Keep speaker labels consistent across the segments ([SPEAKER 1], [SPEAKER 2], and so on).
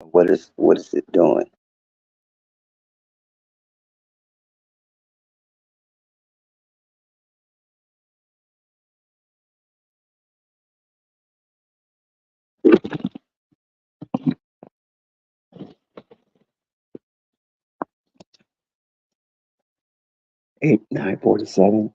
[SPEAKER 1] What is it doing? 8, 9, 47.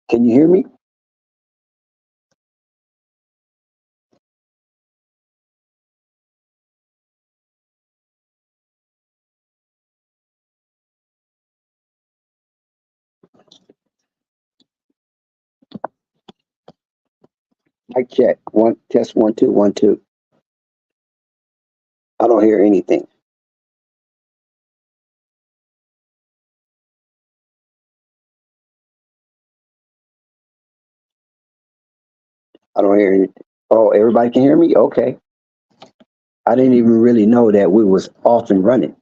[SPEAKER 1] Can you hear me? I check. One test, 1 2 1 2. I don't hear anything. I don't hear anything. Oh, everybody can hear me? Okay. I didn't even really know that we was off and running.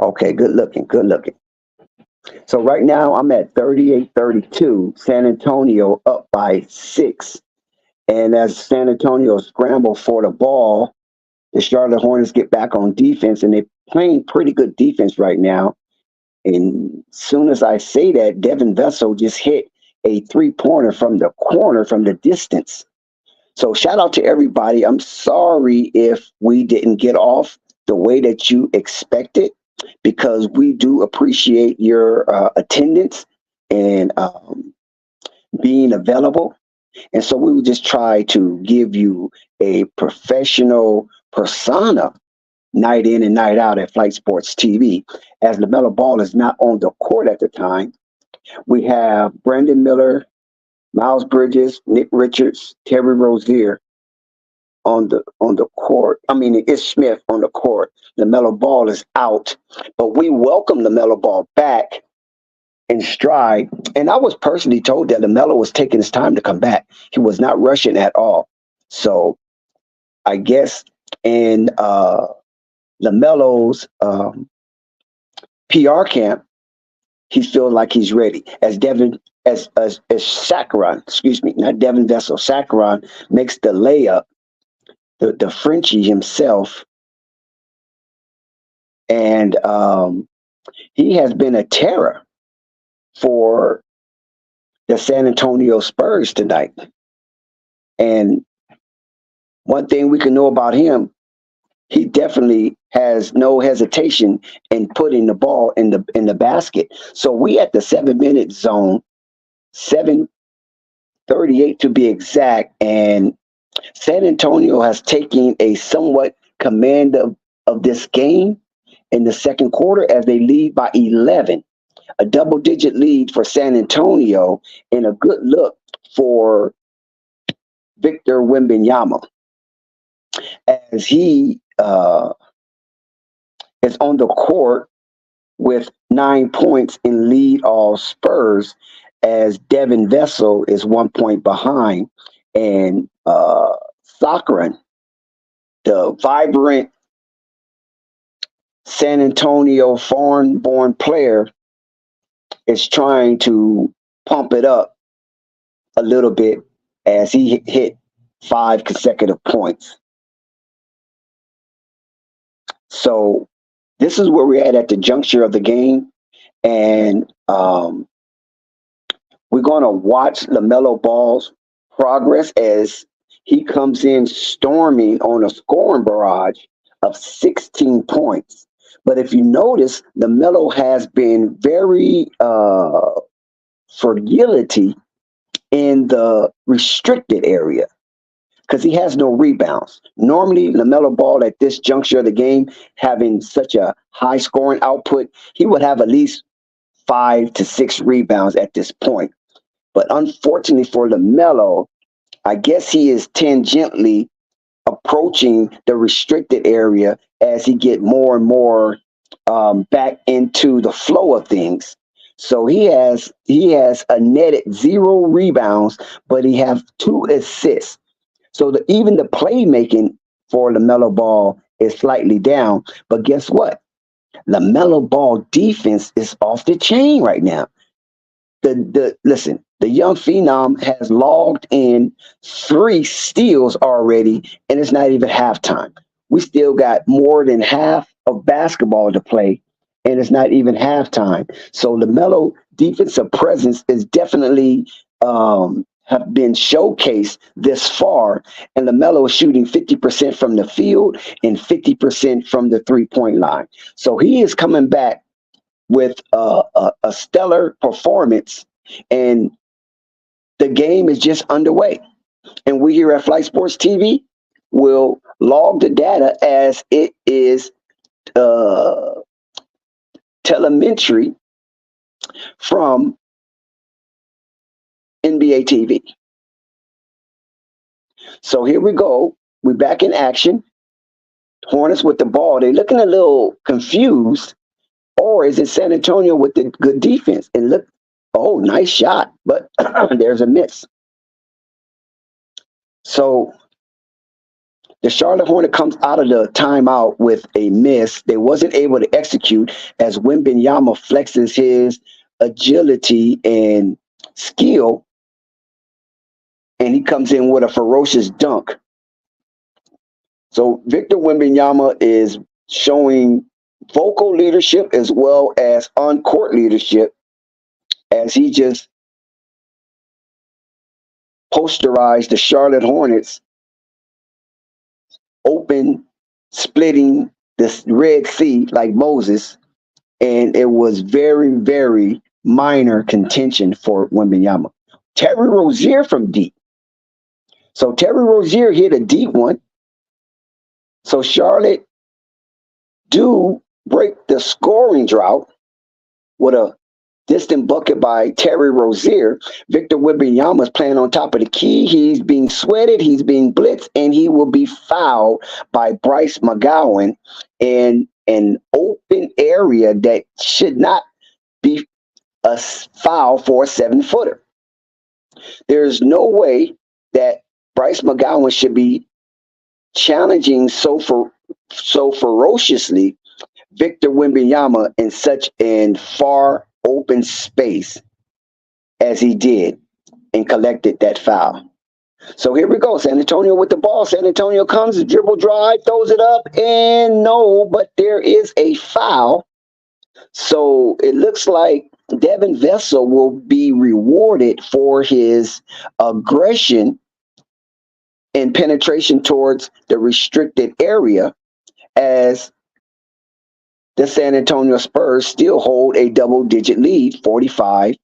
[SPEAKER 1] Okay, good looking, good looking. So right now I'm at 38-32. San Antonio up by 6. And as San Antonio scramble for the ball, the Charlotte Hornets get back on defense, and they're playing pretty good defense right now. And soon as I say that, Devin Vessel just hit a 3-pointer from the corner from the distance. So shout out to everybody. I'm sorry if we didn't get off the way that you expected, because we do appreciate your attendance and being available. And so we would just try to give you a professional persona night in and night out at Flight Sports TV. As Lamelo Ball is not on the court at the time, we have Brandon Miller, Miles Bridges, Nick Richards, Terry Rozier on the court. I mean, it's Smith on the court. Lamelo Ball is out, but we welcome Lamelo Ball back in stride. And I was personally told that Lamelo was taking his time to come back. He was not rushing at all. So I guess in Lamelo's PR camp, he feels like he's ready. As Devin, as Saccharon, excuse me, not Devin Vessel, Saccharon makes the layup, the Frenchie himself, and he has been a terror for the San Antonio Spurs tonight. And one thing we can know about him, he definitely has no hesitation in putting the ball in the basket. So we at the 7 minute zone, 7:38 to be exact, and San Antonio has taken a somewhat command of this game in the second quarter as they lead by 11, a double digit lead for San Antonio, and a good look for Victor Wembanyama as he is on the court with 9 points in lead all Spurs, as Devin Vessel is 1 point behind, and Saccharin, the vibrant San Antonio foreign-born player, is trying to pump it up a little bit as he hit 5 consecutive points. So this is where we're at the juncture of the game, and we're going to watch Lamelo Ball's progress as he comes in storming on a scoring barrage of 16 points. But if you notice, Lamelo has been very fragility in the restricted area because he has no rebounds. Normally, Lamelo Ball at this juncture of the game, having such a high scoring output, he would have at least 5 to 6 rebounds at this point. But unfortunately for Lamelo, I guess he is tangentially approaching the restricted area as he get more and more back into the flow of things. So he has a netted 0 rebounds, but he have 2 assists. So even the playmaking for LaMelo Ball is slightly down. But guess what? LaMelo Ball defense is off the chain right now. The young phenom has logged in 3 steals already, and it's not even halftime. We still got more than half of basketball to play, and it's not even halftime. So the Melo defensive presence is definitely have been showcased this far, and LaMelo is shooting 50% from the field and 50% from the 3-point line. So he is coming back with a stellar performance, and the game is just underway. And we here at Flight Sports TV will log the data as it is uh, telemetry from NBA TV. So here we go. We're back in action. Hornets with the ball. They're looking a little confused. Or is it San Antonio with the good defense? And look, oh, nice shot, but there's a miss. So the Charlotte Hornet comes out of the timeout with a miss. They wasn't able to execute as Wembanyama flexes his agility and skill, and he comes in with a ferocious dunk. So Victor Wembanyama is showing vocal leadership as well as on-court leadership as he just posterized the Charlotte Hornets open, splitting the Red Sea like Moses, and it was very, very minor contention for Wembanyama. Terry Rozier from deep. So Terry Rozier hit a deep one. So Charlotte do break the scoring drought with a distant bucket by Terry Rozier. Victor Wembanyama is playing on top of the key. He's being sweated, he's being blitzed, and he will be fouled by Bryce McGowan in an open area that should not be a foul for a 7-footer. There's no way that Bryce McGowan should be challenging so ferociously Victor Wembanyama in such an far open space as he did and collected that foul. So here we go. San Antonio with the ball. San Antonio comes, dribble drive, throws it up, and no, but there is a foul. So it looks like Devin Vessel will be rewarded for his aggression and penetration towards the restricted area as the San Antonio Spurs still hold a double-digit lead, 45-35.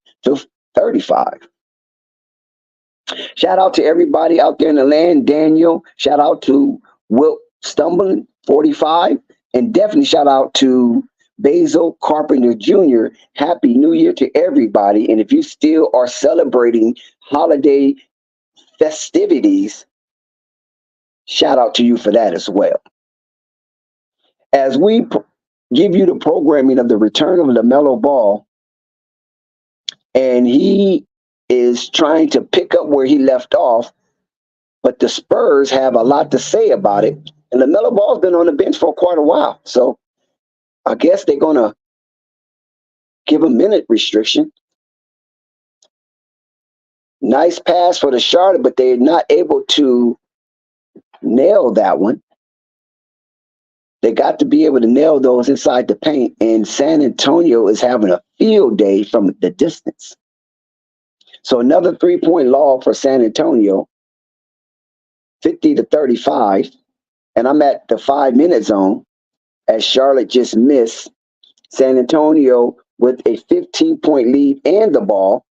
[SPEAKER 1] Shout out to everybody out there in the land. Daniel, shout out to Wilt Stumbling, 45. And definitely shout out to Basil Carpenter Jr. Happy New Year to everybody. And if you still are celebrating holiday festivities, shout out to you for that as well. As we give you the programming of the return of LaMelo Ball, and he is trying to pick up where he left off, but the Spurs have a lot to say about it. And LaMelo Ball's been on the bench for quite a while. So I guess they're going to give a minute restriction. Nice pass for the Charlotte, but they're not able to nail that one. They got to be able to nail those inside the paint, and San Antonio is having a field day from the distance. So another 3-point log for San Antonio, 50-35, and I'm at the 5-minute zone as Charlotte just missed. San Antonio with a 15-point lead and the ball,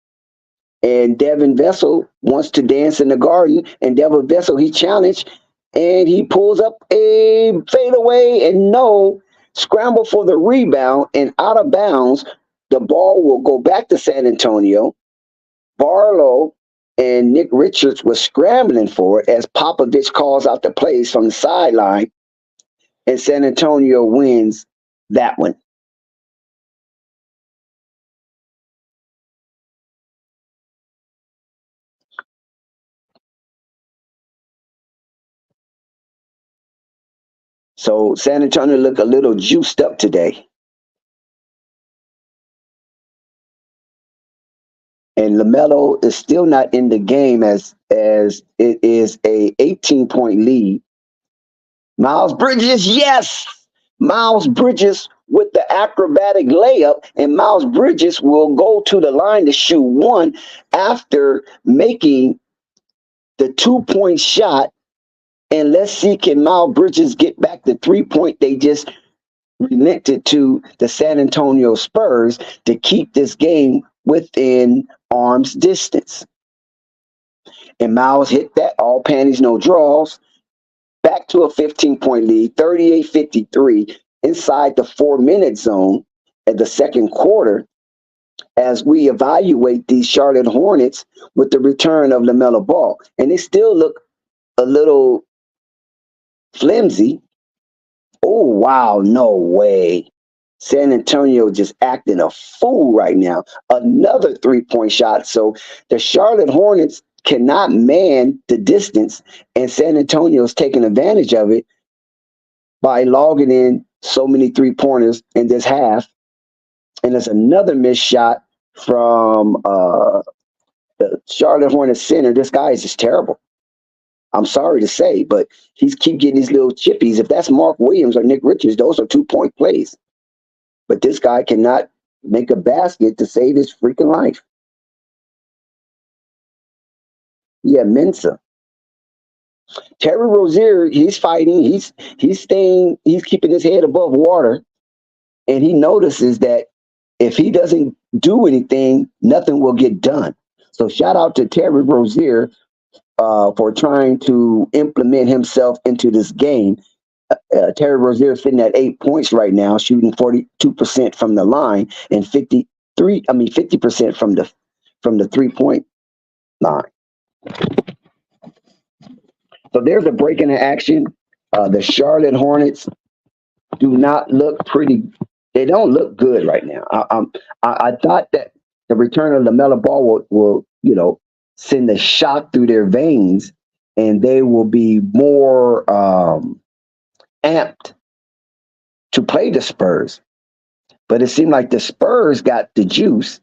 [SPEAKER 1] and Devin Vessel wants to dance in the garden, and Devin Vessel, he challenged, and he pulls up a fadeaway, and no, scramble for the rebound, and out of bounds. The ball will go back to San Antonio. Barlow and Nick Richards were scrambling for it as Popovich calls out the plays from the sideline, and San Antonio wins that one. So San Antonio look a little juiced up today. And Lamelo is still not in the game as it is a 18-point lead. Miles Bridges, yes, Miles Bridges with the acrobatic layup, and Miles Bridges will go to the line to shoot one after making the 2-point shot. And let's see, can Miles Bridges get back the 3-point they just relented to the San Antonio Spurs to keep this game within arm's distance. And Miles hit that, all panties, no draws, back to a 15-point lead, 38-53, inside the 4-minute zone at the second quarter as we evaluate these Charlotte Hornets with the return of LaMelo Ball. And they still look a little flimsy. Oh, wow, no way. San Antonio just acting a fool right now. Another 3-point shot. So the Charlotte Hornets cannot man the distance, and San Antonio's taking advantage of it by logging in so many 3-pointers in this half. And there's another missed shot from the Charlotte Hornets center. This guy is just terrible. I'm sorry to say, but he's keep getting these little chippies. If that's Mark Williams or Nick Richards, those are 2-point plays. But this guy cannot make a basket to save his freaking life. Yeah, Mensa. Terry Rozier, he's fighting. He's staying. He's keeping his head above water, and he notices that if he doesn't do anything, nothing will get done. So shout out to Terry Rozier for trying to implement himself into this game. Terry Rozier sitting at 8 points right now, shooting 42% from the line and 50% from the 3-point line. So there's a break in the action. The Charlotte Hornets do not look pretty. They don't look good right now. I thought that the return of LaMelo Ball will send a shock through their veins, and they will be more amped to play the Spurs. But it seemed like the Spurs got the juice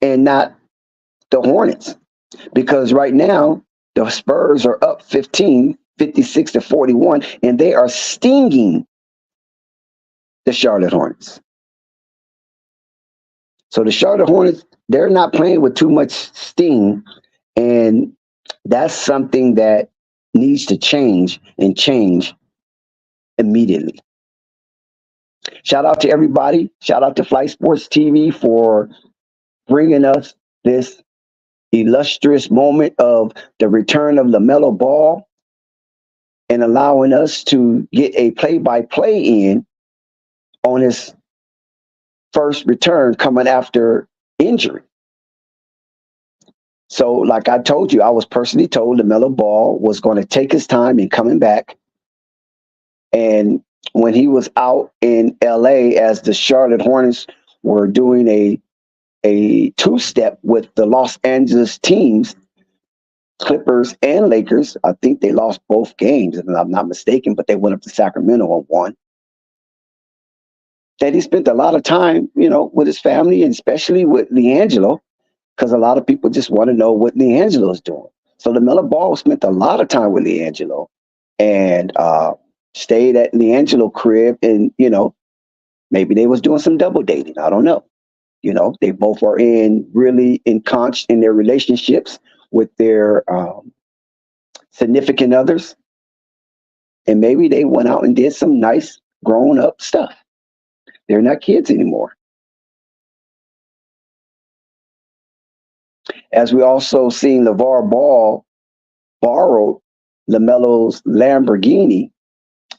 [SPEAKER 1] and not the Hornets. Because right now, the Spurs are up 15, 56-41, and they are stinging the Charlotte Hornets. So the Charlotte Hornets, they're not playing with too much sting, and that's something that needs to change and change immediately. Shout out to everybody. Shout out to Flight Sports TV for bringing us this illustrious moment of the return of LaMelo Ball and allowing us to get a play-by-play in on his first return coming after injury. So, like I told you, I was personally told LaMelo Ball was going to take his time in coming back. And when he was out in LA as the Charlotte Hornets were doing a two-step with the Los Angeles teams, Clippers and Lakers, I think they lost both games, if I'm not mistaken, but they went up to Sacramento and won. That he spent a lot of time, with his family and especially with LiAngelo, because a lot of people just want to know what LiAngelo is doing. So LaMelo Ball spent a lot of time with LiAngelo and stayed at LiAngelo crib, and maybe they was doing some double dating. I don't know. They both are really entrenched in their relationships with their significant others, and maybe they went out and did some nice grown up stuff. They're not kids anymore. As we also seen LeVar Ball borrowed LaMelo's Lamborghini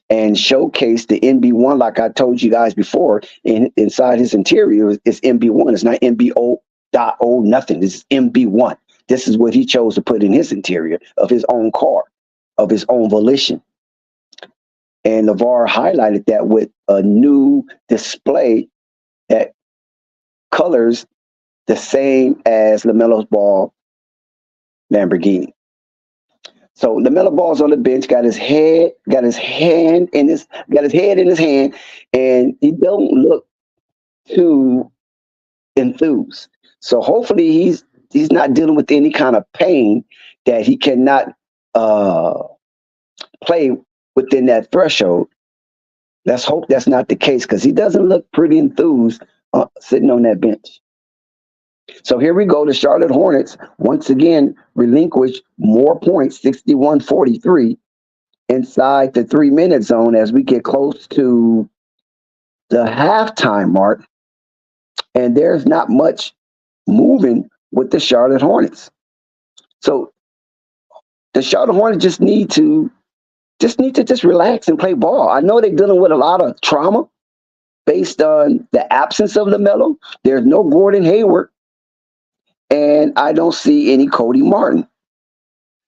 [SPEAKER 1] and showcased the MB1, like I told you guys before. Inside his interior is MB1. It's not MB0.0 nothing. This is MB1. This is what he chose to put in his interior of his own car, of his own volition. And LeVar highlighted that with a new display that colors the same as LaMelo's Ball Lamborghini. So Lamelo Ball's on the bench, got his head in his hand, and he don't look too enthused. So hopefully he's not dealing with any kind of pain that he cannot uh, play within that threshold. Let's hope that's not the case because he doesn't look pretty enthused sitting on that bench. So here we go. The Charlotte Hornets once again relinquish more points, 61-43, inside the 3-minute zone as we get close to the halftime mark. And there's not much moving with the Charlotte Hornets. So the Charlotte Hornets just relax and play ball. I know they're dealing with a lot of trauma based on the absence of Lamelo. There's no Gordon Hayward, and I don't see any Cody Martin.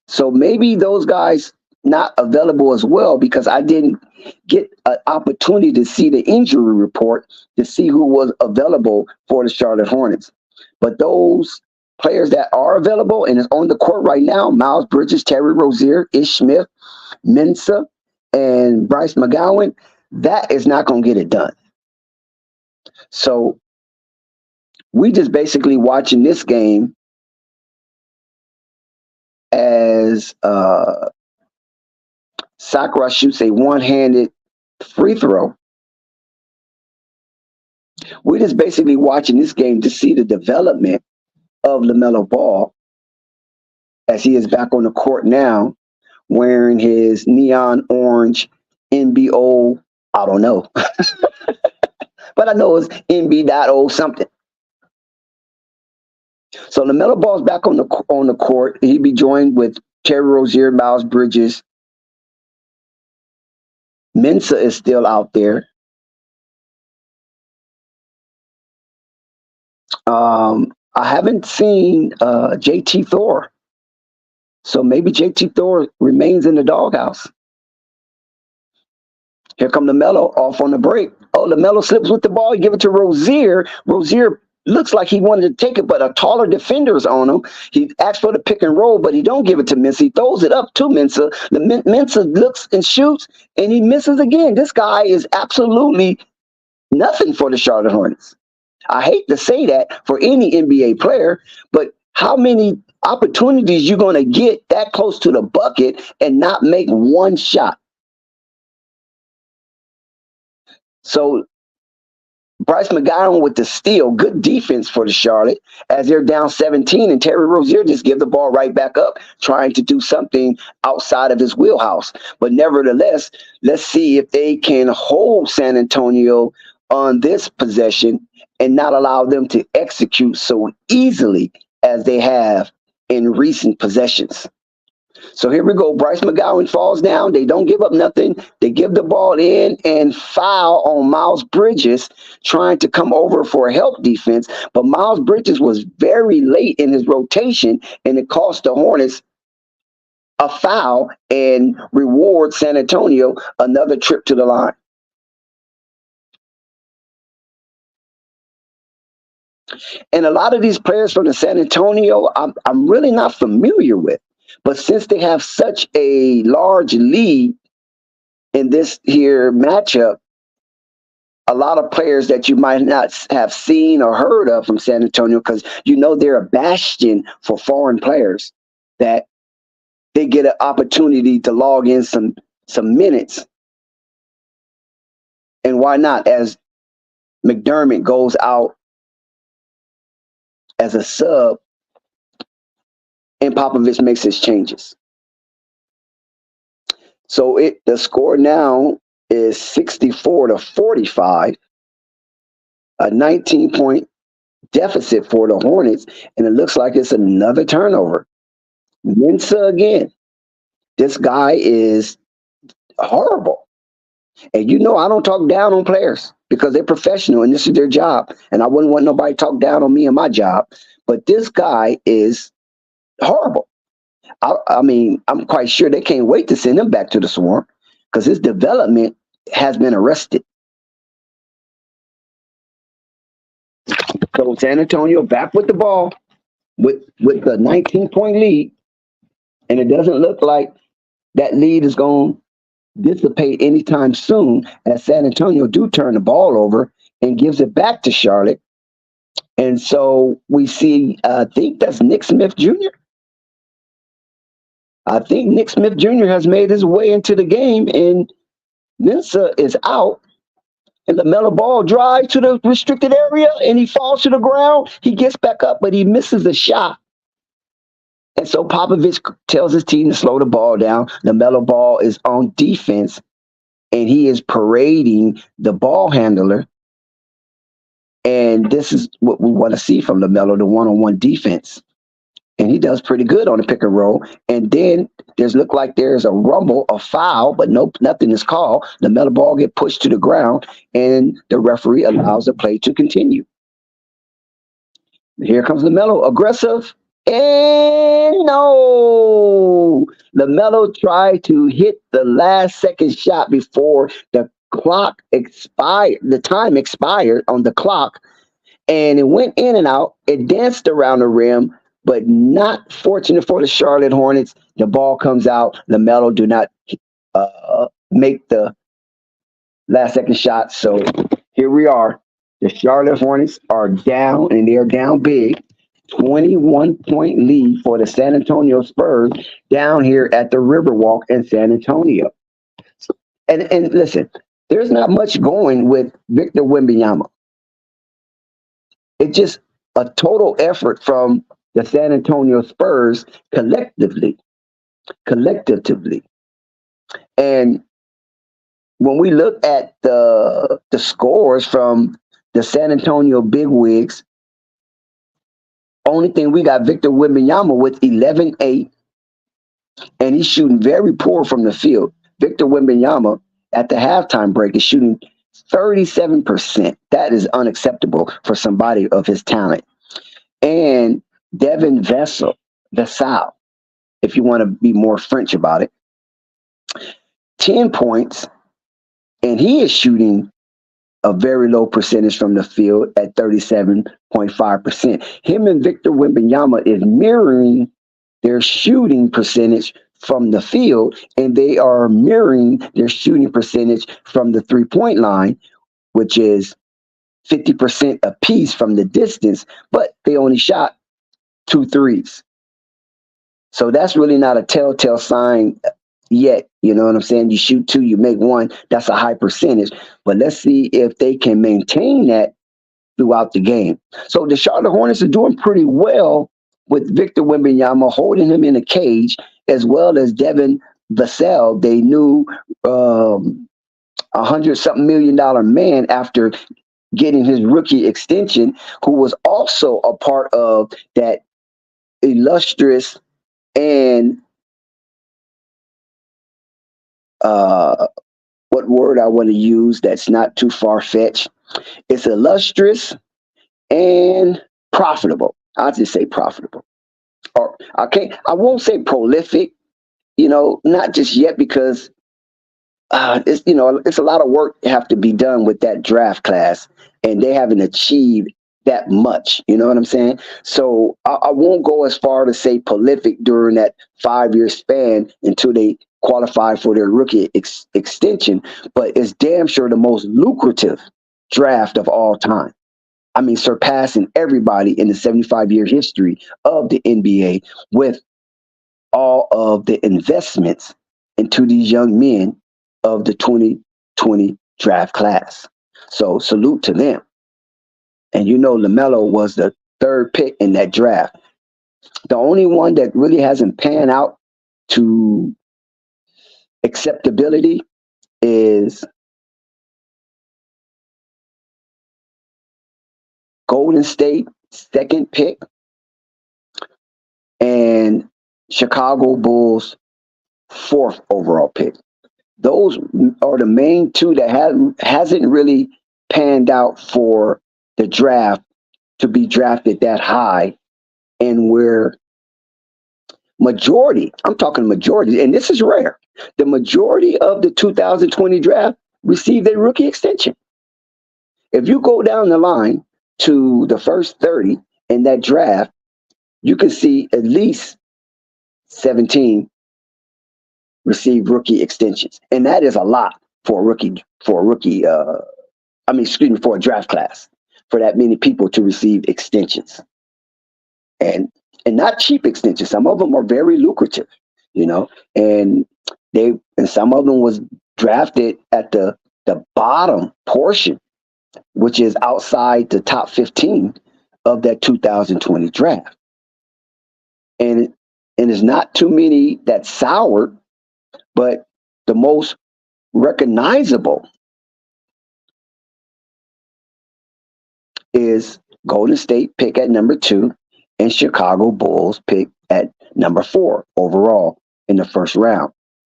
[SPEAKER 1] So maybe those guys not available as well because I didn't get an opportunity to see the injury report to see who was available for the Charlotte Hornets. But those players that are available and is on the court right now, Miles Bridges, Terry Rozier, Ish Smith, Mensah, and Bryce McGowan, that is not going to get it done. So we just basically watching this game as Sakura shoots a one-handed free throw. We're just basically watching this game to see the development of LaMelo Ball as he is back on the court now wearing his neon orange NBO, I don't know. But I know it's NB.O something. So LaMelo Ball's back on the court. He'd be joined with Terry Rozier, Miles Bridges. Mensah is still out there. I haven't seen JT Thor. So maybe JT Thor remains in the doghouse. Here come LaMelo off on the break. Oh, LaMelo slips with the ball. He give it to Rozier. Rozier looks like he wanted to take it, but a taller defender's on him. He asked for the pick and roll, but he don't give it to Mensah. He throws it up to Mensah. Mensah looks and shoots, and he misses again. This guy is absolutely nothing for the Charlotte Hornets. I hate to say that for any NBA player, but how many opportunities you going to get that close to the bucket and not make one shot? So Bryce McGowan with the steal, good defense for the Charlotte as they're down 17, and Terry Rozier just give the ball right back up, trying to do something outside of his wheelhouse. But nevertheless, let's see if they can hold San Antonio on this possession and not allow them to execute so easily as they have in recent possessions. So here we go. Bryce McGowan falls down. They don't give up nothing. They give the ball in and foul on Miles Bridges, trying to come over for a help defense. But Miles Bridges was very late in his rotation, and it cost the Hornets a foul and reward San Antonio another trip to the line. And a lot of these players from the San Antonio, I'm really not familiar with. But since they have such a large lead in this here matchup, a lot of players that you might not have seen or heard of from San Antonio, because they're a bastion for foreign players, that they get an opportunity to log in some minutes. And why not? As McDermott goes out as a sub and Popovich makes his changes. So the score now is 64-45, a 19-point deficit for the Hornets, and it looks like it's another turnover. Mensah again. This guy is horrible. And I don't talk down on players because they're professional and this is their job. And I wouldn't want nobody to talk down on me and my job. But this guy is horrible. I mean, I'm quite sure they can't wait to send him back to the Swarm because his development has been arrested. So San Antonio back with the ball with the 19-point lead. And it doesn't look like that lead is going to dissipate anytime soon as San Antonio do turn the ball over and gives it back to Charlotte. And so we see, I think that's Nick Smith Jr. I think Nick Smith Jr. has made his way into the game, and Mensa is out. And Lamelo Ball drives to the restricted area, and he falls to the ground. He gets back up, but he misses the shot. And so Popovich tells his team to slow the ball down. Lamelo Ball is on defense, and he is parading the ball handler. And this is what we want to see from Lamelo, the one-on-one defense. And he does pretty good on the pick and roll. And then there's look like there's a rumble, a foul, but nothing is called. Lamelo Ball get pushed to the ground, and the referee allows the play to continue. Here comes Lamelo, aggressive, and no. Lamelo tried to hit the last second shot before the clock expired. The time expired on the clock, and it went in and out. It danced around the rim, but not fortunate for the Charlotte Hornets. The ball comes out. Lamelo do not make the last second shot. So here we are. The Charlotte Hornets are down, and they're down big. 21-point lead for the San Antonio Spurs down here at the Riverwalk in San Antonio. And listen, there's not much going with Victor Wembanyama. It's just a total effort from the San Antonio Spurs collectively. And when we look at the scores from the San Antonio bigwigs, only thing we got Victor Wembanyama with 11-8, and he's shooting very poor from the field. Victor Wembanyama at the halftime break is shooting 37%. That is unacceptable for somebody of his talent. And Devin Vassell, if you want to be more French about it, 10 points, and he is shooting a very low percentage from the field at 37.5%. Him and Victor Wembanyama is mirroring their shooting percentage from the field, and they are mirroring their shooting percentage from the three-point line, which is 50% apiece from the distance, but they only shot 2 threes. So that's really not a telltale sign yet. You know what I'm saying? You shoot 2, you make 1. That's a high percentage. But let's see if they can maintain that throughout the game. So the Charlotte Hornets are doing pretty well with Victor Wembanyama, holding him in a cage, as well as Devin Vassell. They knew $100-something million man after getting his rookie extension, who was also a part of that illustrious and what word I want to use that's not too far-fetched. It's illustrious and profitable. I'll just say profitable. Or I won't say prolific, not just yet, because it's a lot of work have to be done with that draft class, and they haven't achieved that much. You know what I'm saying? So I won't go as far to say prolific during that 5-year span until they qualify for their rookie extension, but it's damn sure the most lucrative draft of all time. I mean, surpassing everybody in the 75-year history of the NBA with all of the investments into these young men of the 2020 draft class. So salute to them. And Lamelo was the 3rd pick in that draft. The only one that really hasn't panned out to acceptability is Golden State, 2nd pick, and Chicago Bulls, 4th overall pick. Those are the main 2 that hasn't really panned out for the draft to be drafted that high, and where I'm talking majority, and this is rare, the majority of the 2020 draft received a rookie extension. If you go down the line to the first 30 in that draft, you can see at least 17 received rookie extensions, and that is a lot for a rookie. Excuse me, for a draft class, for that many people to receive extensions, and not cheap extensions. Some of them are very lucrative, you know, and some of them was drafted at the bottom portion, which is outside the top 15 of that 2020 draft. And it's not too many that soured, but the most recognizable is Golden State pick at number 2 and Chicago Bulls pick at number 4 overall in the first round.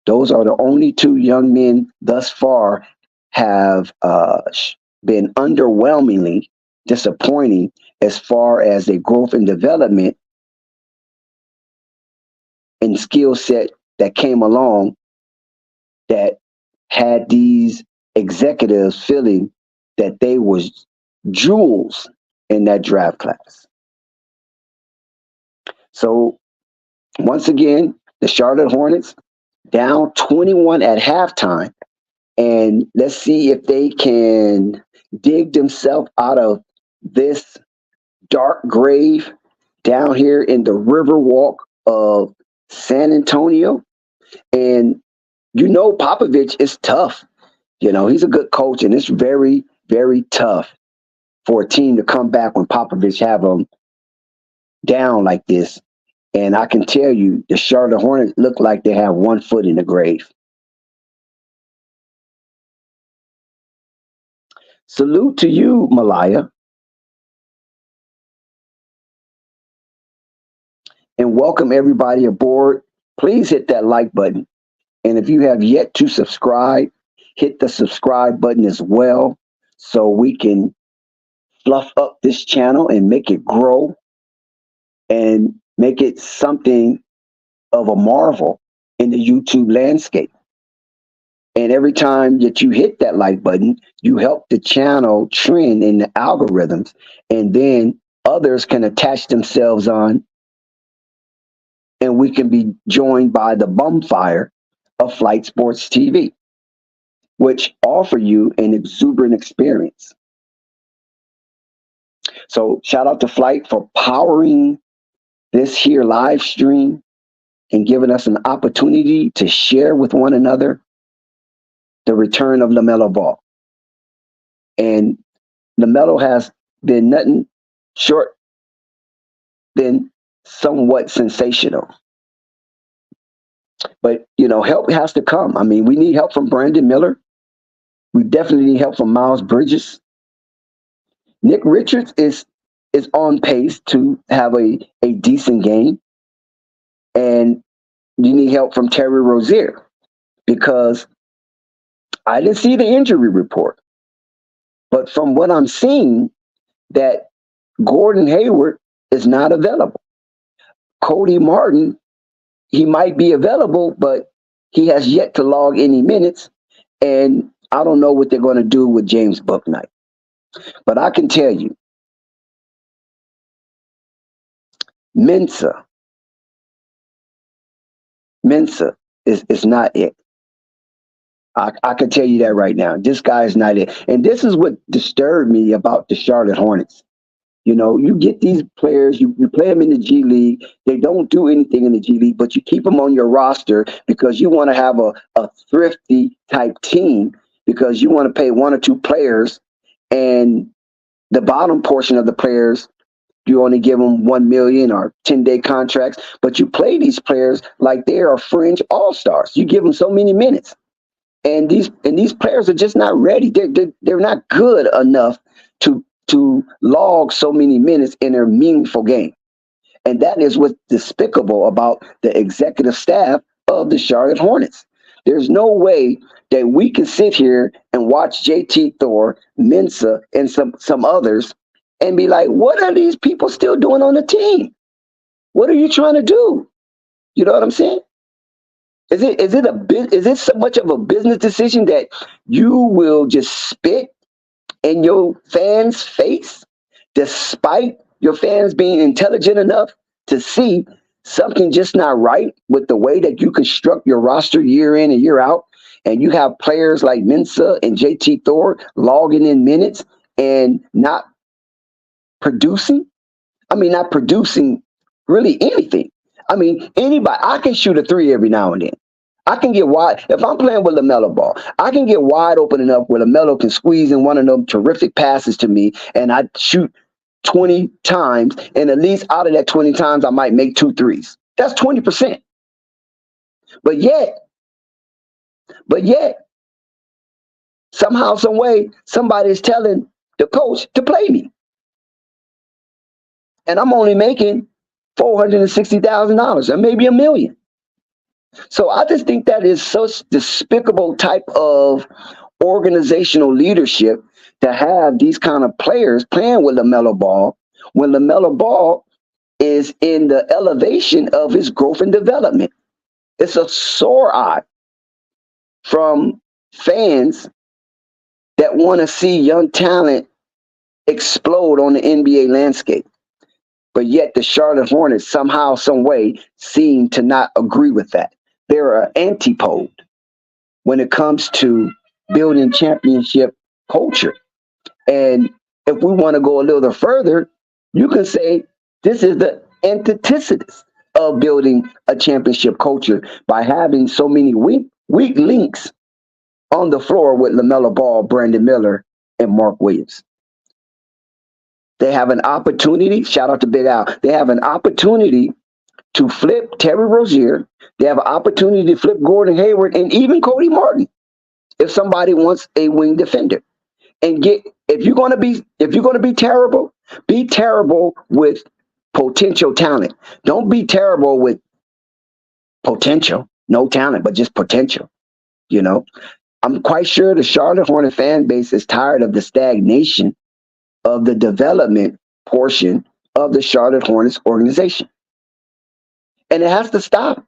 [SPEAKER 1] Those are the only 2 young men thus far have been underwhelmingly disappointing as far as their growth and development and skill set that came along, that had these executives feeling that they was jewels in that draft class. So once again, the Charlotte Hornets down 21 at halftime, and let's see if they can dig themselves out of this dark grave down here in the Riverwalk of San Antonio. And Popovich is tough. He's a good coach, and it's very, very tough for a team to come back when Popovich have them down like this. And I can tell you, the Charlotte Hornets look like they have one foot in the grave. Salute to you, Malaya. And welcome everybody aboard. Please hit that like button. And if you have yet to subscribe, hit the subscribe button as well, so we can fluff up this channel and make it grow and make it something of a marvel in the YouTube landscape. And every time that you hit that like button, you help the channel trend in the algorithms, and then others can attach themselves on, and we can be joined by the bumfire of Flight Sports TV, which offer you an exuberant experience. So shout out to Flight for powering this here live stream and giving us an opportunity to share with one another the return of Lamelo Ball. And Lamelo has been nothing short than somewhat sensational. But, help has to come. I mean, we need help from Brandon Miller. We definitely need help from Miles Bridges. Nick Richards is on pace to have a decent game. And you need help from Terry Rozier, because I didn't see the injury report. But from what I'm seeing, that Gordon Hayward is not available. Cody Martin, he might be available, but he has yet to log any minutes. And I don't know what they're going to do with James Bouknight. But I can tell you, Mensah is not it. I can tell you that right now. This guy is not it. And this is what disturbed me about the Charlotte Hornets. You get these players, you play them in the G League. They don't do anything in the G League, but you keep them on your roster because you want to have a thrifty type team, because you want to pay 1 or 2 players, and the bottom portion of the players, you only give them $1 million or 10-day contracts, but you play these players like they are fringe all-stars. You give them so many minutes. And these players are just not ready. They're not good enough to log so many minutes in their meaningful game. And that is what's despicable about the executive staff of the Charlotte Hornets. There's no way that we can sit here and watch JT Thor, Mensah, and some others and be like, what are these people still doing on the team? What are you trying to do? You know what I'm saying? Is it so much of a business decision that you will just spit in your fans' face, despite your fans being intelligent enough to see something just not right with the way that you construct your roster year in and year out. And you have players like Mensa and JT Thor logging in minutes and not producing. I mean, not producing really anything. I mean, anybody, I can shoot a three every now and then. I can get wide. If I'm playing with Lamelo ball, I can get wide open enough where Lamelo can squeeze in one of them terrific passes to me, and I shoot 20 times, and at least out of that 20 times, I might make 2 threes. That's 20%. But yet, somehow, some way, somebody is telling the coach to play me, and I'm only making $460,000 or maybe $1 million. So I just think that is such despicable type of organizational leadership to have these kind of players playing with LaMelo Ball when LaMelo Ball is in the elevation of his growth and development. It's a sore eye from fans that want to see young talent explode on the NBA landscape. But yet the Charlotte Hornets somehow, some way seem to not agree with that. They're an antipode when it comes to building championship culture. And if we want to go a little further, you can say this is the antithesis of building a championship culture by having so many weak links on the floor with LaMelo Ball, Brandon Miller, and Mark Williams. They have an opportunity, shout out to Big Al, they have an opportunity to flip Terry Rozier. They have an opportunity to flip Gordon Hayward and even Cody Martin if somebody wants a wing defender. And if you're gonna be terrible, be terrible with potential talent. Don't be terrible with potential, no talent, but just potential. You know, I'm quite sure the Charlotte Hornet fan base is tired of the stagnation of the development portion of the Charlotte Hornets organization. And it has to stop.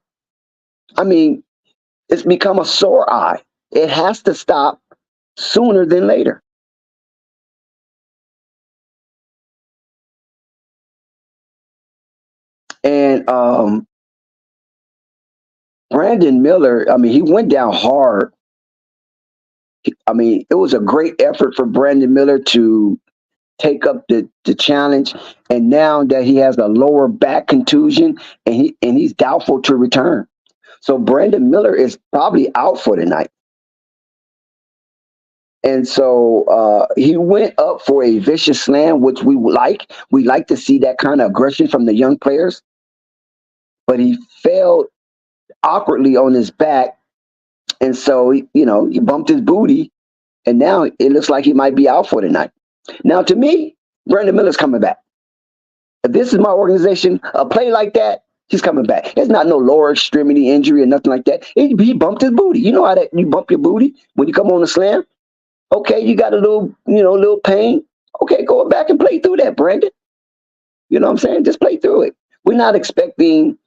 [SPEAKER 1] I mean, it's become a sore eye. It has to stop sooner than later. And Brandon Miller, I mean, he went down hard. I mean, it was a great effort for Brandon Miller to take up the challenge. And now that he has a lower back contusion and he's doubtful to return. So Brandon Miller is probably out for the night. And so he went up for a vicious slam, which we like. We like to see that kind of aggression from the young players. But he fell awkwardly on his back. And so, he bumped his booty. And now it looks like he might be out for the night. Now, to me, Brandon Miller's coming back. If this is my organization, a play like that, he's coming back. It's not no lower extremity injury or nothing like that. He bumped his booty. You know how that you bump your booty when you come on the slam? Okay, you got a little pain. Okay, go back and play through that, Brandon. You know what I'm saying? Just play through it. We're not expecting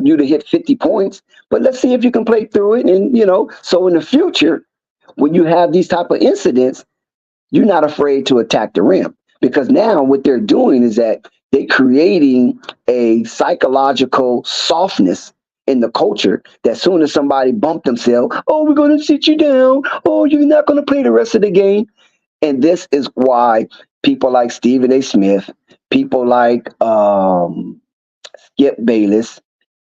[SPEAKER 1] you to hit 50 points, but let's see if you can play through it. And, so in the future, when you have these type of incidents, you're not afraid to attack the rim. Because now what they're doing is that they're creating a psychological softness in the culture that as soon as somebody bump themselves, oh, we're going to sit you down. Oh, you're not going to play the rest of the game. And this is why people like Stephen A. Smith, people like Skip Bayless,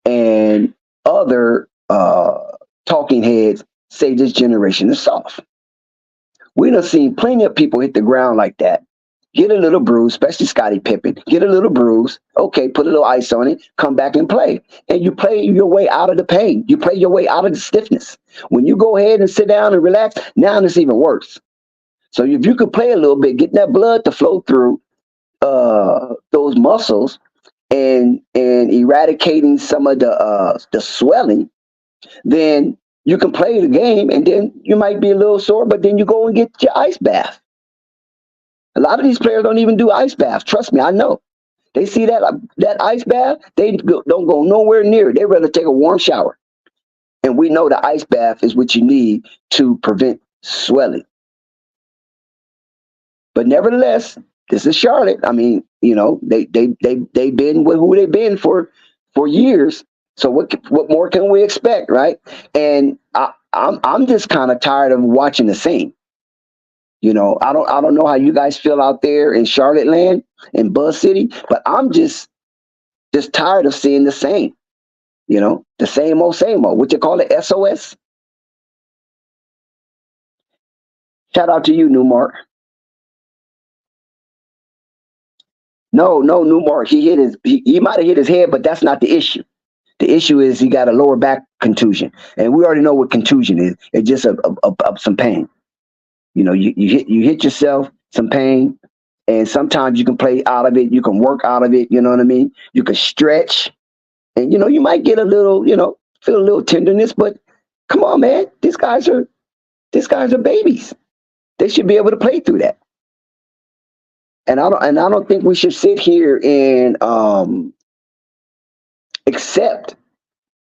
[SPEAKER 1] and other talking heads say this generation is soft. We done seen plenty of people hit the ground like that. Get a little bruise, especially Scottie Pippen. Get a little bruise. Okay, put a little ice on it. Come back and play. And you play your way out of the pain. You play your way out of the stiffness. When you go ahead and sit down and relax, now it's even worse. So if you could play a little bit, get that blood to flow through those muscles and eradicating some of the swelling, then you can play the game, and then you might be a little sore, but then you go and get your ice bath. A lot of these players don't even do ice baths. Trust me, I know. They see that ice bath, they don't go nowhere near it. They'd rather take a warm shower. And we know the ice bath is what you need to prevent swelling. But nevertheless, this is Charlotte. I mean, they've been with who they've been for for years. So what more can we expect, right? And I'm just kind of tired of watching the same. I don't know how you guys feel out there in Charlotte land in Buzz City, but I'm just tired of seeing the same. The same old. What you call it, SOS? Shout out to you, Newmark. No, no, Newmark. He might have hit his head, but that's not the issue. The issue is he got a lower back contusion, and we already know what contusion is. It's just some pain. You hit yourself, some pain, and sometimes you can play out of it. You can work out of it. You know what I mean? You can stretch, and you might get a little, feel a little tenderness. But come on, man, these guys are babies. They should be able to play through that. And I don't think we should sit here and accept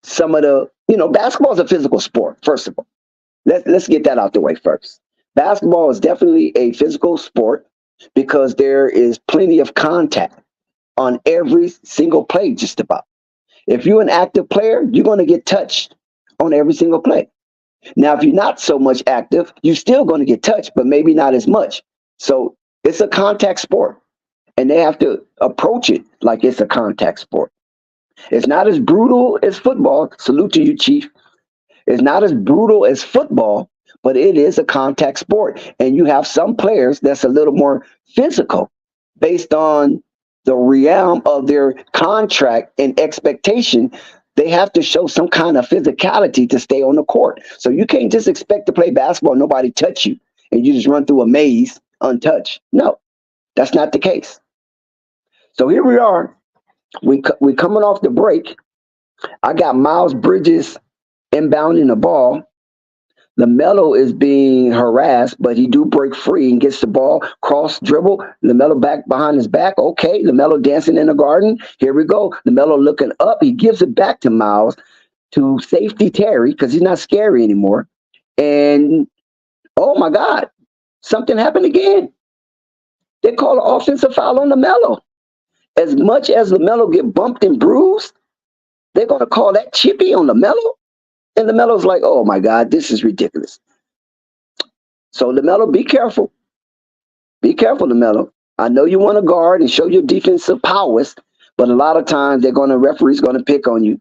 [SPEAKER 1] some of the, basketball is a physical sport. First of all, let's get that out the way first. Basketball is definitely a physical sport because there is plenty of contact on every single play, just about. If you're an active player, you're going to get touched on every single play. Now, if you're not so much active, you're still going to get touched, but maybe not as much. So it's a contact sport, and they have to approach it like it's a contact sport. It's not as brutal as football. Salute to you, Chief. It's not as brutal as football, but it is a contact sport. And you have some players that's a little more physical based on the realm of their contract and expectation. They have to show some kind of physicality to stay on the court. So you can't just expect to play basketball, nobody touch you, and you just run through a maze untouched. No, that's not the case. So here we are. We coming off the break. I got Miles Bridges inbounding the ball. Lamelo is being harassed, but he do break free and gets the ball, cross dribble. Lamelo back behind his back. Okay, Lamelo dancing in the garden. Here we go. Lamelo looking up. He gives it back to Miles to safety Terry because he's not scary anymore. And oh my God, something happened again. They call an offensive foul on Lamelo. As much as Lamelo get bumped and bruised, they're going to call that chippy on Lamelo. And LaMelo's like, oh my God, this is ridiculous. So LaMelo, be careful. Be careful, LaMelo. I know you want to guard and show your defensive prowess, but a lot of times referee's going to pick on you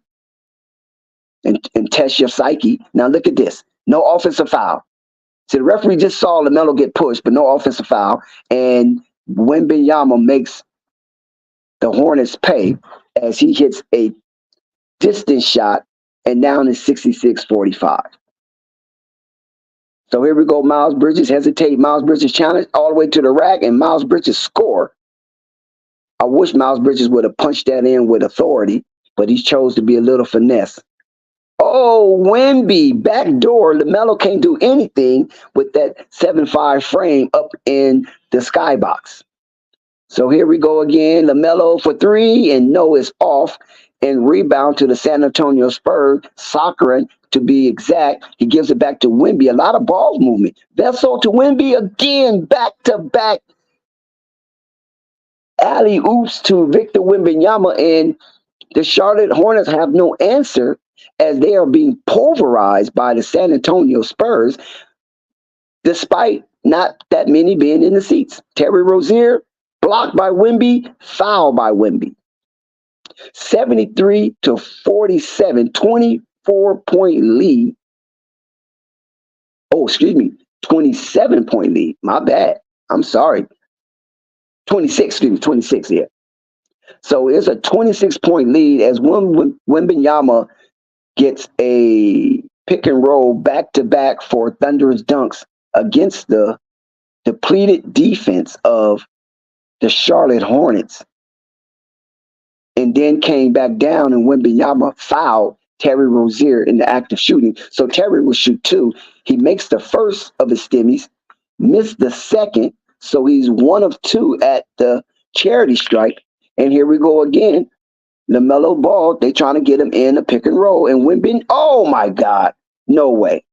[SPEAKER 1] and test your psyche. Now look at this. No offensive foul. So the referee just saw LaMelo get pushed, but no offensive foul. And Wembanyama makes the Hornets pay as he hits a distance shot, and down is 66-45. So here we go. Miles Bridges hesitate. Miles Bridges challenge all the way to the rack, and Miles Bridges score. I wish Miles Bridges would have punched that in with authority, but he chose to be a little finesse. Oh, Wemby, backdoor. LaMelo can't do anything with that 7'5" frame up in the skybox. So here we go again. LaMelo for three, and no, it's off. And rebound to the San Antonio Spurs, Soccer to be exact. He gives it back to Wemby. A lot of ball movement. Vessel to Wemby again, back-to-back alley-oops to Victor Wembanyama. And the Charlotte Hornets have no answer as they are being pulverized by the San Antonio Spurs, despite not that many being in the seats. Terry Rozier, blocked by Wemby, foul by Wemby. 73-47, 24-point lead. Oh, excuse me, 27-point lead. My bad. I'm sorry. 26, yeah. So it's a 26-point lead as Wembanyama gets a pick and roll back-to-back for thunderous dunks against the depleted defense of the Charlotte Hornets. And then came back down, and Wembanyama fouled Terry Rozier in the act of shooting. So Terry will shoot two. He makes the first of his stimmies, missed the second, so he's one of two at the charity strike. And here we go again. LaMelo Ball, they trying to get him in a pick and roll. And Wemby, oh my God, no way.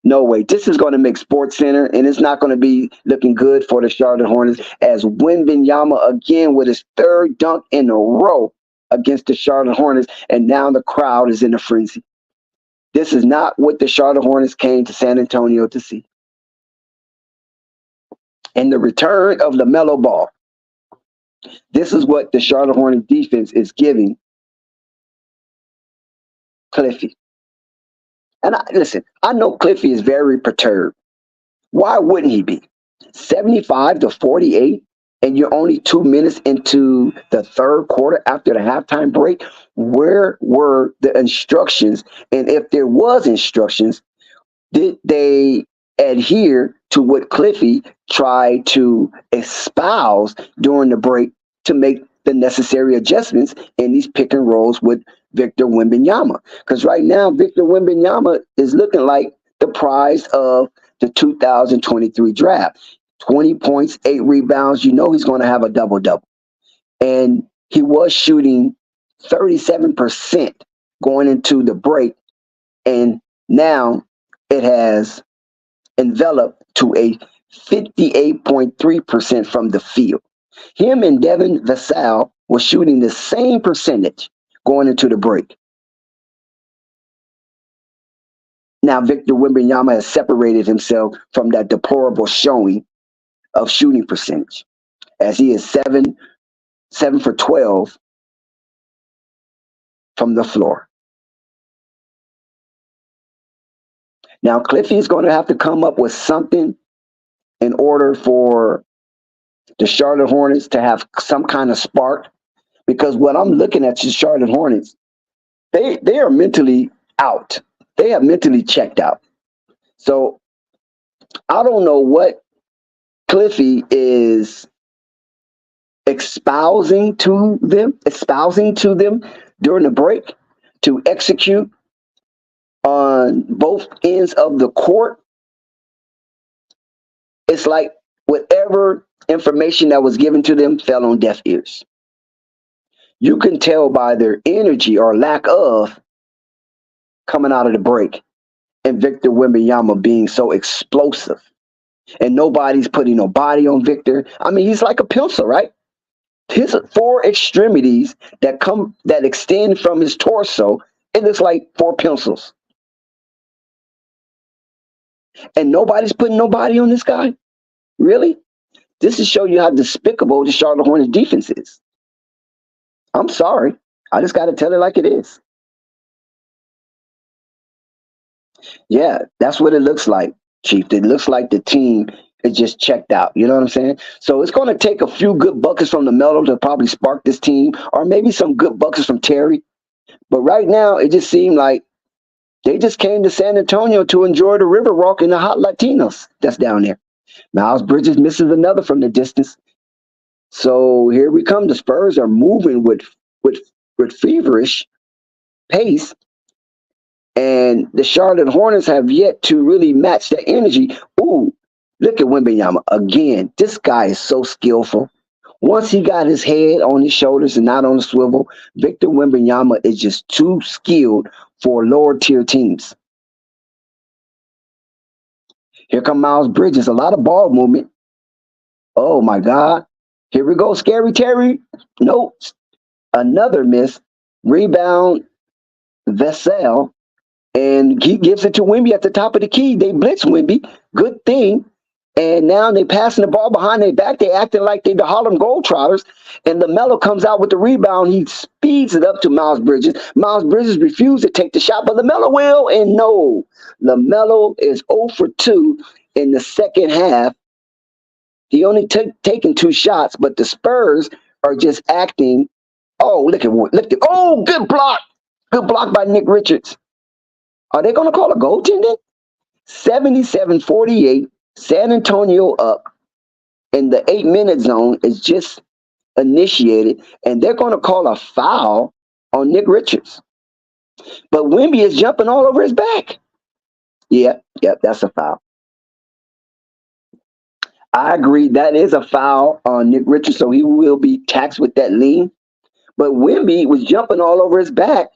[SPEAKER 1] No way. This is going to make Sports Center, and it's not going to be looking good for the Charlotte Hornets as Wembanyama again with his third dunk in a row against the Charlotte Hornets, and now the crowd is in a frenzy. This is not what the Charlotte Hornets came to San Antonio to see. And the return of Lamelo Ball. This is what the Charlotte Hornets defense is giving Cliffy. And listen, I know Cliffy is very perturbed. Why wouldn't he be? 75-48, and you're only 2 minutes into the third quarter after the halftime break. Where were the instructions? And if there was instructions, did they adhere to what Cliffy tried to espouse during the break to make the necessary adjustments in these pick and rolls with Victor Wembanyama? Because right now, Victor Wembanyama is looking like the prize of the 2023 draft. 20 points, 8 rebounds. You know he's going to have a double-double. And he was shooting 37% going into the break. And now it has enveloped to a 58.3% from the field. Him and Devin Vassell were shooting the same percentage going into the break. Now Victor Wembanyama has separated himself from that deplorable showing of shooting percentage, as he is 7 for 12 from the floor. Now Cliffy is going to have to come up with something in order for the Charlotte Hornets to have some kind of spark, because when I'm looking at the Charlotte Hornets, they are mentally out. They have mentally checked out. So I don't know what Cliffy is espousing to them during the break to execute on both ends of the court. It's like whatever information that was given to them fell on deaf ears. You can tell by their energy or lack of coming out of the break, and Victor Wembanyama being so explosive. And nobody's putting no body on Victor. I mean, he's like a pencil, right? His 4 extremities that extend from his torso, it looks like 4 pencils. And nobody's putting no body on this guy? Really? This is show you how despicable the Charlotte Hornets defense is. I'm sorry. I just got to tell it like it is. Yeah, that's what it looks like, Chief. It looks like the team is just checked out. You know what I'm saying? So it's going to take a few good buckets from Lamelo to probably spark this team, or maybe some good buckets from Terry. But right now, it just seemed like they just came to San Antonio to enjoy the Riverwalk and the hot Latinos that's down there. Miles Bridges misses another from the distance. So here we come. The Spurs are moving with feverish pace. And the Charlotte Hornets have yet to really match that energy. Ooh, look at Wembanyama again. This guy is so skillful. Once he got his head on his shoulders and not on the swivel, Victor Wembanyama is just too skilled for lower tier teams. Here come Miles Bridges. A lot of ball movement. Oh my God. Here we go. Scary Terry. Nope. Another miss. Rebound. Vassell. And he gives it to Wemby at the top of the key. They blitz Wemby. Good thing. And now they passing the ball behind their back. They acting like they the Harlem Globetrotters. And Lamelo comes out with the rebound. He speeds it up to Miles Bridges. Miles Bridges refused to take the shot, but Lamelo will. And no, Lamelo is 0 for 2 in the second half. He only taken 2 shots, but the Spurs are just acting. Oh, look at oh, good block. Good block by Nick Richards. Are they going to call a goaltending? 77-48, San Antonio up, and the 8-minute zone is just initiated, and they're going to call a foul on Nick Richards. But Wemby is jumping all over his back. Yep, that's a foul. I agree, that is a foul on Nick Richards, so he will be taxed with that lien. But Wemby was jumping all over his back,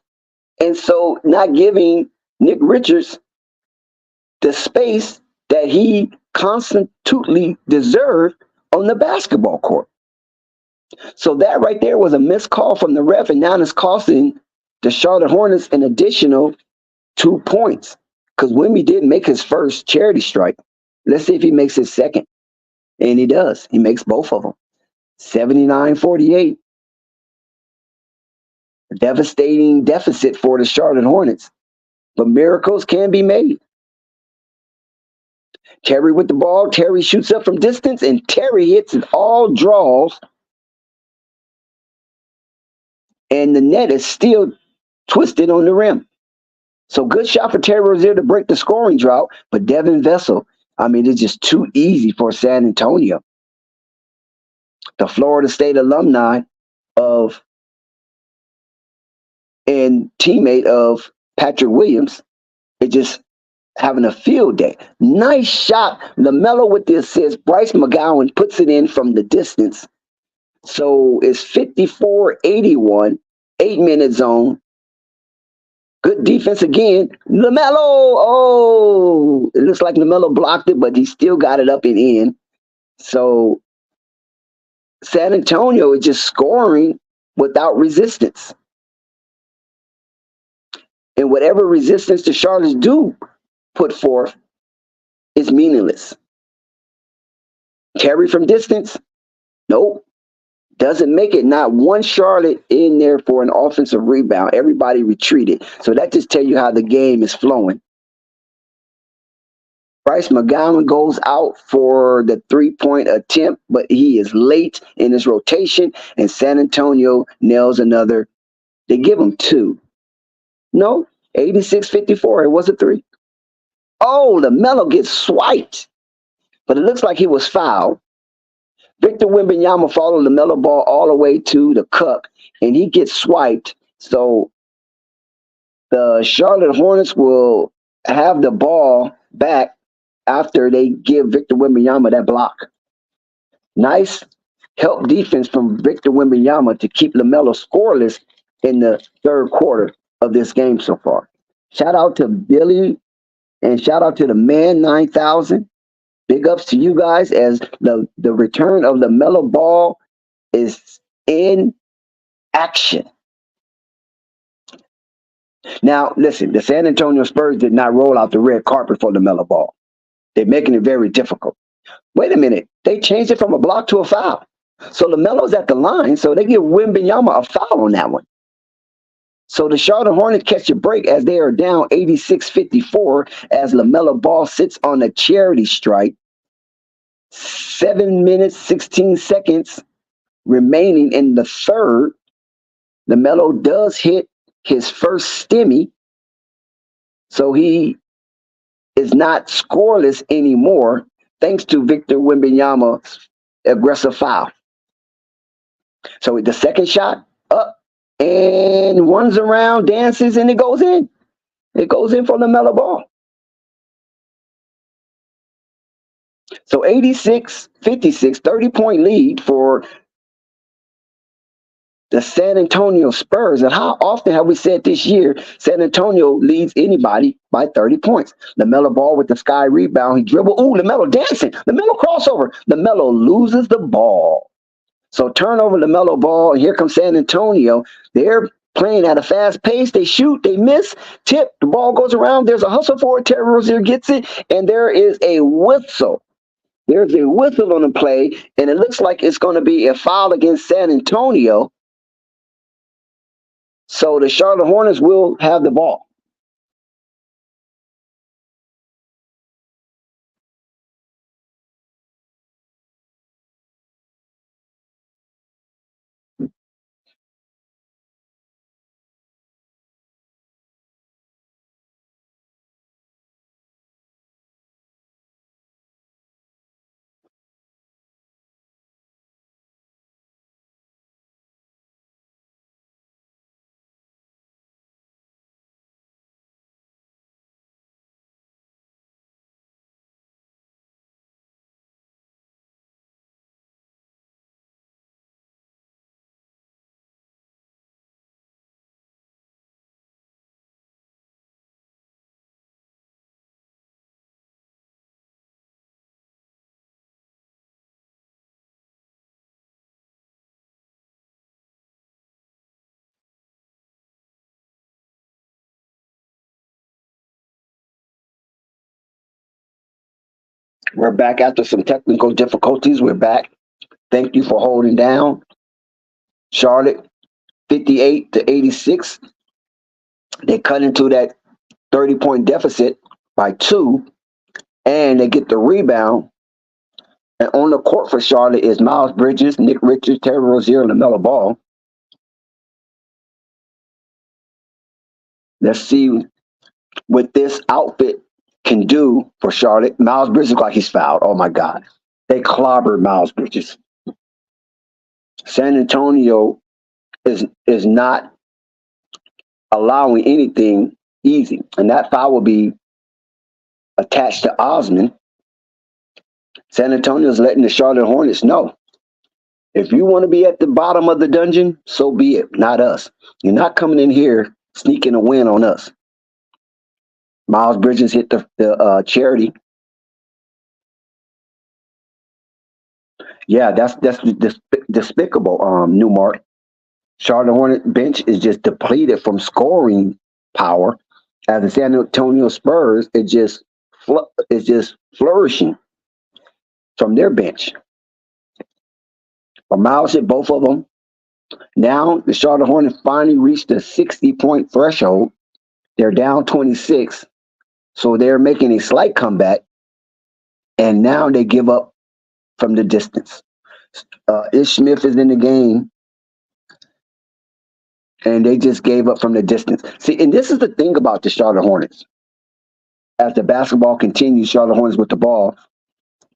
[SPEAKER 1] and so not giving Nick Richards the space that he constitutionally deserved on the basketball court. So that right there was a missed call from the ref, and now it's costing the Charlotte Hornets an additional 2 points because Wimby didn't make his first charity strike. Let's see if he makes his second. And he does. He makes both of them. 79-48. Devastating deficit for the Charlotte Hornets. But miracles can be made. Terry with the ball. Terry shoots up from distance, and Terry hits it all draws. And the net is still twisted on the rim. So good shot for Terry Rozier to break the scoring drought. But Devin Vessel, I mean, it's just too easy for San Antonio. The Florida State alumni of and teammate of Patrick Williams is just having a field day. Nice shot. Lamelo with the assist. Bryce McGowan puts it in from the distance. So it's 54-81, 8-minute zone. Good defense again. Lamelo. Oh, it looks like Lamelo blocked it, but he still got it up and in. So San Antonio is just scoring without resistance. And whatever resistance the Charlotte do put forth is meaningless. Terry from distance? Nope. Doesn't make it. Not one Charlotte in there for an offensive rebound. Everybody retreated. So that just tells you how the game is flowing. Bryce McGowan goes out for the 3-point attempt, but he is late in his rotation, and San Antonio nails another. They give him two. No, 86-54. It was a three. Oh, LaMelo gets swiped, but it looks like he was fouled. Victor Wembanyama followed LaMelo ball all the way to the cup, and he gets swiped. So the Charlotte Hornets will have the ball back after they give Victor Wembanyama that block. Nice help defense from Victor Wembanyama to keep LaMelo scoreless in the third quarter of this game so far. Shout out to Billy and shout out to the man 9000. Big ups to you guys as the return of LaMelo Ball is in action. Now, listen, the San Antonio Spurs did not roll out the red carpet for LaMelo Ball. They're making it very difficult. Wait a minute. They changed it from a block to a foul. So LaMelo's at the line, so they give Wembanyama a foul on that one. So the Charlotte Hornets catch a break as they are down 86-54 as LaMelo Ball sits on a charity strike. 7 minutes, 16 seconds remaining in the third. LaMelo does hit his first stimmy, so he is not scoreless anymore thanks to Victor Wembanyama's aggressive foul. So the second shot up and runs around, dances, and it goes in. It goes in for LaMelo Ball. So 86-56, 30-point lead for the San Antonio Spurs. And how often have we said this year San Antonio leads anybody by 30 points? LaMelo Ball with the sky rebound. He dribble. Ooh, LaMelo dancing. LaMelo crossover. LaMelo loses the ball. So turnover LaMelo Ball. And here comes San Antonio. They're playing at a fast pace. They shoot. They miss. Tip. The ball goes around. There's a hustle for it. Terry Rozier gets it. And there is a whistle. There's a whistle on the play. And it looks like it's going to be a foul against San Antonio. So the Charlotte Hornets will have the ball. We're back after some technical difficulties. We're back. Thank you for holding down. Charlotte, 58 to 86. They cut into that 30-point deficit by two, and they get the rebound. And on the court for Charlotte is Miles Bridges, Nick Richards, Terry Rozier, and Lamelo Ball. Let's see what this outfit can do for Charlotte. Miles Bridges looks like he's fouled. Oh my God. They clobbered Miles Bridges. San Antonio is not allowing anything easy. And that foul will be attached to Osman. San Antonio is letting the Charlotte Hornets know. If you want to be at the bottom of the dungeon, so be it, not us. You're not coming in here sneaking a win on us. Miles Bridges hit the charity. Yeah, that's despicable, Newmark. Charlotte Hornet bench is just depleted from scoring power. As the San Antonio Spurs, it's just flourishing from their bench. But Miles hit both of them. Now the Charlotte Hornets finally reached the 60-point threshold. They're down 26, so they're making a slight comeback. And now they give up from the distance. Ish Smith is in the game, and they just gave up from the distance. See, and this is the thing about the Charlotte Hornets. As the basketball continues, Charlotte Hornets with the ball,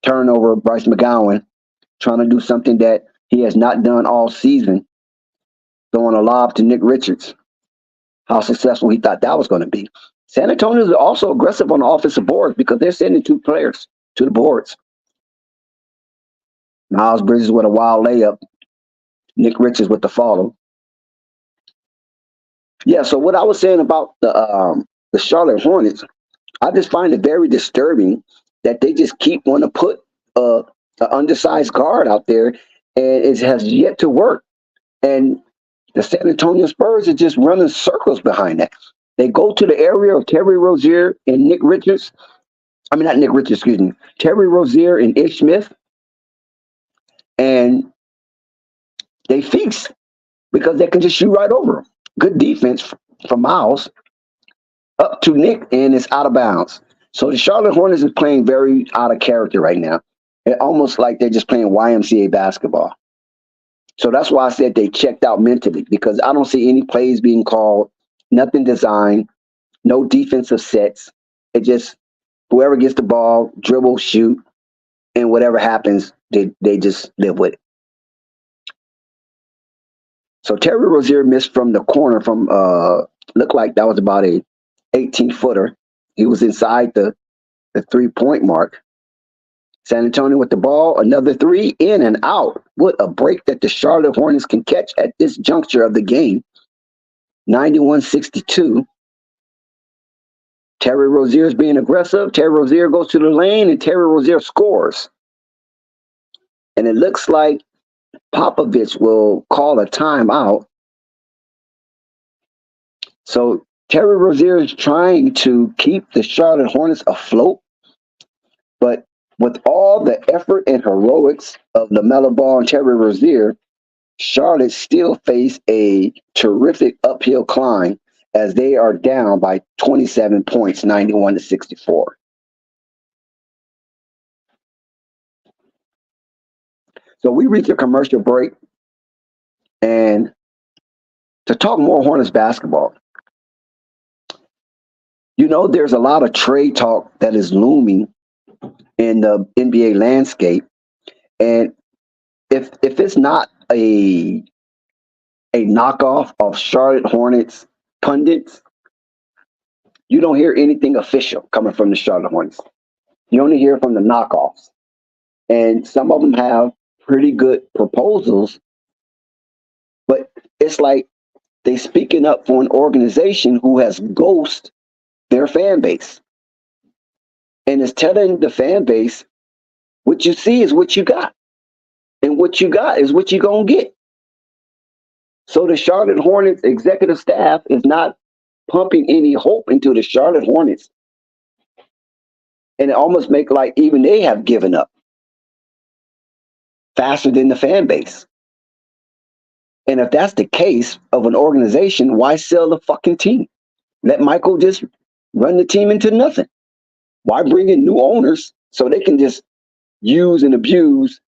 [SPEAKER 1] turnover, Bryce McGowan trying to do something that he has not done all season, throwing a lob to Nick Richards. How successful he thought that was going to be. San Antonio is also aggressive on the offensive boards because they're sending two players to the boards. Miles Bridges with a wild layup. Nick Richards with the follow. Yeah, so what I was saying about the Charlotte Hornets, I just find it very disturbing that they just keep wanting to put an undersized guard out there, and it has yet to work. And the San Antonio Spurs are just running circles behind that. They go to the area of Terry Rozier and Nick Richards. I mean, not Nick Richards, excuse me. Terry Rozier and Ish Smith. And they feast because they can just shoot right over them. Good defense from Miles up to Nick, and it's out of bounds. So the Charlotte Hornets is playing very out of character right now. It's almost like they're just playing YMCA basketball. So that's why I said they checked out mentally, because I don't see any plays being called, nothing designed, no defensive sets. It just whoever gets the ball, dribble, shoot, and whatever happens, they just live with it. So Terry Rozier missed from the corner from looked like that was about a 18-footer. He was inside the 3-point mark. San Antonio with the ball, another three, in and out. What a break that the Charlotte Hornets can catch at this juncture of the game. 91-62. Terry Rozier is being aggressive. Terry Rozier goes to the lane, and Terry Rozier scores. And it looks like Popovich will call a timeout. So Terry Rozier is trying to keep the Charlotte Hornets afloat, but with all the effort and heroics of Lamelo Ball and Terry Rozier, Charlotte still face a terrific uphill climb as they are down by 27 points, 91-64. So we reach a commercial break, and to talk more Hornets basketball, you know, there's a lot of trade talk that is looming in the NBA landscape, and if it's not a knockoff of Charlotte Hornets pundits, you don't hear anything official coming from the Charlotte Hornets. You only hear from the knockoffs, and some of them have pretty good proposals, but it's like they speaking up for an organization who has ghosted their fan base, and is telling the fan base, what you see is what you got, and what you got is what you're gonna get. So the Charlotte Hornets executive staff is not pumping any hope into the Charlotte Hornets. And it almost make like even they have given up faster than the fan base. And if that's the case of an organization, why sell the fucking team? Let Michael just run the team into nothing. Why bring in new owners so they can just use and abuse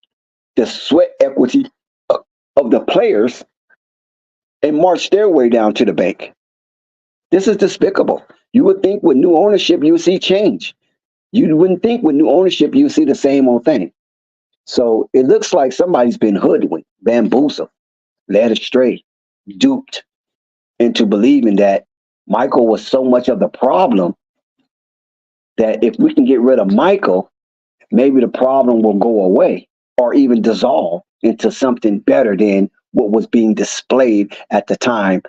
[SPEAKER 1] the sweat equity of the players and march their way down to the bank? This is despicable. You would think with new ownership, you would see change. You wouldn't think with new ownership, you would see the same old thing. So it looks like somebody's been hoodwinked, bamboozled, led astray, duped into believing that Michael was so much of the problem that if we can get rid of Michael, maybe the problem will go away or even dissolve into something better than what was being displayed at the time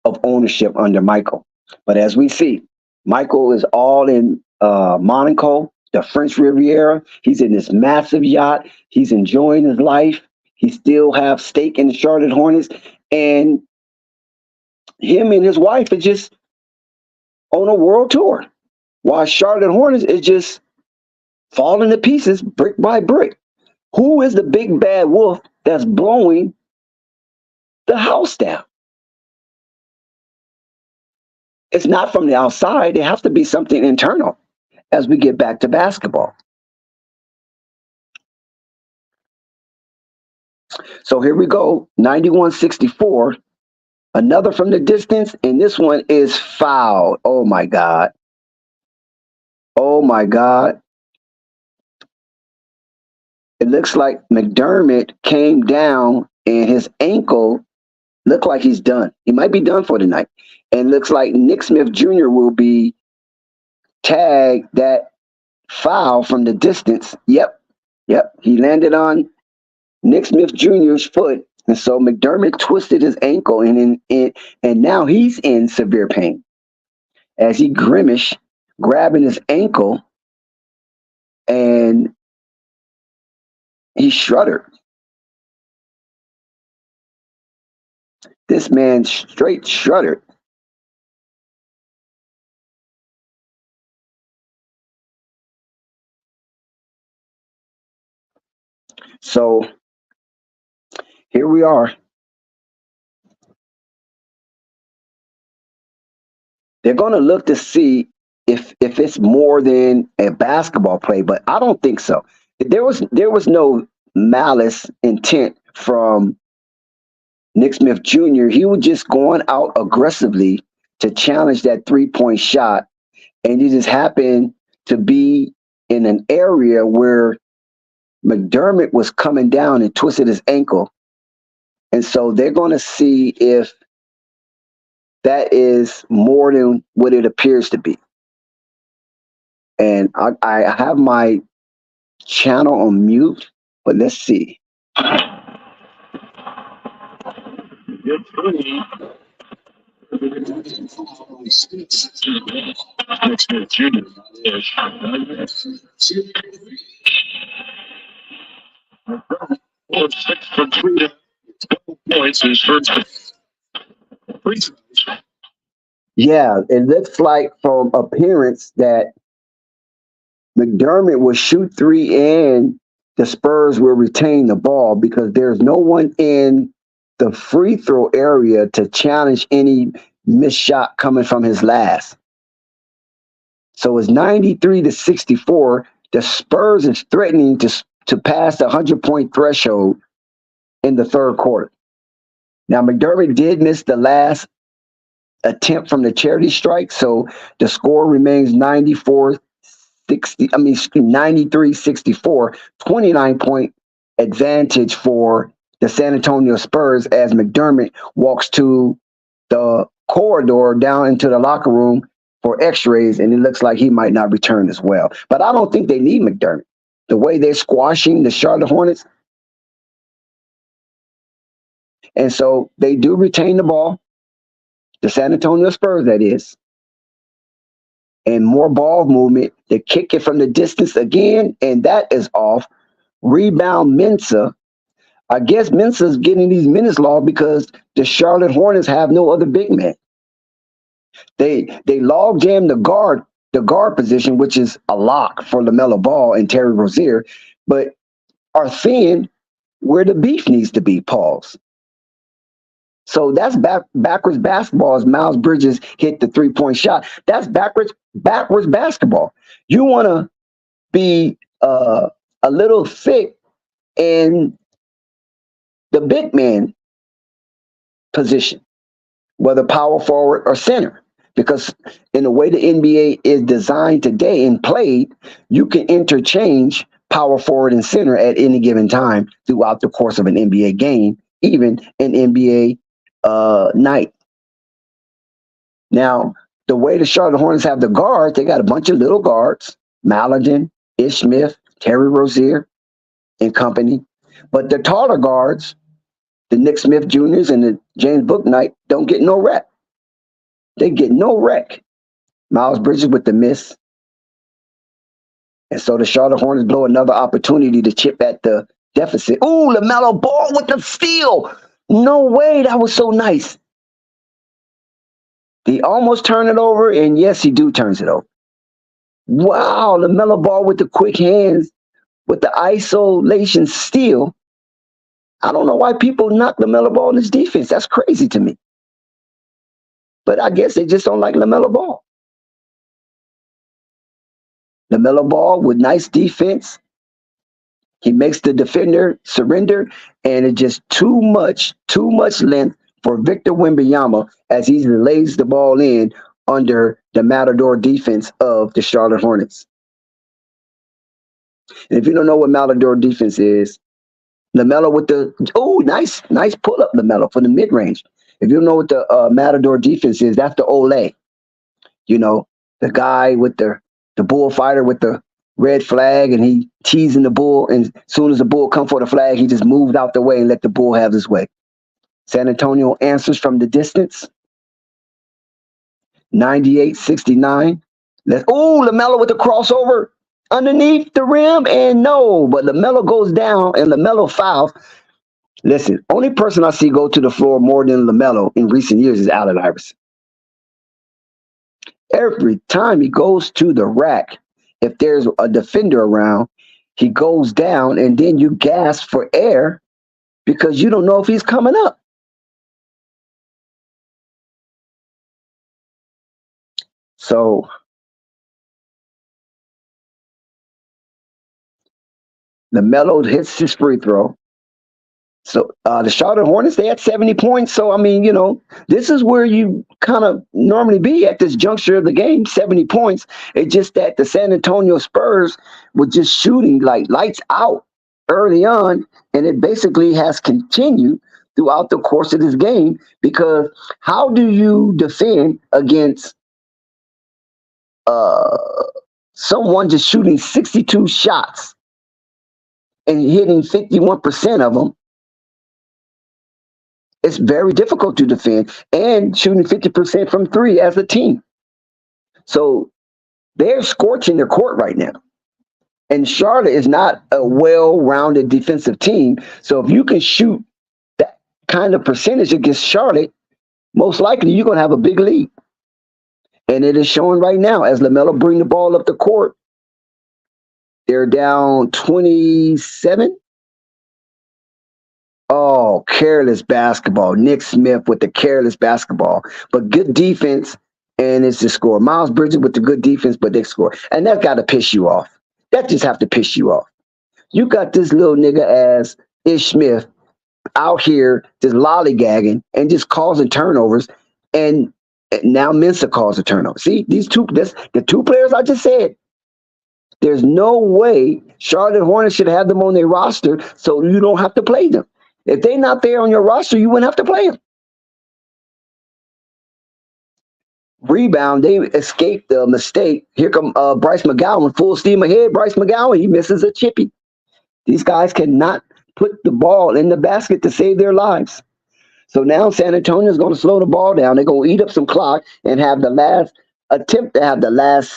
[SPEAKER 1] of ownership under Michael. But as we see, Michael is all in Monaco, the French Riviera. He's in this massive yacht. He's enjoying his life. He still have stake in the Charlotte Hornets, and him and his wife are just on a world tour, while Charlotte Hornets is just falling to pieces brick by brick. Who is the big bad wolf that's blowing the house down? It's not from the outside. It has to be something internal as we get back to basketball. So here we go, 91-64. Another from the distance, and this one is fouled. Oh, my God. Oh, my God. It looks like McDermott came down and his ankle looked like he's done. He might be done for the night. And looks like Nick Smith Jr. will be tagged that foul from the distance. Yep. He landed on Nick Smith Jr.'s foot. And so McDermott twisted his ankle and now he's in severe pain as he grimaced, grabbing his ankle, and he shuddered. This man straight shuddered. So here we are. They're going to look to see if it's more than a basketball play, but I don't think so. There was no malice intent from Nick Smith Jr. He was just going out aggressively to challenge that 3-point shot, and he just happened to be in an area where McDermott was coming down and twisted his ankle. And so they're going to see if that is more than what it appears to be. And I have my channel on mute, but let's see. Yeah, it looks like from appearance that McDermott will shoot three and the Spurs will retain the ball because there's no one in the free throw area to challenge any missed shot coming from his last. So it's 93-64. The Spurs is threatening to pass the 100-point threshold in the third quarter. Now, McDermott did miss the last attempt from the charity strike, so the score remains 93-64, 29-point advantage for the San Antonio Spurs as McDermott walks to the corridor down into the locker room for x-rays, and it looks like he might not return as well. But I don't think they need McDermott. The way they're squashing the Charlotte Hornets. And so they do retain the ball. The San Antonio Spurs, that is. And more ball movement. They kick it from the distance again, and that is off. Rebound Mensah. I guess Mensah's getting these minutes logged because the Charlotte Hornets have no other big man. They log jam the guard the guard position, which is a lock for LaMelo Ball and Terry Rozier, but are seeing where the beef needs to be. Pause. So that's backwards basketball. As Miles Bridges hit the 3-point shot, that's backwards basketball. You want to be a little thick in the big man position, whether power forward or center. Because in the way the NBA is designed today and played, you can interchange power forward and center at any given time throughout the course of an NBA game, even an NBA night. Now, the way the Charlotte Hornets have the guards, they got a bunch of little guards, Maladin, Ish Smith, Terry Rozier, and company. But the taller guards, the Nick Smith Jr.'s and the James Bouknight, don't get no rep. They get no rec. Miles Bridges with the miss. And so the Charlotte Hornets blow another opportunity to chip at the deficit. Ooh, LaMelo Ball with the steal. No way, that was so nice. He almost turned it over, and yes, he turns it over. Wow, LaMelo Ball with the quick hands, with the isolation steal. I don't know why people knock LaMelo Ball in his defense. That's crazy to me. But I guess they just don't like LaMelo Ball. LaMelo Ball with nice defense. He makes the defender surrender, and it's just too much length for Victor Wembanyama as he lays the ball in under the Matador defense of the Charlotte Hornets. And if you don't know what Matador defense is, LaMelo with the, nice pull-up LaMelo for the mid-range. If you don't know what the Matador defense is, that's the Ole. You know, the guy with the bullfighter with the red flag, and he teasing the bull, and as soon as the bull come for the flag, he just moved out the way and let the bull have his way. San Antonio answers from the distance. 98-69. LaMelo with the crossover underneath the rim, and no, but LaMelo goes down, and LaMelo fouls. Listen, only person I see go to the floor more than LaMelo in recent years is Allen Iverson. Every time he goes to the rack, if there's a defender around, he goes down, and then you gasp for air because you don't know if he's coming up. So LaMelo hits his free throw. So the Charlotte Hornets, they had 70 points. So, I mean, you know, this is where you kind of normally be at this juncture of the game, 70 points. It's just that the San Antonio Spurs were just shooting like lights out early on, and it basically has continued throughout the course of this game, because how do you defend against someone just shooting 62 shots and hitting 51% of them? It's very difficult to defend, and shooting 50% from three as a team. So they're scorching their court right now. And Charlotte is not a well-rounded defensive team. So if you can shoot that kind of percentage against Charlotte, most likely you're going to have a big lead. And it is showing right now as LaMelo bring the ball up the court. They're down 27. Oh, careless basketball. Nick Smith with the careless basketball. But good defense, and it's the score. Miles Bridges with the good defense, but they score. And that's got to piss you off. That just have to piss you off. You got this little nigga as Ish Smith out here just lollygagging and just causing turnovers. And now Mensah calls a turnover. See, the two players I just said, there's no way Charlotte Hornets should have them on their roster so you don't have to play them. If they're not there on your roster, you wouldn't have to play them. Rebound, they escaped the mistake. Here come Bryce McGowan, full steam ahead. Bryce McGowan, he misses a chippy. These guys cannot put the ball in the basket to save their lives. So now San Antonio is going to slow the ball down. They're going to eat up some clock and have the last attempt to have the last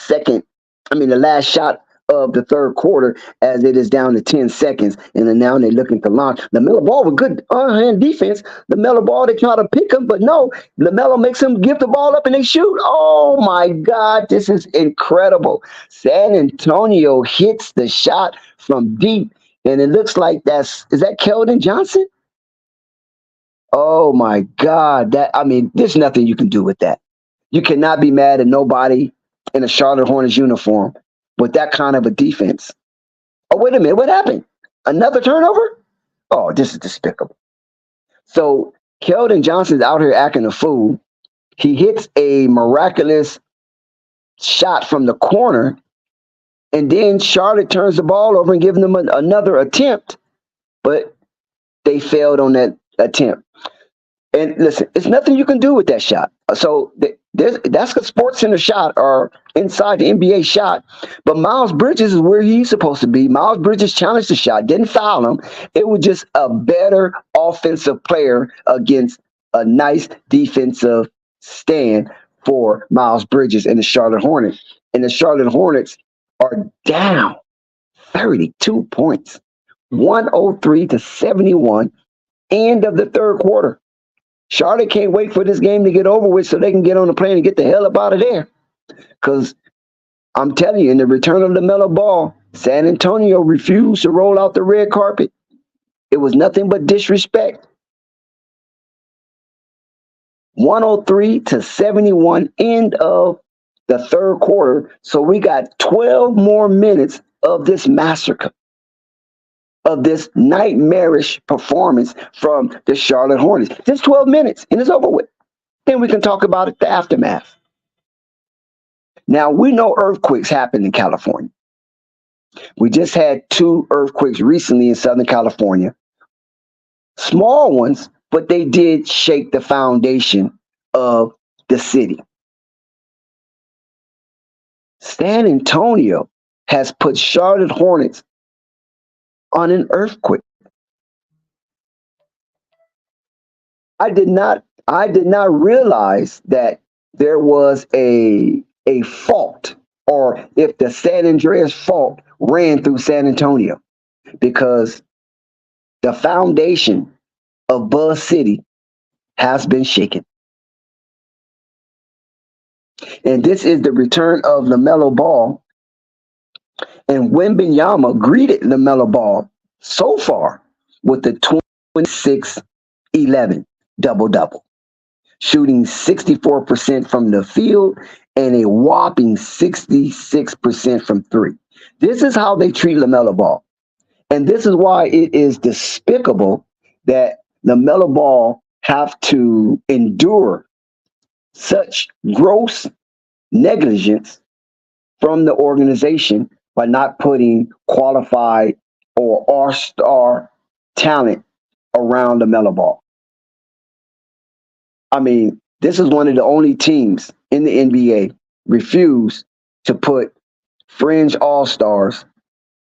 [SPEAKER 1] shot of the third quarter as it is down to 10 seconds. And then now they're looking to launch. LaMelo Ball with good hand defense. LaMelo Ball, they try to pick him, but no. LaMelo makes him give the ball up and they shoot. Oh my God, this is incredible. San Antonio hits the shot from deep. And it looks like is that Keldon Johnson? Oh my God. There's nothing you can do with that. You cannot be mad at nobody in a Charlotte Hornets uniform with that kind of a defense. Oh, wait a minute. What happened? Another turnover? Oh, this is despicable. So Keldon Johnson's out here acting a fool. He hits a miraculous shot from the corner, and then Charlotte turns the ball over and gives them another attempt, but they failed on that attempt. And listen, it's nothing you can do with that shot. So that's a Sports Center shot or inside the NBA shot. But Miles Bridges is where he's supposed to be. Miles Bridges challenged the shot, didn't foul him. It was just a better offensive player against a nice defensive stand for Miles Bridges and the Charlotte Hornets. And the Charlotte Hornets are down 32 points, 103-71, end of the third quarter. Charlotte can't wait for this game to get over with so they can get on the plane and get the hell up out of there. Because I'm telling you, in the return of LaMelo Ball, San Antonio refused to roll out the red carpet. It was nothing but disrespect. 103-71, end of the third quarter. So we got 12 more minutes of this massacre, of this nightmarish performance from the Charlotte Hornets. Just 12 minutes and it's over with. Then we can talk about it, the aftermath. Now, we know earthquakes happen in California. We just had 2 earthquakes recently in Southern California. Small ones, but they did shake the foundation of the city. San Antonio has put Charlotte Hornets on an earthquake. I did not realize that there was a fault, or if the San Andreas fault ran through San Antonio, because the foundation of Buzz City has been shaken. And this is the return of LaMelo Ball. And Wembanyama greeted LaMelo Ball so far with the 26-11 double-double, shooting 64% from the field and a whopping 66% from three. This is how they treat LaMelo Ball. And this is why it is despicable that LaMelo Ball have to endure such gross negligence from the organization by not putting qualified or all-star talent around LaMelo Ball. I mean, this is one of the only teams in the NBA refuse to put fringe all-stars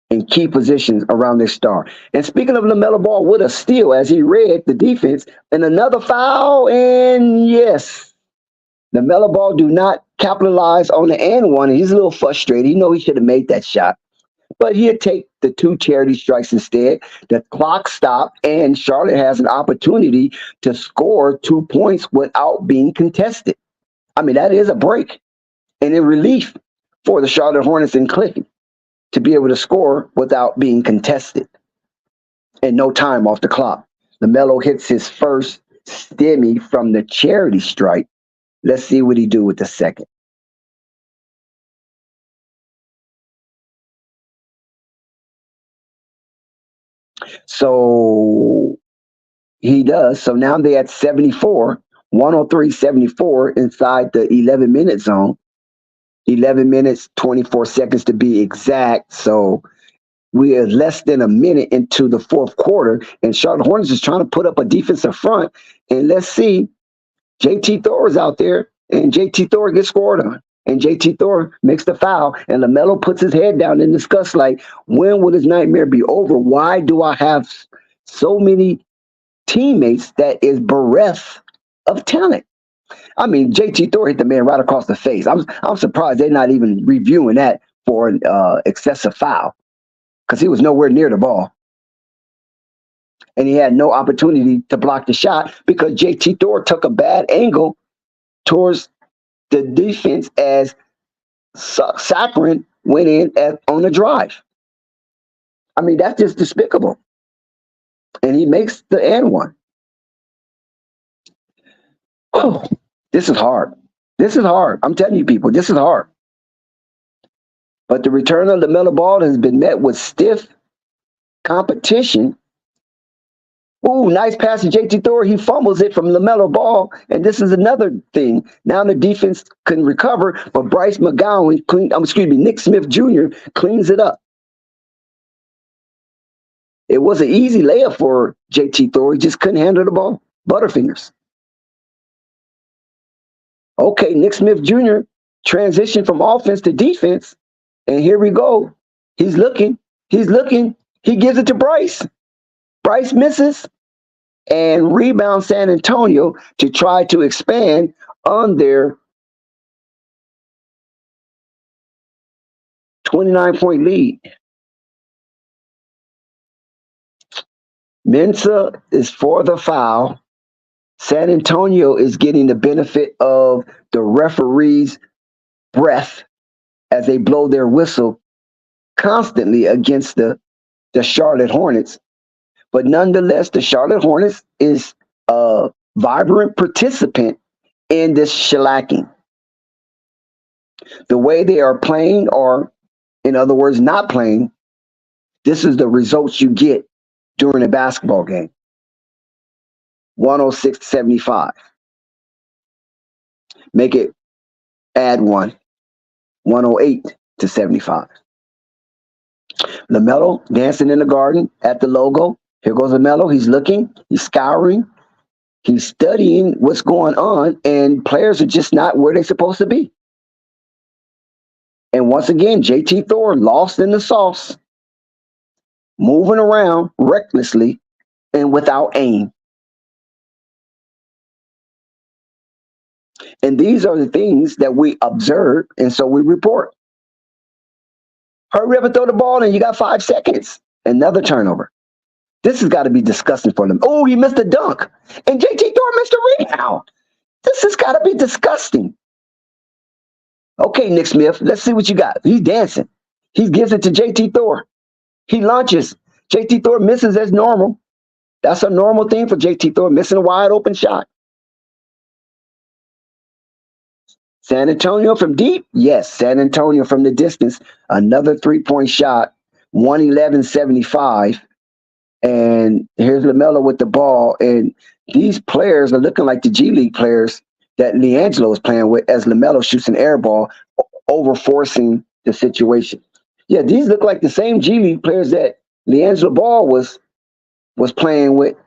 [SPEAKER 1] in key positions around their star. And speaking of LaMelo Ball, with a steal as he read the defense, and another foul, and yes, LaMelo Ball do not capitalize on the and one. And he's a little frustrated. He know he should have made that shot. But he'll take the 2 charity strikes instead. The clock stopped, and Charlotte has an opportunity to score 2 points without being contested. I mean, that is a break and a relief for the Charlotte Hornets and Cliffy to be able to score without being contested and no time off the clock. LaMelo hits his first stimmy from the charity strike. Let's see what he do with the second. So he does. So now they're at 74, 103-74 inside the 11-minute zone. 11 minutes, 24 seconds to be exact. So we are less than a minute into the fourth quarter, and Charlotte Hornets is trying to put up a defensive front. And let's see, JT Thor is out there, and JT Thor gets scored on. And JT Thor makes the foul, and LaMelo puts his head down and discusses, like, when will this nightmare be over? Why do I have so many teammates that is bereft of talent? I mean, JT Thor hit the man right across the face. I'm surprised they're not even reviewing that for an excessive foul because he was nowhere near the ball. And he had no opportunity to block the shot because JT Thor took a bad angle towards the defense as Saccharin went in on the drive. I mean, that's just despicable. And he makes the and one. Oh, this is hard. This is hard. I'm telling you, people, this is hard. But the return of Lamelo Ball has been met with stiff competition. Ooh, nice pass to JT Thor. He fumbles it from Lamelo Ball. And this is another thing. Now the defense can recover, but Bryce McGowan, Nick Smith Jr. cleans it up. It was an easy layup for JT Thor. He just couldn't handle the ball. Butterfingers. Okay, Nick Smith Jr. transitioned from offense to defense. And here we go. He's looking. He gives it to Bryce. Bryce misses and rebounds San Antonio to try to expand on their 29-point lead. Mensah is for the foul. San Antonio is getting the benefit of the referee's breath as they blow their whistle constantly against the Charlotte Hornets. But nonetheless, the Charlotte Hornets is a vibrant participant in this shellacking. The way they are playing, or in other words, not playing, this is the results you get during a basketball game. 106-75. Make it add one. 108-75. Lamelo dancing in the garden at the logo. Here goes Lamelo. He's looking. He's scouring. He's studying what's going on, and players are just not where they're supposed to be. And once again, JT Thor lost in the sauce, moving around recklessly and without aim. And these are the things that we observe, and so we report. Hurry up and throw the ball, and you got 5 seconds. Another turnover. This has got to be disgusting for them. Oh, he missed a dunk, and JT Thor missed a rebound. This has got to be disgusting. Okay, Nick Smith, let's see what you got. He's dancing. He gives it to JT Thor. He launches. JT Thor misses as normal. That's a normal thing for JT Thor, missing a wide open shot. San Antonio from deep? Yes, San Antonio from the distance. Another 3-point shot, 111-75. And here's Lamelo with the ball. And these players are looking like the G League players that LiAngelo is playing with as Lamelo shoots an air ball, over-forcing the situation. Yeah, these look like the same G League players that LiAngelo Ball was playing with.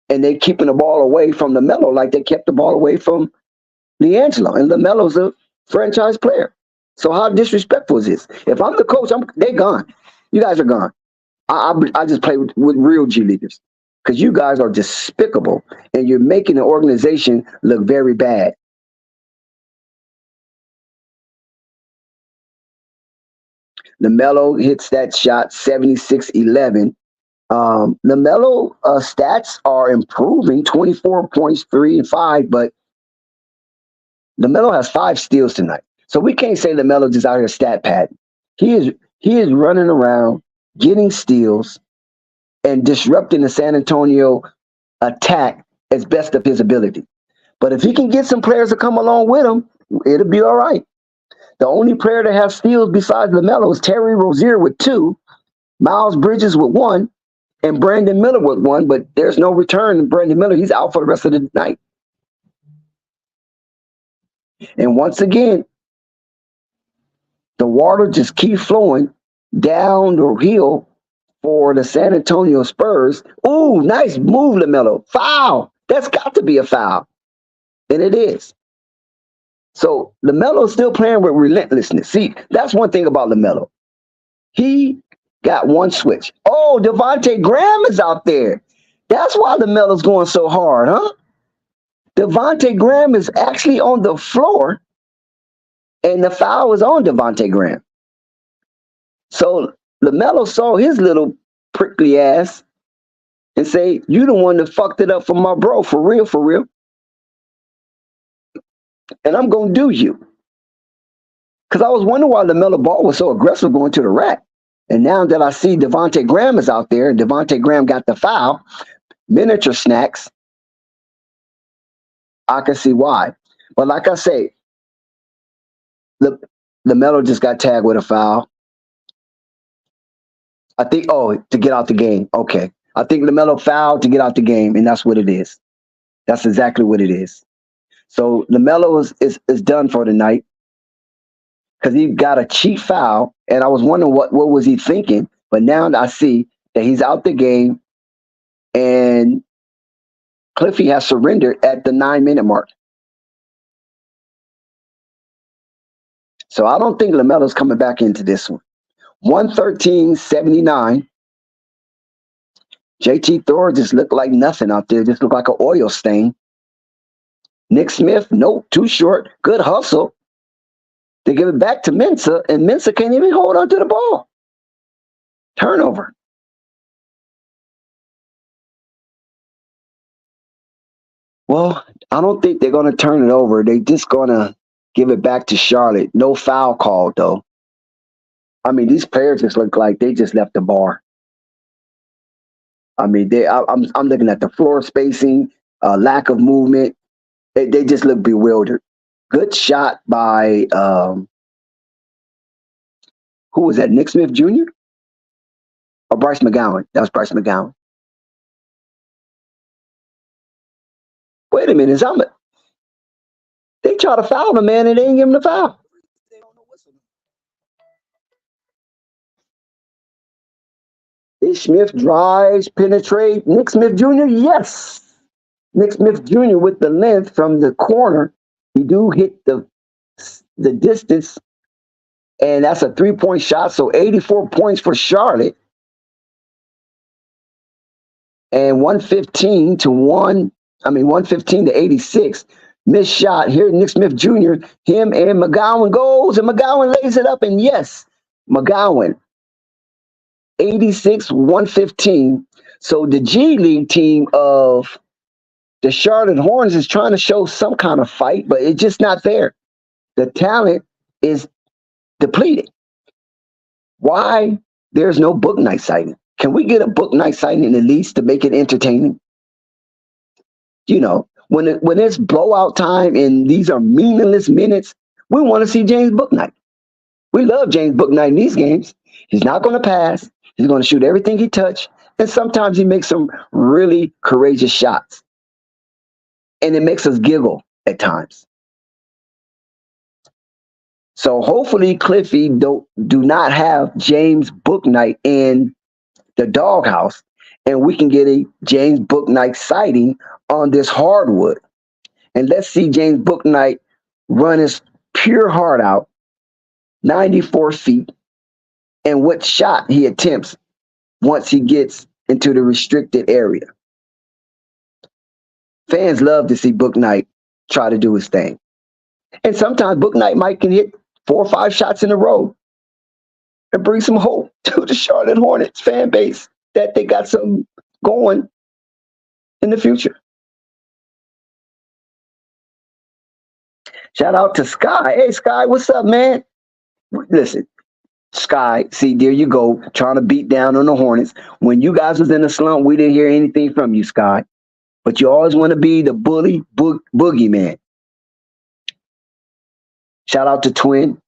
[SPEAKER 1] And they keeping the ball away from Lamelo like they kept the ball away from LiAngelo. And LaMelo's a franchise player. So how disrespectful is this? If I'm the coach, they're gone. You guys are gone. I just play with real G Leaguers because you guys are despicable and you're making the organization look very bad. Lamelo hits that shot 76-11. Lamelo stats are improving, 24 points, 3 and 5, but Lamelo has 5 steals tonight. So we can't say Lamelo just out here stat padding. He is running around, getting steals, and disrupting the San Antonio attack as best of his ability. But if he can get some players to come along with him, it'll be all right. The only player to have steals besides Lamelo is Terry Rozier with 2, Miles Bridges with 1, and Brandon Miller with 1, but there's no return in Brandon Miller. He's out for the rest of the night. And once again, the water just keeps flowing down the hill for the San Antonio Spurs. Ooh, nice move, Lamelo. Foul. That's got to be a foul. And it is. So LaMelo's still playing with relentlessness. See, that's one thing about LaMelo. He got one switch. Oh, Devontae Graham is out there. That's why LaMelo's going so hard, huh? Devontae Graham is actually on the floor, and the foul is on Devontae Graham. So Lamelo saw his little prickly ass and say, "You the one that fucked it up for my bro, for real, and I'm gonna do you." Because I was wondering why Lamelo Ball was so aggressive going to the rack. And now that I see Devontae Graham is out there, and Devontae Graham got the foul, miniature snacks, I can see why. But like I say, Lamelo just got tagged with a foul. I think, to get out the game. Okay. I think Lamelo fouled to get out the game, and that's what it is. That's exactly what it is. So Lamelo is done for the night because he got a cheap foul, and I was wondering what was he thinking. But now I see that he's out the game, and Cliffy has surrendered at the 9-minute mark. So I don't think LaMelo's coming back into this one. 113.79. JT Thor just looked like nothing out there. Just looked like an oil stain. Nick Smith, nope, too short. Good hustle. They give it back to Mensah, and Mensah can't even hold on to the ball. Turnover. Well, I don't think they're going to turn it over. They're just going to give it back to Charlotte. No foul call, though. I mean, these players just look like they just left the bar. I mean, I'm looking at the floor spacing, lack of movement. They just look bewildered. Good shot by who was that? Nick Smith Jr. or Bryce McGowan? That was Bryce McGowan. Wait a minute, they try to foul the man and they ain't give him the foul. Ish Smith drives, penetrate. Nick Smith Jr. Yes. Nick Smith Jr. with the length from the corner. He do hit the distance, and that's a 3-point shot. So 84 points for Charlotte, and 115 to 86. Missed shot here. Nick Smith Jr. Him and McGowan goes, and McGowan lays it up, and yes, McGowan 86-115. So the G League team of the Charlotte Hornets is trying to show some kind of fight, but it's just not there. The talent is depleted. Why there's no book night sighting? Can we get a book night sighting at least to make it entertaining? You know, when it's blowout time and these are meaningless minutes, we want to see James Bouknight. We love James Bouknight in these games. He's not going to pass. He's going to shoot everything he touches, and sometimes he makes some really courageous shots. And it makes us giggle at times. So hopefully Cliffy do not have James Bouknight in the doghouse, and we can get a James Bouknight sighting on this hardwood. And let's see James Bouknight run his pure heart out, 94 feet, and what shot he attempts once he gets into the restricted area. Fans love to see Bouknight try to do his thing. And sometimes Bouknight might can hit 4 or 5 shots in a row and bring some hope to the Charlotte Hornets fan base that they got something going in the future. Shout out to Sky. Hey, Sky, what's up, man? Listen, Sky, see, there you go, trying to beat down on the Hornets. When you guys was in the slump, we didn't hear anything from you, Sky. But you always want to be the bully boogeyman. Shout out to Twin.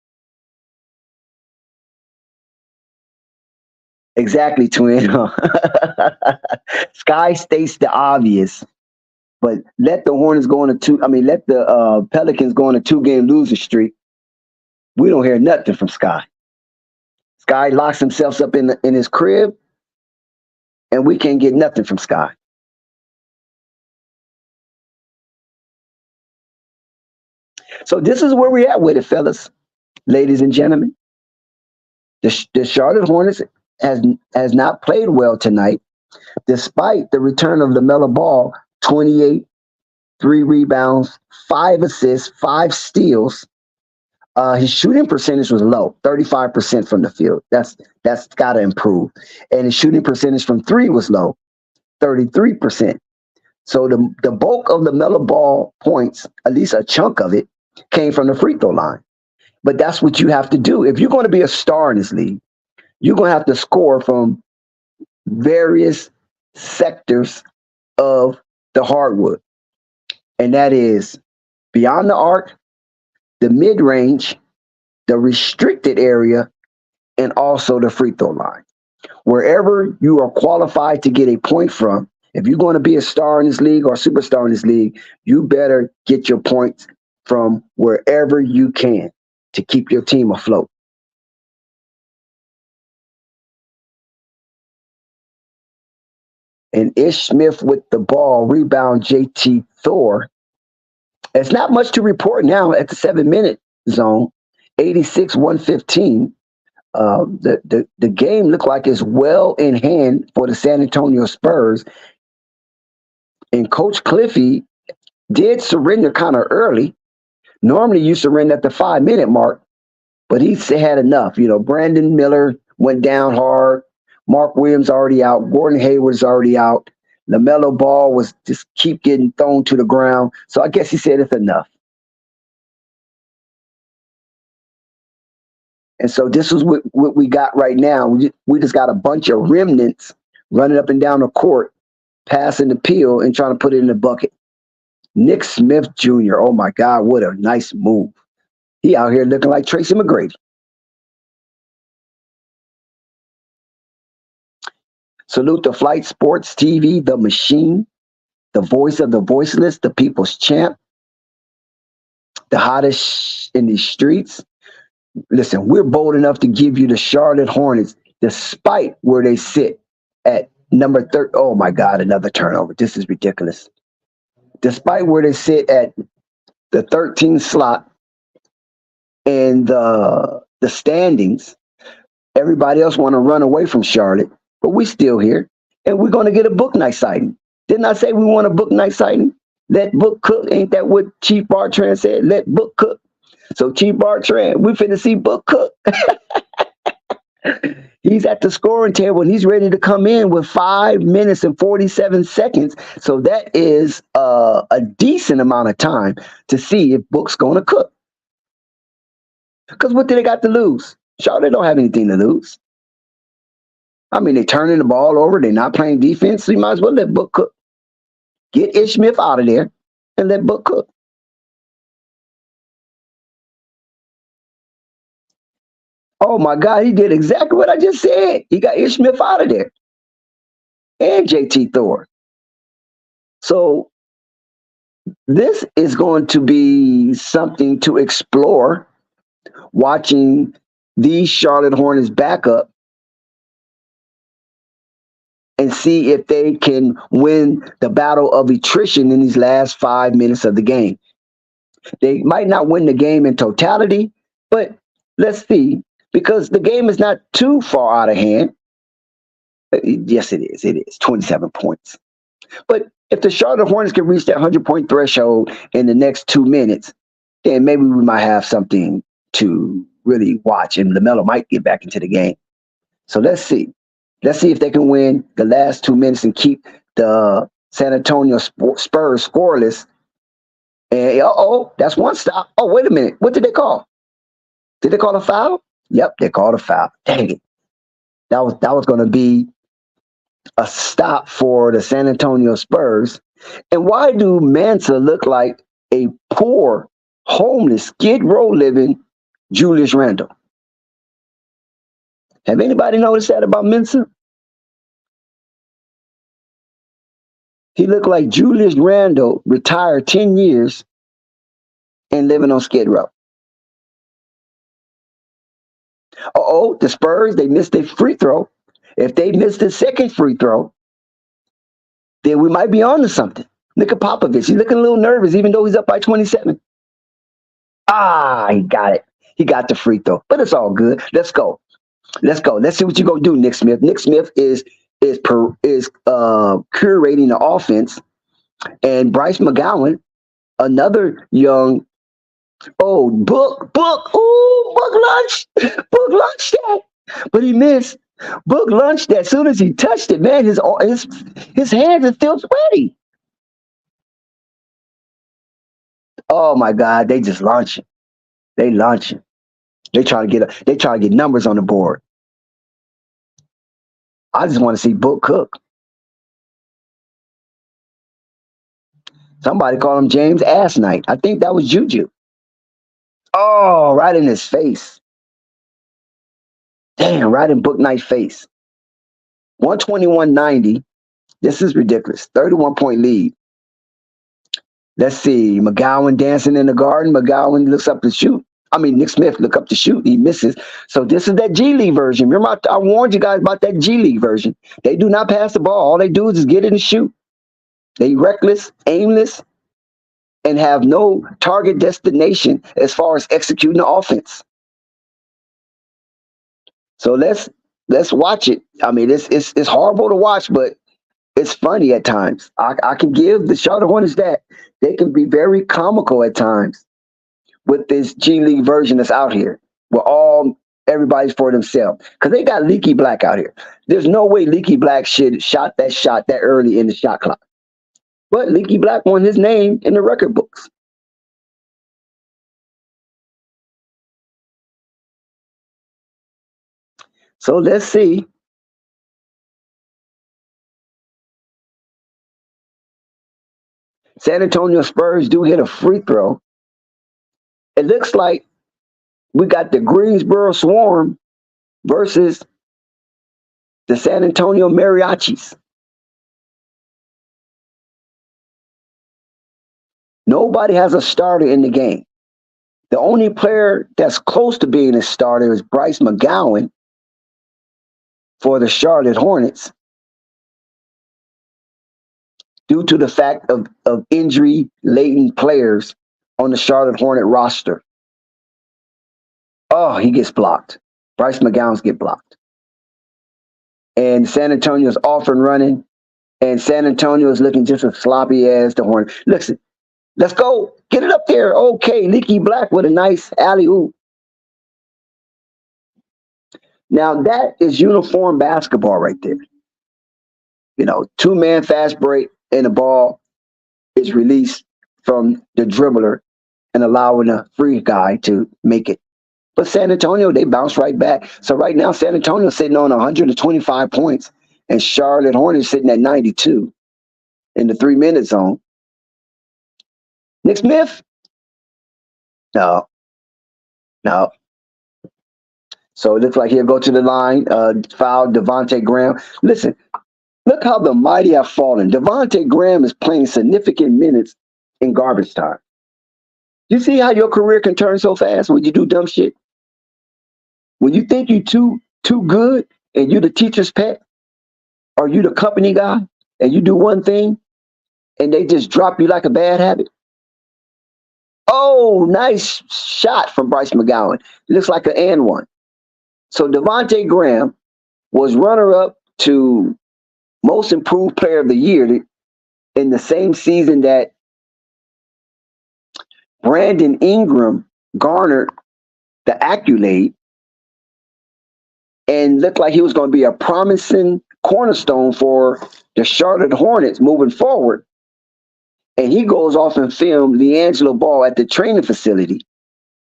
[SPEAKER 1] Exactly, Twin. Sky states the obvious, but let the Hornets go on let the Pelicans go on a 2-game losing streak. We don't hear nothing from Sky. Sky locks himself up in his crib, and we can't get nothing from Sky. So this is where we're at with it, fellas, ladies and gentlemen. The Charlotte Hornets has not played well tonight, despite the return of LaMelo Ball, 28, 3 rebounds, 5 assists, 5 steals. His shooting percentage was low, 35% from the field. That's got to improve. And his shooting percentage from three was low, 33%. So the bulk of the Melo Ball points, at least a chunk of it, came from the free throw line. But that's what you have to do. If you're going to be a star in this league, you're going to have to score from various sectors of the hardwood. And that is beyond the arc, the mid range, the restricted area, and also the free throw line. Wherever you are qualified to get a point from, if you're going to be a star in this league or a superstar in this league, you better get your points from wherever you can to keep your team afloat. And Ish Smith with the ball, rebound JT Thor. It's not much to report now at the 7-minute zone, 86-115. The game looked like it's well in hand for the San Antonio Spurs. And Coach Cliffy did surrender kind of early. Normally you surrender at the 5-minute mark, but he had enough. Brandon Miller went down hard. Mark Williams already out. Gordon Hayward's already out. Lamelo Ball was just keep getting thrown to the ground. So I guess he said it's enough. And so this is what we got right now. We just got a bunch of remnants running up and down the court, passing the peel and trying to put it in the bucket. Nick Smith Jr., oh my God, what a nice move. He out here looking like Tracy McGrady. Salute the Flight Sports TV, the machine, the voice of the voiceless, the people's champ, the hottest in these streets. Listen, we're bold enough to give you the Charlotte Hornets, despite where they sit at number 30. Oh my God, another turnover. This is ridiculous. Despite where they sit at the 13th slot in the standings, everybody else want to run away from Charlotte, but we still here, and we're going to get a book night sighting. Didn't I say we want a book night sighting? Let book cook. Ain't that what Chief Bartran said? Let book cook. So Chief Bartran, we finna see book cook. He's at the scoring table and he's ready to come in with 5 minutes and 47 seconds. So that is a decent amount of time to see if Book's going to cook. Because what do they got to lose? Charlotte don't have anything to lose. I mean, they're turning the ball over. They're not playing defense. So you might as well let Book cook. Get Ish Smith out of there and let Book cook. Oh my God, he did exactly what I just said. He got Ish Smith out of there. And JT Thor. So this is going to be something to explore, watching these Charlotte Hornets back up and see if they can win the battle of attrition in these last 5 minutes of the game. They might not win the game in totality, but let's see, because the game is not too far out of hand. Yes, it is. It is 27 points. But if the Charlotte Hornets can reach that 100-point threshold in the next 2 minutes, then maybe we might have something to really watch, and Lamelo might get back into the game. So let's see. Let's see if they can win the last 2 minutes and keep the San Antonio Spurs scoreless. And that's one stop. Oh, wait a minute. What did they call? Did they call a foul? Yep, they called a foul. Dang it. That was going to be a stop for the San Antonio Spurs. And why do Mansa look like a poor, homeless, Skid Row living Julius Randle? Have anybody noticed that about Mensa? He looked like Julius Randle retired 10 years and living on Skid Row. The Spurs, they missed their free throw. If they missed the second free throw, then we might be on to something. Look at Popovich. He's looking a little nervous, even though he's up by 27. He got it. He got the free throw, but it's all good. Let's go. Let's see what you're going to do, Nick Smith. Nick Smith is curating the offense, and Bryce McGowan, another young Oh, ooh, Book launched that, but he missed. Book launched that. As soon as he touched it, man, his hands are still sweaty. Oh my God, they just launching. They launching. They try to get numbers on the board. I just want to see Book cook. Somebody called him James Ass Night. I think that was Juju. Oh, right in his face. Damn, right in Book Knight's face. 121.90. This is ridiculous. 31-point lead. Let's see. McGowan dancing in the garden. McGowan looks up to shoot. I mean, Nick Smith look up to shoot. He misses. So this is that G League version. Remember, I warned you guys about that G League version. They do not pass the ball. All they do is just get it and shoot. They reckless, aimless, and have no target destination as far as executing the offense. So let's watch it. I mean, it's horrible to watch, but it's funny at times. I can give the Charlotte Hornets that. They can be very comical at times with this G League version that's out here, where everybody's for themselves. Because they got Leaky Black out here. There's no way Leaky Black should shot that early in the shot clock. But Leaky Black won his name in the record books. So let's see. San Antonio Spurs do hit a free throw. It looks like we got the Greensboro Swarm versus the San Antonio Mariachis. Nobody has a starter in the game. The only player that's close to being a starter is Bryce McGowan for the Charlotte Hornets due to the fact of injury-laden players on the Charlotte Hornet roster. Oh, he gets blocked. Bryce McGowan's get blocked. And San Antonio's off and running, and San Antonio is looking just as sloppy as the Hornets. Listen, let's go. Get it up there. Okay, Leaky Black with a nice alley-oop. Now, that is uniform basketball right there. You know, two-man fast break, and the ball is released from the dribbler and allowing a free guy to make it. But San Antonio, they bounce right back. So right now, San Antonio sitting on 125 points, and Charlotte Hornets sitting at 92 in the 3-minute zone. Nick Smith? No. So it looks like he'll go to the line, foul Devontae Graham. Listen, look how the mighty have fallen. Devontae Graham is playing significant minutes in garbage time. You see how your career can turn so fast when you do dumb shit? When you think you're too good and you're the teacher's pet, or you the company guy, and you do one thing and they just drop you like a bad habit. Oh, nice shot from Bryce McGowan. It looks like an and one. So Devontae Graham was runner-up to most improved player of the year in the same season that Brandon Ingram garnered the accolade and looked like he was going to be a promising cornerstone for the Charlotte Hornets moving forward. And he goes off and filmed LiAngelo Ball at the training facility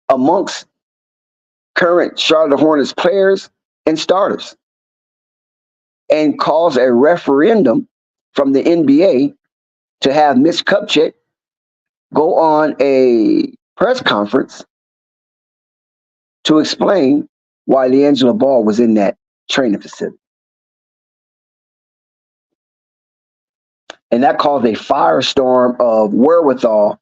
[SPEAKER 1] amongst current Charlotte Hornets players and starters, and calls a referendum from the NBA to have Mitch Kupchak go on a press conference to explain why LiAngelo Ball was in that training facility. And that caused a firestorm of wherewithal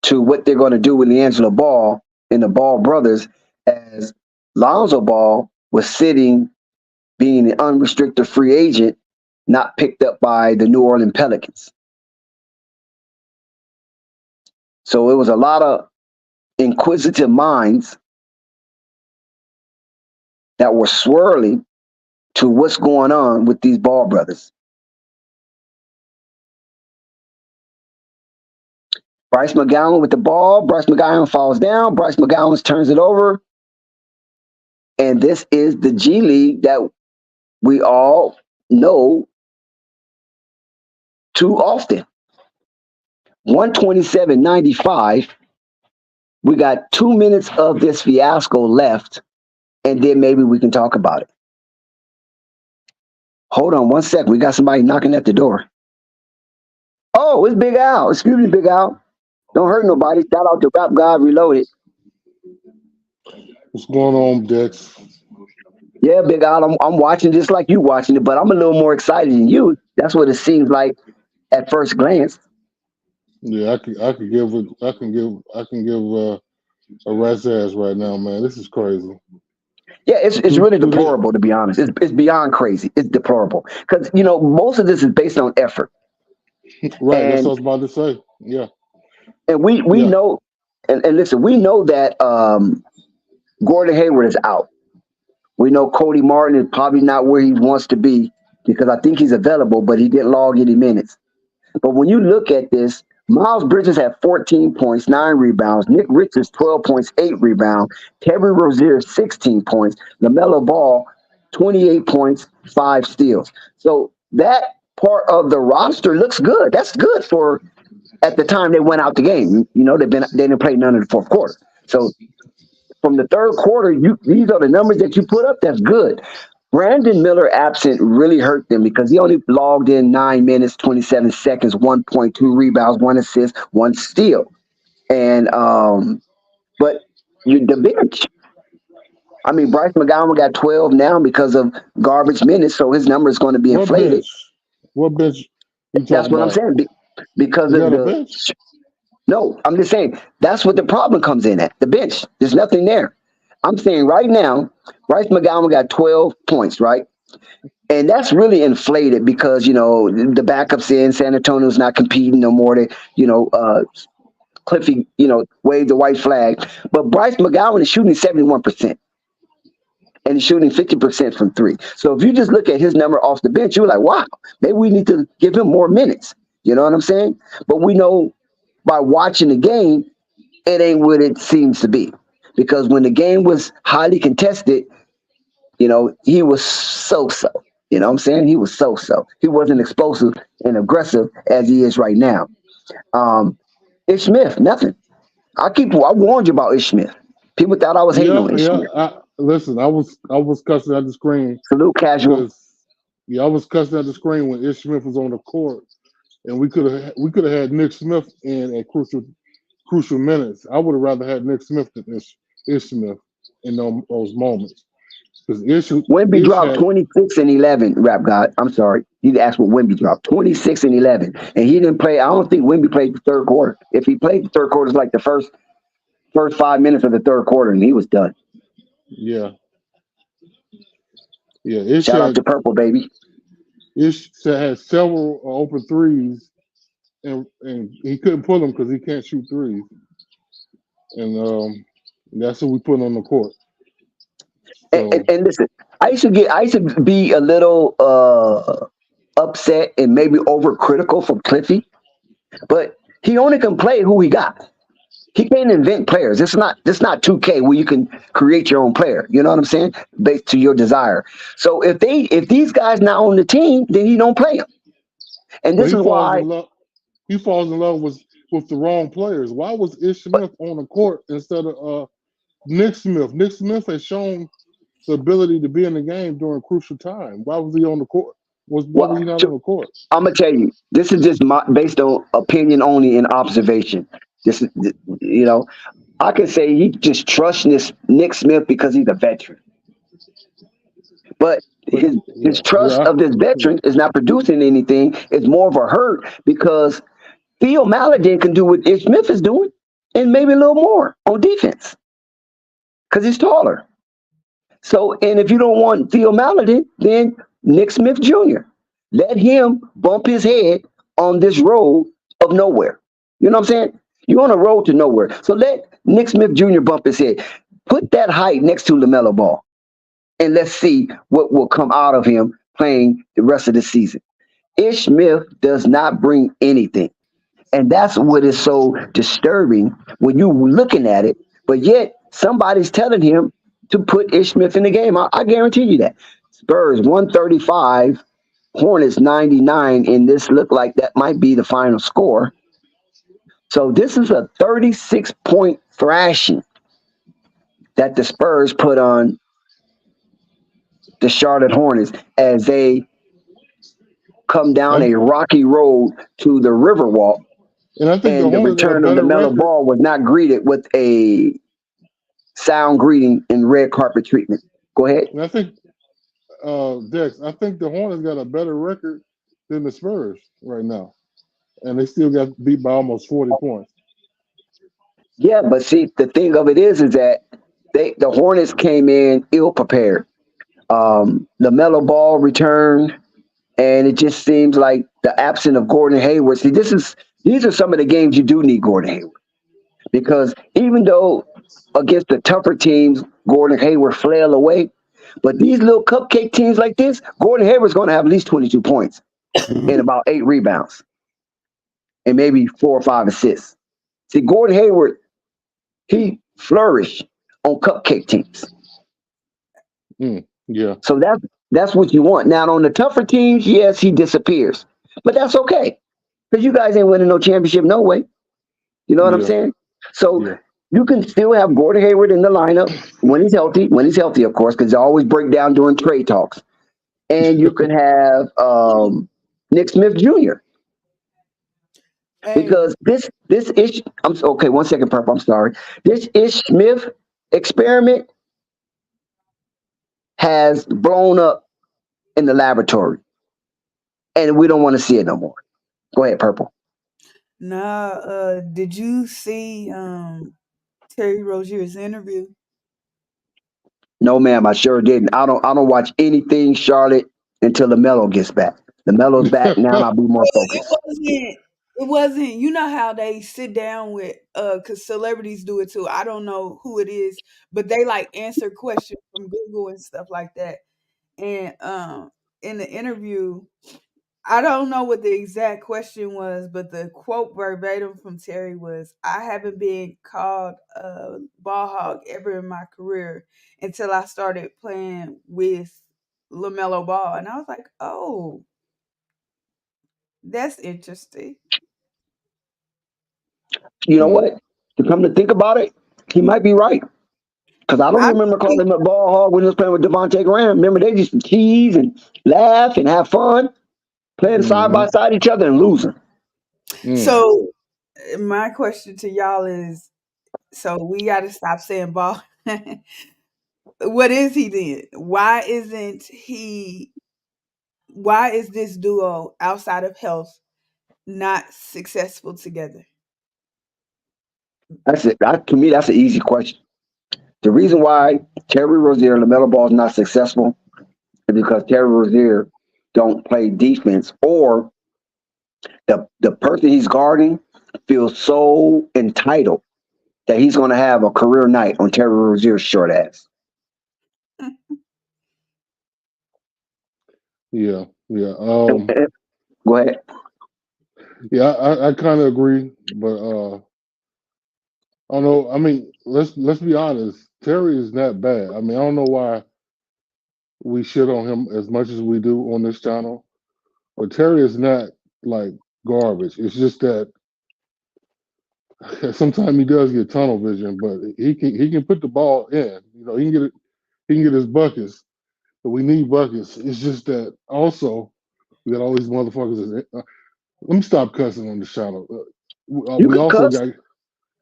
[SPEAKER 1] to what they're going to do with LiAngelo Ball and the Ball brothers, as Lonzo Ball was sitting being an unrestricted free agent, not picked up by the New Orleans Pelicans. So it was a lot of inquisitive minds that were swirling to what's going on with these Ball brothers. Bryce McGowan with the ball. Bryce McGowan falls down. Bryce McGowan turns it over. And this is the G League that we all know too often. 127.95. We got 2 minutes of this fiasco left, and then maybe we can talk about it. Hold on one sec. We got somebody knocking at the door. Oh, it's Big Al. Excuse me, Big Al. Don't hurt nobody. Shout out to Rap God Reloaded.
[SPEAKER 2] What's going on, Dex?
[SPEAKER 1] Yeah, Big Al, I'm watching just like you watching it, but I'm a little more excited than you. That's what it seems like at first glance.
[SPEAKER 2] Yeah, I can give a rat's ass right now, man. This is crazy.
[SPEAKER 1] Yeah, it's
[SPEAKER 2] Through
[SPEAKER 1] really
[SPEAKER 2] through the
[SPEAKER 1] deplorable to be honest. It's beyond crazy. It's deplorable because most of this is based on effort,
[SPEAKER 2] right, that's what I
[SPEAKER 1] and
[SPEAKER 2] was about to say. Yeah,
[SPEAKER 1] we
[SPEAKER 2] yeah.
[SPEAKER 1] know, and listen, we know that Gordon Hayward is out. We know Cody Martin is probably not where he wants to be because I think he's available, but he didn't log any minutes. But when you look at this, Miles Bridges had 14 points, 9 rebounds. Nick Richards, 12 points, 8 rebounds. Terry Rozier, 16 points. Lamelo Ball, 28 points, 5 steals. So that part of the roster looks good. That's good for at the time they went out the game. They didn't play none of the fourth quarter. So from the third quarter, these are the numbers that you put up. That's good. Brandon Miller absent really hurt them because he only logged in 9 minutes, 27 seconds, 1.2 rebounds, 1 assist, 1 steal. And but the bench. I mean, Bryce McGowan got 12 now because of garbage minutes, so his number is going to be
[SPEAKER 2] What
[SPEAKER 1] inflated.
[SPEAKER 2] bench? What bench you
[SPEAKER 1] That's
[SPEAKER 2] talking
[SPEAKER 1] what I'm
[SPEAKER 2] about?
[SPEAKER 1] saying. Because
[SPEAKER 2] You
[SPEAKER 1] of
[SPEAKER 2] got a
[SPEAKER 1] the
[SPEAKER 2] bench?
[SPEAKER 1] no, I'm just saying that's what the problem comes in at the bench. There's nothing there. I'm saying right now, Bryce McGowan got 12 points, right? And that's really inflated because the backups in San Antonio's not competing no more. Cliffy waved the white flag, but Bryce McGowan is shooting 71% and he's shooting 50% from three. So if you just look at his number off the bench, you're like, wow, maybe we need to give him more minutes. You know what I'm saying? But we know by watching the game, it ain't what it seems to be because when the game was highly contested, he was so. You know what I'm saying? He was so. He wasn't explosive and aggressive as he is right now. Um, Ish Smith, nothing. I warned you about Ish Smith. People thought I was hating
[SPEAKER 2] Yeah,
[SPEAKER 1] on Ish
[SPEAKER 2] yeah.
[SPEAKER 1] Smith.
[SPEAKER 2] Listen, I was cussing at the screen
[SPEAKER 1] Salute casual.
[SPEAKER 2] because yeah, I was cussing at the screen when Ish Smith was on the court, and we could have had Nick Smith in at crucial minutes. I would have rather had Nick Smith than Ish Smith in those moments because
[SPEAKER 1] Wimby
[SPEAKER 2] Ish
[SPEAKER 1] dropped
[SPEAKER 2] had
[SPEAKER 1] 26 and 11, Rap God. I'm sorry. You asked what Wimby dropped. 26 and 11. And he didn't play. I don't think Wimby played the third quarter. If he played the third quarter, it's like the first 5 minutes of the third quarter, and he was done.
[SPEAKER 2] yeah, yeah. Ish
[SPEAKER 1] Shout out to
[SPEAKER 2] had
[SPEAKER 1] Purple, baby.
[SPEAKER 2] Ish had several open threes, and he couldn't pull them because he can't shoot threes, and that's what we put on the court.
[SPEAKER 1] And, and,
[SPEAKER 2] So
[SPEAKER 1] and listen, I used to be a little upset and maybe overcritical for Cliffy, but he only can play who he got. He can't invent players. It's not 2K where you can create your own player. You know what I'm saying? Based to your desire. So if these guys not on the team, then he don't play them. And
[SPEAKER 2] but
[SPEAKER 1] this
[SPEAKER 2] he
[SPEAKER 1] is
[SPEAKER 2] falls
[SPEAKER 1] why.
[SPEAKER 2] in love. He falls in love with the wrong players. Why was Ish
[SPEAKER 1] But
[SPEAKER 2] Smith on the court instead of Nick Smith? Nick Smith has shown the ability to be in the game during crucial time. Why was he on the court? Why was he not on the court?
[SPEAKER 1] I'm gonna tell you, this is just based on opinion only and observation. This is, I can say he just trusts this Nick Smith because he's a veteran. But
[SPEAKER 2] But
[SPEAKER 1] his
[SPEAKER 2] yeah,
[SPEAKER 1] trust of this
[SPEAKER 2] yeah.
[SPEAKER 1] veteran is not producing anything. It's more of a hurt because Theo Maladin can do what Ish Smith is doing and maybe a little more on defense because he's taller. So, and if you don't want Theo Maladin, then Nick Smith Jr. Let him bump his head on this road of nowhere. You know what I'm saying? You're on a road to nowhere. So let Nick Smith Jr. bump his head. Put that height next to LaMelo Ball, and let's see what will come out of him playing the rest of the season. Ish Smith does not bring anything. And that's what is so disturbing when you looking at it. But yet somebody's telling him to put Ish Smith in the game. I guarantee you that. Spurs 135, Hornets 99, and this looked like that might be the final score. So this is a 36-point thrashing that the Spurs put on the Charlotte Hornets as they come down
[SPEAKER 2] I,
[SPEAKER 1] a rocky road to the Riverwalk,
[SPEAKER 2] and I think the
[SPEAKER 1] and the
[SPEAKER 2] Hornets got a
[SPEAKER 1] return of
[SPEAKER 2] better
[SPEAKER 1] LaMelo
[SPEAKER 2] record.
[SPEAKER 1] Ball was not greeted with a sound greeting and red carpet treatment. Go ahead.
[SPEAKER 2] And I think Dex, I think the Hornets got a better record than the Spurs right now, and they still got beat by almost 40 points.
[SPEAKER 1] Yeah, but see, the thing of it is that the Hornets came in ill prepared. LaMelo Ball returned, and it just seems like the absence of Gordon Hayward. See, these are some of the games you do need Gordon Hayward because even though against the tougher teams, Gordon Hayward flail away, but these little cupcake teams like this, Gordon Hayward's going to have at least 22 points and about 8 rebounds and maybe 4 or 5 assists. See, Gordon Hayward, he flourished on cupcake teams.
[SPEAKER 2] Yeah,
[SPEAKER 1] So that's what you want. Now on the tougher teams, yes, he disappears, but that's okay because you guys ain't winning no championship no way. You know what I'm
[SPEAKER 2] yeah,
[SPEAKER 1] saying? So
[SPEAKER 2] yeah.
[SPEAKER 1] you can still have Gordon Hayward in the lineup when he's healthy. When he's healthy, of course, because they always break down during trade talks. And you can have Nick Smith Jr.
[SPEAKER 3] Hey,
[SPEAKER 1] because this ish. I'm okay. 1 second, Purple. I'm sorry. This Ish Smith experiment has blown up in the laboratory, and we don't want to see it no more. Go ahead, Purple.
[SPEAKER 3] nah, did you see Terry Rozier's interview?
[SPEAKER 1] No, ma'am. I sure didn't. I don't watch anything Charlotte until Lamelo gets back. Lamelo's back now, and I'll be more
[SPEAKER 3] It
[SPEAKER 1] focused.
[SPEAKER 3] wasn't, you know how they sit down with cause celebrities do it too. I don't know who it is, but they like answer questions from Google and stuff like that. And in the interview, I don't know what the exact question was, but the quote verbatim from Terry was, "I haven't been called a ball hog ever in my career until I started playing with Lamelo Ball," and I was like, "Oh, that's interesting."
[SPEAKER 1] You know
[SPEAKER 2] Mm.
[SPEAKER 1] what? To come to think about it, he might be right. Because I don't
[SPEAKER 3] I
[SPEAKER 1] remember
[SPEAKER 3] think
[SPEAKER 1] calling him a ball hog when he was playing with Devontae Graham. Remember, they used to tease and laugh and have fun, playing side by
[SPEAKER 2] Hmm.
[SPEAKER 1] side each other and losing.
[SPEAKER 2] Mm.
[SPEAKER 3] so. My question to y'all is: so we got to stop saying ball. What is he then? Why isn't he? Why is this duo outside of health not successful together?
[SPEAKER 1] That's it. To me, that's an easy question. The reason why Terry Rozier and LaMelo Ball is not successful is because Terry Rozier don't play defense, or the person he's guarding feels so entitled that he's going to have a career night on Terry Rozier's short ass.
[SPEAKER 2] Yeah, yeah.
[SPEAKER 1] Go ahead.
[SPEAKER 2] Yeah, I kind of agree, but I don't know. I mean, let's be honest. Terry is not bad. I mean, I don't know why we shit on him as much as we do on this channel, but Terry is not like garbage. It's just that sometimes he does get tunnel vision, but he can put the ball in. You know, he can get it. He can get his buckets, but we need buckets. It's just that also we got all these motherfuckers. Let me stop cussing on the channel.
[SPEAKER 1] You
[SPEAKER 2] We
[SPEAKER 1] can
[SPEAKER 2] also
[SPEAKER 1] cuss.
[SPEAKER 2] got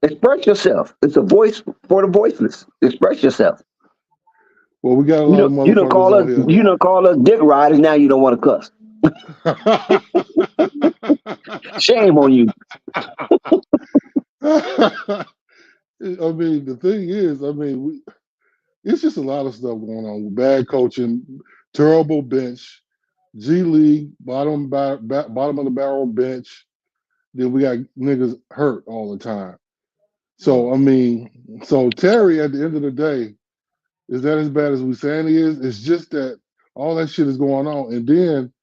[SPEAKER 1] Express yourself. It's a voice for the voiceless. Express yourself.
[SPEAKER 2] we got a lot of
[SPEAKER 1] You don't
[SPEAKER 2] motherfuckers
[SPEAKER 1] call us.
[SPEAKER 2] on here
[SPEAKER 1] You don't call us dick riders. Now you don't want to cuss.
[SPEAKER 2] that.
[SPEAKER 1] Shame on you.
[SPEAKER 2] I mean, the thing is, it's just a lot of stuff going on. Bad coaching, terrible bench, G League, bottom of the barrel bench. Then we got niggas hurt all the time. So I mean, so Terry, at the end of the day, is that as bad as we saying he is? It's just that all that shit is going on, and then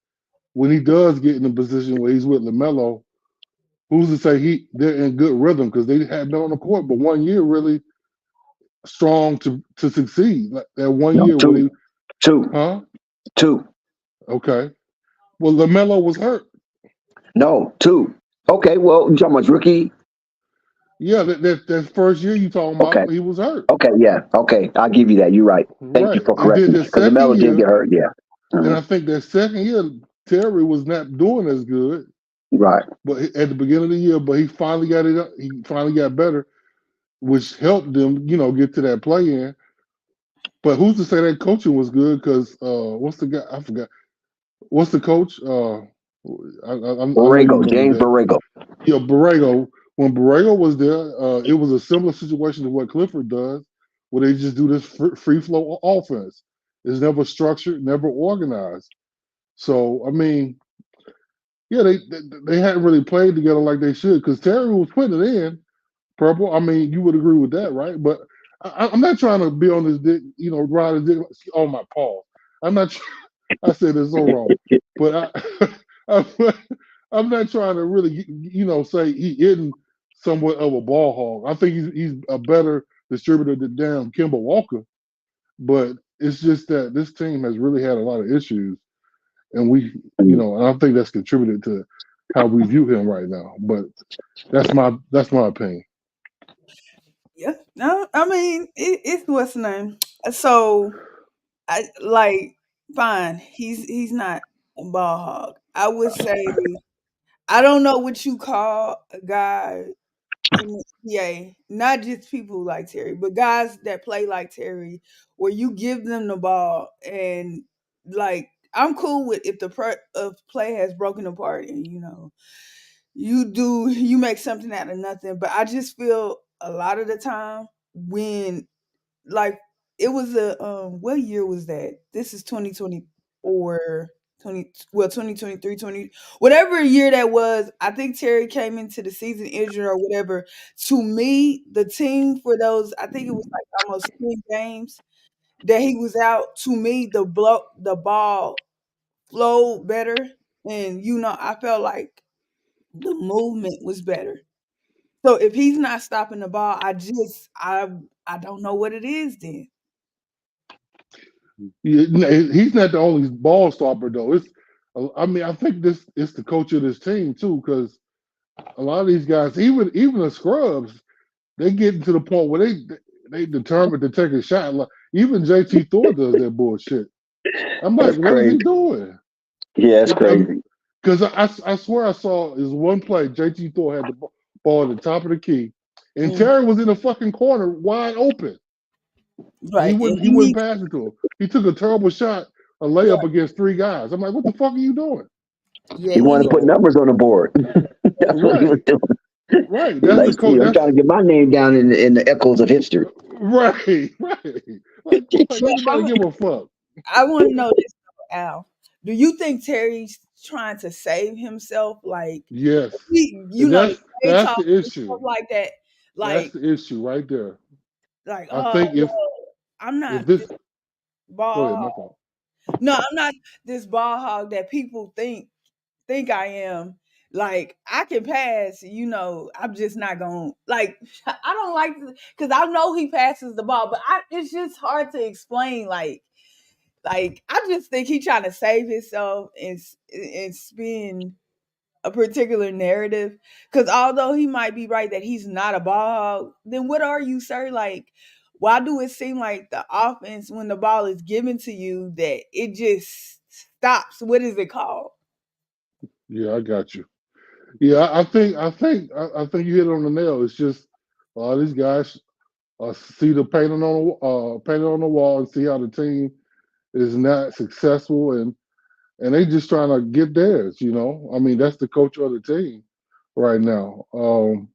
[SPEAKER 2] when he does get in a position where he's with Lamelo, who's to say they're in good rhythm because they had been on the court, but 1 year really strong to succeed. Like that one
[SPEAKER 1] No,
[SPEAKER 2] year where
[SPEAKER 1] two,
[SPEAKER 2] they,
[SPEAKER 1] two,
[SPEAKER 2] huh?
[SPEAKER 1] two.
[SPEAKER 2] Okay. Well, Lamelo was hurt.
[SPEAKER 1] No, two. Okay, well, you talking about rookie?
[SPEAKER 2] Yeah, that first year you talking
[SPEAKER 1] Okay,
[SPEAKER 2] about, he was hurt.
[SPEAKER 1] okay, yeah, okay. I'll give you that. You're right. Thank you
[SPEAKER 2] Right.
[SPEAKER 1] for
[SPEAKER 2] And then
[SPEAKER 1] correcting me
[SPEAKER 2] the
[SPEAKER 1] because
[SPEAKER 2] second
[SPEAKER 1] Lamelo did
[SPEAKER 2] year,
[SPEAKER 1] get hurt. Yeah.
[SPEAKER 2] and
[SPEAKER 1] Mhm.
[SPEAKER 2] I think that second year Terry was not doing as good,
[SPEAKER 1] Right.
[SPEAKER 2] but at the beginning of the year, but he finally got it up. He finally got better, which helped them, get to that play in. But who's to say that coaching was good? Because what's the guy? I forgot. What's the coach? I know you
[SPEAKER 1] Borrego,
[SPEAKER 2] remember
[SPEAKER 1] James
[SPEAKER 2] that.
[SPEAKER 1] Borrego.
[SPEAKER 2] Yeah, Borrego. When Borrego was there, it was a similar situation to what Clifford does, where they just do this free flow offense. It's never structured, never organized. So I mean, yeah, they hadn't really played together like they should because Terry was putting it in. Purple. I mean, you would agree with that, right? But I'm not trying to be on this dick, ride his dick on my paw. I'm not. I said this so wrong, but I'm, I'm not trying to really, say he isn't somewhat of a ball hog. I think he's a better distributor than damn Kimball Walker. But it's just that this team has really had a lot of issues, and and I think that's contributed to how we view him right now. But that's my opinion.
[SPEAKER 3] Yeah. No, I mean it's what's the name. So I like fine. He's not a ball hog. I would say I don't know what you call a guy in the NBA, not just people like Terry, but guys that play like Terry, where you give them the ball and like I'm cool with if the of play has broken apart and you make something out of nothing. But I just feel a lot of the time when like it was a what year was that? This is 2024, 2023, 20 whatever year that was. I think Terry came into the season injured or whatever. To me, the team for those, I think it was like almost 10 games that he was out. To me, the ball flowed better, and I felt like the movement was better. So if he's not stopping the ball, I don't know what it is then.
[SPEAKER 2] He's not the only ball stopper though. I mean, I think this it's the coach of this team too, because a lot of these guys, even the scrubs, they get to the point where they determined to take a shot. Like even JT Thor does that bullshit. I'm like,
[SPEAKER 1] That's
[SPEAKER 2] what is he
[SPEAKER 1] crazy.
[SPEAKER 2] doing?
[SPEAKER 1] Yeah, it's crazy.
[SPEAKER 2] Because I swear I saw is one play JT Thor had the ball at the top of the key, and
[SPEAKER 3] Mm,
[SPEAKER 2] Terry was in the fucking corner wide open. And he
[SPEAKER 3] right, and
[SPEAKER 2] wouldn't he
[SPEAKER 3] he
[SPEAKER 2] wouldn't
[SPEAKER 3] needs
[SPEAKER 2] pass it to him. He took a terrible shot, a layup
[SPEAKER 3] right,
[SPEAKER 2] against three guys. I'm like, what the fuck are you doing?
[SPEAKER 3] yeah,
[SPEAKER 1] He
[SPEAKER 3] he
[SPEAKER 1] wanted to
[SPEAKER 3] needs
[SPEAKER 1] put
[SPEAKER 2] So
[SPEAKER 1] numbers on the board. That's what he was
[SPEAKER 2] right,
[SPEAKER 1] doing.
[SPEAKER 2] right.
[SPEAKER 1] He
[SPEAKER 2] That's the
[SPEAKER 1] like,
[SPEAKER 2] coach.
[SPEAKER 1] I'm trying to get my name down in the echoes of history.
[SPEAKER 2] Right, right. Like
[SPEAKER 3] But
[SPEAKER 2] anybody give a fuck.
[SPEAKER 3] I want to know this though, Al. Do you think Terry's trying to save himself? Like
[SPEAKER 2] Yes,
[SPEAKER 3] the trade
[SPEAKER 2] that's
[SPEAKER 3] talk
[SPEAKER 2] the
[SPEAKER 3] and stuff
[SPEAKER 2] issue.
[SPEAKER 3] like that.
[SPEAKER 2] That's
[SPEAKER 3] Like
[SPEAKER 2] the issue right there.
[SPEAKER 3] like
[SPEAKER 2] I think
[SPEAKER 3] well, I'm
[SPEAKER 2] if
[SPEAKER 3] not this
[SPEAKER 2] this go
[SPEAKER 3] ball
[SPEAKER 2] ahead, my
[SPEAKER 3] hog.
[SPEAKER 2] fault.
[SPEAKER 3] No, I'm not this ball hog that people think I am. Like I can pass, I'm just not going like I don't like because I know he passes the ball, but it's just hard to explain. Like I just think he trying to save himself and spin a particular narrative. Because although he might be right that he's not a ball hog, then what are you, sir? Like, why do it seem like the offense when the ball is given to you that it just stops? What is it called?
[SPEAKER 2] Yeah, I got you. Yeah, I think you hit it on the nail. It's just a lot of these guys see the painting on the wall and see how the team is not successful and they just trying to get theirs. I mean, that's the culture of the team right now.
[SPEAKER 3] Mm.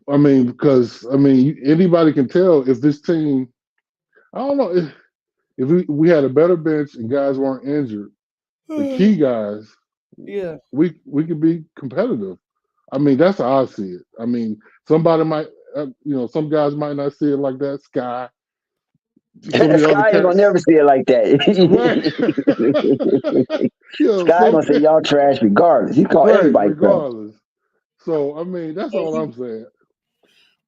[SPEAKER 2] I mean, because anybody can tell if this team. I don't know if we had a better bench and guys weren't injured. The key guys,
[SPEAKER 3] Yeah.
[SPEAKER 2] we could be competitive. I mean, that's how I see it. I mean, somebody might, some guys might not see it like that. Sky, some of the other
[SPEAKER 1] Sky ain't gonna
[SPEAKER 2] cats,
[SPEAKER 1] never see it like
[SPEAKER 2] right?
[SPEAKER 1] that.
[SPEAKER 2] you know,
[SPEAKER 1] Sky gonna say y'all trash regardless. He call
[SPEAKER 2] right,
[SPEAKER 1] everybody trash.
[SPEAKER 2] regardless. So I mean, that's
[SPEAKER 3] Yeah,
[SPEAKER 2] all I'm saying.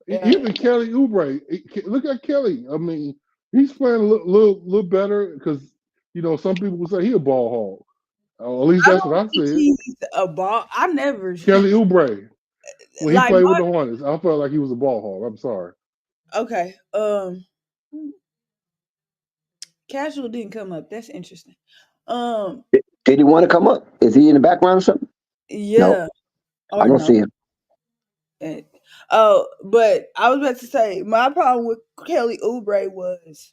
[SPEAKER 3] yeah.
[SPEAKER 2] Even Kelly Oubre, look at Kelly. I mean, he's playing a little better because some people would say he a ball hog. At least
[SPEAKER 3] I
[SPEAKER 2] that's what
[SPEAKER 3] don't
[SPEAKER 2] I
[SPEAKER 3] think
[SPEAKER 2] said.
[SPEAKER 3] he's a ball. I never
[SPEAKER 2] Kelly Oubre, when he
[SPEAKER 3] like
[SPEAKER 2] played with the Hornets, I felt like he was a ball hog. I'm sorry.
[SPEAKER 3] okay. Casual didn't come up. That's interesting. Um,
[SPEAKER 1] Did he want to come up? Is he in the background or something? No,
[SPEAKER 3] yeah
[SPEAKER 1] I
[SPEAKER 3] or
[SPEAKER 1] don't
[SPEAKER 3] no.
[SPEAKER 1] see him.
[SPEAKER 3] Eh, Oh, but I was about to say my problem with Kelly Oubre was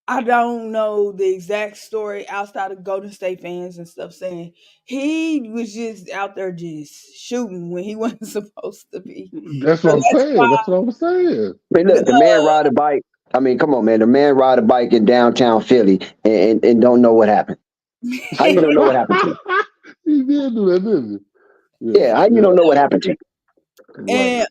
[SPEAKER 3] I don't know the exact story outside of Golden State fans and stuff saying he was just out there just shooting when he wasn't supposed to be.
[SPEAKER 2] That's
[SPEAKER 3] So
[SPEAKER 2] what I'm
[SPEAKER 3] that's
[SPEAKER 2] saying. That's what I'm saying.
[SPEAKER 1] I mean,
[SPEAKER 3] why
[SPEAKER 1] look, the man ride a bike. I mean, come on, man. The man ride a bike in downtown Philly and don't know what happened. How you don't know what happened to him?
[SPEAKER 2] He did do that, didn't he?
[SPEAKER 1] Yeah, how you
[SPEAKER 2] Yeah,
[SPEAKER 1] don't know what happened to him?
[SPEAKER 2] right.
[SPEAKER 3] and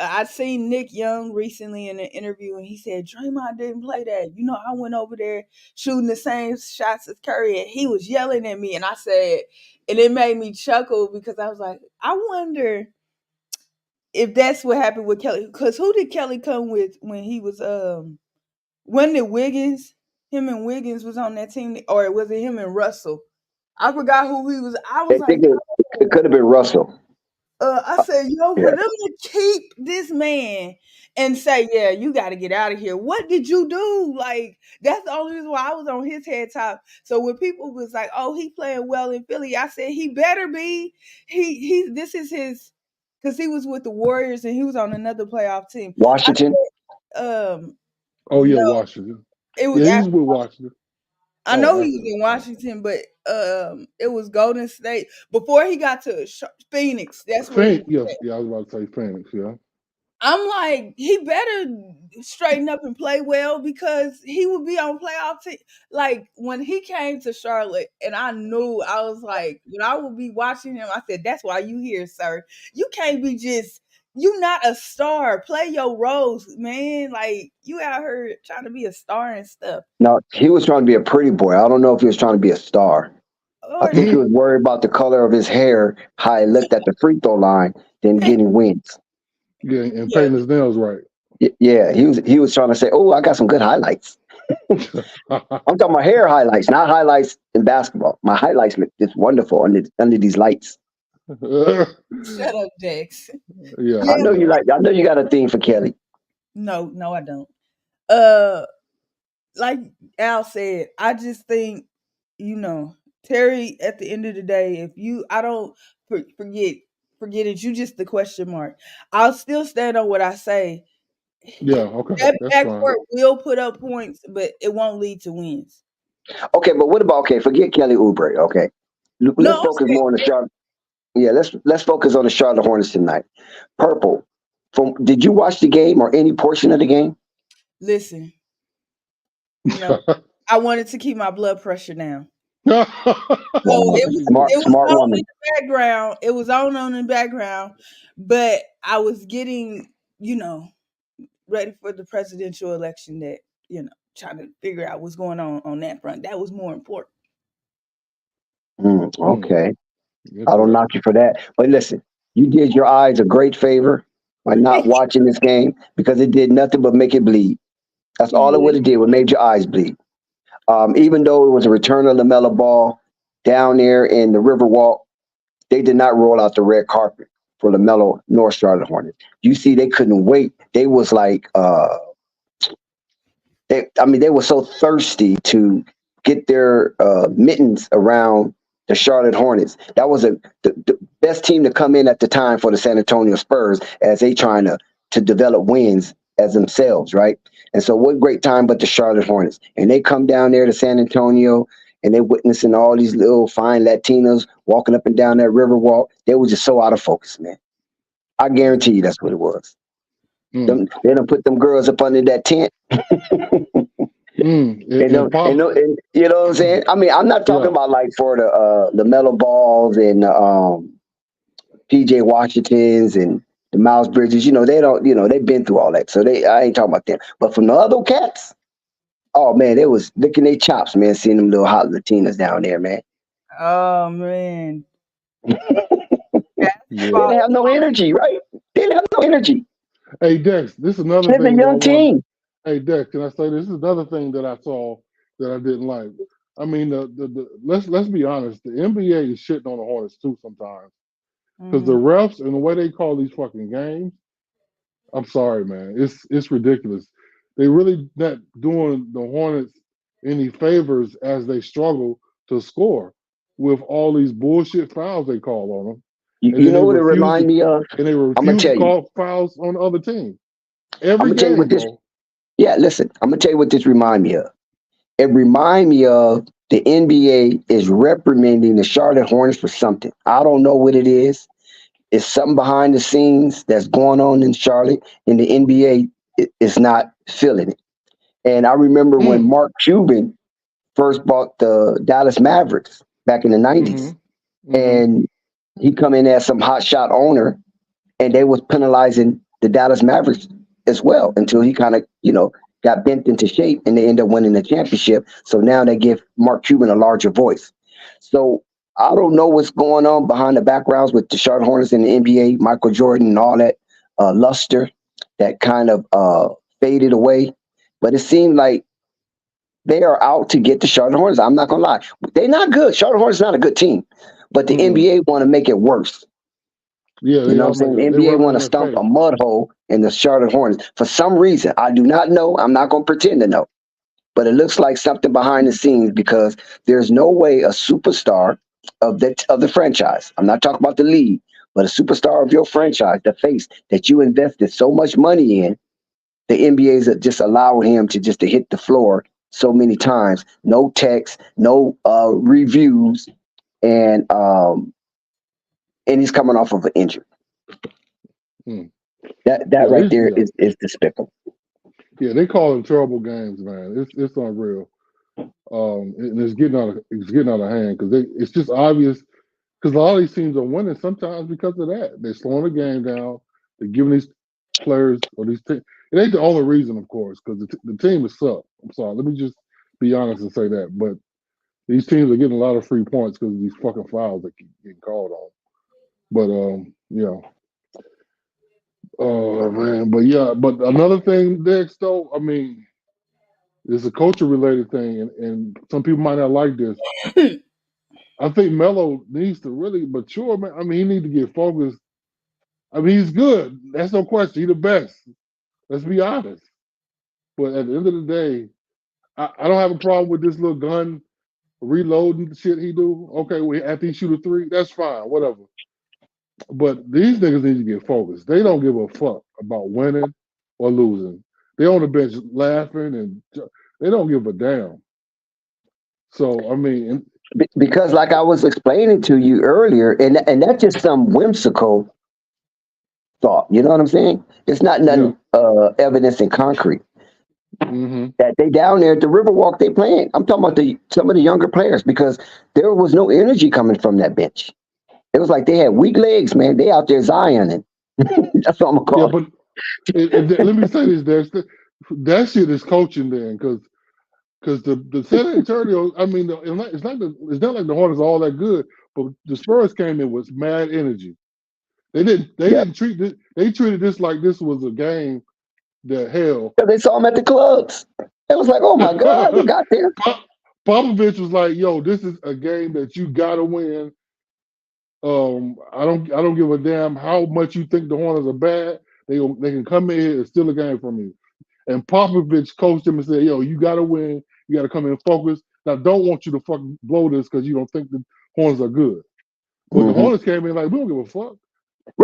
[SPEAKER 3] I seen Nick Young recently in an interview, and he said Draymond didn't play that. I went over there shooting the same shots as Curry, and he was yelling at me, and I said, and it made me chuckle because I was like, I wonder if that's what happened with Kelly. Because who did Kelly come with when he was wasn't it Wiggins? Him and Wiggins was on that team, or was it him and Russell? I forgot who he was. I
[SPEAKER 1] I
[SPEAKER 3] was like,
[SPEAKER 1] think it could have been Russell.
[SPEAKER 3] I said, for
[SPEAKER 1] Yeah,
[SPEAKER 3] them to keep this man and say, yeah, you got to get out of here. What did you do? Like, that's the only reason why I was on his head top. So when people was like, oh, he playing well in Philly, I said, he better be. This is his, because he was with the Warriors and he was on another playoff team. I
[SPEAKER 1] Washington.
[SPEAKER 3] said,
[SPEAKER 2] Oh yeah,
[SPEAKER 3] no,
[SPEAKER 2] Washington.
[SPEAKER 3] it was
[SPEAKER 2] Yeah,
[SPEAKER 3] after.
[SPEAKER 2] he's with Washington.
[SPEAKER 3] I know
[SPEAKER 2] Oh,
[SPEAKER 3] he
[SPEAKER 2] after
[SPEAKER 3] was
[SPEAKER 2] that.
[SPEAKER 3] in
[SPEAKER 2] Oh.
[SPEAKER 3] Washington, but it was Golden State before he got to Phoenix. That's where he.
[SPEAKER 2] Yes, yeah, I was about to say Phoenix. Yeah.
[SPEAKER 3] I'm like, he better straighten up and play well because he would be on playoff team. Like when he came to Charlotte, and I knew I was like, when I would be watching him, I said, "That's why you here, sir. You can't be just you not a star. Play your roles, man. Like you out here trying to be a star and stuff."
[SPEAKER 1] No, he was trying to be a pretty boy. I don't know if he was trying to be a star. I
[SPEAKER 3] Or
[SPEAKER 1] think he was worried about the color of his hair, how he looked at the free throw line, than getting wins.
[SPEAKER 2] Yeah, and
[SPEAKER 3] yeah,
[SPEAKER 2] painting his nails right.
[SPEAKER 1] Yeah, he was trying to say, "Oh, I got some good highlights." I'm talking about hair highlights, not highlights in basketball. My highlights look just wonderful under these lights.
[SPEAKER 3] shut up, Dex.
[SPEAKER 2] Yeah,
[SPEAKER 3] Yeah,
[SPEAKER 1] I know you like. I know you got a thing for Kelly.
[SPEAKER 3] no, I don't. Uh, like Al said, I just think, you know, Terry, at the end of the day, if you, I don't forget it, you just the question mark. I'll still stand on what I say.
[SPEAKER 2] yeah. Okay,
[SPEAKER 3] That
[SPEAKER 2] that's fine.
[SPEAKER 3] backcourt will put up points, but it won't lead to wins.
[SPEAKER 1] Okay, but what about forget Kelly Oubre. Okay,
[SPEAKER 3] No,
[SPEAKER 1] let's
[SPEAKER 3] I'm
[SPEAKER 1] focus
[SPEAKER 3] saying,
[SPEAKER 1] more on the Charlotte. Yeah, let's focus on the Charlotte Hornets tonight. Purple. Did you watch the game or any portion of the game?
[SPEAKER 3] listen, no, I wanted to keep my blood pressure down. So it was
[SPEAKER 1] Smart,
[SPEAKER 3] it was
[SPEAKER 1] smart
[SPEAKER 3] on in
[SPEAKER 1] woman.
[SPEAKER 3] the background. It was on in the background, but I was getting, ready for the presidential election that, trying to figure out what's going on that front. That was more important.
[SPEAKER 2] Mm,
[SPEAKER 1] Okay, I don't
[SPEAKER 2] interesting.
[SPEAKER 1] knock you for that. But listen, you did your eyes a great favor by not watching this game because it did nothing but make it bleed. That's all it
[SPEAKER 3] Yeah.
[SPEAKER 1] would have did. Would made your eyes bleed. Even though it was a return of Lamelo Ball down there in the Riverwalk, they did not roll out the red carpet for Lamelo nor Charlotte Hornets. You see, they couldn't wait. They was like, they were so thirsty to get their mittens around the Charlotte Hornets. That was the best team to come in at the time for the San Antonio Spurs as they trying to develop wins as themselves, right? And so what great time but the Charlotte Hornets. And they come down there to San Antonio and they're witnessing all these little fine Latinos walking up and down that river walk. They were just so out of focus, man. I guarantee you that's what it was.
[SPEAKER 2] Mm,
[SPEAKER 1] They done put them girls up under that tent.
[SPEAKER 2] impossible.
[SPEAKER 1] And you know what I'm saying? I mean, I'm not talking
[SPEAKER 2] Yeah.
[SPEAKER 1] about like for the metal balls and PJ Washingtons and the Miles Bridges. They don't. They've been through all that, so I ain't talking about them. But from the other cats, oh man, they was licking their chops, man. Seeing them little hot Latinas down there, man.
[SPEAKER 3] Oh man.
[SPEAKER 2] Yeah.
[SPEAKER 1] They
[SPEAKER 3] Fall.
[SPEAKER 1] didn't have no energy, right? They didn't have no energy.
[SPEAKER 2] Hey Dex, this is another
[SPEAKER 1] And it's a
[SPEAKER 2] thing that I
[SPEAKER 1] young
[SPEAKER 2] want.
[SPEAKER 1] team.
[SPEAKER 2] Hey Dex, can I say this? This is another thing that I saw that I didn't like. I mean, let's be honest. The NBA is shitting on the Hornets too sometimes because the
[SPEAKER 3] Mm.
[SPEAKER 2] refs and the way they call these fucking games. I'm sorry, man. It's ridiculous. They really not doing the Hornets any favors as they struggle to score with all these bullshit fouls they call on them, and
[SPEAKER 1] You
[SPEAKER 2] then
[SPEAKER 1] know what it remind me of?
[SPEAKER 2] they
[SPEAKER 1] I'm gonna
[SPEAKER 2] refuse to
[SPEAKER 1] tell you.
[SPEAKER 2] call fouls on the other team
[SPEAKER 1] I'm
[SPEAKER 2] every
[SPEAKER 1] gonna tell you what
[SPEAKER 2] game,
[SPEAKER 1] this.
[SPEAKER 2] bro.
[SPEAKER 1] Yeah, listen. I'm gonna tell you what this remind me of. It remind me of the NBA is reprimanding the Charlotte Hornets for something. I don't know what it is. It's something behind the scenes that's going on in Charlotte, and the NBA is not feeling it. And I remember when
[SPEAKER 2] Mm,
[SPEAKER 1] Mark Cuban first bought the Dallas Mavericks back in the
[SPEAKER 2] mm-hmm.
[SPEAKER 1] 90s,
[SPEAKER 2] Mm-hmm.
[SPEAKER 1] and he come in as some hotshot owner, and they was penalizing the Dallas Mavericks as well until he kind of got bent into shape, and they end up winning the championship. So now they give Mark Cuban a larger voice. So I don't know what's going on behind the backgrounds with the Charlotte Hornets in the NBA, Michael Jordan, and all that luster that kind of faded away. But it seemed like they are out to get the Charlotte Hornets. I'm not gonna lie, they're not good. Charlotte Hornets is not a good team, but the
[SPEAKER 2] Mm-mm.
[SPEAKER 1] NBA want to make it worse.
[SPEAKER 2] Yeah,
[SPEAKER 1] You
[SPEAKER 2] they
[SPEAKER 1] know what I'm
[SPEAKER 2] all make
[SPEAKER 1] saying? The
[SPEAKER 2] it. They
[SPEAKER 1] NBA
[SPEAKER 2] rub it
[SPEAKER 1] want
[SPEAKER 2] in
[SPEAKER 1] to
[SPEAKER 2] their
[SPEAKER 1] stump a
[SPEAKER 2] face.
[SPEAKER 1] mud hole in the Charlotte Hornets for some reason. I do not know. I'm not going to pretend to know. But it looks like something behind the scenes because there's no way a superstar of the franchise. I'm not talking about the league, but a superstar of your franchise, the face that you invested so much money in, the NBA's just allowing him to hit the floor so many times. No text, no reviews, and um, and he's coming off of an injury.
[SPEAKER 2] Mm.
[SPEAKER 1] That
[SPEAKER 2] Yeah,
[SPEAKER 1] right there
[SPEAKER 2] yeah,
[SPEAKER 1] is despicable.
[SPEAKER 2] yeah. They call them terrible games, man. It's unreal. And it's getting out of hand because it's just obvious because a lot of these teams are winning sometimes because of that. They're slowing the game down. They're giving these players or these teams. It ain't the only reason, of course, because the team is suck. I'm sorry. Let me just be honest and say that. But these teams are getting a lot of free points because of these fucking fouls that keep getting called on. But yeah. Oh man. But yeah. But another thing, Dex, though, I mean, it's a culture related thing, and some people might not like this. I think Melo needs to really mature, man. I mean, he needs to get focused. I mean, he's good. That's no question. He's the best. Let's be honest. But at the end of the day, I don't have a problem with this little gun reloading shit he do. Okay, well, after he shoot a three, that's fine, whatever. But these niggas need to get focused. They don't give a fuck about winning or losing. They on the bench laughing and they don't give a damn. So I mean,
[SPEAKER 1] Because like I was explaining to you earlier, and that's just some whimsical thought. You know what I'm saying? It's not
[SPEAKER 2] yeah.
[SPEAKER 1] nothing evidence in concrete.
[SPEAKER 2] Mm-hmm.
[SPEAKER 1] That they down there at the Riverwalk they playing. I'm talking about some of the younger players because there was no energy coming from that bench. It was like they had weak legs, man. They out there Zioning. That's what I'm gonna
[SPEAKER 2] Yeah,
[SPEAKER 1] call it.
[SPEAKER 2] but let me say this, Dexter. That shit is coaching then, because the San Antonio, I mean, it's not like the Hornets are all that good, but the Spurs came in with mad energy. They
[SPEAKER 1] Yeah.
[SPEAKER 2] didn't treat this. They treated this like this was a game that hell.
[SPEAKER 1] So they saw him at the clubs. It was like, oh my God, they got there.
[SPEAKER 2] Popovich was like, "Yo, this is a game that you gotta win. I don't give a damn how much you think the Hornets are bad. They can come in here and steal a game from you." And Popovich coached him and said, "Yo, you gotta win. You gotta come in focused. Now, don't want you to fucking blow this because you don't think the Hornets are good." But the
[SPEAKER 1] Hmm.
[SPEAKER 2] Hornets came in like, "We don't give a fuck.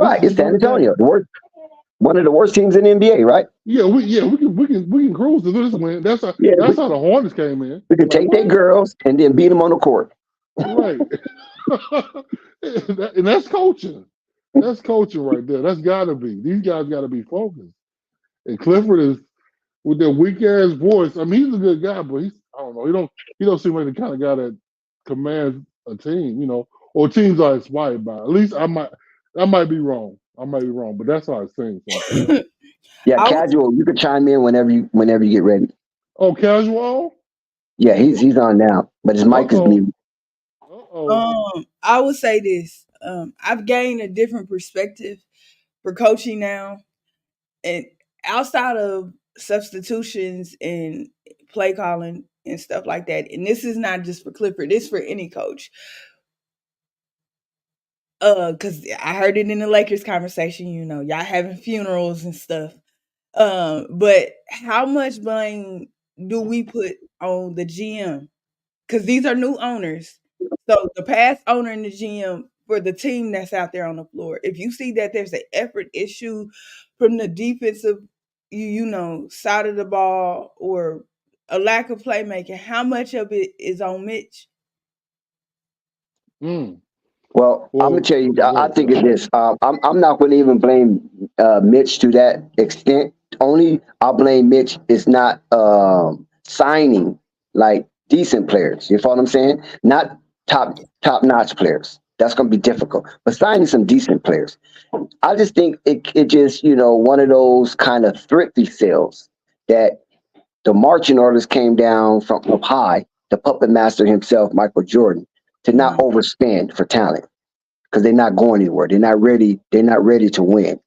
[SPEAKER 2] This
[SPEAKER 1] Right,
[SPEAKER 2] is
[SPEAKER 1] it's
[SPEAKER 2] just
[SPEAKER 1] San
[SPEAKER 2] another
[SPEAKER 1] Antonio,
[SPEAKER 2] game.
[SPEAKER 1] one of the worst teams in the NBA. Right?
[SPEAKER 2] We can cruise to this win."
[SPEAKER 1] Yeah,
[SPEAKER 2] That's how the Hornets came in.
[SPEAKER 1] we could
[SPEAKER 2] Like
[SPEAKER 1] take their
[SPEAKER 2] what?
[SPEAKER 1] girls and then beat them on the court.
[SPEAKER 2] Right. And that's coaching. That's coaching right there. That's gotta be. These guys gotta be focused. And Clifford is with their weak ass voice. I mean, he's a good guy, but I don't know. He don't seem like the kind of guy that commands a team, or teams are inspired by. At least I might be wrong. I might be wrong, but that's how it seems sometimes.
[SPEAKER 1] Yeah,
[SPEAKER 3] I was
[SPEAKER 1] casual. You could chime in whenever you get ready.
[SPEAKER 2] Oh, casual?
[SPEAKER 1] Yeah, he's on now, but his
[SPEAKER 2] Uh
[SPEAKER 1] mic is
[SPEAKER 2] oh.
[SPEAKER 1] muted.
[SPEAKER 2] Uh oh.
[SPEAKER 3] I would say this. I've gained a different perspective for coaching now, and outside of substitutions and play calling and stuff like that. And this is not just for Clifford; this for any coach. Because I heard it in the Lakers conversation. You know, y'all having funerals and stuff. But how much blame do we put on the GM? Because these are new owners. So the past owner and the GM for the team that's out there on the floor. If you see that there's an effort issue from the defensive, side of the ball or a lack of playmaking, how much of it is on Mitch?
[SPEAKER 2] Mm.
[SPEAKER 1] Well, I'm gonna
[SPEAKER 2] Well,
[SPEAKER 1] tell you.
[SPEAKER 2] go
[SPEAKER 1] I
[SPEAKER 2] ahead,
[SPEAKER 1] think
[SPEAKER 2] Joe.
[SPEAKER 1] it's this. I'm not going to even blame Mitch to that extent. Only I'll blame Mitch is not signing like decent players. You follow what I'm saying? Not top notch players. That's going to be difficult. But signing some decent players. I just think it just one of those kind of thrifty sales that the marching orders came down from up high. The puppet master himself, Michael Jordan, to not
[SPEAKER 3] Mhm.
[SPEAKER 1] overspend for talent because they're not going anywhere. They're not ready. They're not ready to win.
[SPEAKER 3] Mhm.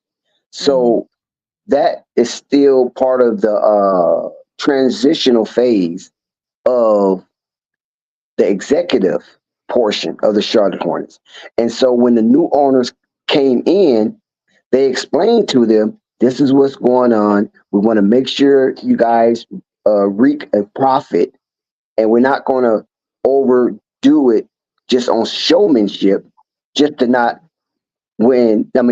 [SPEAKER 1] So that is still part of the transitional phase of the executive portion of the Charlotte Hornets. And so when the new owners came in, they explained to them, this is what's going on. We want to make sure you guys reap a profit, and we're not going to overdo it just on showmanship, just to not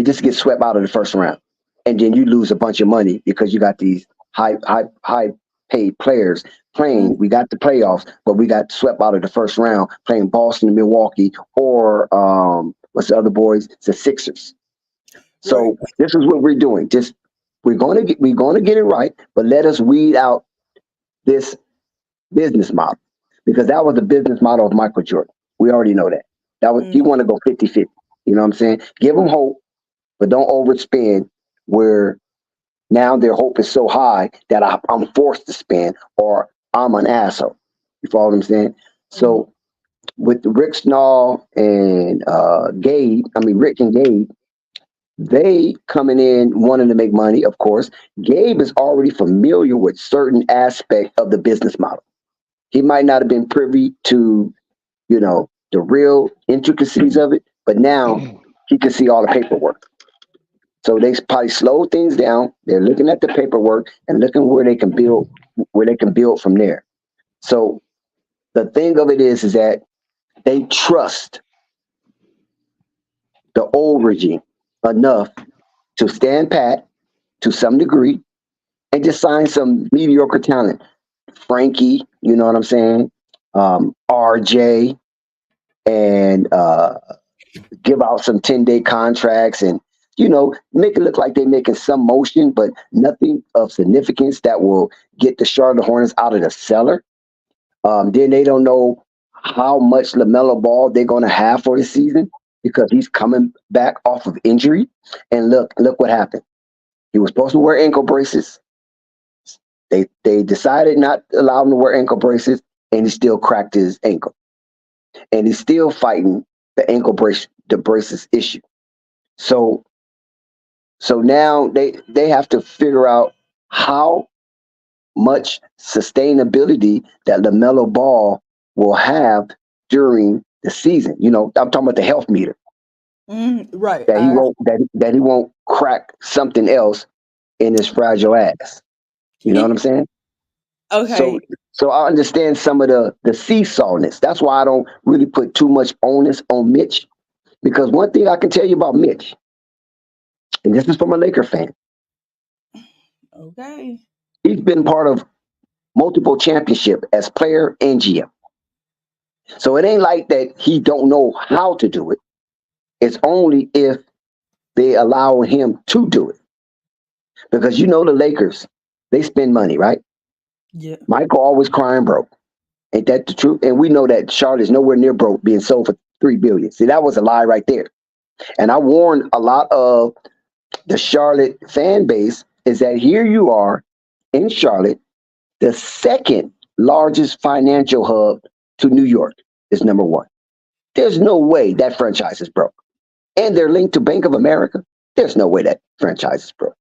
[SPEAKER 1] just get swept out of the first round, and then you lose a bunch of money because you got these high paid players playing.
[SPEAKER 3] Mhm.
[SPEAKER 1] We got the playoffs, but we got swept out of the first round playing Boston and Milwaukee, or what's the other boys? It's the Sixers.
[SPEAKER 3] Right.
[SPEAKER 1] So this is what we're doing. Just we're going to get it right, but let us weed out this business model, because that was the business model of Michael Jordan. We already know that. That was
[SPEAKER 3] Mm.
[SPEAKER 1] he wanted to go 50-50. You know what I'm saying? Give them hope, but don't overspend where now their hope is so high that I'm forced to spend, or I'm an asshole. You follow what I'm saying?
[SPEAKER 3] Mhm.
[SPEAKER 1] So with Rick Snall and Rick and Gabe, they coming in wanting to make money, of course. Gabe is already familiar with certain aspect of the business model. He might not have been privy to, the real intricacies of it, but now he can see all the paperwork. So they probably slow things down. They're looking at the paperwork and looking where they can build from there. So the thing of it is that they trust the old regime enough to stand pat to some degree and just sign some mediocre talent. Frankie, you know what I'm saying? RJ, and give out some 10-day contracts, and make it look like they're making some motion, but nothing of significance that will get the Charlotte Hornets out of the cellar. Then they don't know how much Lamelo Ball they're going to have for the season, because he's coming back off of injury. And look what happened. He was supposed to wear ankle braces. They decided not to allow him to wear ankle braces, and he still cracked his ankle, and he's still fighting the braces issue. So now they have to figure out how much sustainability that LaMelo Ball will have during the season. I'm talking about the health meter,
[SPEAKER 3] Right.
[SPEAKER 1] that he won't crack something else in his fragile ass. You know what I'm saying? So
[SPEAKER 3] Okay.
[SPEAKER 1] so I understand some of the seesawness. That's why I don't really put too much onus on Mitch, because one thing I can tell you about Mitch, and this is from a Laker fan,
[SPEAKER 3] Okay.
[SPEAKER 1] he's been part of multiple championship as player and GM. So it ain't like that he don't know how to do it. It's only if they allow him to do it. Because the Lakers, they spend money, right?
[SPEAKER 3] Yeah.
[SPEAKER 1] Michael always crying broke. Ain't that the truth? And we know that Charlotte's nowhere near broke, being sold for $3 billion. See, that was a lie right there. And I warned a lot of the Charlotte fan base, is that here you are in Charlotte, the second largest financial hub to New York is number one. There's no way that franchise is broke. and they're linked to Bank of America, there's no way that franchise is broke.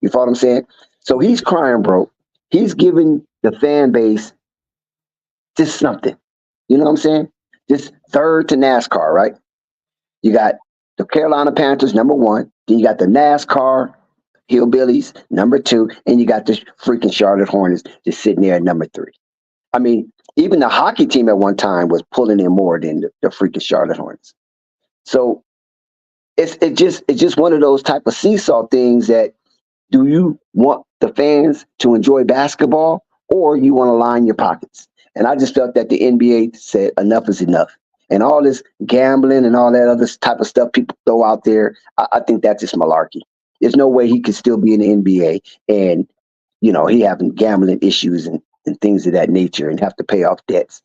[SPEAKER 1] You follow what I'm saying? So he's crying broke. He's giving the fan base just something. You know what I'm saying? Just third to NASCAR, right? You got the Carolina Panthers, number one. Then you got the NASCAR Hillbillies, number two. And you got the freaking Charlotte Hornets just sitting there at number three. I mean, even the hockey team at one time was pulling in more than the freaking Charlotte Hornets. So it's just one of those type of seesaw things that do you want the fans to enjoy basketball or you want to line your pockets? And I just felt that the NBA said enough is enough. And all this gambling and all that other type of stuff people throw out there, I think that's just malarkey. There's no way he could still be in the NBA and, he having gambling issues and things of that nature and have to pay off debts.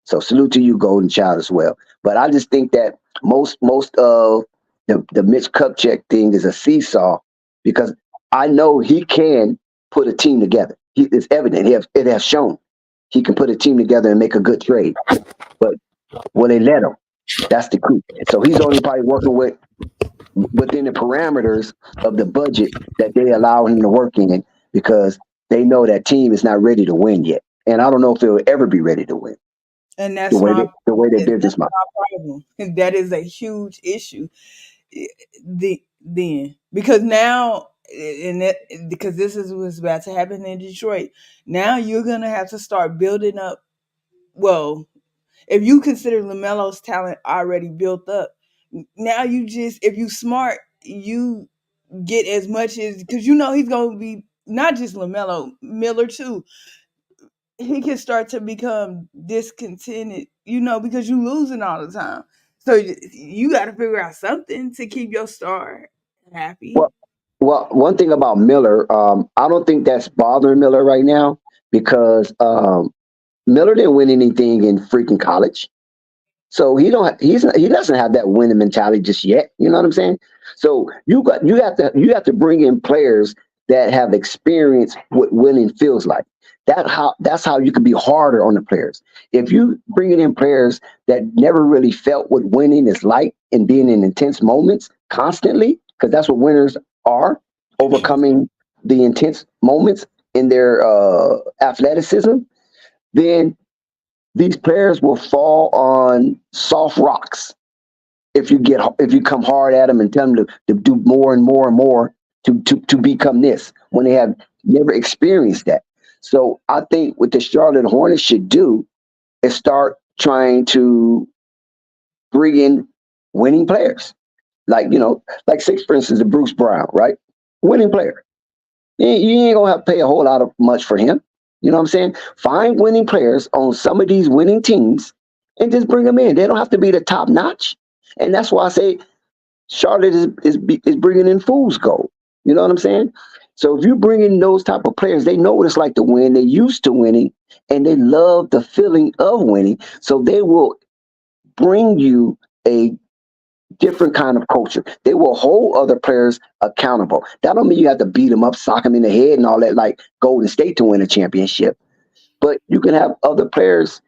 [SPEAKER 1] So salute to you, Golden Child, as well. But I just think that most of the Mitch Kupchak thing is a seesaw because I know he can put a team together. It's evident. It has shown he can put a team together and make a good trade. But will they let him? That's the key. So he's only probably working within the parameters of the budget that they allow him to work in because they know that team is not ready to win yet. And I don't know if they'll ever be ready to win.
[SPEAKER 3] And
[SPEAKER 1] The
[SPEAKER 3] that's
[SPEAKER 1] way
[SPEAKER 3] my
[SPEAKER 1] they business model.
[SPEAKER 3] problem. That is a huge issue. Because now because this is what's about to happen in Detroit. Now you're gonna have to start building up. Well, if you consider Lamelo's talent already built up, now if you smart, you get as much as because he's gonna be not just Lamelo, Miller too. He can start to become discontented, because you losing all the time. So you got to figure out something to keep your star happy.
[SPEAKER 1] Well, one thing about Miller, I don't think that's bothering Miller right now because Miller didn't win anything in freaking college. So he doesn't have that winning mentality just yet. You know what I'm saying? So you have to bring in players that have experienced what winning feels like. That's how you can be harder on the players. If you bringing in players that never really felt what winning is like and being in intense moments constantly, because that's what winners are, overcoming the intense moments in their athleticism, then these players will fall on soft rocks if you come hard at them and tell them to do more and more and more to become this when they have never experienced that. So I think what the Charlotte Hornets should do is start trying to bring in winning players. Like six, for instance, the Bruce Brown, right? Winning player. You ain't gonna have to pay a whole lot of much for him. You know what I'm saying? Find winning players on some of these winning teams and just bring them in. They don't have to be the top notch. And that's why I say Charlotte is bringing in fool's gold. You know what I'm saying? So if you bring in those type of players, they know what it's like to win. They're used to winning, and they love the feeling of winning. So they will bring you a different kind of culture. They will hold other players accountable. That don't mean you have to beat them up, sock them in the head, and all that like Golden State to win a championship. But you can have other players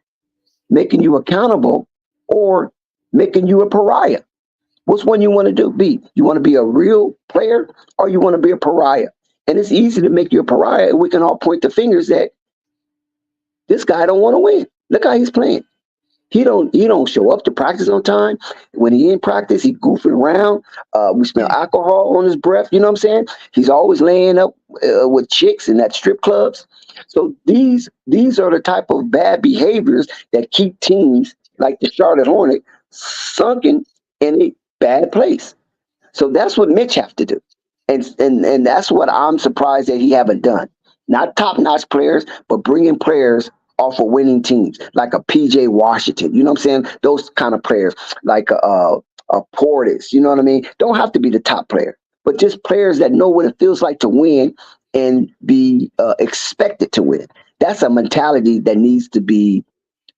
[SPEAKER 1] making you accountable or making you a pariah. Which one you want to do? You want to be a real player or you want to be a pariah? And it's easy to make you a pariah. And we can all point the fingers that this guy don't want to win. Look how he's playing. He don't show up to practice on time. When he in practice, he goofing around. We smell alcohol on his breath. You know what I'm saying? He's always laying up with chicks in that strip clubs. So these are the type of bad behaviors that keep teams like the Charlotte Hornets sunken in a bad place. So that's what Mitch have to do, and that's what I'm surprised that he haven't done. Not top notch players, but bringing players off of winning teams like a PJ Washington. You know what I'm saying? Those kind of players like a Portis. You know what I mean? Don't have to be the top player, but just players that know what it feels like to win and be expected to win. That's a mentality that needs to be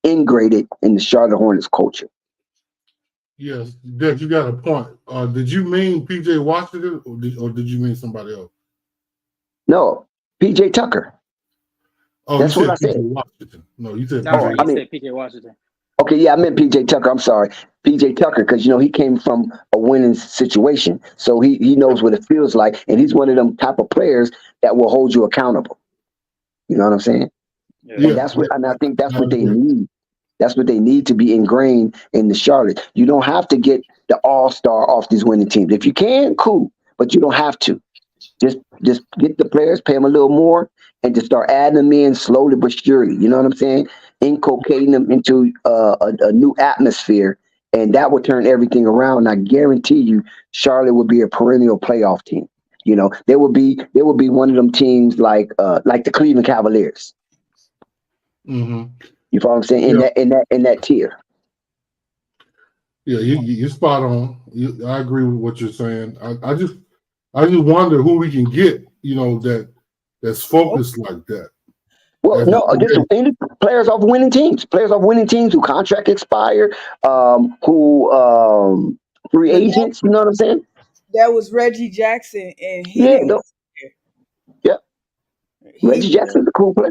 [SPEAKER 1] integrated in the Charlotte Hornets culture.
[SPEAKER 2] Yes, Dex, you got a point. Did you mean PJ Washington or did you mean somebody else?
[SPEAKER 1] No, PJ Tucker.
[SPEAKER 2] Oh,
[SPEAKER 1] That's
[SPEAKER 2] you
[SPEAKER 1] what I
[SPEAKER 2] said PJ
[SPEAKER 1] said.
[SPEAKER 2] Washington. No, you said
[SPEAKER 4] That's
[SPEAKER 1] Oh,
[SPEAKER 4] right.
[SPEAKER 2] PJ.
[SPEAKER 1] I
[SPEAKER 4] He
[SPEAKER 1] mean,
[SPEAKER 4] said PJ Washington.
[SPEAKER 1] Okay, yeah, I meant PJ Tucker. I'm sorry, PJ Tucker, because he came from a winning situation, so he knows what it feels like, and he's one of them type of players that will hold you accountable. You know what I'm saying?
[SPEAKER 4] Yeah.
[SPEAKER 1] And
[SPEAKER 2] Yeah,
[SPEAKER 1] that's
[SPEAKER 2] yeah,
[SPEAKER 1] what, and I think that's
[SPEAKER 2] I
[SPEAKER 1] what they
[SPEAKER 2] agree.
[SPEAKER 1] need. That's what they need to be ingrained in the Charlotte. You don't have to get the all star off these winning teams. If you can, cool, but you don't have to. Just get the players, pay them a little more, and just start adding them in slowly but surely. You know what I'm saying? Inculcating them into a new atmosphere, and that would turn everything around. And I guarantee you, Charlotte would be a perennial playoff team. They would be one of them teams like the Cleveland Cavaliers.
[SPEAKER 2] Hmm.
[SPEAKER 1] You follow what I'm saying? In
[SPEAKER 2] Yeah,
[SPEAKER 1] that tier.
[SPEAKER 2] yeah, you're spot on. I agree with what you're saying. I just wonder who we can get, that's
[SPEAKER 3] Oh,
[SPEAKER 2] focused like that.
[SPEAKER 1] Well,
[SPEAKER 2] As
[SPEAKER 3] no,
[SPEAKER 1] no, just any players off winning teams. Players off winning teams who contract expire, who free
[SPEAKER 3] but that
[SPEAKER 1] agents. You know what I'm saying?
[SPEAKER 3] that was Reggie Jackson, and he
[SPEAKER 1] Yeah,
[SPEAKER 3] didn't
[SPEAKER 1] no,
[SPEAKER 3] get there.
[SPEAKER 1] yeah.
[SPEAKER 3] He
[SPEAKER 1] Reggie Jackson's a cool player,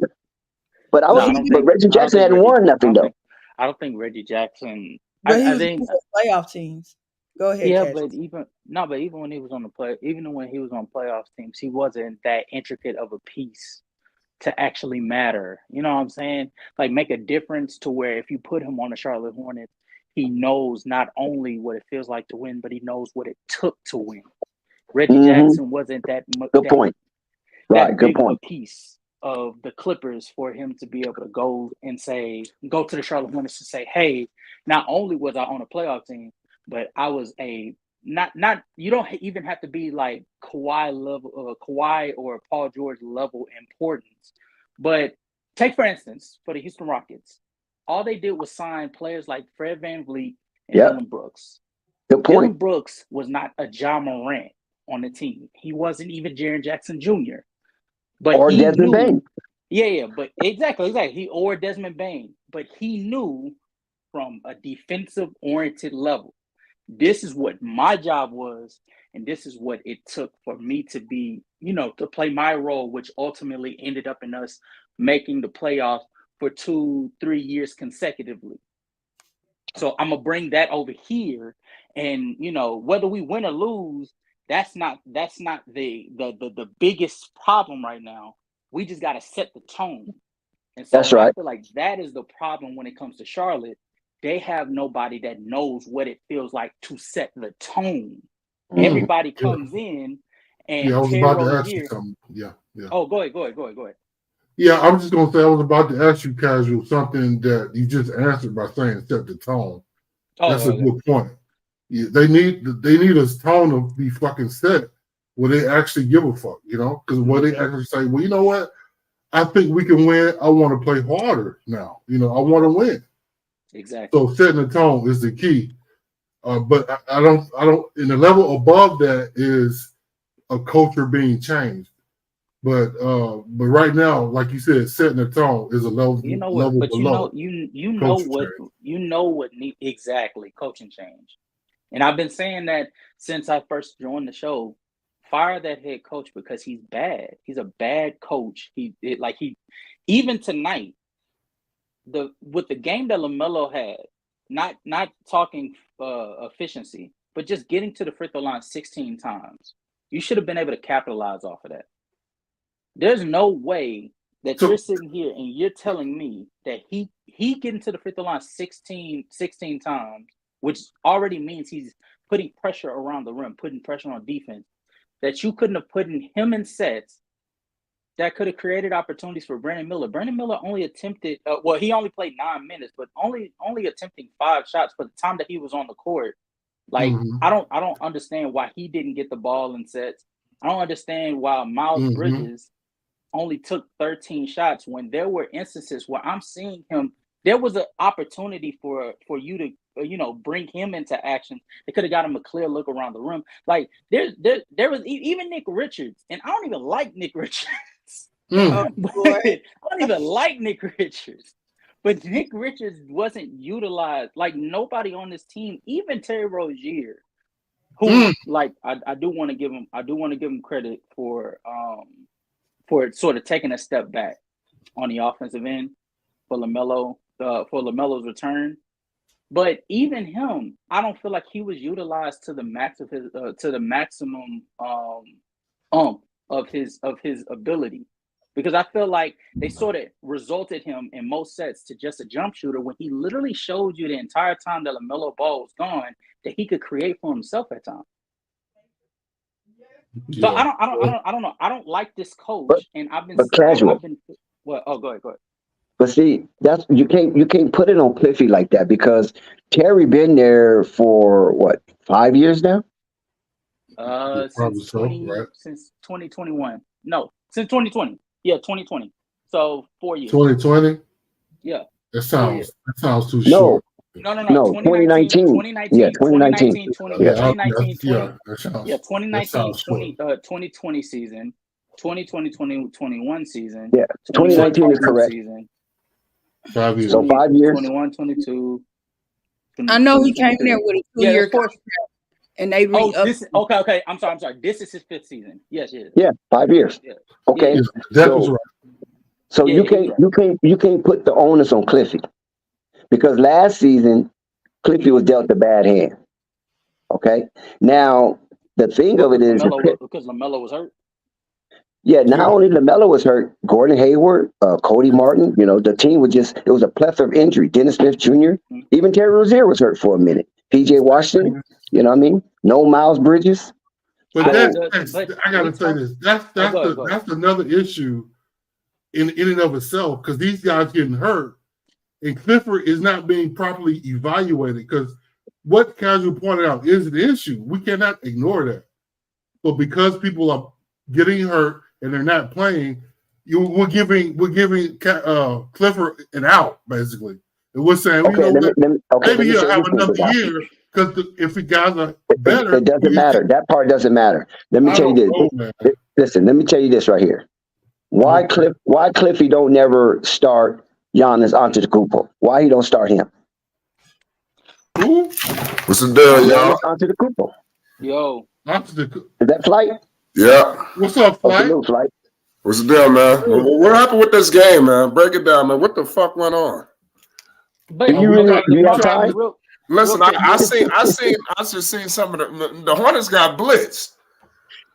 [SPEAKER 1] but
[SPEAKER 4] No,
[SPEAKER 3] he did,
[SPEAKER 1] Reggie
[SPEAKER 4] I don't
[SPEAKER 1] Jackson
[SPEAKER 4] think
[SPEAKER 1] hadn't
[SPEAKER 4] Reggie.
[SPEAKER 1] won nothing though.
[SPEAKER 4] I don't think Reggie Jackson.
[SPEAKER 3] but he
[SPEAKER 4] I
[SPEAKER 3] was
[SPEAKER 4] think
[SPEAKER 3] on the playoff teams. Go ahead,
[SPEAKER 4] yeah,
[SPEAKER 3] Catch.
[SPEAKER 4] but even when he was on the play, even when he was on playoff teams, he wasn't that intricate of a piece to actually matter. You know what I'm saying? Like make a difference to where if you put him on the Charlotte Hornets, he knows not only what it feels like to win, but he knows what it took to win. Reggie
[SPEAKER 1] Hmm.
[SPEAKER 4] Jackson wasn't
[SPEAKER 1] Good point. Right.
[SPEAKER 4] that
[SPEAKER 1] Good
[SPEAKER 4] big of a
[SPEAKER 1] point.
[SPEAKER 4] piece of the Clippers for him to be able to go to the Charlotte Hornets and say, hey, not only was I on a playoff team, but I was a not you don't even have to be like Kawhi or Paul George level importance. But take for instance, for the Houston Rockets, all they did was sign players like Fred Van Vliet and
[SPEAKER 1] Yep.
[SPEAKER 4] Dylan Brooks.
[SPEAKER 1] Good
[SPEAKER 4] Dylan
[SPEAKER 1] point.
[SPEAKER 4] Brooks was not a Ja Morant on the team. He wasn't even Jaren Jackson Jr. But
[SPEAKER 1] Or
[SPEAKER 4] he
[SPEAKER 1] Desmond
[SPEAKER 4] knew,
[SPEAKER 1] Bain.
[SPEAKER 4] yeah, but exactly. He or Desmond Bain, but he knew from a defensive oriented level. This is what my job was, and this is what it took for me to be, to play my role, which ultimately ended up in us making the playoffs for 2-3 years consecutively. So I'm gonna bring that over here, and whether we win or lose, that's not the biggest problem right now. We just got to set the tone, and so
[SPEAKER 1] That's
[SPEAKER 4] I
[SPEAKER 1] right.
[SPEAKER 4] feel like that is the problem when it comes to Charlotte. They have nobody that knows what it feels like to set the tone.
[SPEAKER 1] Mm.
[SPEAKER 4] Everybody
[SPEAKER 2] yeah,
[SPEAKER 4] comes in,
[SPEAKER 2] yeah. I
[SPEAKER 4] and
[SPEAKER 2] was
[SPEAKER 4] Terry
[SPEAKER 2] about to ask you
[SPEAKER 4] Rozier.
[SPEAKER 2] something. Yeah, yeah,
[SPEAKER 4] Oh, go ahead.
[SPEAKER 2] yeah. I was just gonna say I was about to ask you, casual, something that you just answered by saying set the tone.
[SPEAKER 4] Oh,
[SPEAKER 2] That's a
[SPEAKER 4] okay.
[SPEAKER 2] good point. Yeah, they need a tone to be fucking set where they actually give a fuck, because where they actually say, well, you know what, I think we can win. I want to play harder now. I want to win.
[SPEAKER 4] Exactly.
[SPEAKER 2] So setting the tone is the key. But I don't. In the level above that is a culture being changed. But right now, like you said, setting the tone is a level
[SPEAKER 4] You know what?
[SPEAKER 2] level
[SPEAKER 4] But
[SPEAKER 2] below
[SPEAKER 4] you know
[SPEAKER 2] culture
[SPEAKER 4] what
[SPEAKER 2] change.
[SPEAKER 4] need exactly coaching change. And I've been saying that since I first joined the show. Fire that head coach because he's bad. He's a bad coach. He even tonight with the game that Lamelo had, not talking efficiency, but just getting to the free throw line 16 times. You should have been able to capitalize off of that. There's no way that you're
[SPEAKER 2] So
[SPEAKER 4] sitting here and you're telling me that he getting to the free throw line 16 times, which already means he's putting pressure around the rim, putting pressure on defense, that you couldn't have put in him in sets that could have created opportunities for Brandon Miller. Brandon Miller only attempted, he only played 9 minutes, but only attempting 5 shots for the time that he was on the court. Like
[SPEAKER 2] mhm,
[SPEAKER 4] I don't understand why he didn't get the ball in sets. I don't understand why Miles
[SPEAKER 2] mhm.
[SPEAKER 4] Bridges only took 13 shots when there were instances where I'm seeing him. There was an opportunity for you to bring him into action. They could have got him a clear look around the room. Like there was even Nick Richards, and I don't even like Nick Richards.
[SPEAKER 3] Oh
[SPEAKER 2] Mm.
[SPEAKER 4] But
[SPEAKER 3] boy.
[SPEAKER 4] I don't even like Nick Richards. But Nick Richards wasn't utilized. Like nobody on this team, even Terry Rozier, who
[SPEAKER 2] Mm.
[SPEAKER 4] like I do want to give him credit for sort of taking a step back on the offensive end for Lamelo's return. But even him, I don't feel like he was utilized to the max of his to the maximum of his ability. Because I feel like they sort of resulted him in most sets to just a jump shooter when he literally showed you the entire time that LaMelo Ball was gone that he could create for himself at times. So I don't know. I don't like this coach, and I've been
[SPEAKER 1] casual.
[SPEAKER 4] Well, go ahead.
[SPEAKER 1] But see, that's you can't put it on Cliffy like that because Terry been there for what 5 years now.
[SPEAKER 4] Since 2021. No, since 2020. Yeah, 2020. So 4 years.
[SPEAKER 2] 2020.
[SPEAKER 4] Yeah.
[SPEAKER 2] That sounds too short.
[SPEAKER 4] No.
[SPEAKER 1] 2019.
[SPEAKER 4] 2019.
[SPEAKER 1] Yeah, 2019.
[SPEAKER 4] 2020 season. 2020-2021 season.
[SPEAKER 1] Yeah, 2019 is correct.
[SPEAKER 4] Season.
[SPEAKER 2] 5 years.
[SPEAKER 1] So 5 years.
[SPEAKER 4] 21, 22.
[SPEAKER 3] I know he came there with a 2-year contract, and they
[SPEAKER 4] okay. I'm sorry. This is his 5th season. Yes.
[SPEAKER 1] Yeah, 5 years. Yeah. Okay.
[SPEAKER 2] Yeah, that was right.
[SPEAKER 1] So you can't put the onus on Cliffy because last season Cliffy was dealt a bad hand. Okay. Now the thing of it is
[SPEAKER 4] because LaMelo was hurt.
[SPEAKER 1] Yeah, not only LaMelo was hurt, Gordon Hayward, Cody Martin, the team it was a plethora of injury. Dennis Smith Jr., even Terry Rozier was hurt for a minute. PJ Washington, you know what I mean? No Miles Bridges.
[SPEAKER 2] But I got to say this. That's another issue in and of itself because these guys getting hurt and Clifford is not being properly evaluated because what Casual pointed out is an issue. We cannot ignore that. But because people are getting hurt and they're not playing, we're giving Clifford an out basically, and we're saying maybe he'll have another year because if the guys are better,
[SPEAKER 1] it doesn't matter. That part doesn't matter. Let me tell you this. Listen, let me tell you this right here. Why Cliffy don't never start Giannis Antetokounmpo? Why he don't start him?
[SPEAKER 2] Who?
[SPEAKER 5] What's the deal, y'all?
[SPEAKER 1] Antetokounmpo.
[SPEAKER 4] Yo,
[SPEAKER 1] is that Flight?
[SPEAKER 5] Yeah.
[SPEAKER 2] What's up, Flight?
[SPEAKER 1] Flight.
[SPEAKER 5] What's the deal, man? What happened with this game, man? Break it down, man. What the fuck went on?
[SPEAKER 4] But
[SPEAKER 1] you have time?
[SPEAKER 5] Listen, I just seen some of the Hornets got blitzed,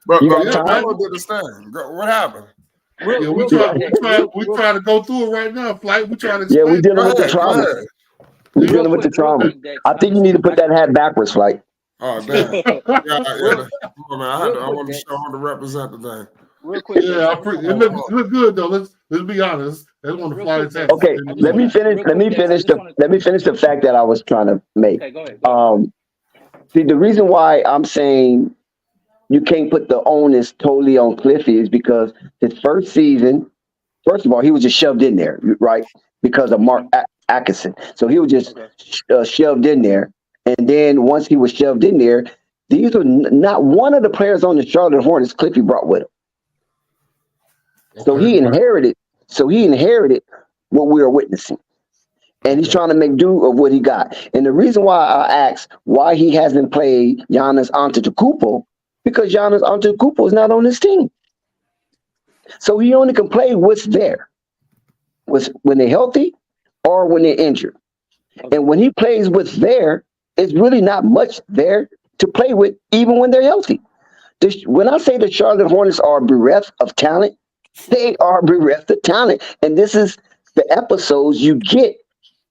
[SPEAKER 5] but I don't understand. What happened?
[SPEAKER 2] We try to go through it right now, Flight. We trying to
[SPEAKER 1] we're dealing with the trauma. We're dealing with the trauma. I think you need to put that hat backwards, Flight.
[SPEAKER 5] Oh damn! Man, I want to show how to represent the thing.
[SPEAKER 4] Real quick.
[SPEAKER 2] Yeah, it look good though. Let's be honest. They want to fly the
[SPEAKER 1] Okay, let me finish the fact that I was trying to make.
[SPEAKER 4] Okay, go ahead.
[SPEAKER 1] See, the reason why I'm saying you can't put the onus totally on Cliffy is because his first season, first of all, he was just shoved in there, right? Because of Mark Atkinson. So he was just shoved in there. And then once he was shoved in there, these were not one of the players on the Charlotte Hornets Cliffy brought with him. Okay. So he inherited what we are witnessing. And he's trying to make do of what he got. And the reason why I asked why he hasn't played Giannis Antetokounmpo, because Giannis Antetokounmpo is not on his team. So he only can play what's there. When they're healthy or when they're injured. And when he plays what's there, it's really not much there to play with, even when they're healthy. When I say the Charlotte Hornets are bereft of talent, they are bereft of talent. And this is the episodes you get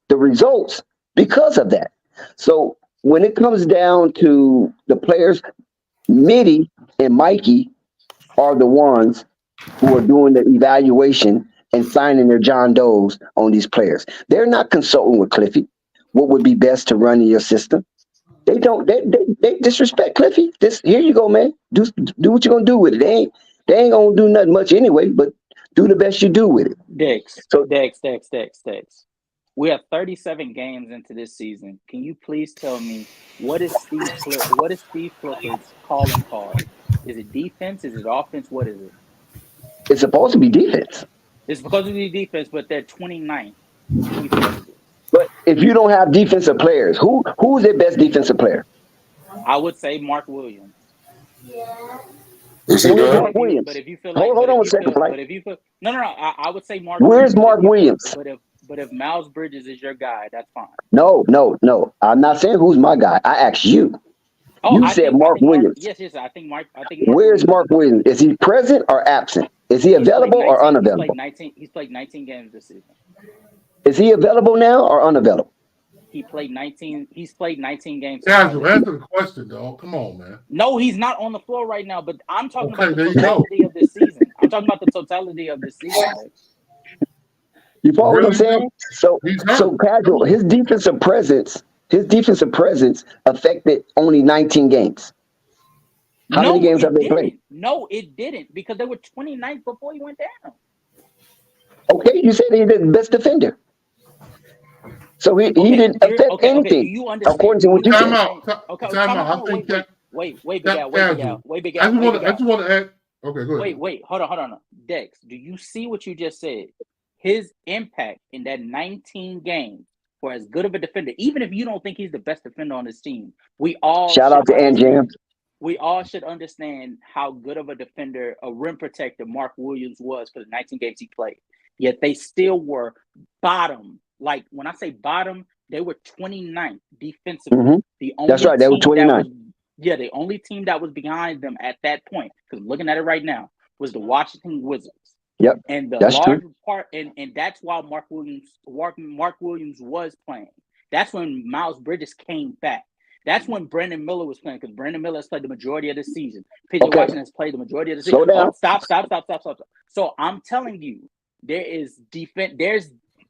[SPEAKER 1] the results because of that. So when it comes down to the players, Mitty and Mikey are the ones who are doing the evaluation and signing their John Does on these players. They're not consulting with Cliffy what would be best to run in your system. They don't. They disrespect Cliffy. Here you go, man. Do what you're gonna do with it. They ain't gonna do nothing much anyway. But do the best you do with it.
[SPEAKER 4] Dex. We have 37 games into this season. Can you please tell me what is Steve Clifford's calling card? Is it defense? Is it offense? What is it?
[SPEAKER 1] It's supposed to be defense.
[SPEAKER 4] It's supposed to be defense, but they're 29th defensively.
[SPEAKER 1] But if you don't have defensive players, who's their best defensive player?
[SPEAKER 4] I would say Mark Williams.
[SPEAKER 5] Is he good?
[SPEAKER 1] Mark Williams.
[SPEAKER 4] But if you feel like,
[SPEAKER 1] hold on a second,
[SPEAKER 4] but if you feel, no, I would say Mark.
[SPEAKER 1] Where's Mark Williams?
[SPEAKER 4] But But if Miles Bridges is your guy, that's fine.
[SPEAKER 1] No. I'm not saying who's my guy. I asked you.
[SPEAKER 4] Oh,
[SPEAKER 1] You said Mark Williams.
[SPEAKER 4] Yes. I think Mark.
[SPEAKER 1] Where's Mark Williams? Is he present or absent? Is he available or unavailable?
[SPEAKER 4] He's played 19 games this season.
[SPEAKER 1] Is he available now or unavailable?
[SPEAKER 4] He played 19. He's played 19 games.
[SPEAKER 2] Answer the question, dog. Come on, man.
[SPEAKER 4] No, he's not on the floor right now. But I'm talking about the totality of this season. I'm talking about the totality of this season. Right?
[SPEAKER 1] You follow what I'm saying? So casual. His defensive presence affected only 19 games. How many games have they played?
[SPEAKER 4] No, it didn't, because they were 29th before he went down.
[SPEAKER 1] Okay, you said he's the best defender. So he didn't affect anything.
[SPEAKER 4] Do you understand?
[SPEAKER 1] According to what you said.
[SPEAKER 2] Time out. I think
[SPEAKER 4] wait, Big Al. I
[SPEAKER 2] just want to add. Okay, go ahead.
[SPEAKER 4] Wait. Hold on. Dex, do you see what you just said? His impact in that 19 games for as good of a defender, even if you don't think he's the best defender on this team, we all
[SPEAKER 1] shout out to Anjam.
[SPEAKER 4] We all should understand how good of a defender, a rim protector Mark Williams was for the 19 games he played. Yet they still were bottom. Like when I say bottom, they were 29th defensively.
[SPEAKER 1] Mm-hmm. That's right. They were 29th.
[SPEAKER 4] The only team that was behind them at that point, because I'm looking at it right now, was the Washington Wizards.
[SPEAKER 1] Yep.
[SPEAKER 4] And the
[SPEAKER 1] that's
[SPEAKER 4] large
[SPEAKER 1] true.
[SPEAKER 4] part, and that's why Mark Williams was playing. That's when Miles Bridges came back. That's when Brandon Miller was playing, because Brandon Miller has played the majority of the season. PJ Washington has played the majority of the season. Stop. So I'm telling you, there's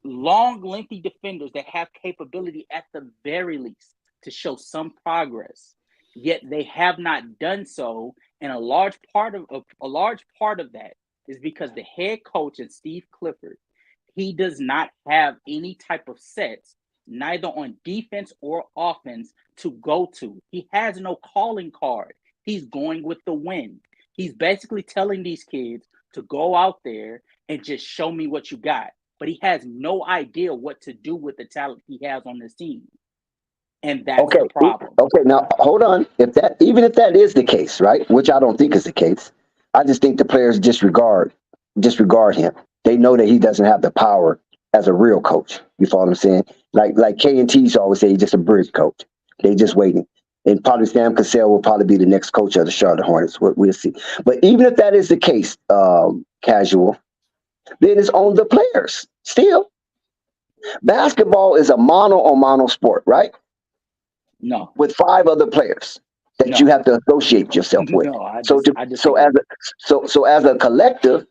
[SPEAKER 4] long, lengthy defenders that have capability at the very least to show some progress. Yet they have not done so, and a large part of that is because the head coach and Steve Clifford, he does not have any type of sets, neither on defense or offense, to go to. He has no calling card. He's going with the wind. He's basically telling these kids to go out there and just show me what you got. But he has no idea what to do with the talent he has on this team. And that's the problem.
[SPEAKER 1] Okay, now hold on. Even if that is the case, right? Which I don't think is the case. I just think the players disregard him. They know that he doesn't have the power as a real coach. You follow what I'm saying? Like K&T's always say, he's just a bridge coach. They just waiting. And probably Sam Cassell will probably be the next coach of the Charlotte Hornets. We'll see. But even if that is the case, casual, then it's on the players still. Basketball is a mono sport, right?
[SPEAKER 4] No.
[SPEAKER 1] With 5 other players that you have to associate yourself with. So as a collective,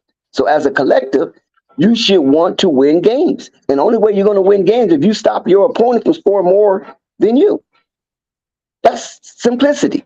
[SPEAKER 1] you should want to win games. And the only way you're going to win games if you stop your opponent from scoring more than you. That's simplicity.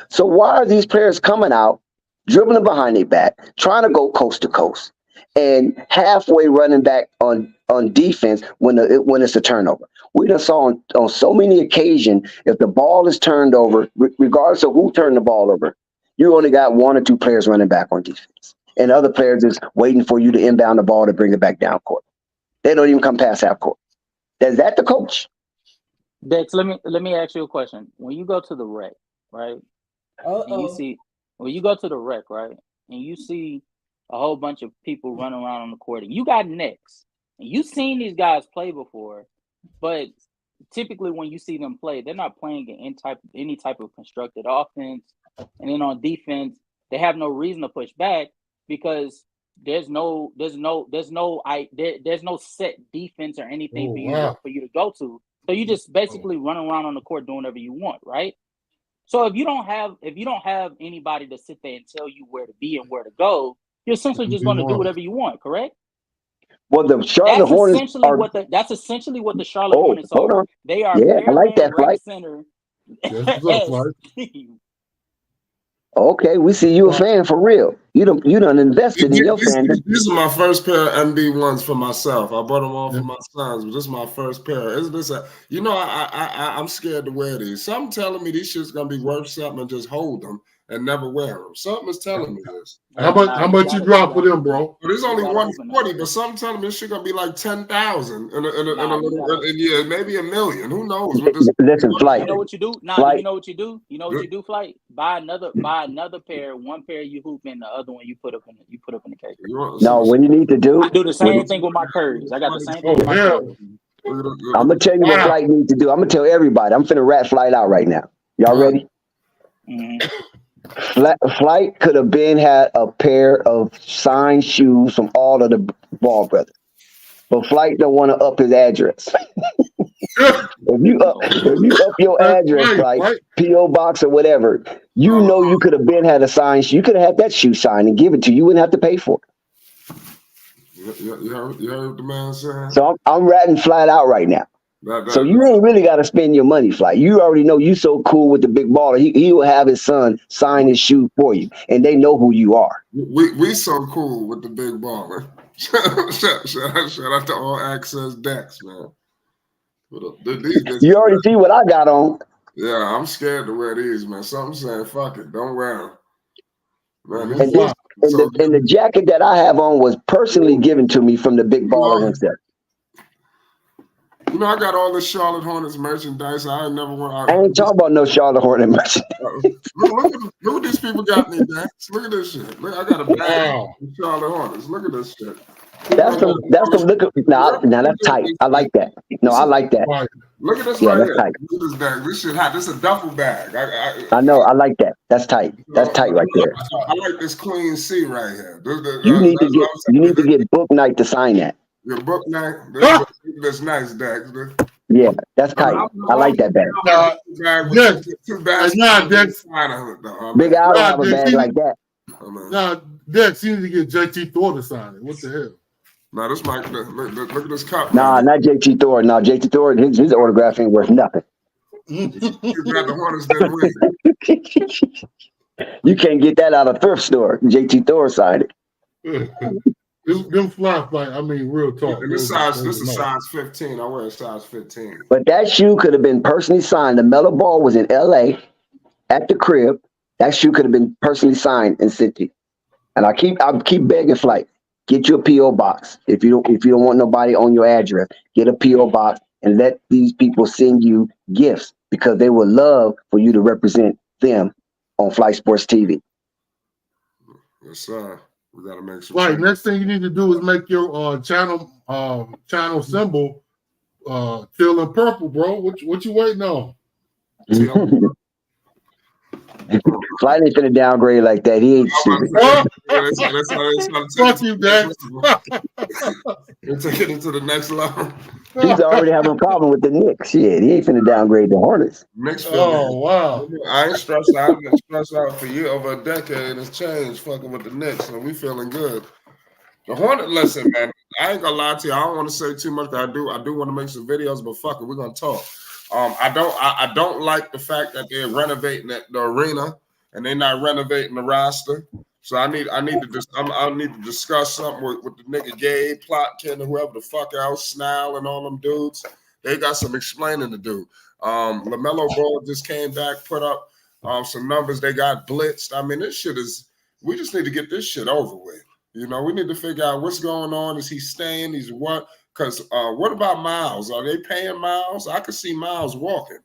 [SPEAKER 1] So why are these players coming out, dribbling behind their back, trying to go coast to coast, and halfway running back on defense when it's a turnover? We done saw on so many occasions, if the ball is turned over, regardless of who turned the ball over, you only got 1 or 2 players running back on defense. And other players is waiting for you to inbound the ball to bring it back down court. They don't even come past half court. Is that the coach?
[SPEAKER 4] Dex, let me ask you a question. When you go to the rec, right? And when you go to the rec, right, and you see a whole bunch of people running around on the court, and you got Knicks, and you've seen these guys play before, but typically when you see them play, they're not playing in any type of constructed offense, and then on defense, they have no reason to push back because there's no set defense or anything for you to go to. So you just basically run around on the court doing whatever you want, right? So if you don't have anybody to sit there and tell you where to be and where to go, you're essentially just going to do whatever you want, correct?
[SPEAKER 1] Well, the Charlotte Hornets
[SPEAKER 4] that's essentially what the Charlotte Hornets are. They are
[SPEAKER 1] I like that flight.
[SPEAKER 4] Center.
[SPEAKER 1] Okay, we see you a fan for real. You done invested in your fandom.
[SPEAKER 5] These are my first pair of MB ones for myself. I bought them all for my sons, but this is my first pair. I'm scared to wear these. Some telling me these shit's gonna be worth something and just hold them. and never wear them. Something is telling me this.
[SPEAKER 2] How much you drop for them, bro?
[SPEAKER 5] But it's only 140, but something telling me this shit gonna be like 10,000 in a little yeah, maybe $1 million. Who knows?
[SPEAKER 1] Listen, Flight.
[SPEAKER 4] You know what you do? Flight. You know what you do? You know what you do, Flight? Buy another pair. One pair you hoop in, the other one you put up in the cake.
[SPEAKER 1] No, what you need to do?
[SPEAKER 4] I do the same thing with my curves. I got the same thing with my curves.
[SPEAKER 1] I'm gonna tell you what Flight needs to do. I'm gonna tell everybody. I'm finna rat Flight out right now. Y'all ready? Flight could have had a pair of signed shoes from all of the Ball brothers, but Flight don't want to up his address. if you up your address, Flight, PO box or whatever, you know you could have had a signed shoe. You could have had that shoe signed and give it to you. You wouldn't have to pay for it.
[SPEAKER 5] You heard the man saying?
[SPEAKER 1] So I'm ratting Flight out right now. So you ain't really got to spend your money, Flight. You already know you so cool with the big baller. He will have his son sign his shoe for you, and they know who you are.
[SPEAKER 5] We so cool with the big baller. Shout out to All Access Decks, man.
[SPEAKER 1] You already see what I got on.
[SPEAKER 5] Yeah, I'm scared to wear these, man. Something saying, fuck it, don't wear them. Man,
[SPEAKER 1] and the jacket that I have on was personally given to me from the big baller himself.
[SPEAKER 5] You know, I got all the Charlotte Hornets merchandise. I ain't never want.
[SPEAKER 1] I ain't talking about no Charlotte Hornet merchandise.
[SPEAKER 5] Look what these people got me, Dax. Look at this shit. Look, I got a bag of Charlotte Hornets. Look at this shit.
[SPEAKER 1] That's some look at now that's tight. I like that. No, I like that.
[SPEAKER 5] Look at this
[SPEAKER 1] right
[SPEAKER 5] here.
[SPEAKER 1] Tight.
[SPEAKER 5] Look at this bag. This shit hot. This is a duffel bag.
[SPEAKER 1] I know. I like that. That's tight. That's tight right there.
[SPEAKER 5] I like this Queen C right here.
[SPEAKER 1] You need to get Book Night to sign that.
[SPEAKER 5] Your Book Night. That's nice, Dax.
[SPEAKER 1] Yeah, that's tight. I like that bag.
[SPEAKER 2] Dex.
[SPEAKER 1] Big Al have a bag like that.
[SPEAKER 2] Nah, Dex, you need to get JT Thor to sign it. What the hell?
[SPEAKER 5] Nah, this might look at this cup.
[SPEAKER 1] Nah, not JT Thor. No, JT Thor, his autograph ain't worth nothing.
[SPEAKER 5] You got the Hornets that win.
[SPEAKER 1] You can't get that out of thrift store. JT Thor signed it.
[SPEAKER 2] Them fly, I mean, real talk.
[SPEAKER 5] And this is size 15. I wear a size 15.
[SPEAKER 1] But that shoe could have been personally signed. The Lamelo Ball was in LA at the crib. That shoe could have been personally signed and sent to you. And I keep begging Flight, get you a PO box. If you don't want nobody on your address, get a PO box and let these people send you gifts because they would love for you to represent them on Flight Sports TV.
[SPEAKER 5] Yes, sir. We gotta make some.
[SPEAKER 2] Right. Next thing you need to do is make your channel symbol teal and purple, bro. What you waiting on?
[SPEAKER 1] Flight ain't finna downgrade like that. He ain't stupid.
[SPEAKER 2] Fuck you, Dax.
[SPEAKER 5] We'll take it into the next level.
[SPEAKER 1] He's already having a problem with the Knicks. Shit, he ain't finna downgrade the Hornets.
[SPEAKER 2] Oh, wow.
[SPEAKER 5] I ain't stressed out. I've been stressed out for you over a decade. It's changed fucking with the Knicks, and we feeling good. The Hornet, listen, man, I ain't gonna lie to you. I don't want to say too much. I do want to make some videos, but fuck it, we're gonna talk. I don't like the fact that they're renovating the arena and they're not renovating the roster. So I need to discuss something with the nigga Gabe, Plotkin, and whoever the fuck else, Snell and all them dudes. They got some explaining to do. Lamelo Ball just came back, put up some numbers. They got blitzed. I mean, this shit is. We just need to get this shit over with. You know, we need to figure out what's going on. Is he staying? He's what? Because what about Miles? Are they paying Miles? I could see Miles walking.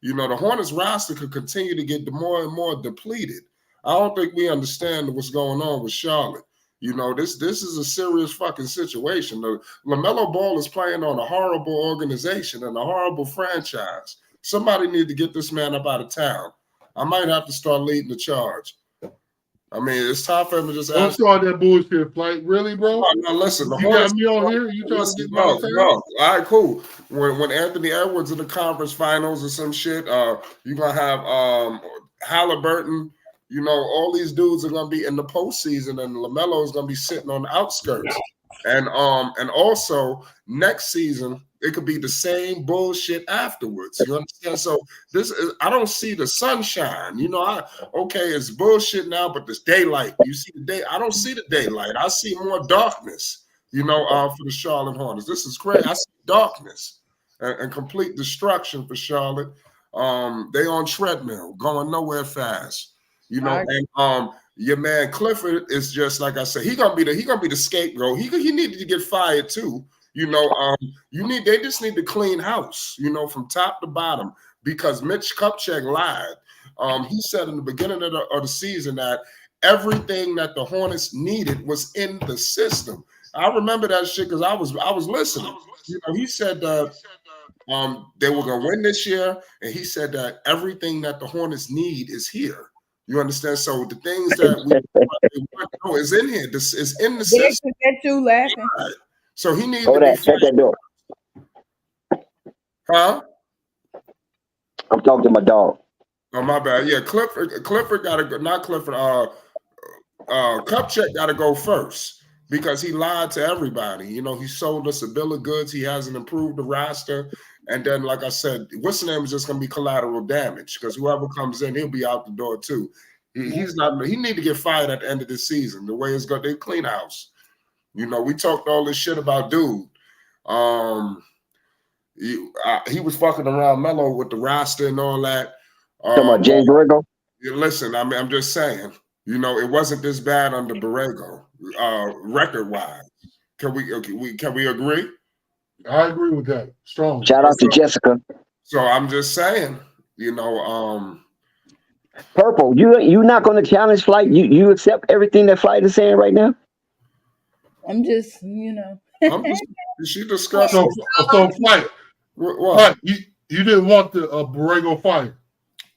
[SPEAKER 5] You know, the Hornets roster could continue to get more and more depleted. I don't think we understand what's going on with Charlotte. You know, this is a serious fucking situation. LaMelo Ball is playing on a horrible organization and a horrible franchise. Somebody need to get this man up out of town. I might have to start leading the charge. I mean, it's time for him to just
[SPEAKER 2] don't start that bullshit, Flight. Really, bro?
[SPEAKER 5] No, listen.
[SPEAKER 2] You got me on here? You trying to get me on here?
[SPEAKER 5] No. All right, cool. When Anthony Edwards in the conference finals or some shit, you're going to have Halliburton. You know, all these dudes are going to be in the postseason, and LaMelo is going to be sitting on the outskirts. And also, next season, it could be the same bullshit afterwards. You understand? So I don't see the sunshine. You know, it's bullshit now, but there's daylight. You see the day. I don't see the daylight. I see more darkness. You know, for the Charlotte Hornets. This is crazy. I see darkness and complete destruction for Charlotte. They on treadmill, going nowhere fast. You know, and your man Clifford is just like I said, he gonna be the scapegoat. He needed to get fired too. You know, they just need to clean house, you know, from top to bottom, because Mitch Kupchak lied. He said in the beginning of the season that everything that the Hornets needed was in the system. I remember that shit because I was listening. You know, he said that they were gonna win this year, and he said that everything that the Hornets need is here. You understand? So the things that we is in here. This is in the system.
[SPEAKER 3] That you laughing.
[SPEAKER 5] Right. So he needs
[SPEAKER 1] Hold
[SPEAKER 5] to be
[SPEAKER 1] that. Shut that door.
[SPEAKER 5] Huh?
[SPEAKER 1] I'm talking to my dog.
[SPEAKER 5] Oh, my bad. Yeah, Clifford got to go. Not Clifford. Kupchak got to go first because he lied to everybody. You know, he sold us a bill of goods. He hasn't improved the roster. And then, like I said, what's the name is just going to be collateral damage because whoever comes in, he'll be out the door too. He's not. He need to get fired at the end of the season. The way it's going, they clean house. You know, we talked all this shit about dude. He was fucking around Melo with the roster and all that.
[SPEAKER 1] Talking about James Borrego?
[SPEAKER 5] Listen, I mean, I'm just saying, you know, it wasn't this bad under Borrego, record-wise. Can we agree?
[SPEAKER 2] I agree with that. Strong.
[SPEAKER 1] Shout out to Jessica.
[SPEAKER 5] So I'm just saying, you know,
[SPEAKER 1] Purple, you not going to challenge Flight? You accept everything that Flight is saying right now?
[SPEAKER 3] I'm just, you know.
[SPEAKER 5] She discussed.
[SPEAKER 2] So Flight.
[SPEAKER 5] What?
[SPEAKER 2] You didn't want the Borrego fight.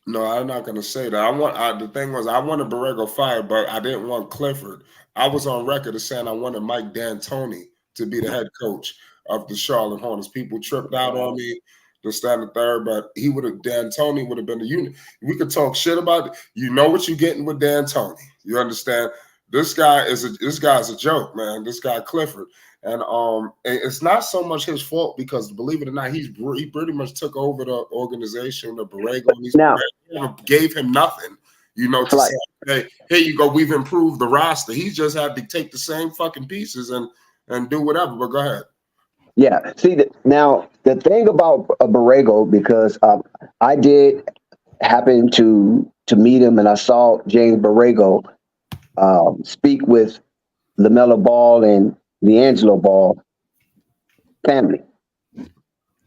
[SPEAKER 5] No, I'm not going to say that. The thing was, I wanted Borrego fired, but I didn't want Clifford. I was on record as saying I wanted Mike D'Antoni to be the head coach of the Charlotte Hornets. People tripped out on me, this, that, and the third, but D'Antoni would have been the unit. We could talk shit about it. You know what you're getting with D'Antoni. You understand? This guy's a joke, man. This guy Clifford. And it's not so much his fault because, believe it or not, he pretty much took over the organization, the Borrego, and he gave him nothing, you know, to say, hey, here you go, we've improved the roster. He just had to take the same fucking pieces and do whatever. But go ahead.
[SPEAKER 1] Yeah. See, now the thing about Borrego, because I did happen to meet him, and I saw James Borrego speak with Lamelo Ball and D'Angelo Ball family,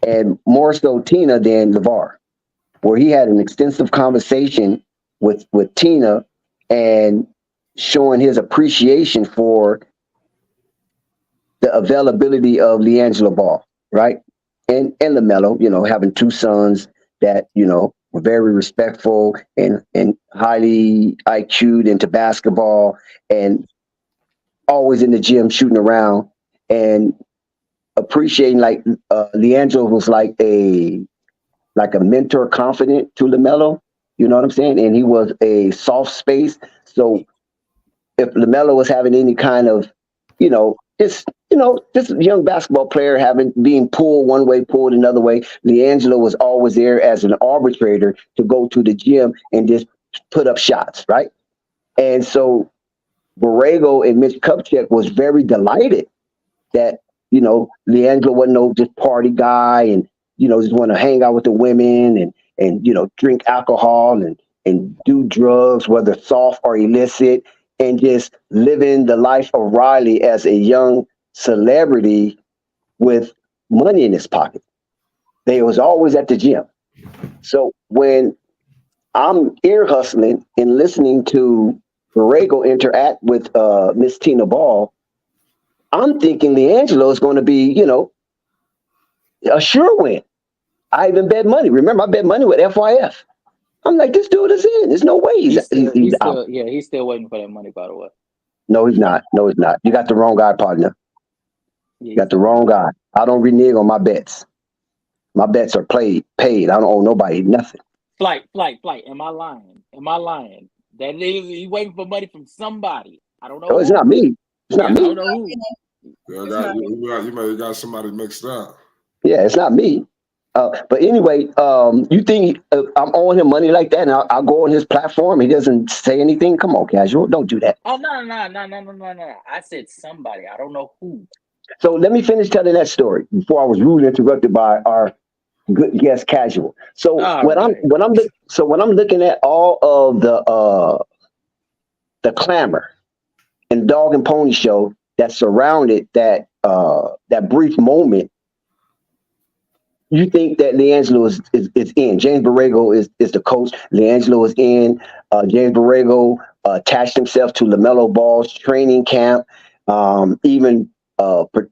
[SPEAKER 1] and more so Tina than LeVar, where he had an extensive conversation with Tina and showing his appreciation for the availability of D'Angelo Ball, right? And LaMelo, you know, having two sons that, you know, were very respectful and highly IQ'd into basketball and always in the gym shooting around and appreciating, like D'Angelo was like a mentor confident to LaMelo, you know what I'm saying? And he was a soft space. So if LaMelo was having any kind of, just a young basketball player being pulled one way, pulled another way, D'Angelo was always there as an arbitrator to go to the gym and just put up shots, right? And so Borrego and Mitch Kupchak was very delighted that, D'Angelo wasn't no just party guy and, just want to hang out with the women and drink alcohol and do drugs, whether soft or illicit, and just living the life of Riley as a young celebrity with money in his pocket. They was always at the gym. So when I'm ear hustling and listening to Borrego interact with Miss Tina Ball, I'm thinking D'Angelo is going to be, a sure win. I even bet money. Remember, I bet money with FYF. I'm like, this dude is in. There's no way he's out.
[SPEAKER 4] Yeah, he's still waiting for that money, by the way.
[SPEAKER 1] No, he's not. No, he's not. You got the wrong guy, partner.
[SPEAKER 4] Yeah.
[SPEAKER 1] You got the wrong guy. I don't renege on my bets. My bets are paid. I don't owe nobody nothing.
[SPEAKER 4] Flight. Am I lying? That nigga, he waiting for money from somebody. I don't know.
[SPEAKER 1] No, it's not me. It's not me.
[SPEAKER 4] I don't know who.
[SPEAKER 5] You may have got somebody mixed up.
[SPEAKER 1] Yeah, it's not me. But anyway, you think I'm owing him money like that, and I'll go on his platform? He doesn't say anything. Come on, Casual, don't do that.
[SPEAKER 4] Oh no! I said somebody. I don't know who.
[SPEAKER 1] So let me finish telling that story before I was rudely interrupted by our good guest Casual. So when I'm looking at all of the the clamor and dog and pony show that surrounded that brief moment, you think that LiAngelo is in. James Borrego is the coach. LiAngelo is in. James Borrego attached himself to LaMelo Ball's training camp. Even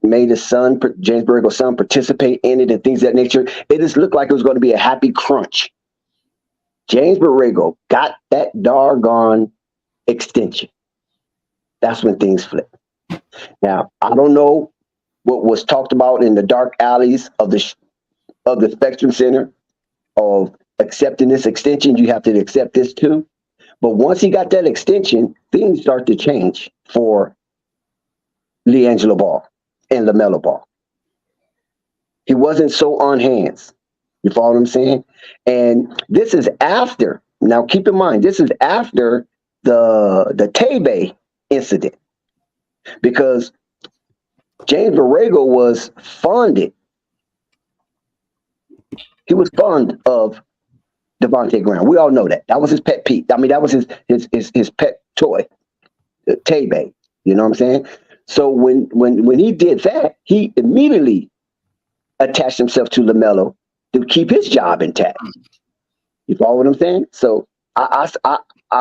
[SPEAKER 1] made his son, James Borrego's son, participate in it and things of that nature. It just looked like it was going to be a happy crunch. James Borrego got that doggone extension. That's when things flipped. Now, I don't know what was talked about in the dark alleys of the Spectrum Center of accepting this extension. You have to accept this too. But once he got that extension, things start to change for LiAngelo Ball and LaMelo Ball. He wasn't so on hands. You follow what I'm saying? And this is after. Now, keep in mind, this is after the Tay-Bay incident, because James Borrego was fonded. He was fond of Devontae Graham. We all know that. That was his pet peeve. I mean, that was his pet toy, Tay-Bay. You know what I'm saying? So when he did that, he immediately attached himself to LaMelo to keep his job intact. You follow what I'm saying? So I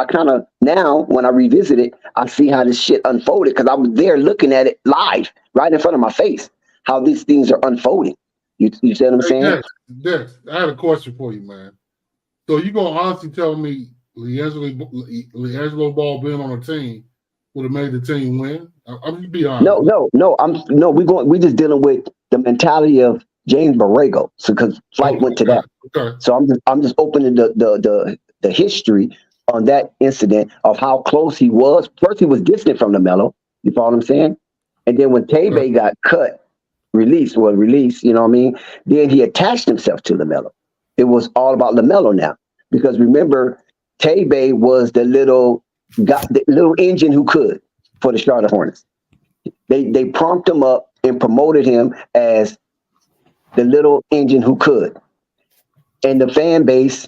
[SPEAKER 1] kind of, now when I revisit it, I see how this shit unfolded, because I was there looking at it live, right in front of my face, how these things are unfolding. You see what I'm saying?
[SPEAKER 2] Dex, I had a question for you, man. So you gonna honestly tell me LiAngelo Ball being on the team would have made the team win? I'm just be honest. No. We're just dealing with the mentality of James Borrego. So because Flight went to that. Okay.
[SPEAKER 1] So I'm just opening the history on that incident of how close he was. First, he was distant from LaMelo. You follow what I'm saying? And then when Tay-Bay got released, you know what I mean? Then he attached himself to LaMelo. It was all about LaMelo now. Because remember, Tay-Bay was the little engine who could for the Charlotte Hornets. They prompted him up and promoted him as the little engine who could. And the fan base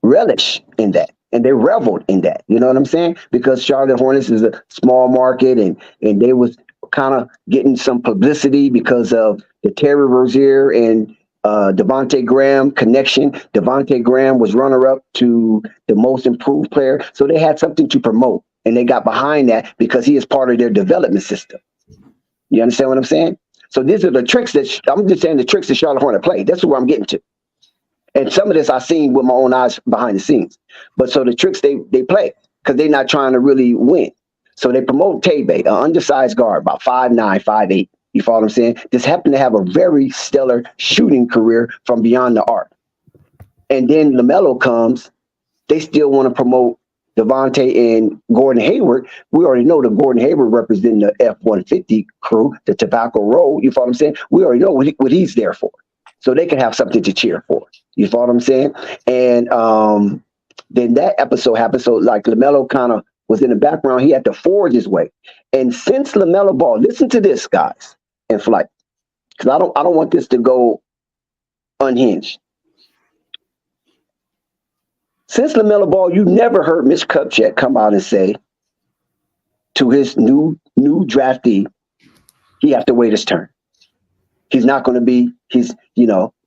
[SPEAKER 1] relished in that. And they reveled in that. You know what I'm saying? Because Charlotte Hornets is a small market, and they was kind of getting some publicity because of the Terry Rozier and Devontae Graham connection. Devontae Graham was runner-up to the most improved player. So they had something to promote. And they got behind that because he is part of their development system. You understand what I'm saying? So these are the tricks I'm just saying, the tricks that Charlotte Hornet play. That's what I'm getting to. And some of this I've seen with my own eyes behind the scenes. But so the tricks they play, because they're not trying to really win. So they promote Tay-Bay, an undersized guard, about 5'9", 5'8". You follow what I'm saying? Just happened to have a very stellar shooting career from beyond the arc. And then LaMelo comes. They still want to promote Devontae and Gordon Hayward. We already know that Gordon Hayward representing the F-150 crew, the Tobacco Road. You follow what I'm saying? We already know what he's there for. So they can have something to cheer for. You follow what I'm saying? And then that episode happened. So like LaMelo kind of was in the background. He had to forge his way. And since LaMelo Ball, listen to this, guys, in Flight, because I don't want this to go unhinged. Since LaMelo Ball, you never heard Mitch Kupchak come out and say to his new draftee, he has to wait his turn. He's not going to be,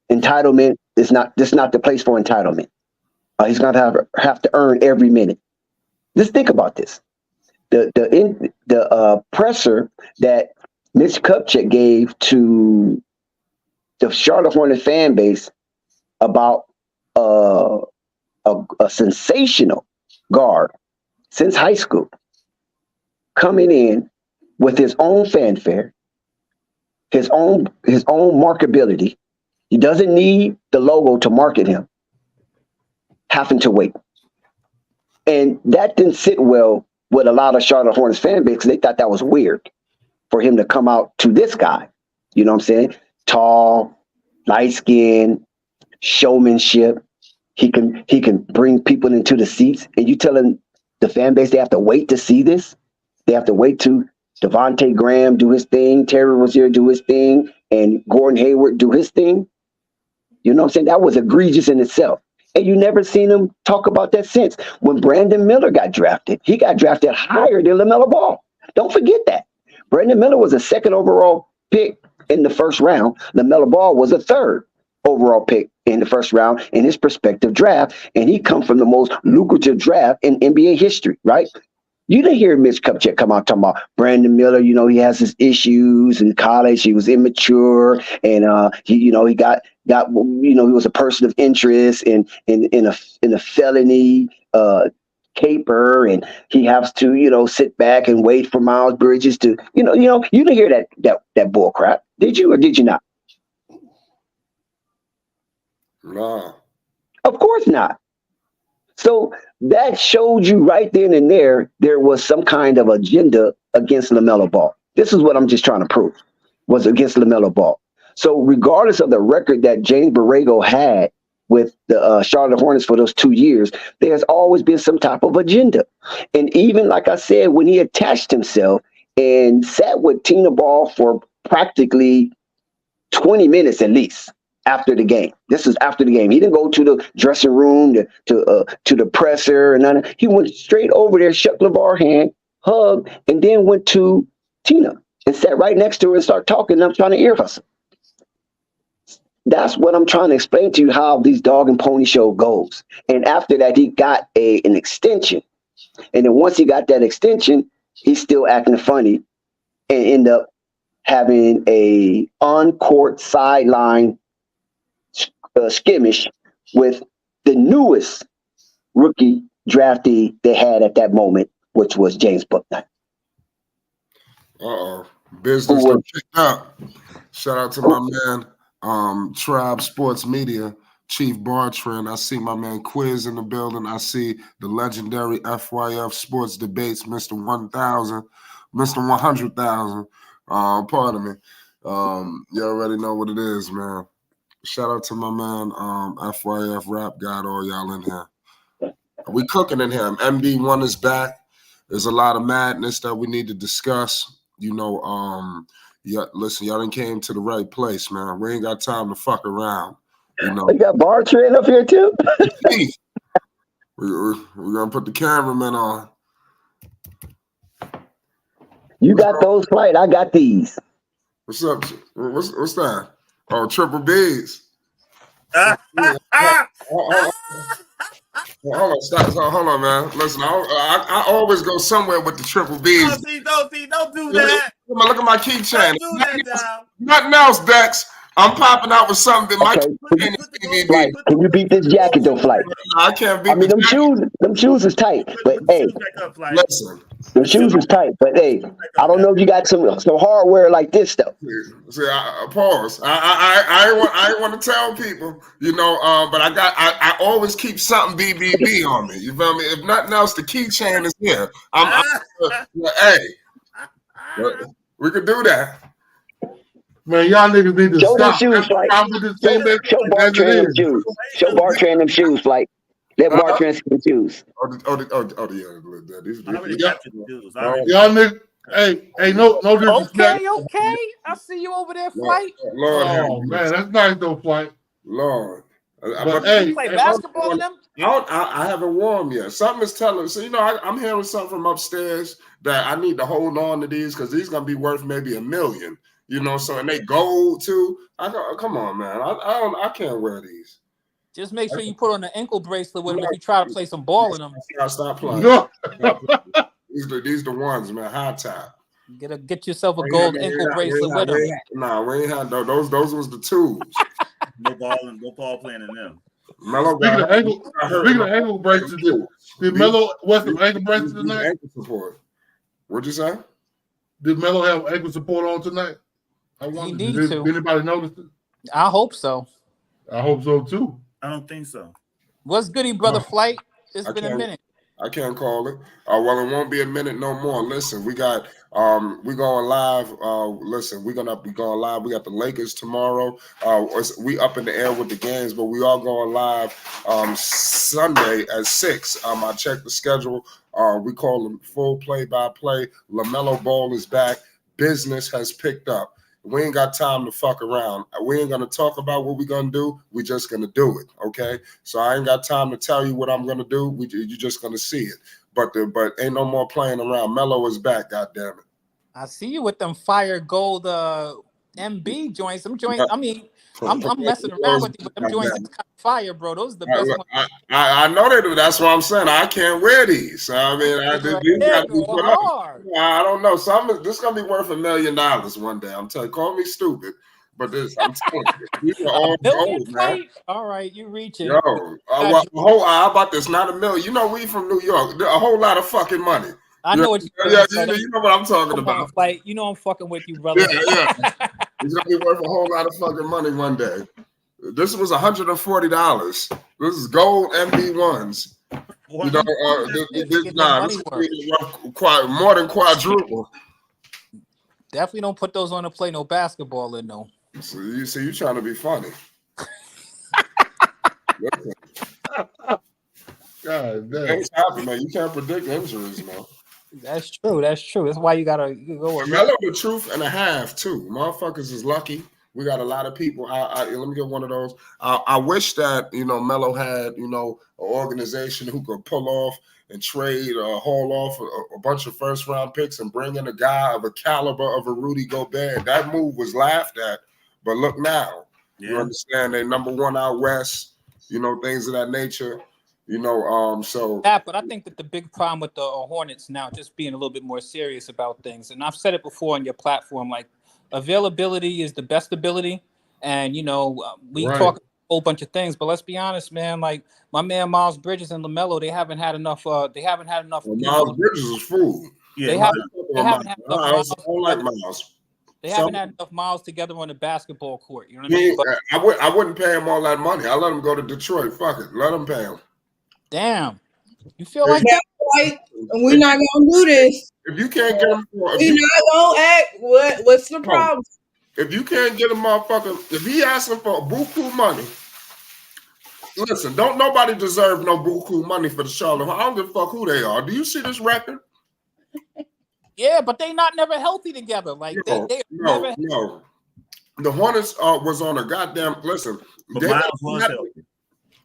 [SPEAKER 1] entitlement is not the place for entitlement. He's going to have to earn every minute. Just think about this. The presser that Mitch Kupchak gave to the Charlotte Hornets fan base about a sensational guard since high school coming in with his own fanfare, his own marketability. He doesn't need the logo to market him, having to wait. And that didn't sit well with a lot of Charlotte Hornets fan base, because they thought that was weird for him to come out to this guy. You know what I'm saying? Tall, light skin, showmanship. He can bring people into the seats. And you telling the fan base they have to wait to see this? They have to wait to Devontae Graham do his thing, Terry Rozier do his thing, and Gordon Hayward do his thing? You know what I'm saying? That was egregious in itself. And you never seen him talk about that since. When Brandon Miller got drafted, he got drafted higher than LaMelo Ball. Don't forget that. Brandon Miller was a second overall pick in the first round. LaMelo Ball was a third overall pick in the first round in his prospective draft. And he come from the most lucrative draft in NBA history, right? You didn't hear Mitch Kupchak come out talking about Brandon Miller. He has his issues in college. He was immature, and he was a person of interest in a felony caper, and he has to sit back and wait for Miles Bridges to you didn't hear that bull crap, did you, or did you not?
[SPEAKER 5] No.
[SPEAKER 1] Of course not. So that showed you right then and there was some kind of agenda against LaMelo Ball. This is what I'm just trying to prove, was against LaMelo Ball. So regardless of the record that James Borrego had with the Charlotte Hornets for those 2 years, there has always been some type of agenda. And even, like I said, when he attached himself and sat with Tina Ball for practically 20 minutes at least, after the game. This is after the game. He didn't go to the dressing room to the presser and none. He went straight over there, shook LeVar's hand, hugged, and then went to Tina and sat right next to her and started talking. And I'm trying to ear hustle. That's what I'm trying to explain to you, how these dog and pony show goes. And after that, he got an extension. And then once he got that extension, he's still acting funny and end up having a on-court sideline skimmish with the newest rookie draftee they had at that moment, which was James Bouknight.
[SPEAKER 5] Business was picked up. Shout out to my man, Tribe Sports Media, Chief Bartran. I see my man Quiz in the building. I see the legendary FYF Sports Debates, Mr. 1000, Mr. 100,000. Pardon me. You already know what it is, man. Shout out to my man, FYF Rap God, all y'all in here. We cooking in here. MD1 is back. There's a lot of madness that we need to discuss. Listen, y'all done came to the right place, man. We ain't got time to fuck around.
[SPEAKER 1] We got Bartran up here too.
[SPEAKER 5] We're gonna put the cameraman on.
[SPEAKER 1] You got those right. I got these.
[SPEAKER 5] What's up? What's that? Oh, triple B's. Hold on, stop. Hold on, man. Listen, I always go somewhere with the triple B's.
[SPEAKER 6] Don't do that.
[SPEAKER 5] Look at my keychain.
[SPEAKER 6] Don't do that,
[SPEAKER 5] Nothing else, Dex. I'm popping out with something that
[SPEAKER 1] Okay. Flight, can you beat this jacket though, Flight?
[SPEAKER 5] I can't beat.
[SPEAKER 1] I mean, them shoes is tight, but hey,
[SPEAKER 5] listen.
[SPEAKER 1] Them shoes is tight, but hey, I don't know if you got some hardware like this though.
[SPEAKER 5] See, pause. I ain't want to tell people, but I always keep something BBB on me. You feel me? If nothing else, the keychain is here. Hey, we could do that.
[SPEAKER 2] Man, y'all niggas need to
[SPEAKER 1] show
[SPEAKER 2] stop.
[SPEAKER 1] Them shoes, Flight. Show Bartran them shoes. Show Bartran them shoes, Flight. Let Bartran see the shoes.
[SPEAKER 2] Y'all niggas, hey, no disrespect.
[SPEAKER 4] Okay. I see you over there, Flight.
[SPEAKER 5] Lord,
[SPEAKER 2] oh man, that's nice though, Flight.
[SPEAKER 5] Lord.
[SPEAKER 2] But hey,
[SPEAKER 4] you play basketball with them?
[SPEAKER 5] I haven't worn them yet. Something is telling. So I'm hearing something from upstairs that I need to hold on to these because these gonna be worth maybe $1 million. So and they gold too. Come on, man. I can't wear these.
[SPEAKER 4] Just make sure you put on an ankle bracelet with them if you try to play some ball in them.
[SPEAKER 5] Stop playing.
[SPEAKER 2] No.
[SPEAKER 5] These the ones, man. High top.
[SPEAKER 4] Get yourself a gold ankle bracelet with them.
[SPEAKER 5] Nah, we ain't had those. Those was the tools.
[SPEAKER 6] No ball playing in them.
[SPEAKER 5] Melo
[SPEAKER 2] speaking of ankle bracelets, did Melo wear some ankle bracelets tonight?
[SPEAKER 5] Ankle support. What'd you say?
[SPEAKER 2] Did Melo have ankle support on tonight?
[SPEAKER 4] He needs to.
[SPEAKER 2] Anybody notice it?
[SPEAKER 4] I hope so.
[SPEAKER 2] I hope so too.
[SPEAKER 6] I don't think so.
[SPEAKER 4] What's goody, brother Flight? It's been a minute.
[SPEAKER 5] I can't call it. Well, it won't be a minute no more. Listen, we got we going live. Listen, we're gonna be going live. We got the Lakers tomorrow. We up in the air with the games, but we are going live Sunday at 6. I checked the schedule. We call them full play-by-play. LaMelo Ball is back. Business has picked up. We ain't got time to fuck around. We ain't gonna talk about what we're gonna do. We just gonna do it. Okay. So I ain't got time to tell you what I'm gonna do. You're just gonna see it. But ain't no more playing around. Melo is back. God damn it.
[SPEAKER 7] I see you with them fire gold MB joints. Them joints. I mean, I'm messing around with you, but them joints is kind of fire, bro. Those are the best ones.
[SPEAKER 5] I know they do. That's what I'm saying. I can't wear these. So, I mean, these got to be put up. I don't know. This is gonna be worth $1 million one day. I'm telling you, call me stupid, but I'm telling you, these are all gold, man.
[SPEAKER 7] All right, you reaching.
[SPEAKER 5] Yo, how about this? Not $1 million. You know, we from New York. A whole lot of fucking money.
[SPEAKER 7] I know what
[SPEAKER 5] you know what I'm talking about.
[SPEAKER 7] Like, you know I'm fucking with you, brother.
[SPEAKER 5] Yeah. It's gonna be worth a whole lot of fucking money one day. This was $140. This is gold MB1s. You know, this is more than quadruple.
[SPEAKER 7] Definitely don't put those on to play no basketball in though.
[SPEAKER 5] So you trying to be funny.
[SPEAKER 2] God damn.
[SPEAKER 5] Things happen, man. You can't predict injuries, man.
[SPEAKER 7] That's true. That's why you gotta go with
[SPEAKER 5] Melo the truth and a half too. Motherfuckers is lucky. We got a lot of people. Let me get one of those. I wish that Melo had an organization who could pull off and trade or haul off a bunch of first round picks and bring in a guy of a caliber of a Rudy Gobert. That move was laughed at, but look now. Yeah. You understand? They're number one out west. Things of that nature. So
[SPEAKER 7] that, but I think that the big problem with the Hornets now, just being a little bit more serious about things, and I've said it before on your platform, like availability is the best ability, and we talk a whole bunch of things, but let's be honest, man. Like my man Miles Bridges and Lamelo, they haven't had enough.
[SPEAKER 5] Well, Miles Bridges is fool.
[SPEAKER 7] Yeah, they haven't had enough.
[SPEAKER 5] I don't like Miles.
[SPEAKER 7] They haven't had enough miles together on the basketball court. You know what I mean?
[SPEAKER 5] But I wouldn't pay him all that money. I let him go to Detroit. Fuck it, let him pay him.
[SPEAKER 7] Damn, you feel like that?
[SPEAKER 3] Right? We're not gonna do this.
[SPEAKER 5] If you can't get him,
[SPEAKER 3] we're not gonna act. What's the problem?
[SPEAKER 5] If you can't get a motherfucker, if he asking for buku money, listen. Don't nobody deserve no buku money for the Charlotte. I don't give a fuck who they are. Do you see this record?
[SPEAKER 7] Yeah, but they not never healthy together. Like
[SPEAKER 5] no. The Hornets was on a goddamn listen.
[SPEAKER 6] But Miles was healthy.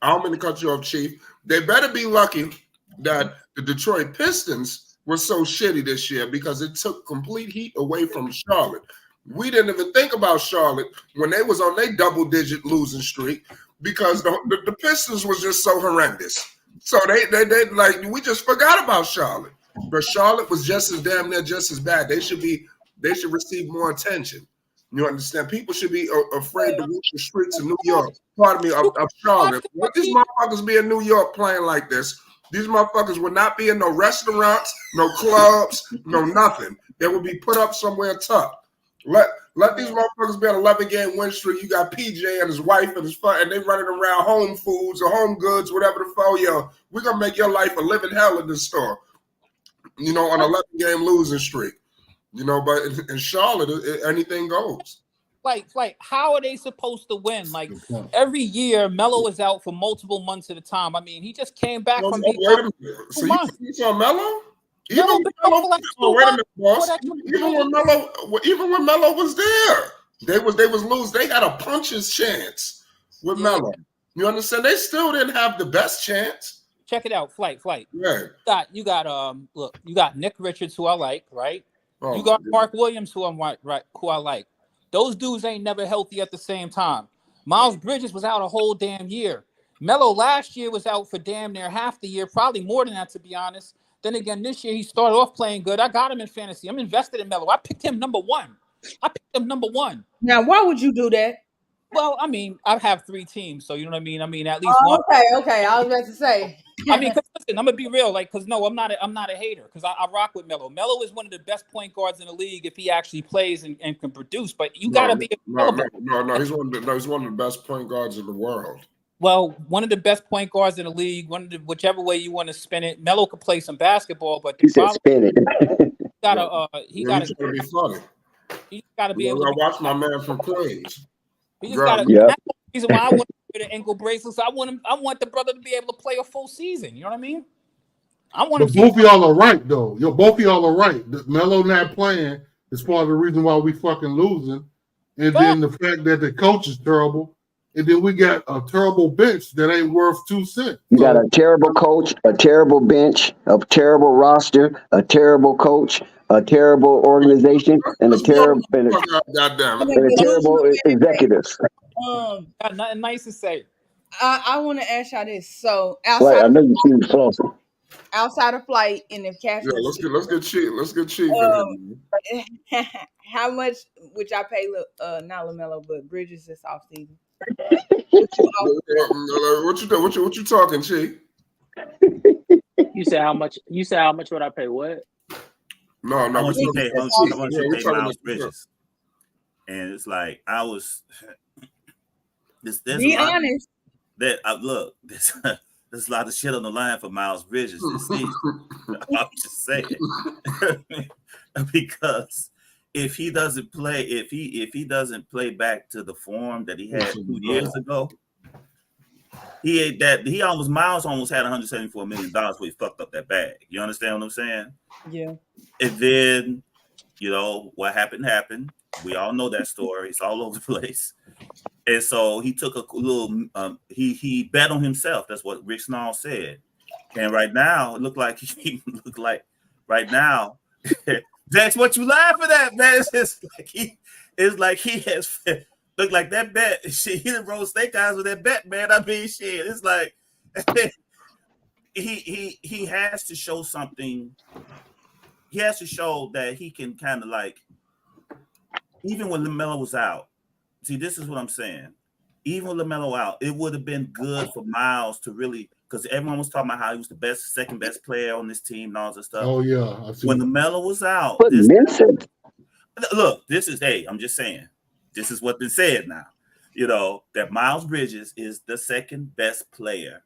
[SPEAKER 5] I don't mean to cut you off, Chief. They better be lucky that the Detroit Pistons were so shitty this year because it took complete heat away from Charlotte. We didn't even think about Charlotte when they was on their double-digit losing streak because the Pistons was just so horrendous. So they like we just forgot about Charlotte. But Charlotte was just as damn near just as bad. They should receive more attention. You understand? People should be afraid to walk the streets of New York. Pardon me, of Charlotte. Let these motherfuckers be in New York playing like this. These motherfuckers would not be in no restaurants, no clubs, no nothing. They would be put up somewhere tough. Let these motherfuckers be on an 11-game win streak. You got PJ and his wife and his son, and they running around Home Foods or Home Goods, whatever the fuck. Yo, we're gonna make your life a living hell in this store. On an 11-game losing streak. But in Charlotte, anything goes.
[SPEAKER 7] Like, how are they supposed to win? Like, every year, Melo is out for multiple months at a time. I mean, he just came back from being out for 2 months.
[SPEAKER 5] You saw Melo? Even when Melo was there, they was losing. They had a puncher's chance with Melo. You understand? They still didn't have the best chance.
[SPEAKER 7] Check it out, Flight.
[SPEAKER 5] Yeah.
[SPEAKER 7] You got you got Nick Richards, who I like, right? You got Mark Williams, who I like. Those dudes ain't never healthy at the same time. Miles Bridges was out a whole damn year. Melo last year was out for damn near half the year, probably more than that, to be honest. Then again, this year he started off playing good. I got him in fantasy. I'm invested in Melo. I picked him number one.
[SPEAKER 3] Now, why would you do that?
[SPEAKER 7] Well, I mean, I have 3 teams, so you know what I mean. I mean, at least one.
[SPEAKER 3] Okay. I was about to say.
[SPEAKER 7] I mean, listen, I'm gonna be real, because no, I'm not a hater, because I rock with Melo. Melo is one of the best point guards in the league if he actually plays and can produce. But you gotta be available.
[SPEAKER 5] No. He's one of the best point guards in the world.
[SPEAKER 7] Well, one of the best point guards in the league. Whichever way you want to spin it. Melo could play some basketball, but
[SPEAKER 1] he said spin it.
[SPEAKER 7] He gotta
[SPEAKER 5] be funny.
[SPEAKER 7] He gotta be able to
[SPEAKER 5] watch my man from Queens.
[SPEAKER 7] He just gotta.
[SPEAKER 1] Yeah.
[SPEAKER 7] That's the reason why I want the ankle bracelets. I want the brother to be able to play a full season. You know what I mean?
[SPEAKER 2] But both of y'all are right, though. Both of y'all are right. Melo not playing is part of the reason why we fucking losing. and then the fact that the coach is terrible, and then we got a terrible bench that ain't worth 2 cents.
[SPEAKER 1] You got a terrible coach, a terrible bench, a terrible roster, a terrible coach, a terrible organization, and a terrible
[SPEAKER 5] goddamn it.
[SPEAKER 1] and a terrible executives.
[SPEAKER 7] Got nothing nice to say.
[SPEAKER 3] I want to ask y'all this. So
[SPEAKER 1] Right, I know you see me flossing.
[SPEAKER 3] outside of flight, and if cash,
[SPEAKER 5] Yeah, let's get cheap. Let's get cheap.
[SPEAKER 3] how much would y'all pay? Not Lamelo, but Bridges this offseason.
[SPEAKER 5] What you talking, Chief?
[SPEAKER 4] You said how much? You said how much would I pay? What?
[SPEAKER 5] No.
[SPEAKER 6] I want you to pay Miles
[SPEAKER 5] Bridges.
[SPEAKER 6] Bridges. And it's like I was. There's
[SPEAKER 3] Be honest.
[SPEAKER 6] Look, there's a lot of shit on the line for Miles Bridges this season. I'm just saying because if he doesn't play, if he doesn't play back to the form that he had 2 years ago, Miles almost had $174 million when he fucked up that bag. You understand what I'm saying?
[SPEAKER 3] Yeah.
[SPEAKER 6] And then, what happened. We all know that story. It's all over the place. And so he took a little, he bet on himself. That's what Rick Snall said. And right now, it looked like right now, that's what you laughing at, man. It's like he has looked like that bet. Shit, he done rolled steak eyes with that bet, man. I mean, shit. It's like he has to show something. He has to show that he can kind of like, even when Lamelo was out. See, this is what I'm saying. Even with Lamelo out, it would have been good for Miles to really, because everyone was talking about how he was the second best player on this team and all this stuff.
[SPEAKER 2] Oh yeah,
[SPEAKER 6] when Lamelo was out, I'm just saying, this is what's been said now. That Miles Bridges is the second best player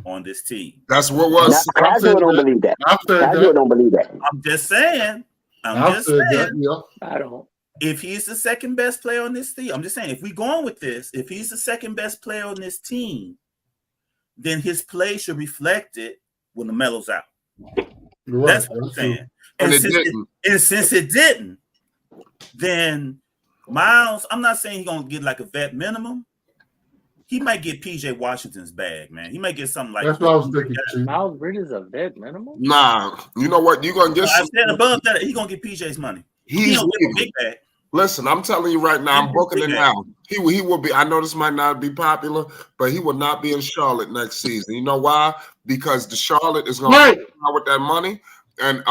[SPEAKER 6] on this team.
[SPEAKER 5] That's what was.
[SPEAKER 1] Casual don't believe that. Casual don't believe that.
[SPEAKER 6] I'm just saying. I don't. If he's the second best player on this team, I'm just saying, if we're going with this, if he's the second best player on this team, then his play should reflect it when Lamelo's out.
[SPEAKER 2] Right,
[SPEAKER 6] that's what I'm saying. And since it didn't, then Miles, I'm not saying he's going to get like a vet minimum. He might get PJ Washington's bag, man. He might get something like
[SPEAKER 2] that's what I was thinking.
[SPEAKER 4] Miles Bridges a vet minimum?
[SPEAKER 5] Nah, you know what? You're going to get
[SPEAKER 6] I said above that, he's going to get PJ's money. He's going to get a big bag.
[SPEAKER 5] Listen, I'm telling you right now, I'm booking it now. He will be. I know this might not be popular, but he will not be in Charlotte next season. You know why? Because the Charlotte is going to come out with that money, and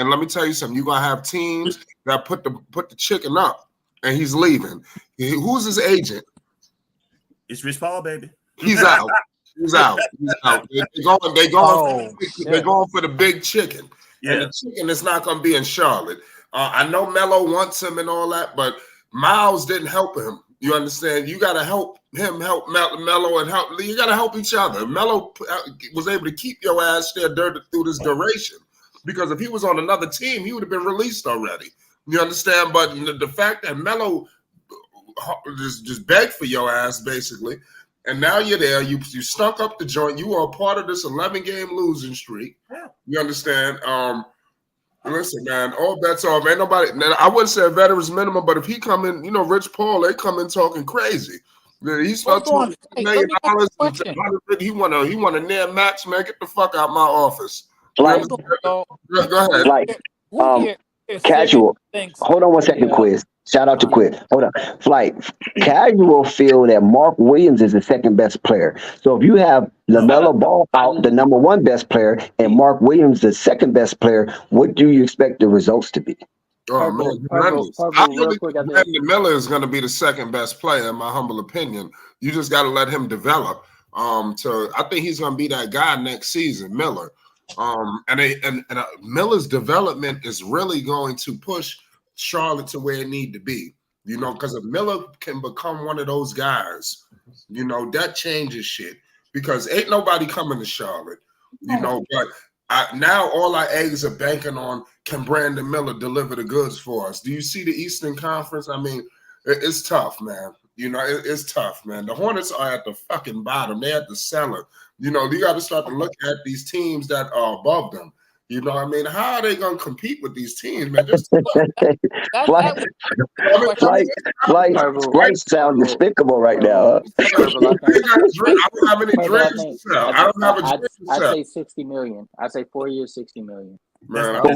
[SPEAKER 5] let me tell you something. You're gonna have teams that put the chicken up, and he's leaving. Who's his agent?
[SPEAKER 6] It's Rich Paul, baby.
[SPEAKER 5] He's out. He's out. He's out. They're going for the big chicken. Yeah. And the chicken is not going to be in Charlotte. I know Melo wants him and all that, but Miles didn't help him. You understand? You got to help him, help Melo, and help. You got to help each other. Melo was able to keep your ass there through this duration, because if he was on another team, he would have been released already. You understand? But the fact that Melo just begged for your ass, basically, and now you're there. You stunk up the joint. You are a part of this 11-game losing streak. You understand? Listen, man, all bets off. Ain't nobody. I wouldn't say a veteran's minimum, but if he come in, Rich Paul, they come in talking crazy. He's spent $2 million. He want a near max, man. Get the fuck out my office.
[SPEAKER 1] Like,
[SPEAKER 5] go ahead.
[SPEAKER 1] Like, casual. Hold on 1 second, Quiz. Shout out to Quiz. Hold on. Flight. Casual feel that Mark Williams is the second best player. So if you have LaMelo Ball out, the number one best player, and Mark Williams the second best player, what do you expect the results to be?
[SPEAKER 5] Oh, man. I really think Brandon Miller is going to be the second best player, in my humble opinion. You just got to let him develop. I think he's going to be that guy next season, Miller. And Miller's development is really going to push Charlotte to where it need to be, because if Miller can become one of those guys, that changes shit, because ain't nobody coming to Charlotte, but now all our eggs are banking on, can Brandon Miller deliver the goods for us? Do you see the Eastern Conference? I mean, it's tough, man. It's tough, man. The Hornets are at the fucking bottom. They're at the cellar. You got to start to look at these teams that are above them. You know what I mean? How are they gonna compete with these teams, man? Just
[SPEAKER 1] Flight sounds despicable right now.
[SPEAKER 5] I don't have any dreams to sell. I don't have a dream to sell.
[SPEAKER 4] I'd say 60 million. I'd say 4 years, 60 million.
[SPEAKER 5] Man, I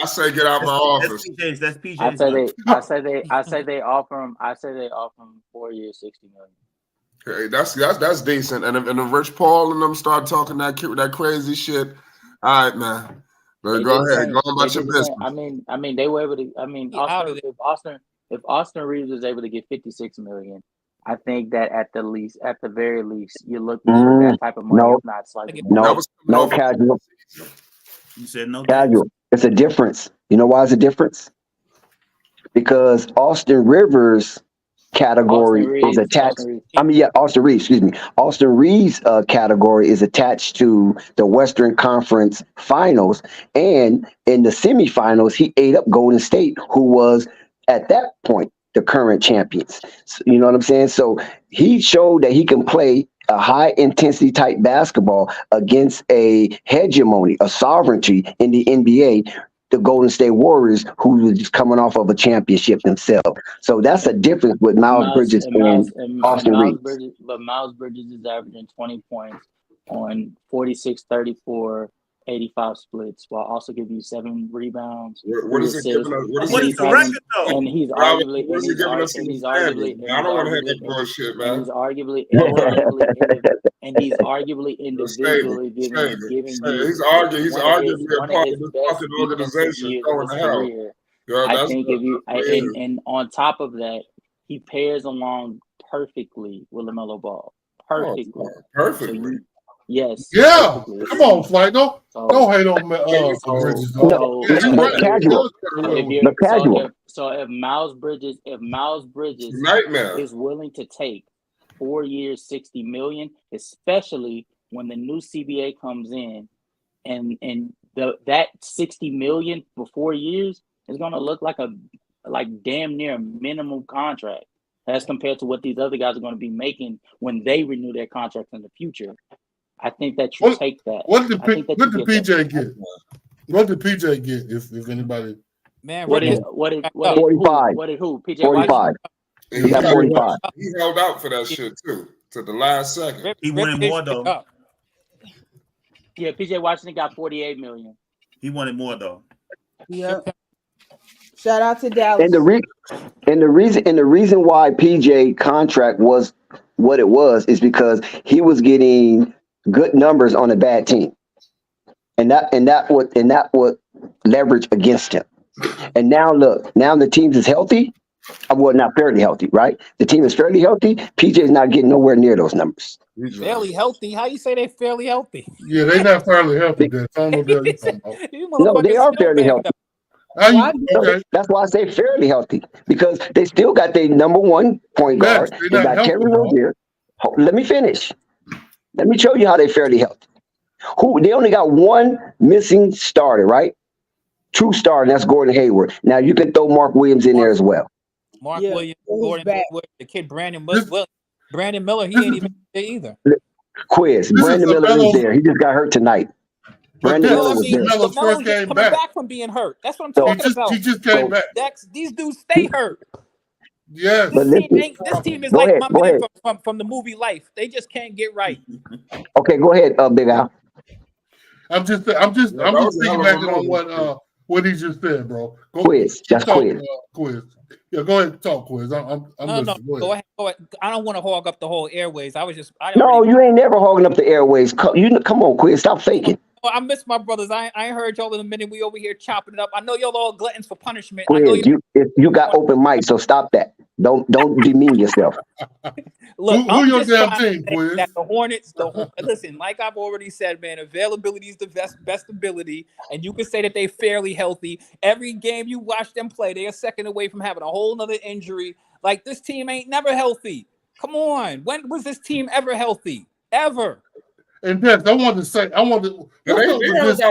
[SPEAKER 5] say get out my office.
[SPEAKER 6] That's PJ's.
[SPEAKER 4] I say they offer him 4 years, 60 million.
[SPEAKER 5] Hey, that's decent. And if Rich Paul and them start talking that crazy shit, all right, man. But go ahead, go about your business.
[SPEAKER 4] I mean, they were able to. I mean, if Austin Reeves was able to get 56 million, I think that at the very least, you're looking for that type of money. If not slightly more.
[SPEAKER 1] No casual.
[SPEAKER 6] You said no
[SPEAKER 1] casual. It's a difference. You know why it's a difference? Because Austin Rivers' category is attached. Austin Reeves, excuse me. Austin Reeves' category is attached to the Western Conference Finals, and in the semifinals, he ate up Golden State, who was at that point the current champions. So, you know what I'm saying? So he showed that he can play a high intensity type basketball against a hegemony, a sovereignty in the NBA, the Golden State Warriors, who was just coming off of a championship themselves. So that's a difference with Miles Bridges and Austin Reeves.
[SPEAKER 4] But Miles Bridges is averaging 20 points on 46, 34, 85 splits, while also giving you 7 rebounds.
[SPEAKER 5] What is it giving us?
[SPEAKER 6] What is the record though?
[SPEAKER 4] And he's arguably,
[SPEAKER 5] I don't want to hear that bullshit, man.
[SPEAKER 4] He's arguably individually giving.
[SPEAKER 5] He's arguably a part of this fucking organization going to hell.
[SPEAKER 4] I think if you and on top of that, he pairs along perfectly with LaMelo Ball. Perfectly.
[SPEAKER 5] Perfectly.
[SPEAKER 4] Yes.
[SPEAKER 2] Yeah. Come on, Flight. Don't hate on Bridges.
[SPEAKER 1] Casual.
[SPEAKER 4] So if Miles Bridges is willing to take 4 years, 60 million, especially when the new CBA comes in, and that 60 million for 4 years is going to look like damn near a minimum contract as compared to what these other guys are going to be making when they renew their contracts in the future. I think that you take that.
[SPEAKER 2] What did PJ get? What did PJ get? If anybody,
[SPEAKER 4] man, what did
[SPEAKER 1] 45?
[SPEAKER 4] What did who? PJ
[SPEAKER 1] 45. He got 45.
[SPEAKER 5] He held out for that shit too to the last second.
[SPEAKER 6] He wanted more though.
[SPEAKER 4] Yeah, PJ Washington got 48 million.
[SPEAKER 6] He wanted more though.
[SPEAKER 3] Yep. Shout out to Dallas.
[SPEAKER 1] And the reason why PJ contract was what it was is because he was getting good numbers on a bad team, and that would leverage against him. And now look, the team is healthy. Well, not fairly healthy, right? The team is fairly healthy. PJ's not getting nowhere near those numbers.
[SPEAKER 7] Fairly healthy? How you say they're fairly healthy?
[SPEAKER 2] Yeah, they're not fairly healthy.
[SPEAKER 1] No, they are fairly healthy. That's why I say fairly healthy, because they still got their number one point guard. They got Terry Rozier. Let me finish. Let me show you how they fairly healthy. They only got one missing starter, right? True starter, and that's Gordon Hayward. Now you can throw Mark Williams in there as well.
[SPEAKER 7] Mark Williams, Gordon Hayward, the kid Brandon Miller, he ain't even there either.
[SPEAKER 1] Quiz. Brandon Miller is there. He just got hurt tonight. Brandon Miller was there.
[SPEAKER 2] Melo's first came
[SPEAKER 7] back from being hurt. That's what I'm talking about.
[SPEAKER 2] He just came back.
[SPEAKER 7] These dudes stay hurt.
[SPEAKER 2] Yes.
[SPEAKER 7] This team is like my man from the movie Life. They just can't get right.
[SPEAKER 1] Okay, go ahead, Big Al.
[SPEAKER 2] I'm just piggybacking on what he just said, bro.
[SPEAKER 1] Quiz. That's Quiz.
[SPEAKER 2] Quiz. Yeah, go ahead and talk, Quiz. I'm
[SPEAKER 7] go ahead. I don't want to hog up the whole airways.
[SPEAKER 1] You ain't never hogging up the airways. Come on, Quiz. Stop faking.
[SPEAKER 7] Oh, I miss my brothers. I ain't heard y'all in a minute. We over here chopping it up. I know y'all all gluttons for punishment.
[SPEAKER 1] Quiz, you got open mic, so stop that. Don't demean yourself.
[SPEAKER 7] Look,
[SPEAKER 2] who your damn team, Quiz?
[SPEAKER 7] That the Hornets. Listen, like I've already said, man, availability is the best ability, and you can say that they fairly healthy. Every game you watch them play, they are second away from having a whole nother injury. Like, this team ain't never healthy. Come on, when was this team ever healthy? Ever?
[SPEAKER 2] And Des, they held out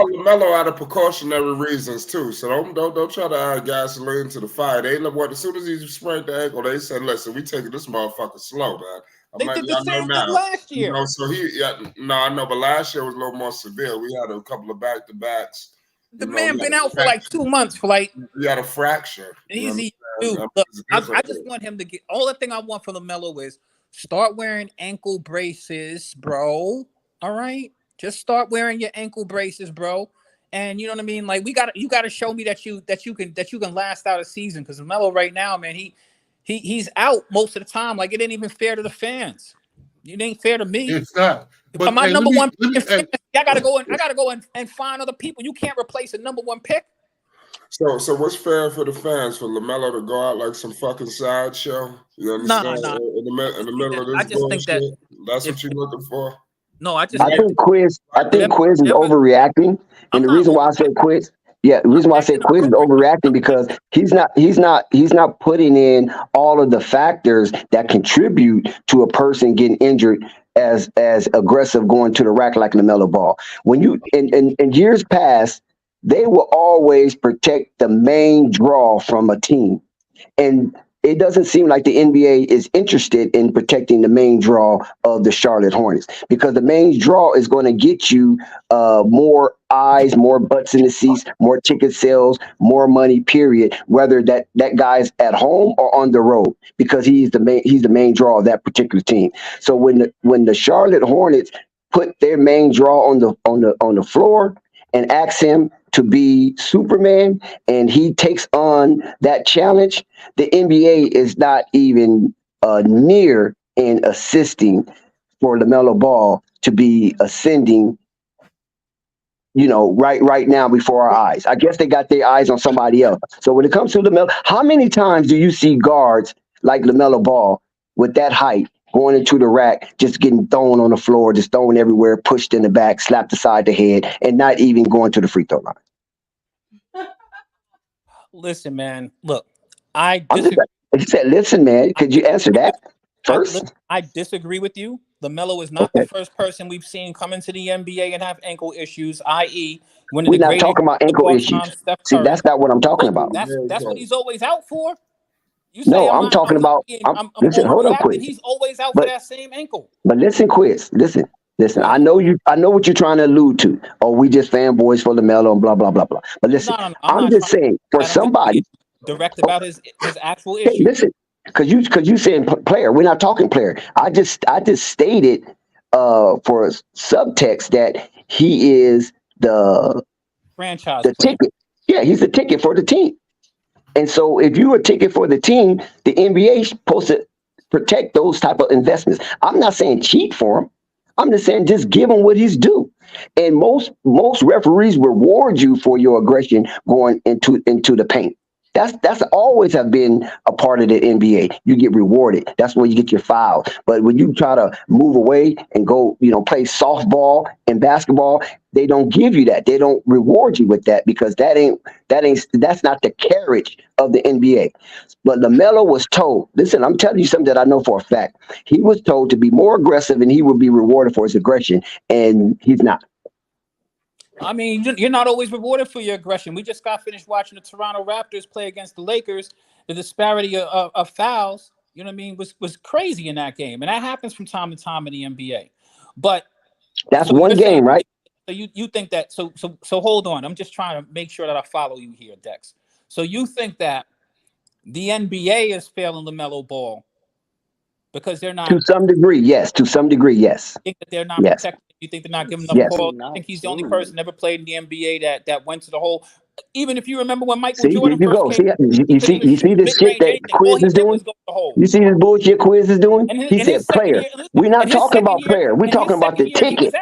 [SPEAKER 5] LaMelo out of precautionary reasons too. So don't try to add gasoline to the fire. They know what. As soon as he sprained the ankle, they said, "Listen, we taking this motherfucker slow, man. I'm
[SPEAKER 7] They
[SPEAKER 5] like,
[SPEAKER 7] did the
[SPEAKER 5] y'all know
[SPEAKER 7] same thing
[SPEAKER 5] now.
[SPEAKER 7] last
[SPEAKER 5] You
[SPEAKER 7] year.
[SPEAKER 5] know, so I know, but last year was a little more severe. We had a couple of back-to-backs.
[SPEAKER 7] The man been out for like 2 months
[SPEAKER 5] He had a fracture.
[SPEAKER 7] Easy, dude. Look, I just want him to get. All the thing I want for LaMelo is start wearing ankle braces, bro. All right, just start wearing your ankle braces, bro. And you know what I mean. Like you got to show me that you can last out a season. Because LaMelo right now, man, he's out most of the time. Like it ain't even fair to the fans. It ain't fair to me.
[SPEAKER 2] It's not. But
[SPEAKER 7] my
[SPEAKER 2] hey,
[SPEAKER 7] number one pick,
[SPEAKER 2] hey.
[SPEAKER 7] I gotta go and find other people. You can't replace a number one pick.
[SPEAKER 5] So what's fair for the fans for LaMelo to go out like some fucking sideshow? You understand?
[SPEAKER 7] Nah.
[SPEAKER 5] In the middle of this
[SPEAKER 7] I just
[SPEAKER 5] bullshit,
[SPEAKER 7] think
[SPEAKER 5] that's what you're looking for.
[SPEAKER 7] No, I
[SPEAKER 1] think Quiz is overreacting, and the reason why I say Quiz, the reason why I say Quiz is overreacting because he's not putting in all of the factors that contribute to a person getting injured as aggressive going to the rack like LaMelo Ball. When you in years past, they will always protect the main draw from a team, and it doesn't seem like the NBA is interested in protecting the main draw of the Charlotte Hornets because the main draw is going to get you more eyes, more butts in the seats, more ticket sales, more money, period, whether that guy's at home or on the road because he's the main draw of that particular team. So when the Charlotte Hornets put their main draw on the floor and ask him to be Superman and he takes on that challenge, the NBA is not even near in assisting for LaMelo Ball to be ascending, right now before our eyes. I guess they got their eyes on somebody else. So when it comes to LaMelo, how many times do you see guards like LaMelo Ball with that height going into the rack, just getting thrown on the floor, just thrown everywhere, pushed in the back, slapped aside the head, and not even going to the free throw line?
[SPEAKER 7] Listen, man. Look, I disagree.
[SPEAKER 1] He said, "Listen, man. Could you answer that first?"
[SPEAKER 7] I disagree with you. LaMelo is not the first person we've seen come into the NBA and have ankle issues, i.e., one of
[SPEAKER 1] We're
[SPEAKER 7] the
[SPEAKER 1] not
[SPEAKER 7] greatest
[SPEAKER 1] talking about ankle issues.
[SPEAKER 7] Steph
[SPEAKER 1] See,
[SPEAKER 7] Curry.
[SPEAKER 1] that's not what I'm talking about.
[SPEAKER 7] That's what he's always out for. You say
[SPEAKER 1] No, I'm talking about. Listen, hold up,
[SPEAKER 7] overreacting.
[SPEAKER 1] quiz.
[SPEAKER 7] He's always out for that same ankle.
[SPEAKER 1] But listen, quiz. Listen. I know what you're trying to allude to. Oh, we just fanboys for LaMelo and blah blah blah blah. But listen, I'm just saying for somebody
[SPEAKER 7] direct about his actual issue.
[SPEAKER 1] Hey, listen, because you saying player, we're not talking player. I just stated for subtext that he is the
[SPEAKER 7] franchise
[SPEAKER 1] ticket. Yeah, he's the ticket for the team. And so if you're a ticket for the team, the NBA is supposed to protect those type of investments. I'm not saying cheat for him. I'm just saying just give him what he's due. And most referees reward you for your aggression going into the paint. That's always have been a part of the NBA. You get rewarded. That's where you get your fouls. But when you try to move away and go, play softball and basketball, they don't give you that. They don't reward you with that because that's not the carriage of the NBA. But LaMelo was told, listen, I'm telling you something that I know for a fact. He was told to be more aggressive and he would be rewarded for his aggression, and he's not.
[SPEAKER 7] I mean, you're not always rewarded for your aggression. We just got finished watching the Toronto Raptors play against the Lakers. The disparity of fouls, you know what I mean, was crazy in that game. And that happens from time to time in the NBA. But
[SPEAKER 1] that's one game, right?
[SPEAKER 7] So you think that so hold on. I'm just trying to make sure that I follow you here, Dex. So you think that the NBA is failing LaMelo Ball because they're not
[SPEAKER 1] to some degree, yes. To some degree, yes.
[SPEAKER 7] You think that they're not protecting? You think they're not giving enough calls? I think he's the only person ever played in the NBA that went to the hole. Even if you remember when Michael Jordan first came,
[SPEAKER 1] you see this shit that Quiz is doing. You see this bullshit Quiz is doing. He said, "Player." We're not talking about player. We're talking about the ticket.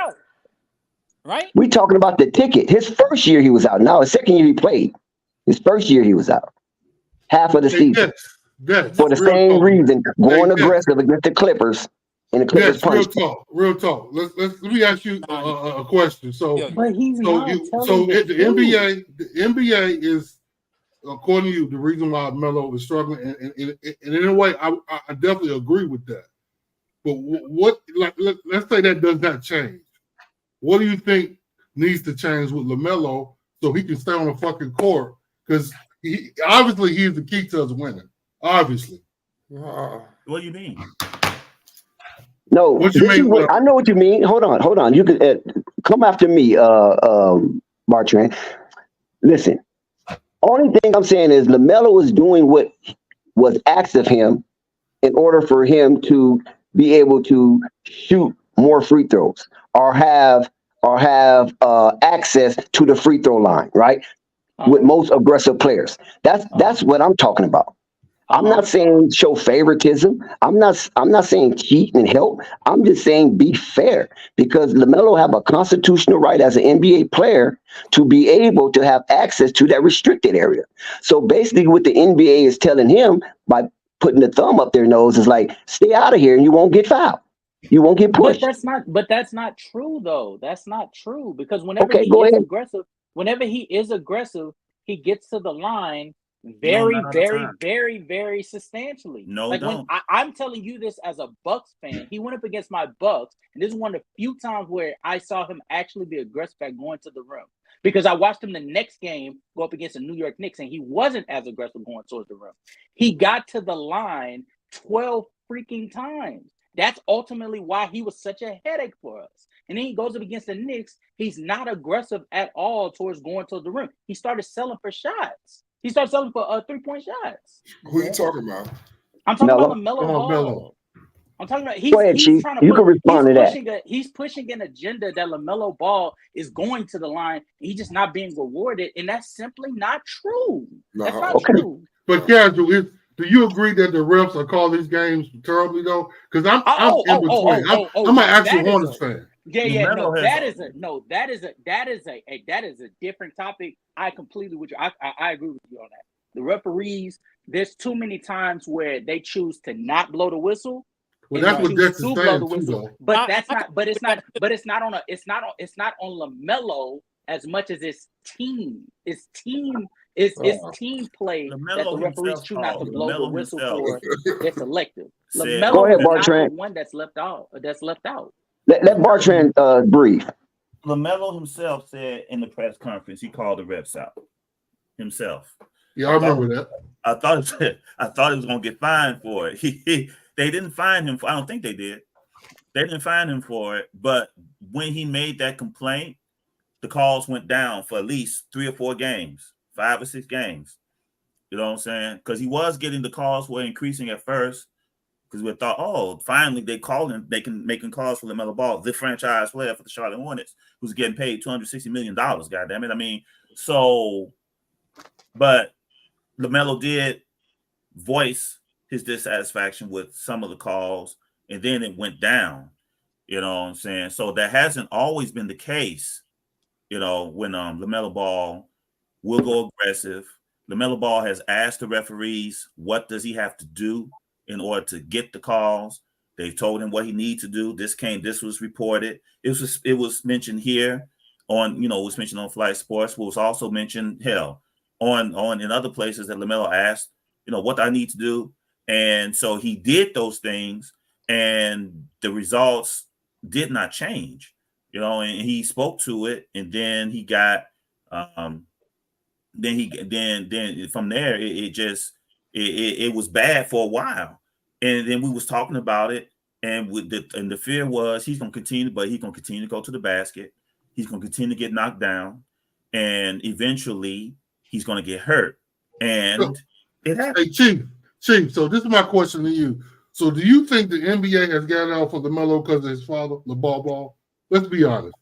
[SPEAKER 7] Right?
[SPEAKER 1] We're talking about the ticket. His first year he was out. Now his second year he played. His first year he was out. Half of the season. For the same reason, going aggressive against the Clippers. And the Clippers
[SPEAKER 2] real talk. Let me ask you a question. So,
[SPEAKER 4] but he's
[SPEAKER 2] the NBA is, according to you, the reason why Melo is struggling. And in a way, I definitely agree with that. But what, let's say that does not change. What do you think needs to change with LaMelo so he can stay on the fucking court? Because obviously he's the key to us winning. Obviously.
[SPEAKER 6] What do you mean?
[SPEAKER 1] No,
[SPEAKER 2] What you
[SPEAKER 1] this is
[SPEAKER 2] mean?
[SPEAKER 1] what I know what you mean. Hold on. You can come after me, Bartran. Listen, only thing I'm saying is Lamelo is doing what was asked of him in order for him to be able to shoot more free throws or have access to the free throw line, right? With most aggressive players. That's what I'm talking about. I'm not saying show favoritism. I'm not saying cheat and help. I'm just saying be fair because LaMelo have a constitutional right as an NBA player to be able to have access to that restricted area. So basically, what the NBA is telling him by putting the thumb up their nose is like, stay out of here and you won't get fouled. You won't get pushed.
[SPEAKER 4] But that's not true though. That's not true because whenever
[SPEAKER 1] Okay, go ahead.
[SPEAKER 4] he is aggressive, he gets to the line
[SPEAKER 6] No,
[SPEAKER 4] very,
[SPEAKER 6] not all the
[SPEAKER 4] very,
[SPEAKER 6] time.
[SPEAKER 4] very, very substantially.
[SPEAKER 6] No,
[SPEAKER 4] like
[SPEAKER 6] don't.
[SPEAKER 4] when I'm telling you this as a Bucks fan, he went up against my Bucks, and this is one of the few times where I saw him actually be aggressive at going to the rim. Because I watched him the next game go up against the New York Knicks, and he wasn't as aggressive going towards the rim. He got to the line 12 freaking times. That's ultimately why he was such a headache for us. And then he goes up against the Knicks. He's not aggressive at all towards going to the rim. He started selling for shots. He started selling for 3-point shots.
[SPEAKER 5] Who you talking about?
[SPEAKER 4] I'm talking
[SPEAKER 1] Melo?
[SPEAKER 4] about LaMelo Ball.
[SPEAKER 2] Melo.
[SPEAKER 4] I'm talking about
[SPEAKER 1] Go ahead,
[SPEAKER 4] he's
[SPEAKER 1] Chief.
[SPEAKER 4] trying to
[SPEAKER 1] You can respond to that.
[SPEAKER 4] he's pushing an agenda that LaMelo Ball is going to the line. He's just not being rewarded, and that's simply not true. That's not true.
[SPEAKER 2] But Casual, do you agree that the refs are calling these games terribly though? Because I'm in between. I'm an actual Hornets fan.
[SPEAKER 4] That is a different topic. I completely with you. I agree with you on that. The referees, there's too many times where they choose to not blow the whistle.
[SPEAKER 2] Well, that's what Dex is saying too, though.
[SPEAKER 4] But that's not. But it's not. But it's not on. It's not on LaMelo as much as it's team. It's team. It's team play that the referees choose not to blow the whistle for. They're selective. LaMelo
[SPEAKER 1] Go ahead,
[SPEAKER 4] is not
[SPEAKER 1] Bartran.
[SPEAKER 4] the one that's left out.
[SPEAKER 1] Let Bartran breathe.
[SPEAKER 6] LaMelo himself said in the press conference he called the refs out himself.
[SPEAKER 2] Yeah, I remember that.
[SPEAKER 6] I thought he was gonna get fined for it. They didn't fine him. I don't think they did. They didn't fine him for it. But when he made that complaint, the calls went down for at least 3 or 4 games, 5 or 6 games. You know what I'm saying? Because he was getting the calls were increasing at first. Because we thought, oh, finally they called him. They can making calls for LaMelo Ball, the franchise player for the Charlotte Hornets, who's getting paid $260 million. God damn it! I mean, so, but LaMelo did voice his dissatisfaction with some of the calls, and then it went down. You know what I'm saying? So that hasn't always been the case. You know, when LaMelo Ball will go aggressive. LaMelo Ball has asked the referees what does he have to do in order to get the calls. They've told him what he needs to do. This was reported. It was mentioned here on, it was mentioned on Flight Sports, but was also mentioned on in other places that LaMelo asked, what I need to do. And so he did those things and the results did not change, and he spoke to it. And then he got, then from there, it was bad for a while. And then we was talking about it. And the fear was he's going to continue, but he's going to continue to go to the basket. He's going to continue to get knocked down. And eventually he's going to get hurt. And it happened.
[SPEAKER 2] Hey, Chief, so this is my question to you. So do you think the NBA has gotten out for LaMelo because of his father, LeBall Ball? Let's be honest.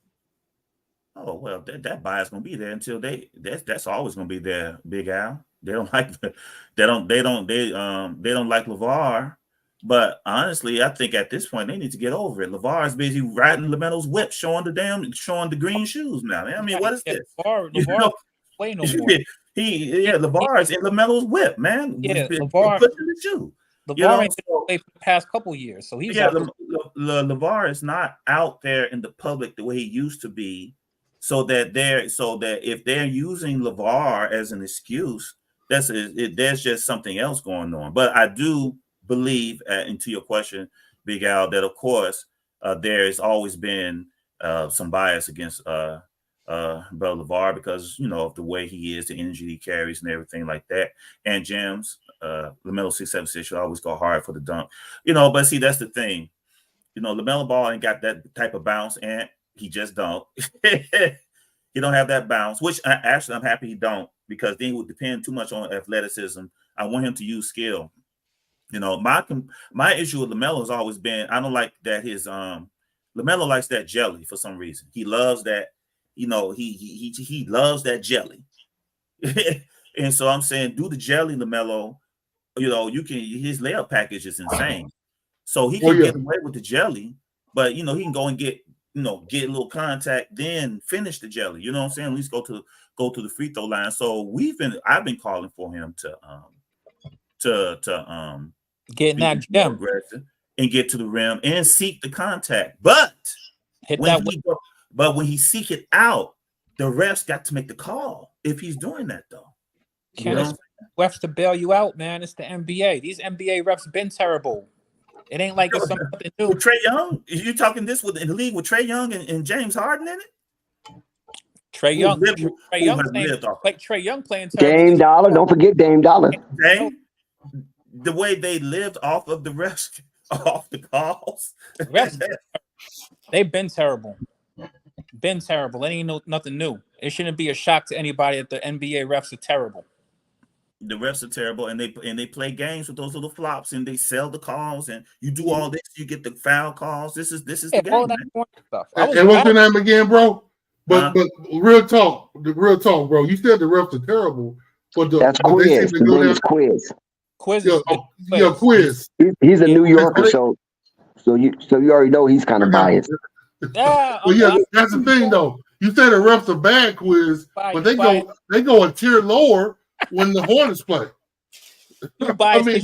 [SPEAKER 6] Oh, well, that bias gonna be there until that's always gonna be there, Big Al. They don't like they don't like LeVar. But honestly, I think at this point they need to get over it. LeVar is busy riding LaMelo's whip, showing the green shoes now. I mean, what is this?
[SPEAKER 7] LeVar play no more.
[SPEAKER 6] LeVar is in LaMelo's whip, man.
[SPEAKER 7] Yeah,
[SPEAKER 6] LeVar pushing the shoe.
[SPEAKER 7] LeVar ain't played for the past couple years, so he's
[SPEAKER 6] LeVar is not out there in the public the way he used to be. So that if they're using LeVar as an excuse, there's just something else going on. But I do believe, and to your question, Big Al, that of course there has always been some bias against Brother LeVar because of the way he is, the energy he carries, and everything like that. And James, LaMelo 676 should always go hard for the dunk, But see, that's the thing. LaMelo Ball ain't got that type of bounce, and he just don't. He don't have that bounce, which actually I'm happy he don't, because then it would depend too much on athleticism. I want him to use skill. My issue with LaMelo has always been, I don't like that his LaMelo likes that jelly for some reason. He loves that, he loves that jelly. And so I'm saying, do the jelly, LaMelo. His layup package is insane. So he can get away with the jelly, but he can go and get a little contact, then finish the jelly. You know what I'm saying? At least go to the free throw line. So I've been calling for him to
[SPEAKER 7] get in that gym
[SPEAKER 6] and get to the rim and seek the contact. But when he seek it out, the refs got to make the call if he's doing that though.
[SPEAKER 7] Refs to bail you out, man. It's the NBA. These NBA refs been terrible. It ain't like it's something new.
[SPEAKER 6] With Trae Young, you talking this in the league with Trae Young and James Harden in it?
[SPEAKER 7] Trae Young playing terrible.
[SPEAKER 1] Dame Dollar, don't forget Dame Dollar.
[SPEAKER 6] Dame, the way they lived off of the refs, off the calls.
[SPEAKER 7] Refs, they've been terrible. Been terrible. It ain't nothing new. It shouldn't be a shock to anybody that the NBA refs are terrible.
[SPEAKER 6] The refs are terrible, and they play games with those little flops, and they sell the calls, and you do all this, you get the foul calls. This is the game.
[SPEAKER 7] All that stuff.
[SPEAKER 2] And what's your name again, bro? But real talk, bro. You said the refs are terrible, but
[SPEAKER 1] that's Quiz. His name is Quiz.
[SPEAKER 7] Quiz.
[SPEAKER 2] Quiz.
[SPEAKER 1] He's a New Yorker, so you already know he's kind of biased.
[SPEAKER 2] Yeah, that's the thing though. You say the refs are bad, Quiz, but they go a tier lower when the Hornets play.
[SPEAKER 6] I mean,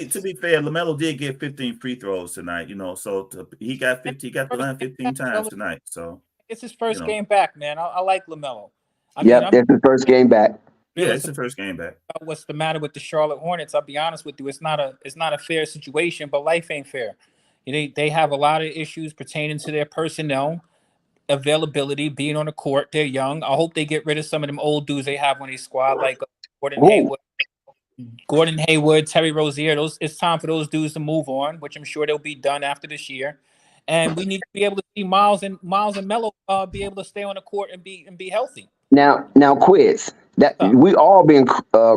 [SPEAKER 6] to be fair, LaMelo did get 15 free throws tonight. So he got the line 15 times tonight. So
[SPEAKER 7] it's his first game back, man. I like LaMelo.
[SPEAKER 1] It's his first game back.
[SPEAKER 6] Yeah, it's the first game back.
[SPEAKER 7] What's the matter with the Charlotte Hornets? I'll be honest with you. It's not a fair situation, but life ain't fair. They have a lot of issues pertaining to their personnel, availability, being on the court. They're young. I hope they get rid of some of them old dudes they have on their squad, like Gordon Hayward, Terry Rozier. It's time for those dudes to move on, which I'm sure they'll be done after this year. And we need to be able to see Miles and Melo be able to stay on the court and be healthy.
[SPEAKER 1] Now, Quiz. That we all been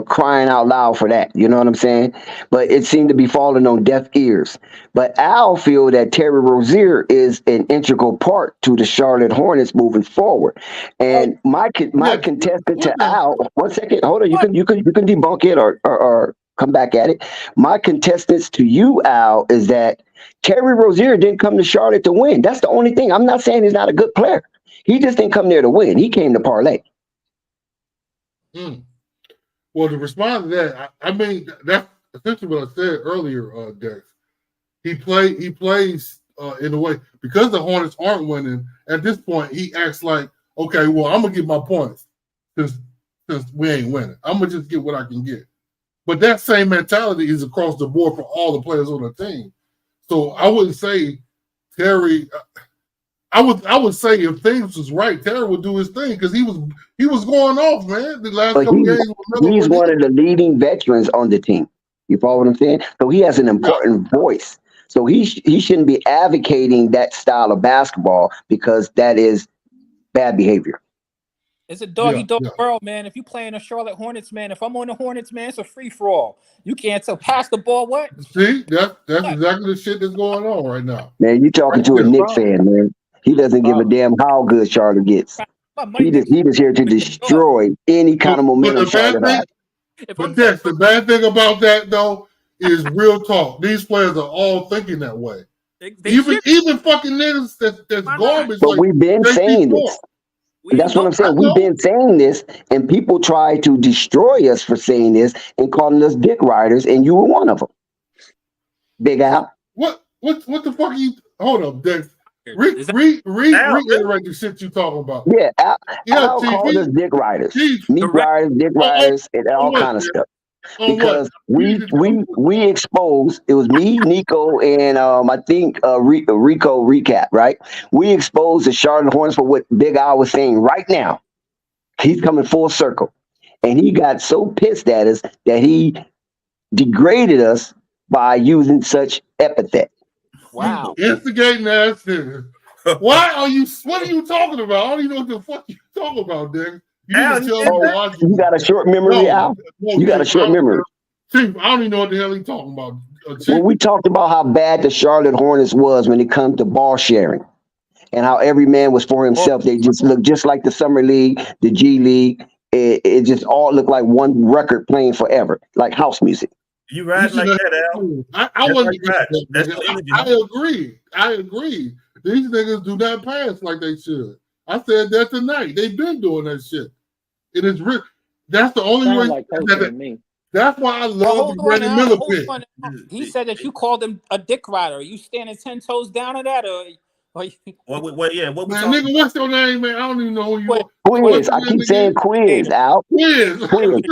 [SPEAKER 1] crying out loud for that, you know what I'm saying? But it seemed to be falling on deaf ears. But Al feel that Terry Rozier is an integral part to the Charlotte Hornets moving forward. And my contestant to Al, 1 second, hold on, you can debunk it or come back at it. My contestants to you, Al, is that Terry Rozier didn't come to Charlotte to win. That's the only thing. I'm not saying he's not a good player. He just didn't come there to win. He came to parlay.
[SPEAKER 2] Well, to respond to that, I mean that's essentially what I said earlier, Dex. He plays in a way because the Hornets aren't winning. At this point, he acts like, okay, well, I'm gonna get my points since we ain't winning. I'm gonna just get what I can get. But that same mentality is across the board for all the players on the team. So I wouldn't say Terry. I would say if things was right, Terry would do his thing because he was going off, man. The last couple games.
[SPEAKER 1] He's one of the leading veterans on the team. You follow what I'm saying? So he has an important voice. So he shouldn't be advocating that style of basketball because that is bad behavior.
[SPEAKER 7] It's a dog-eat-dog world, man. If you play in the Charlotte Hornets, man, if I'm on the Hornets, man, it's a free-for-all. You can't pass the ball, what?
[SPEAKER 2] See, that's exactly the shit that's going on right now.
[SPEAKER 1] Man, you talking to a Knicks fan, man. He doesn't give a damn how good Charlotte gets. He just here to destroy any kind of momentum Charlotte has.
[SPEAKER 2] But Dex, the bad thing about that, though, is real talk. These players are all thinking that way. Even fucking niggas that's garbage.
[SPEAKER 1] But we've been saying this. That's what I'm saying. We've been saying this, and people try to destroy us for saying this and calling us dick riders, and you were one of them. Big Al.
[SPEAKER 2] What the fuck are you? Hold up, Dex. Reiterate the shit you talking about.
[SPEAKER 1] Yeah, Al called us dick riders, meat riders, dick riders, and all kind of stuff. Because we exposed, it was me, Nico, and I think Rico Recap, right? We exposed the Charlotte Hornets for what Big Al was saying right now. He's coming full circle. And he got so pissed at us that he degraded us by using such epithet.
[SPEAKER 7] Wow.
[SPEAKER 2] Instigating ass nigga. What are you talking about? I don't even know what the fuck you talking about, nigga. You
[SPEAKER 6] Al,
[SPEAKER 2] need to
[SPEAKER 6] you
[SPEAKER 2] tell
[SPEAKER 6] did
[SPEAKER 2] me
[SPEAKER 6] that?
[SPEAKER 2] logic.
[SPEAKER 1] You got a short memory, Al? You got a short memory.
[SPEAKER 2] Chief, I don't even know what the hell he talking about.
[SPEAKER 1] Well, we talked about how bad the Charlotte Hornets was when it comes to ball sharing and how every man was for himself. They just looked just like the Summer League, the G League. It just all looked like one record playing forever, like house music.
[SPEAKER 6] You ride like that, Al.
[SPEAKER 2] I wasn't.
[SPEAKER 6] That's your energy.
[SPEAKER 2] I agree. These niggas do not pass like they should. I said that tonight. They've been doing that shit. It is real. That's the only way.
[SPEAKER 4] Like coaching to me.
[SPEAKER 2] That's why I love the Brandon Miller pick.
[SPEAKER 7] He said that you called him a dick rider. Are you standing 10 toes down on that, or
[SPEAKER 6] What we
[SPEAKER 2] man, nigga, what's your name, man? I don't even know who you are.
[SPEAKER 1] Quiz. I keep saying Quiz, Al.
[SPEAKER 2] Quiz. Quiz.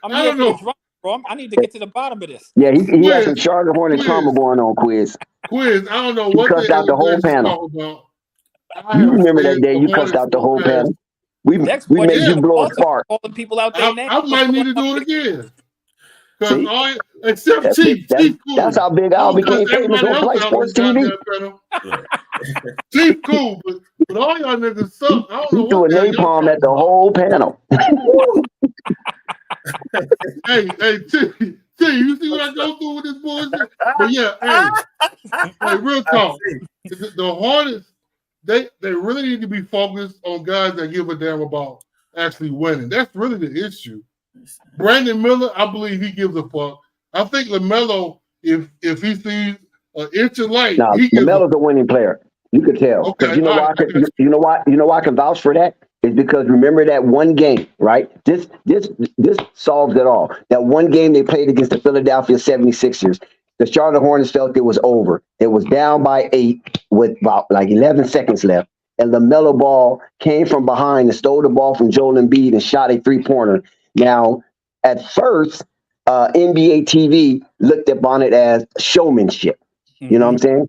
[SPEAKER 7] I'm here for the drama, bro. I need to get to the bottom of this.
[SPEAKER 1] Yeah, he has some Charlotte Hornets trauma going on, Quiz.
[SPEAKER 2] Quiz, I don't know
[SPEAKER 1] he
[SPEAKER 2] what
[SPEAKER 1] cussed out the whole panel. You remember that day you cussed out the whole panel? We made you blow a spark.
[SPEAKER 7] People out there
[SPEAKER 2] I might need to do it again. Except Chief Cool.
[SPEAKER 1] That's how Big Al became famous on Flight Sports TV.
[SPEAKER 2] Chief Cool, but all y'all niggas suck. I don't know.
[SPEAKER 1] He threw a napalm at the whole panel.
[SPEAKER 2] hey, Chief, you see what I go through with this bullshit? But yeah, hey, real talk. The Hornets, they really need to be focused on guys that give a damn about actually winning. That's really the issue. Brandon Miller, I believe he gives a fuck. I think Lamelo, if he sees an inch of light,
[SPEAKER 1] Lamelo's a winning player. You could tell.
[SPEAKER 2] Okay,
[SPEAKER 1] you know why? You know why I can vouch for that? Is because remember that one game, right? This solves it all. That one game they played against the Philadelphia 76ers. The Charlotte Hornets felt it was over. It was down by 8 with about like 11 seconds left. And LaMelo Ball came from behind and stole the ball from Joel Embiid and shot a 3-pointer. Now, at first, NBA TV looked upon it as showmanship. You know what I'm saying?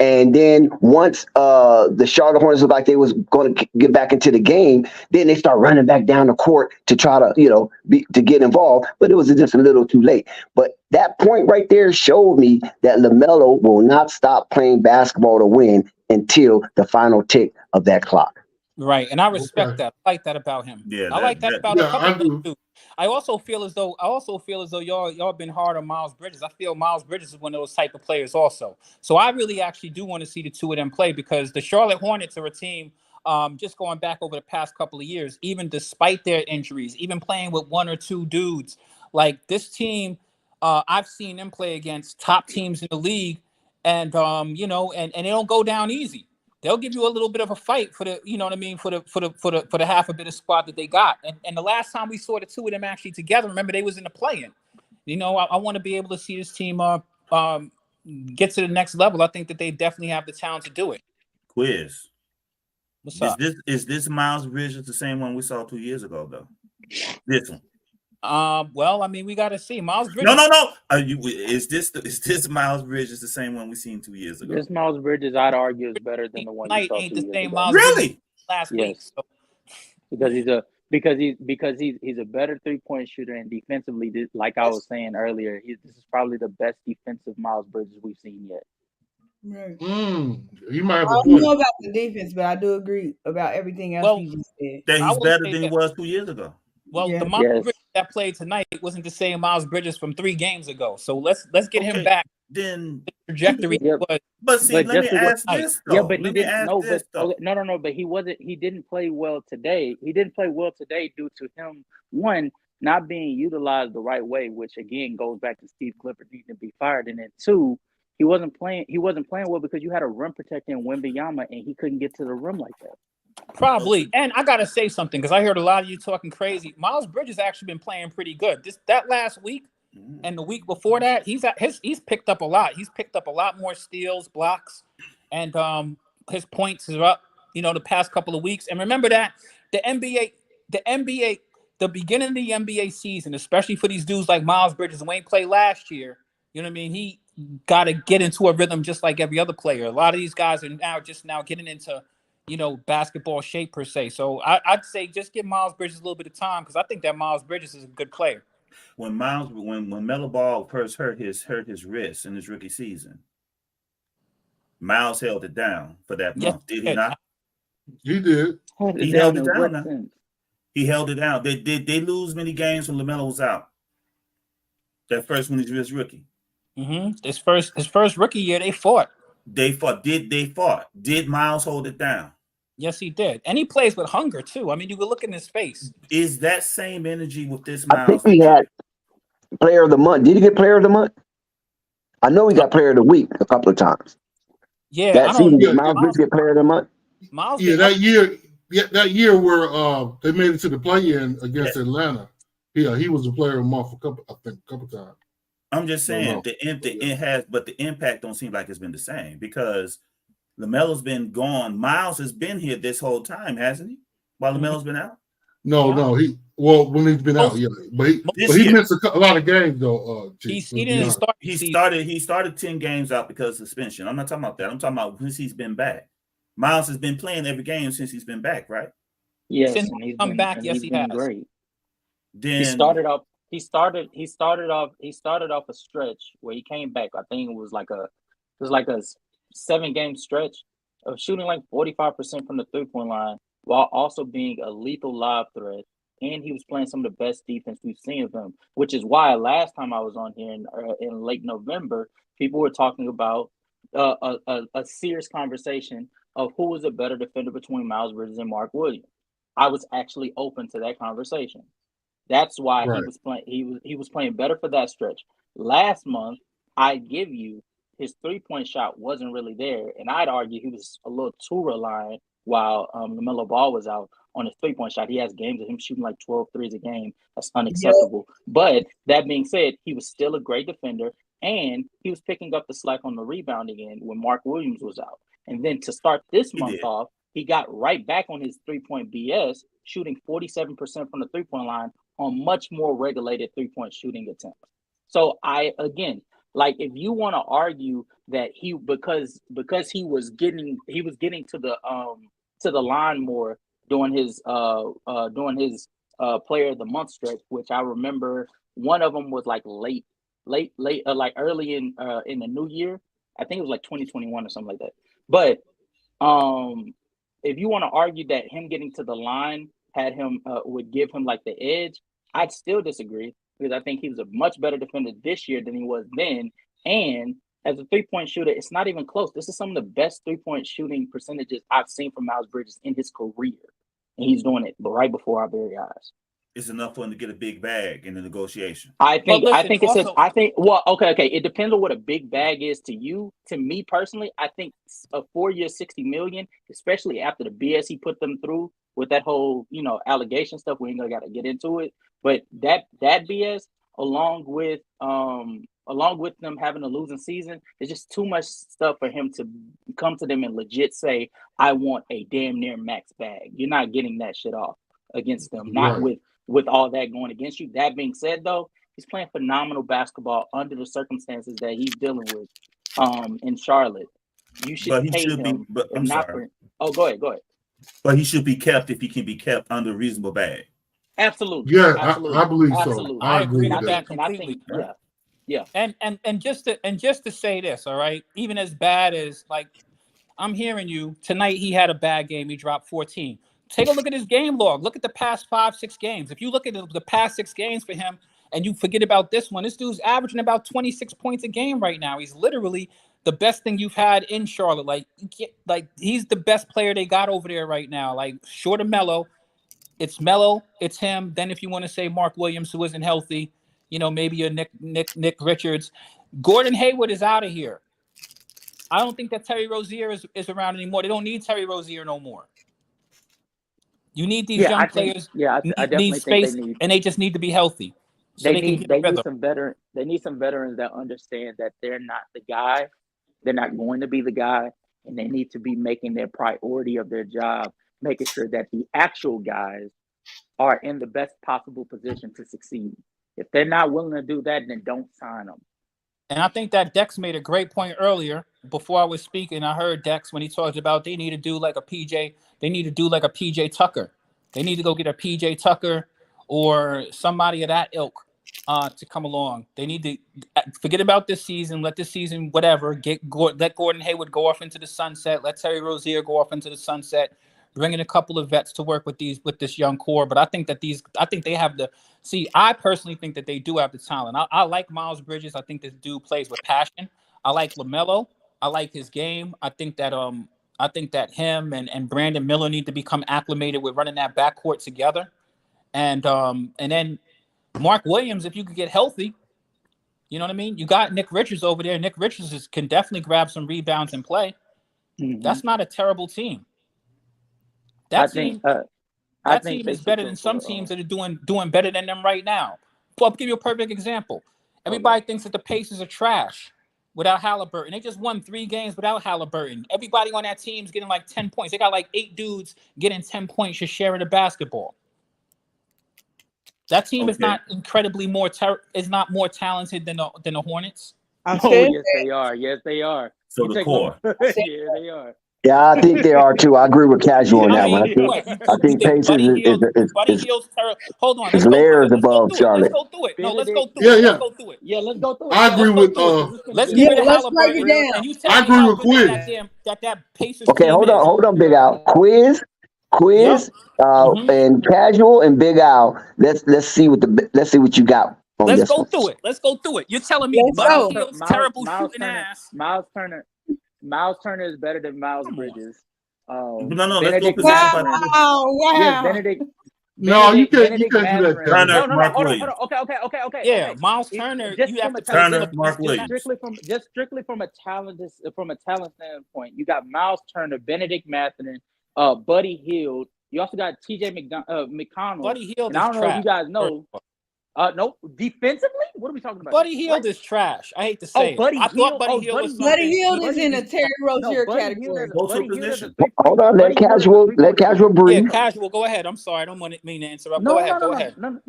[SPEAKER 1] And then once the Charlotte Hornets looked like they was going to get back into the game, then they start running back down the court to try to, to get involved. But it was just a little too late. But that point right there showed me that LaMelo will not stop playing basketball to win until the final tick of that clock.
[SPEAKER 7] Right, and I respect that. I like that about him.
[SPEAKER 6] Yeah,
[SPEAKER 7] I like that about a couple of too. I also feel as though y'all been hard on Miles Bridges. I feel Miles Bridges is one of those type of players also. So I really actually do want to see the two of them play because the Charlotte Hornets are a team. Just going back over the past couple of years, even despite their injuries, even playing with one or two dudes, like this team, I've seen them play against top teams in the league, and and they don't go down easy. They'll give you a little bit of a fight for the, for the half a bit of squad that they got. And the last time we saw the two of them actually together, remember they was in the play-in. I want to be able to see this team get to the next level. I think that they definitely have the talent to do it.
[SPEAKER 6] Quiz.
[SPEAKER 7] What's up?
[SPEAKER 6] Is this Miles Bridges the same one we saw 2 years ago though? This one.
[SPEAKER 7] Well, I mean, we got to see Miles Bridges.
[SPEAKER 6] No. Is this Miles Bridges the same one we seen 2 years ago?
[SPEAKER 4] This Miles Bridges, I'd argue, is better than the one you saw 2 years ago.
[SPEAKER 6] Really?
[SPEAKER 7] Last week. So.
[SPEAKER 4] Because he's a better 3-point shooter, and defensively, like I was saying earlier, this is probably the best defensive Miles Bridges we've seen yet.
[SPEAKER 3] Right.
[SPEAKER 2] He might have
[SPEAKER 3] I don't know about the defense, but I do agree about everything else he just said.
[SPEAKER 6] That he's better than he was 2 years ago.
[SPEAKER 7] Well, the Miles Bridges that played tonight wasn't the same Miles Bridges from 3 games ago. So let's get him back.
[SPEAKER 6] Then
[SPEAKER 7] the trajectory was.
[SPEAKER 6] But see, let me ask this though.
[SPEAKER 4] Yeah, but he didn't. No. But he wasn't. He didn't play well today. He didn't play well today due to him, one, not being utilized the right way, which again goes back to Steve Clifford needing to be fired, and then 2, he wasn't playing well because you had a rim protector in Wembanyama and he couldn't get to the rim like that.
[SPEAKER 7] Probably. And I gotta say something because I heard a lot of you talking crazy. Miles Bridges actually been playing pretty good. That last week and the week before that, he's picked up a lot. He's picked up a lot more steals, blocks, and his points is up, the past couple of weeks. And remember that the beginning of the NBA season, especially for these dudes like Miles Bridges who ain't played last year, you know what I mean? He got to get into a rhythm just like every other player. A lot of these guys are now getting into basketball shape per se. So I'd say just give Miles Bridges a little bit of time because I think that Miles Bridges is a good player.
[SPEAKER 6] When Melo Ball first hurt his wrist in his rookie season, Miles held it down for that month. Did he not?
[SPEAKER 2] He did.
[SPEAKER 6] He held it down. Now. He held it down. They lose many games when Lamelo was out. That first when he was rookie.
[SPEAKER 7] Mm-hmm. His first rookie year, they fought.
[SPEAKER 6] They fought. Did Miles hold it down?
[SPEAKER 7] Yes, he did. And he plays with hunger too. I mean, you could look in his face.
[SPEAKER 6] Is that same energy with this Miles?
[SPEAKER 1] I think he had Player of the Month. Did he get Player of the Month? I know he got Player of the Week a couple of times.
[SPEAKER 7] Yeah,
[SPEAKER 1] that season, did Miles Bridges get Player of the Month?
[SPEAKER 7] Miles,
[SPEAKER 2] that year where they made it to the play-in against Atlanta. Yeah, he was the Player of the Month a couple times.
[SPEAKER 6] I'm just saying the impact don't seem like it's been the same because LaMelo's been gone. Miles has been here this whole time, hasn't he? While LaMelo's been out.
[SPEAKER 2] No, when he's been out, yeah, but he missed a lot of games though.
[SPEAKER 7] He didn't start.
[SPEAKER 6] He started 10 games out because of suspension. I'm not talking about that. I'm talking about since he's been back. Miles has been playing every game since he's been back, right?
[SPEAKER 4] Yes,
[SPEAKER 7] since
[SPEAKER 4] and he's
[SPEAKER 7] come
[SPEAKER 4] been,
[SPEAKER 7] back.
[SPEAKER 4] and
[SPEAKER 7] Yes,
[SPEAKER 4] he's
[SPEAKER 7] he
[SPEAKER 4] been
[SPEAKER 7] has.
[SPEAKER 4] great.
[SPEAKER 6] Then
[SPEAKER 4] He started off a stretch where he came back. I think it was like a 7-game stretch of shooting like 45% from the 3-point line while also being a lethal lob threat. And he was playing some of the best defense we've seen of him, which is why last time I was on here in late November, people were talking about a serious conversation of who was a better defender between Miles Bridges and Mark Williams. I was actually open to that conversation. That's why he was playing. He was playing better for that stretch. Last month, I give you his 3-point shot wasn't really there, and I'd argue he was a little too reliant while Lamelo Ball was out on his 3-point shot. He has games of him shooting like 12 threes a game. That's unacceptable. Yeah. But that being said, he was still a great defender, and he was picking up the slack on the rebounding end when Mark Williams was out. And then to start this month off, he got right back on his 3-point BS, shooting 47% from the 3-point line on much more regulated 3-point shooting attempts. So if you want to argue that because he was getting to the line more during his Player of the Month stretch, which I remember one of them was like late, like early in the new year. I think it was like 2021 or something like that. But if you want to argue that him getting to the line had him would give him like the edge, I'd still disagree because I think he was a much better defender this year than he was then. And as a 3-point shooter, it's not even close. This is some of the best 3-point shooting percentages I've seen from Miles Bridges in his career. And he's doing it right before our very eyes.
[SPEAKER 6] It's enough for him to get a big bag in the negotiation.
[SPEAKER 4] Okay. It depends on what a big bag is to you. To me personally, I think a 4-year, $60 million, especially after the BS he put them through with that whole, allegation stuff, we ain't gonna gotta get into it. But that BS, along with them having a losing season, it's just too much stuff for him to come to them and legit say, I want a damn near max bag. You're not getting that shit off against them, not with all that going against you. That being said, though, he's playing phenomenal basketball under the circumstances that he's dealing with in Charlotte. You should pay him. Go ahead.
[SPEAKER 6] But he should be kept if he can be kept under a reasonable bag.
[SPEAKER 4] Absolutely.
[SPEAKER 2] Yeah,
[SPEAKER 4] absolutely.
[SPEAKER 2] I believe
[SPEAKER 4] absolutely.
[SPEAKER 2] so. I agree with
[SPEAKER 7] that completely. Yeah. And just to say this, all right, even as bad as I'm hearing you tonight, he had a bad game. He dropped 14. Take a look at his game log. Look at the past 5-6 games. If you look at the past 6 games for him and you forget about this one, this dude's averaging about 26 points a game right now. He's literally the best thing you've had in Charlotte. He's the best player they got over there right now. Short of Melo, it's Melo, it's him. Then if you want to say Mark Williams, who isn't healthy, maybe a Nick Richards. Gordon Hayward is out of here. I don't think that Terry Rozier is around anymore. They don't need Terry Rozier no more. You need these young players.
[SPEAKER 4] I definitely
[SPEAKER 7] need space,
[SPEAKER 4] think
[SPEAKER 7] and they just need to be healthy. So
[SPEAKER 4] they need some veterans. They need some veterans that understand that they're not the guy. They're not going to be the guy, and they need to be making their priority of their job, making sure that the actual guys are in the best possible position to succeed. If they're not willing to do that, then don't sign them.
[SPEAKER 7] And I think that Dex made a great point earlier. Before I was speaking, I heard Dex when he talked about they need to do like a PJ. They need to do like a PJ Tucker. They need to go get a PJ Tucker or somebody of that ilk to come along. They need to forget about this season. Let this season, whatever, let Gordon Hayward go off into the sunset. Let Terry Rozier go off into the sunset. Bring in a couple of vets to work with this young core. But I think they have the see. I personally think that they do have the talent. I like Miles Bridges. I think this dude plays with passion. I like Lamelo. I like his game. I think that him and Brandon Miller need to become acclimated with running that backcourt together. And then Mark Williams, if you could get healthy, you know what I mean? You got Nick Richards over there. Nick Richards can definitely grab some rebounds and play. Mm-hmm. That's not a terrible team. That team is better than some teams that are doing better than them right now. I'll give you a perfect example. Everybody thinks that the Pacers are trash without Halliburton. They just won 3 games without Halliburton. Everybody on that team's getting like 10 points. They got like 8 dudes getting 10 points just sharing the basketball. That team is not incredibly more talented than the Hornets.
[SPEAKER 4] Yes, they are. Yes, they are.
[SPEAKER 6] So the core.
[SPEAKER 4] Yeah, they are.
[SPEAKER 1] Yeah, I think they are too. I agree with Casual on that one. I think Pacers is
[SPEAKER 7] hold on.
[SPEAKER 1] It's layers above Charlotte.
[SPEAKER 7] Let's go through it. No, let's go through it.
[SPEAKER 2] Yeah.
[SPEAKER 7] Let's go through it.
[SPEAKER 4] Yeah, let's go through it.
[SPEAKER 2] I agree with
[SPEAKER 7] let's get rid of Halliburton. And you tell me how good that Pacers
[SPEAKER 1] Okay,
[SPEAKER 7] team
[SPEAKER 1] hold on, Big Al. Quiz, and Casual and Big Al. Let's see what you got.
[SPEAKER 7] Let's go through it. Let's go through it. You're telling me Buddy Hield's terrible shooting ass.
[SPEAKER 4] Miles Turner is better than Miles Bridges.
[SPEAKER 6] No, let's go
[SPEAKER 3] Wow.
[SPEAKER 4] Yes, Benedict.
[SPEAKER 2] No, you can't do that.
[SPEAKER 6] Turner,
[SPEAKER 4] No,
[SPEAKER 6] Mark
[SPEAKER 4] hold on.
[SPEAKER 6] Williams.
[SPEAKER 4] Okay.
[SPEAKER 7] Yeah, Miles Turner. You have to
[SPEAKER 6] Turner, Mark Williams.
[SPEAKER 4] Strictly from a talent standpoint, you got Miles Turner, Benedict Mathurin, Buddy Hield. You also got T.J. McConnell.
[SPEAKER 7] Buddy Hield.
[SPEAKER 4] I don't know if you guys know. No, defensively, what are we talking about?
[SPEAKER 7] Buddy Hield is trash. I hate to say it. I thought Buddy Hield was
[SPEAKER 3] Buddy Hield is in a Terry Rozier category.
[SPEAKER 1] Hold on, let Casual breathe.
[SPEAKER 7] Yeah, Casual, go ahead. I'm sorry, I don't mean to interrupt. Go ahead.
[SPEAKER 4] No.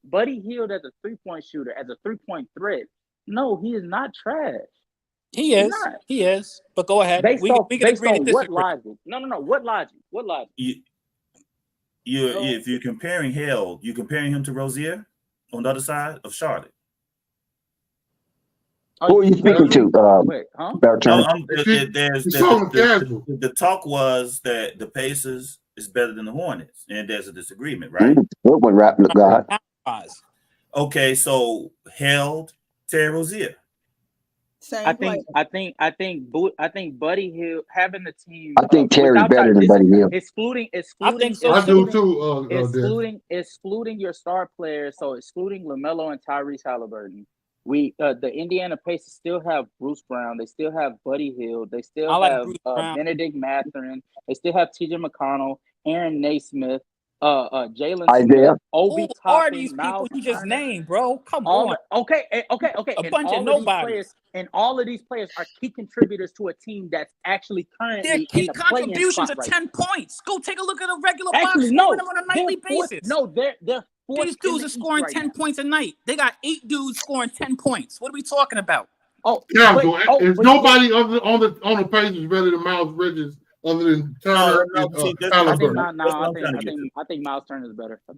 [SPEAKER 4] Buddy Hield as a 3-point shooter, as a 3-point threat. No, he is not trash.
[SPEAKER 7] He is. But go ahead. We can agree to disagree.
[SPEAKER 4] What logic? No. What logic?
[SPEAKER 6] If you're comparing Hield, you're comparing him to Rozier on the other side of Charlotte.
[SPEAKER 1] Who are you speaking to?
[SPEAKER 6] The talk was that the Pacers is better than the Hornets, and there's a disagreement, right?
[SPEAKER 1] Good one, rap God.
[SPEAKER 6] Okay, so Hield, Terry Rozier.
[SPEAKER 4] I think Buddy Hield having the team.
[SPEAKER 1] I think Terry's better than Buddy Hield.
[SPEAKER 4] Excluding.
[SPEAKER 2] I think so. I do too.
[SPEAKER 4] Excluding your star players, so excluding Lamelo and Tyrese Halliburton. The Indiana Pacers still have Bruce Brown. They still have Buddy Hield. They still have Benedict Mathurin. They still have T.J. McConnell, Aaron Naismith, Jalen Smith, Obi Toppin,
[SPEAKER 7] are these people you just named, bro? Come on.
[SPEAKER 4] Okay.
[SPEAKER 7] A bunch of nobodies.
[SPEAKER 4] And all of these players are key contributors to a team that's actually currently
[SPEAKER 7] their key
[SPEAKER 4] in the
[SPEAKER 7] contributions are 10 points. Go take a look at a regular box score on a nightly basis.
[SPEAKER 4] They're
[SPEAKER 7] these dudes are scoring 10 points a night. They got 8 dudes scoring 10 points. What are we talking about?
[SPEAKER 2] Is nobody on the Pacers better than Miles Bridges other than Turner?
[SPEAKER 4] I think Miles Turner is better.
[SPEAKER 2] I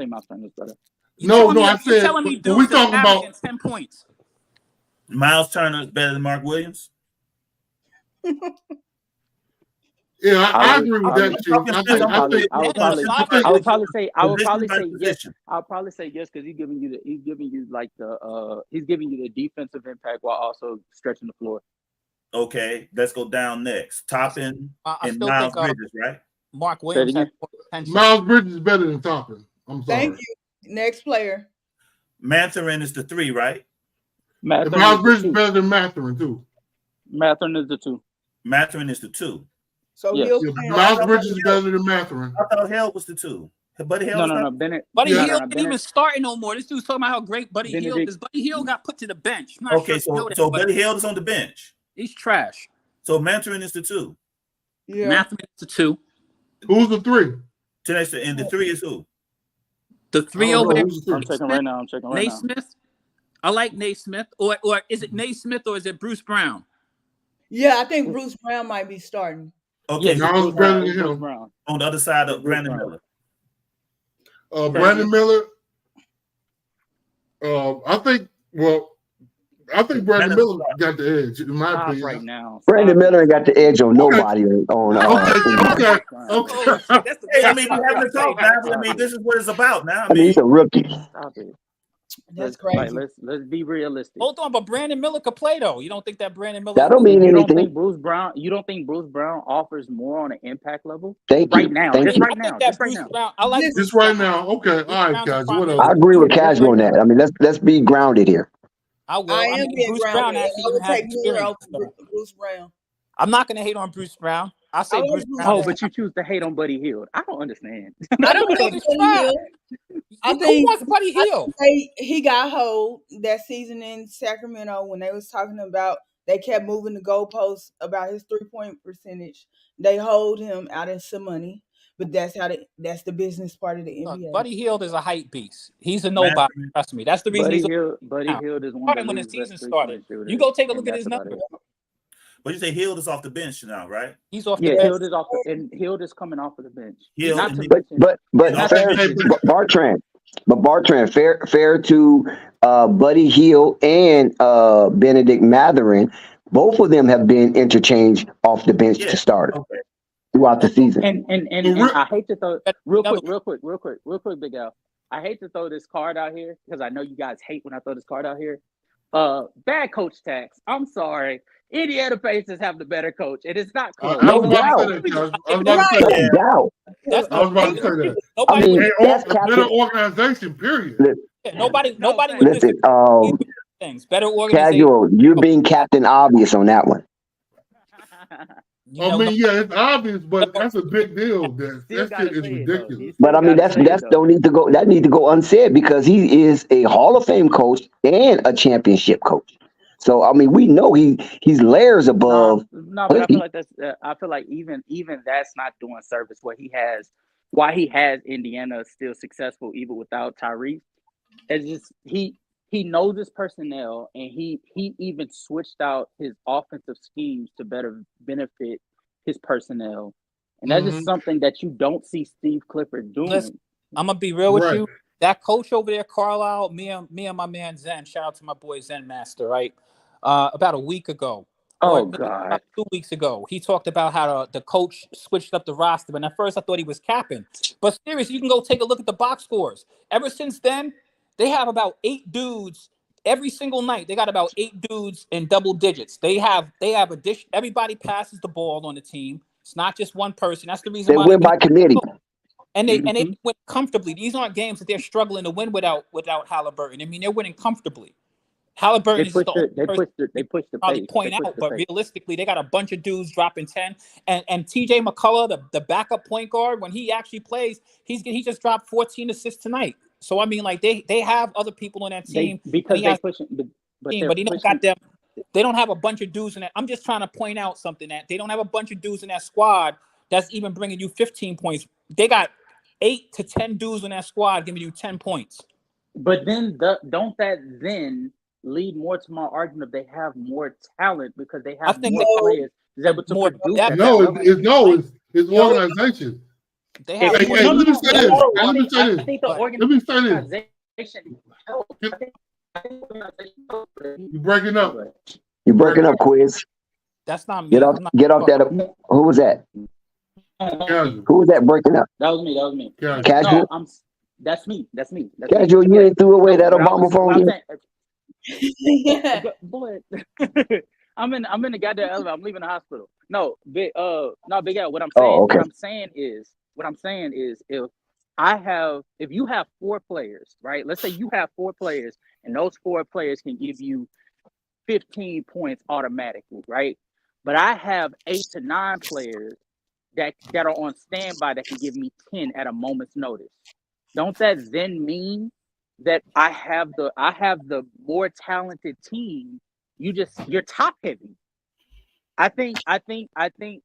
[SPEAKER 2] said
[SPEAKER 7] telling me dudes
[SPEAKER 2] we talking about
[SPEAKER 7] 10 points.
[SPEAKER 6] Miles Turner is better than Mark Williams.
[SPEAKER 2] Yeah, I agree with that too.
[SPEAKER 4] I would probably say yes. I'll probably say yes because he's giving you the defensive impact while also stretching the floor.
[SPEAKER 6] Okay, let's go down next. Toppin and Miles Bridges, right?
[SPEAKER 7] Mark Williams has more potential.
[SPEAKER 2] Miles Bridges is better than Toppin. I'm sorry.
[SPEAKER 3] Thank you. Next player.
[SPEAKER 6] Mathurin is the 3, right?
[SPEAKER 2] Miles Bridges is better than Mathurin too.
[SPEAKER 4] Mathurin is the 2.
[SPEAKER 6] Mathurin is the 2.
[SPEAKER 3] So
[SPEAKER 2] Miles Bridges is better than Mathurin.
[SPEAKER 6] I thought Hield was the 2. Buddy Hield.
[SPEAKER 7] Buddy Hield didn't even start no more. This dude's talking about how great Buddy Hield is. Buddy Hield got put to the bench.
[SPEAKER 6] Okay, so Buddy Hield is on the bench.
[SPEAKER 7] He's trash.
[SPEAKER 6] So Mathurin is the 2.
[SPEAKER 3] Yeah.
[SPEAKER 7] Mathurin is the 2.
[SPEAKER 2] Who's the 3?
[SPEAKER 6] And the 3 is who?
[SPEAKER 7] The 3 over there.
[SPEAKER 4] I'm checking right now.
[SPEAKER 7] Naismith. I like Naismith. Or is it Naismith or is it Bruce Brown?
[SPEAKER 3] Yeah, I think Bruce Brown might be starting.
[SPEAKER 6] Okay,
[SPEAKER 2] Miles better than him.
[SPEAKER 6] On the other side of Brandon Miller.
[SPEAKER 2] Brandon Miller. I think. Well, I think Brandon Miller got the edge in my
[SPEAKER 4] Stop
[SPEAKER 2] opinion.
[SPEAKER 4] right now.
[SPEAKER 1] Brandon Miller ain't got the edge on
[SPEAKER 2] Okay.
[SPEAKER 1] nobody on
[SPEAKER 2] Okay.
[SPEAKER 7] Oh, shit, that's the
[SPEAKER 6] Hey, I
[SPEAKER 7] best
[SPEAKER 6] mean,
[SPEAKER 7] part.
[SPEAKER 6] we're having a talk now. I mean, this is what it's about now.
[SPEAKER 1] I mean, he's a rookie.
[SPEAKER 4] Stop it.
[SPEAKER 3] That's
[SPEAKER 4] Like,
[SPEAKER 3] crazy.
[SPEAKER 4] let's be realistic.
[SPEAKER 7] Hold on, but Brandon Miller could play though. You don't think that Brandon Miller?
[SPEAKER 1] That don't mean
[SPEAKER 4] You don't
[SPEAKER 1] anything.
[SPEAKER 4] think Bruce Brown? You don't think Bruce Brown offers more on an impact level
[SPEAKER 1] Thank
[SPEAKER 4] right
[SPEAKER 1] you.
[SPEAKER 4] now?
[SPEAKER 1] Thank
[SPEAKER 4] Just
[SPEAKER 1] you.
[SPEAKER 7] I
[SPEAKER 4] right
[SPEAKER 7] think
[SPEAKER 4] now.
[SPEAKER 7] that
[SPEAKER 4] Just right
[SPEAKER 7] Bruce
[SPEAKER 4] now.
[SPEAKER 7] Brown. I like
[SPEAKER 3] Just
[SPEAKER 7] Bruce
[SPEAKER 2] Just right
[SPEAKER 7] Brown.
[SPEAKER 2] now. Okay.
[SPEAKER 7] Bruce
[SPEAKER 2] All right,
[SPEAKER 7] Brown's a
[SPEAKER 2] guys.
[SPEAKER 7] prime
[SPEAKER 2] What else?
[SPEAKER 1] I
[SPEAKER 7] example.
[SPEAKER 1] agree with
[SPEAKER 4] Just
[SPEAKER 1] Casual
[SPEAKER 4] right
[SPEAKER 1] on that.
[SPEAKER 4] now.
[SPEAKER 1] I mean, let's be grounded here.
[SPEAKER 7] I will.
[SPEAKER 3] I
[SPEAKER 7] I
[SPEAKER 3] am
[SPEAKER 7] mean,
[SPEAKER 3] being
[SPEAKER 7] Bruce
[SPEAKER 3] grounded,
[SPEAKER 7] Brown
[SPEAKER 3] and
[SPEAKER 7] actually
[SPEAKER 3] I
[SPEAKER 7] even
[SPEAKER 3] would
[SPEAKER 7] has
[SPEAKER 3] take Miller
[SPEAKER 7] experience.
[SPEAKER 3] over Bruce Brown.
[SPEAKER 7] I'm not going to hate on Bruce Brown. I
[SPEAKER 3] I
[SPEAKER 7] say
[SPEAKER 3] like
[SPEAKER 7] Bruce
[SPEAKER 3] Bruce
[SPEAKER 7] Brown
[SPEAKER 4] Oh,
[SPEAKER 7] is.
[SPEAKER 3] Brown.
[SPEAKER 4] but you choose to hate on Buddy Hield. I don't understand.
[SPEAKER 3] I
[SPEAKER 7] Buddy
[SPEAKER 3] don't
[SPEAKER 7] Hield
[SPEAKER 3] hate
[SPEAKER 7] is
[SPEAKER 3] Buddy
[SPEAKER 7] trash.
[SPEAKER 3] Hield. I
[SPEAKER 7] Who
[SPEAKER 3] think
[SPEAKER 7] wants Buddy Hield?
[SPEAKER 3] he got hold that season in Sacramento when they was talking about they kept moving the goalposts about his 3-point percentage. They hold him out of some money, but that's the business part of the
[SPEAKER 7] Look,
[SPEAKER 3] NBA.
[SPEAKER 7] Buddy Hield is a hype beast. He's a
[SPEAKER 6] Man,
[SPEAKER 7] nobody. Trust me. That's the reason he's
[SPEAKER 4] Buddy
[SPEAKER 7] now.
[SPEAKER 4] Hield is one of
[SPEAKER 7] Started
[SPEAKER 4] the
[SPEAKER 7] when the
[SPEAKER 4] league's
[SPEAKER 7] season
[SPEAKER 4] best
[SPEAKER 7] started.
[SPEAKER 4] 3-point shooters.
[SPEAKER 7] You go take a
[SPEAKER 4] and
[SPEAKER 7] look at
[SPEAKER 4] that's
[SPEAKER 7] his
[SPEAKER 4] about
[SPEAKER 7] numbers.
[SPEAKER 4] it.
[SPEAKER 6] but you say Hield is off the bench now, right?
[SPEAKER 7] He's off
[SPEAKER 4] Yeah,
[SPEAKER 7] the bench.
[SPEAKER 4] Hield is off and Hield is coming off of the bench.
[SPEAKER 6] Hield
[SPEAKER 4] Not
[SPEAKER 6] and
[SPEAKER 4] to
[SPEAKER 1] But
[SPEAKER 4] mention,
[SPEAKER 1] but
[SPEAKER 4] not to
[SPEAKER 1] fair
[SPEAKER 4] mention,
[SPEAKER 1] Bartran. But Bartran, fair to Buddy Hield and Benedict Matherin, both of them have been interchanged off the bench
[SPEAKER 6] Yeah.
[SPEAKER 1] to start
[SPEAKER 6] Okay.
[SPEAKER 1] throughout the season.
[SPEAKER 4] and I hate to throw real
[SPEAKER 7] Another-
[SPEAKER 4] quick, Big Al. I hate to throw this card out here because I know you guys hate when I throw this card out here. Bad coach tax. I'm sorry. Indiana Pacers have the better coach. It is not close.
[SPEAKER 1] No doubt.
[SPEAKER 2] I was about to say
[SPEAKER 1] No
[SPEAKER 2] that.
[SPEAKER 1] doubt.
[SPEAKER 7] That's
[SPEAKER 2] I was about to say that.
[SPEAKER 1] I mean,
[SPEAKER 2] And
[SPEAKER 1] that's
[SPEAKER 2] a better
[SPEAKER 1] Captain.
[SPEAKER 2] organization, period.
[SPEAKER 7] nobody would
[SPEAKER 1] Listen,
[SPEAKER 7] disagree with things. Better organization.
[SPEAKER 1] Casual, you're being Captain Obvious on that one.
[SPEAKER 7] You
[SPEAKER 2] I
[SPEAKER 7] know,
[SPEAKER 2] mean, yeah, it's obvious, but that's a big deal. That
[SPEAKER 4] Still
[SPEAKER 2] shit is
[SPEAKER 4] gotta say it, though.
[SPEAKER 2] ridiculous.
[SPEAKER 4] You
[SPEAKER 1] But I
[SPEAKER 4] still
[SPEAKER 1] mean,
[SPEAKER 4] gotta say it,
[SPEAKER 1] that's
[SPEAKER 4] though.
[SPEAKER 1] don't need to go. That need to go unsaid because he is a Hall of Fame coach and a championship coach. So I mean, we know he's layers above.
[SPEAKER 4] No, but I feel like that's. I feel like even that's not doing service. Why he has Indiana still successful even without Tyrese. It's just he knows his personnel and he even switched out his offensive schemes to better benefit his personnel, and that's just something that you don't see Steve Clifford doing.
[SPEAKER 7] Listen, I'm gonna be real with you. That coach over there, Carlisle, me and my man Zen. Shout out to my boy Zen Master. Right, about a week ago.
[SPEAKER 4] Oh,
[SPEAKER 7] maybe
[SPEAKER 4] God.
[SPEAKER 7] about 2 weeks ago, he talked about how the coach switched up the roster. And at first, I thought he was capping. But seriously, you can go take a look at the box scores. Ever since then, they have about 8 dudes every single night. They got about 8 dudes in double digits. They have a dish. Everybody passes the ball on the team. It's not just one person. That's the reason
[SPEAKER 1] They
[SPEAKER 7] why
[SPEAKER 1] win by committee.
[SPEAKER 7] and they win comfortably. These aren't games that they're struggling to win without Halliburton. I mean, they're winning comfortably. Halliburton is the only person
[SPEAKER 4] they push the
[SPEAKER 7] probably
[SPEAKER 4] pace.
[SPEAKER 7] point out, but realistically, they got a bunch of dudes dropping 10. And TJ McCullough, the backup point guard, when he actually plays, he just dropped 14 assists tonight. So I mean, like they have other people on that team
[SPEAKER 4] because they pushing, but
[SPEAKER 7] he don't got them. They don't have a bunch of dudes in that. I'm just trying to point out something that they don't have a bunch of dudes in that squad that's even bringing you 15 points. They got 8 to 10 dudes in that squad giving you 10 points.
[SPEAKER 4] But then don't that then lead more to my argument they have more talent because they have more players able to produce at that level.
[SPEAKER 2] It's organization.
[SPEAKER 7] They have
[SPEAKER 2] let me say this.
[SPEAKER 4] I think the
[SPEAKER 2] organization
[SPEAKER 4] helps.
[SPEAKER 2] You're breaking up.
[SPEAKER 1] You're breaking up, Quiz.
[SPEAKER 7] That's not me.
[SPEAKER 1] Get off that. Who was that? Who was that breaking up?
[SPEAKER 4] That was me.
[SPEAKER 1] Casual.
[SPEAKER 4] No, that's me.
[SPEAKER 1] Casual, you ain't threw away that Obama phone
[SPEAKER 4] yet? Boy, I'm in the goddamn elevator. I'm leaving the hospital. No, Big Al. What I'm saying, what I'm saying is, if you have 4 players, right? Let's say you have 4 players, and those 4 players can give you 15 points automatically, right? But I have 8 to 9 players that are on standby that can give me 10 at a moment's notice. Don't that then mean that I have the more talented team? You're top heavy. I think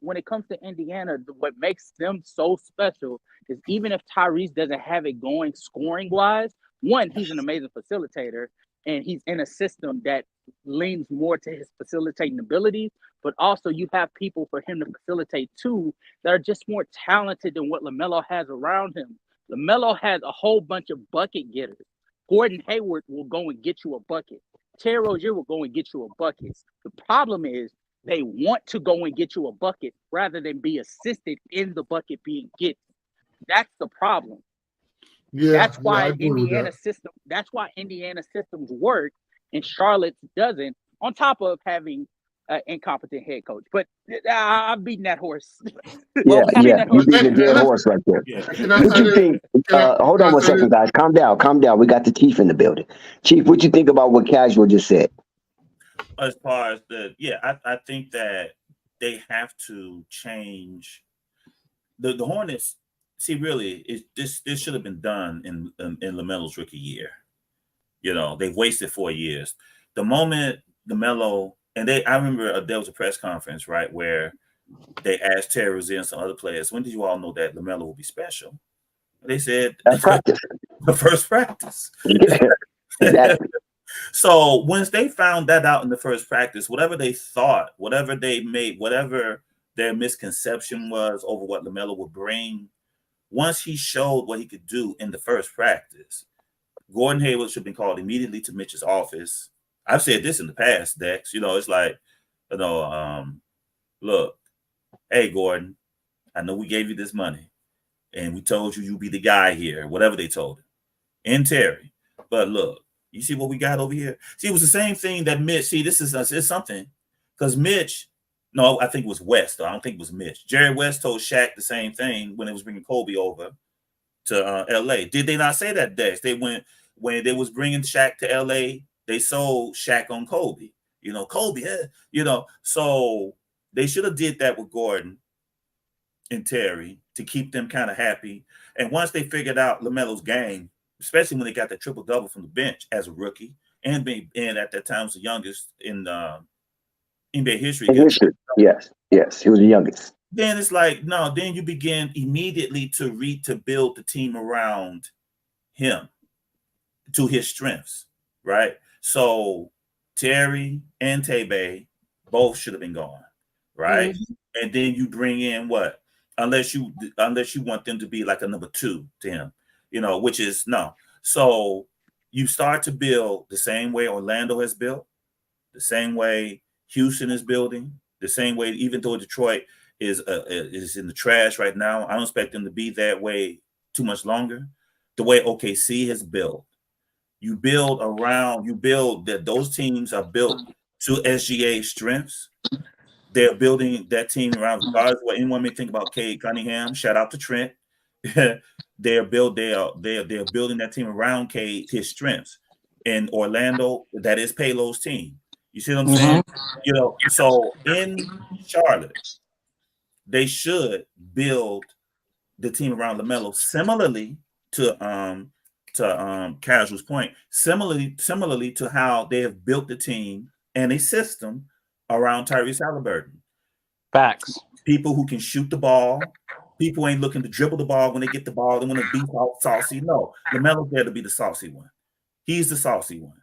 [SPEAKER 4] when it comes to Indiana, what makes them so special is even if Tyrese doesn't have it going scoring wise, one, he's an amazing facilitator and he's in a system that leans more to his facilitating abilities, but also you have people for him to facilitate too that are just more talented than what Lamelo has around him. Lamelo has a whole bunch of bucket getters Gordon Hayward will go and get you a bucket. Terry Rozier will go and get you a bucket. The problem is they want to go and get you a bucket rather than be assisted in the bucket being get. That's the problem.
[SPEAKER 2] Yeah,
[SPEAKER 4] that's why
[SPEAKER 2] I agree with
[SPEAKER 4] Indiana
[SPEAKER 2] that.
[SPEAKER 4] system. That's why Indiana systems work and Charlotte's doesn't. On top of having an incompetent head coach, but I'm beating that horse.
[SPEAKER 1] Yeah,
[SPEAKER 4] I'm beating
[SPEAKER 1] yeah.
[SPEAKER 4] that
[SPEAKER 1] You
[SPEAKER 4] horse.
[SPEAKER 1] beat the
[SPEAKER 2] Can
[SPEAKER 1] dead
[SPEAKER 2] I-
[SPEAKER 1] horse right there.
[SPEAKER 6] Yeah.
[SPEAKER 2] Can I
[SPEAKER 1] What
[SPEAKER 2] say
[SPEAKER 1] you
[SPEAKER 2] this?
[SPEAKER 1] think? Hold
[SPEAKER 2] can
[SPEAKER 1] on
[SPEAKER 2] I
[SPEAKER 1] one
[SPEAKER 2] say
[SPEAKER 1] second,
[SPEAKER 2] this?
[SPEAKER 1] guys. Calm down, calm down. We got the chief in the building. Chief, what you think about what Casual just said?
[SPEAKER 6] As far as I think that they have to change the Hornets. See, really, this should have been done in LaMelo's rookie year. You know, they've wasted 4 years. The moment LaMelo I remember there was a press conference, right, where they asked Terry Rozier and some other players, when did you all know that LaMelo will be special? They said
[SPEAKER 1] That's practice.
[SPEAKER 6] the first practice.
[SPEAKER 1] Yeah, exactly.
[SPEAKER 6] So once they found that out in the first practice, whatever they thought, whatever they made, whatever their misconception was over what LaMelo would bring, once he showed what he could do in the first practice, Gordon Hayward should have been called immediately to Mitch's office. I've said this in the past, Dex. You know, it's like, look, hey, Gordon, I know we gave you this money and we told you you'd be the guy here, whatever they told him, and Terry. But look, you see what we got over here? See, it was the same thing that Mitch. See, this is something because Mitch. No, I think it was West. Though. I don't think it was Mitch. Jerry West told Shaq the same thing when it was bringing Kobe over to L.A. Did they not say that, Dex? They went when they was bringing Shaq to L.A. They sold Shaq on Kobe. You know, Kobe. You know, so they should have did that with Gordon and Terry to keep them kind of happy. And once they figured out LaMelo's game, especially when they got that triple double from the bench as a rookie, and at that time was the youngest in NBA history.
[SPEAKER 1] In history, yes, he was the youngest.
[SPEAKER 6] Then it's like no. Then you begin immediately to build the team around him to his strengths, right? So Terry and Tebe both should have been gone, right? Mm-hmm. And then you bring in what? Unless you want them to be like a number 2 to him, you know, which is no. So you start to build the same way Orlando has built, the same way Houston is building, the same way, even though Detroit is in the trash right now, I don't expect them to be that way too much longer. The way OKC has built, you build that those teams are built to SGA strengths. They're building that team around regardless of what anyone may think about Cade Cunningham. Shout out to Trent. they're building that team around Cade, his strengths. In Orlando, that is Paylo's team. You see what I'm saying? You know, so in Charlotte, they should build the team around LaMelo similarly to Casual's point, similarly to how they have built the team and a system around Tyrese Halliburton.
[SPEAKER 7] Facts.
[SPEAKER 6] People who can shoot the ball. People ain't looking to dribble the ball when they get the ball. They want to be saucy. No, LaMelo's there to be the saucy one. He's the saucy one.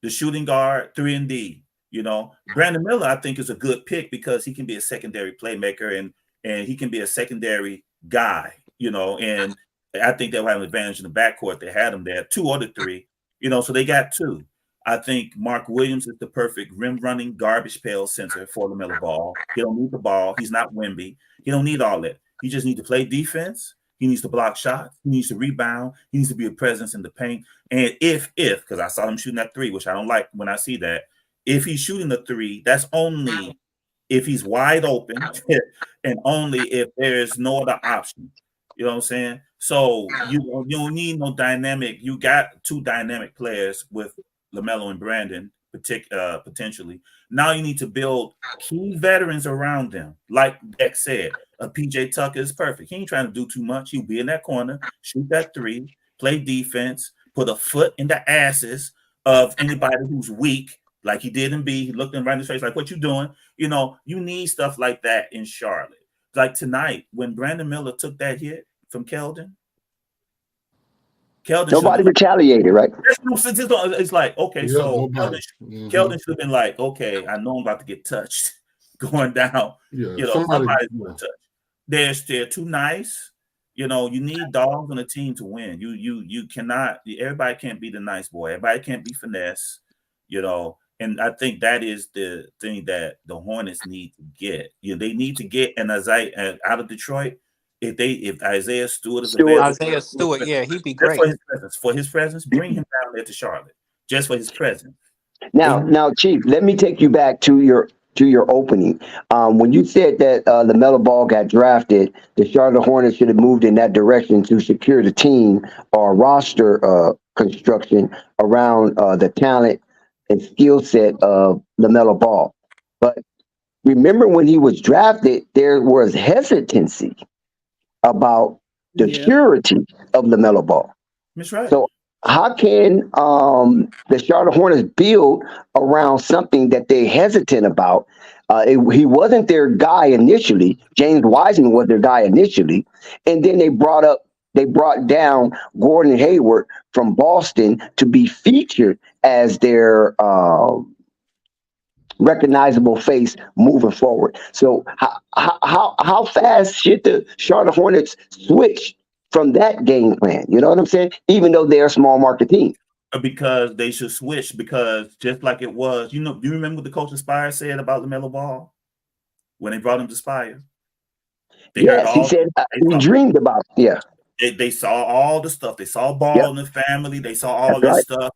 [SPEAKER 6] The shooting guard, 3-and-D. You know, Brandon Miller, I think, is a good pick because he can be a secondary playmaker and he can be a secondary guy, you know, and I think they'll have an advantage in the backcourt. They had him there, 2 or 3, you know, so they got 2. I think Mark Williams is the perfect rim-running garbage pail center for LaMelo Ball. He don't need the ball. He's not Wemby. He don't need all that. He just needs to play defense. He needs to block shots. He needs to rebound. He needs to be a presence in the paint. And if, because I saw him shooting that 3, which I don't like when I see that, if he's shooting the 3, that's only if he's wide open and only if there's no other option. You know what I'm saying? So you don't need no dynamic. You got 2 dynamic players with LaMelo and Brandon, potentially. Now you need to build key veterans around them. Like Dex said, a PJ Tucker is perfect. He ain't trying to do too much. He'll be in that corner, shoot that 3, play defense, put a foot in the asses of anybody who's weak, like he did in B. He looked them right in his face, like, what you doing? You know, you need stuff like that in Charlotte. Like tonight, when Brandon Miller took that hit from Keldon
[SPEAKER 1] nobody retaliated, right?
[SPEAKER 6] It's like, okay, so Keldon should have been like, okay, I know I'm about to get touched going down.
[SPEAKER 2] Yeah,
[SPEAKER 6] you know, somebody's going to touch. They're too nice. You know, you need dogs on a team to win. You cannot. Everybody can't be the nice boy. Everybody can't be finesse. You know, and I think that is the thing that the Hornets need to get. They need to get an Isaiah out of Detroit. If Isaiah Stewart is available,
[SPEAKER 7] Isaiah Stewart, yeah, he'd be
[SPEAKER 6] just
[SPEAKER 7] great.
[SPEAKER 6] for his presence, bring him down there to Charlotte, just for his presence.
[SPEAKER 1] Now, Chief, let me take you back to your opening. When you said that Lamelo Ball got drafted, the Charlotte Hornets should have moved in that direction to secure the team or roster construction around the talent and skill set of Lamelo Ball. But remember when he was drafted, there was hesitancy about the purity of Lamelo Ball.
[SPEAKER 6] That's right.
[SPEAKER 1] So how can the Charlotte Hornets build around something that they're hesitant about? He wasn't their guy initially. James Wiseman was their guy initially, and then they brought down Gordon Hayward from Boston to be featured as their recognizable face moving forward. So how fast should the Charlotte Hornets switch from that game plan? You know what I'm saying? Even though they're a small market team.
[SPEAKER 6] Because they should switch, because just like it was, do you remember what the coach of Spurs said about LaMelo Ball when they brought him to Spurs?
[SPEAKER 1] Yes, he said he dreamed about it. Yeah.
[SPEAKER 6] They saw all the stuff. They saw Ball in the family. They saw all this stuff.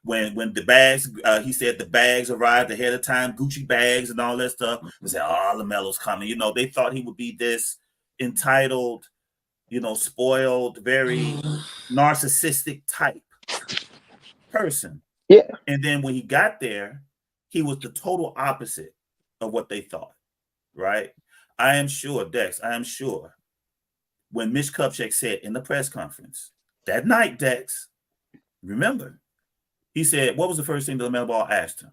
[SPEAKER 6] When the bags, he said the bags arrived ahead of time, Gucci bags and all that stuff. They said, "Oh, LaMelo's coming." You know, they thought he would be this entitled, spoiled, very narcissistic type person.
[SPEAKER 1] Yeah.
[SPEAKER 6] And then when he got there, he was the total opposite of what they thought. Right? I am sure, Dex. When Mitch Kupchak said in the press conference that night, Dex, remember. He said, what was the first thing that LaMelo Ball asked him?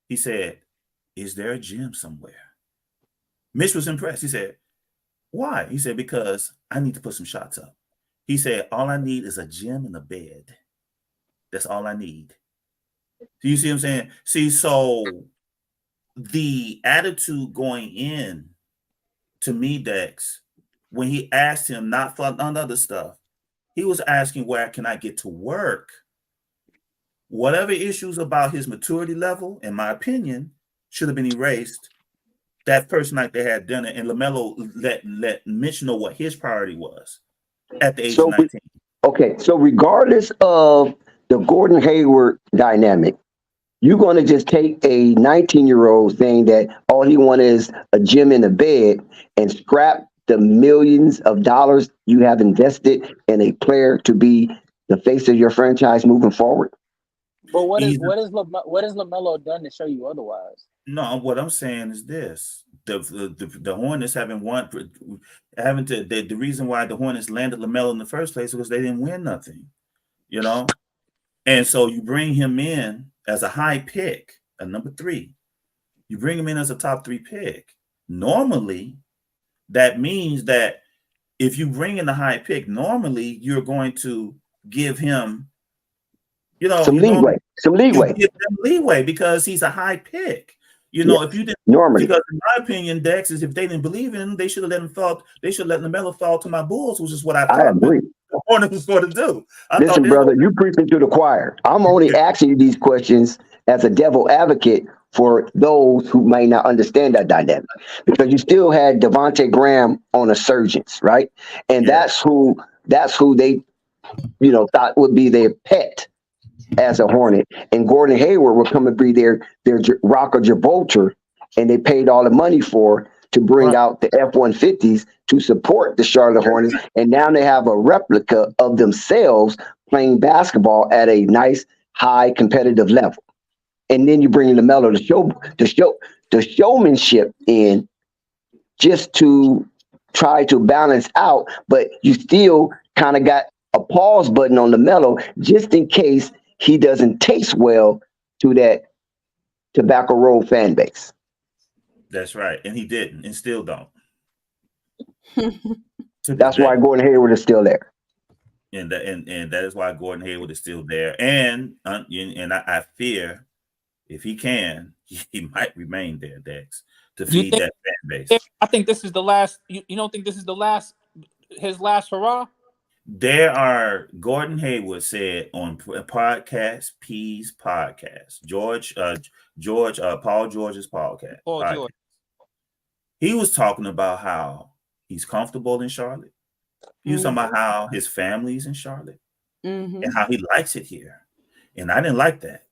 [SPEAKER 6] He said, "Is there a gym somewhere?" Mitch was impressed. He said, "Why?" He said, "Because I need to put some shots up." He said, "All I need is a gym and a bed. That's all I need." Do you see what I'm saying? See, so the attitude going in to me, Dex, when he asked him not for none other stuff, he was asking, where can I get to work? Whatever issues about his maturity level, in my opinion, should have been erased that first night they had dinner, and LaMelo let Mitch know what his priority was at the age of 19.
[SPEAKER 1] Okay, so regardless of the Gordon Hayward dynamic, you're going to just take a 19-year-old saying that all he wants is a gym and a bed and scrap the millions of dollars you have invested in a player to be the face of your franchise moving forward?
[SPEAKER 4] But what has LaMelo done to show you otherwise?
[SPEAKER 6] No, what I'm saying is this: the Hornets the reason why the Hornets landed LaMelo in the first place was they didn't win nothing, and so you bring him in as a high pick, a number 3. You bring him in as a top 3 pick. Normally, that means that if you bring in a high pick, normally you're going to give him
[SPEAKER 1] some leeway.
[SPEAKER 6] You give them leeway because he's a high pick. If you didn't,
[SPEAKER 1] normally,
[SPEAKER 6] because in my opinion, Dex, is if they didn't believe in him, they should have let LaMelo fall to my Bulls, which is what I thought
[SPEAKER 1] I agree.
[SPEAKER 6] The Hornets was going to do.
[SPEAKER 1] Listen, brother, you preaching to the choir. I'm only asking you these questions as a devil advocate for those who may not understand that dynamic, because you still had Devontae Graham on a surgeons, right? And that's who they thought would be their pet as a Hornet, and Gordon Hayward will come and be their Rock of Gibraltar, and they paid all the money to bring out the F-150s to support the Charlotte Hornets, and now they have a replica of themselves playing basketball at a nice, high competitive level. And then you bring LaMelo the showmanship in just to try to balance out, but you still kind of got a pause button on LaMelo just in case he doesn't taste well to that Tobacco Road fan base.
[SPEAKER 6] That's right, and he didn't, and still don't.
[SPEAKER 1] That's why Gordon Hayward is still there,
[SPEAKER 6] and that is why Gordon Hayward is still there. And I fear if he can, he might remain there, Dex, to feed that fan base.
[SPEAKER 7] I think this is the last. You don't think this is the last his last hurrah?
[SPEAKER 6] There are Gordon Hayward said on podcast P's podcast, Paul George's podcast.
[SPEAKER 7] Paul George.
[SPEAKER 6] He was talking about how he's comfortable in Charlotte. He was talking about how his family's in Charlotte and how he likes it here. And I didn't like that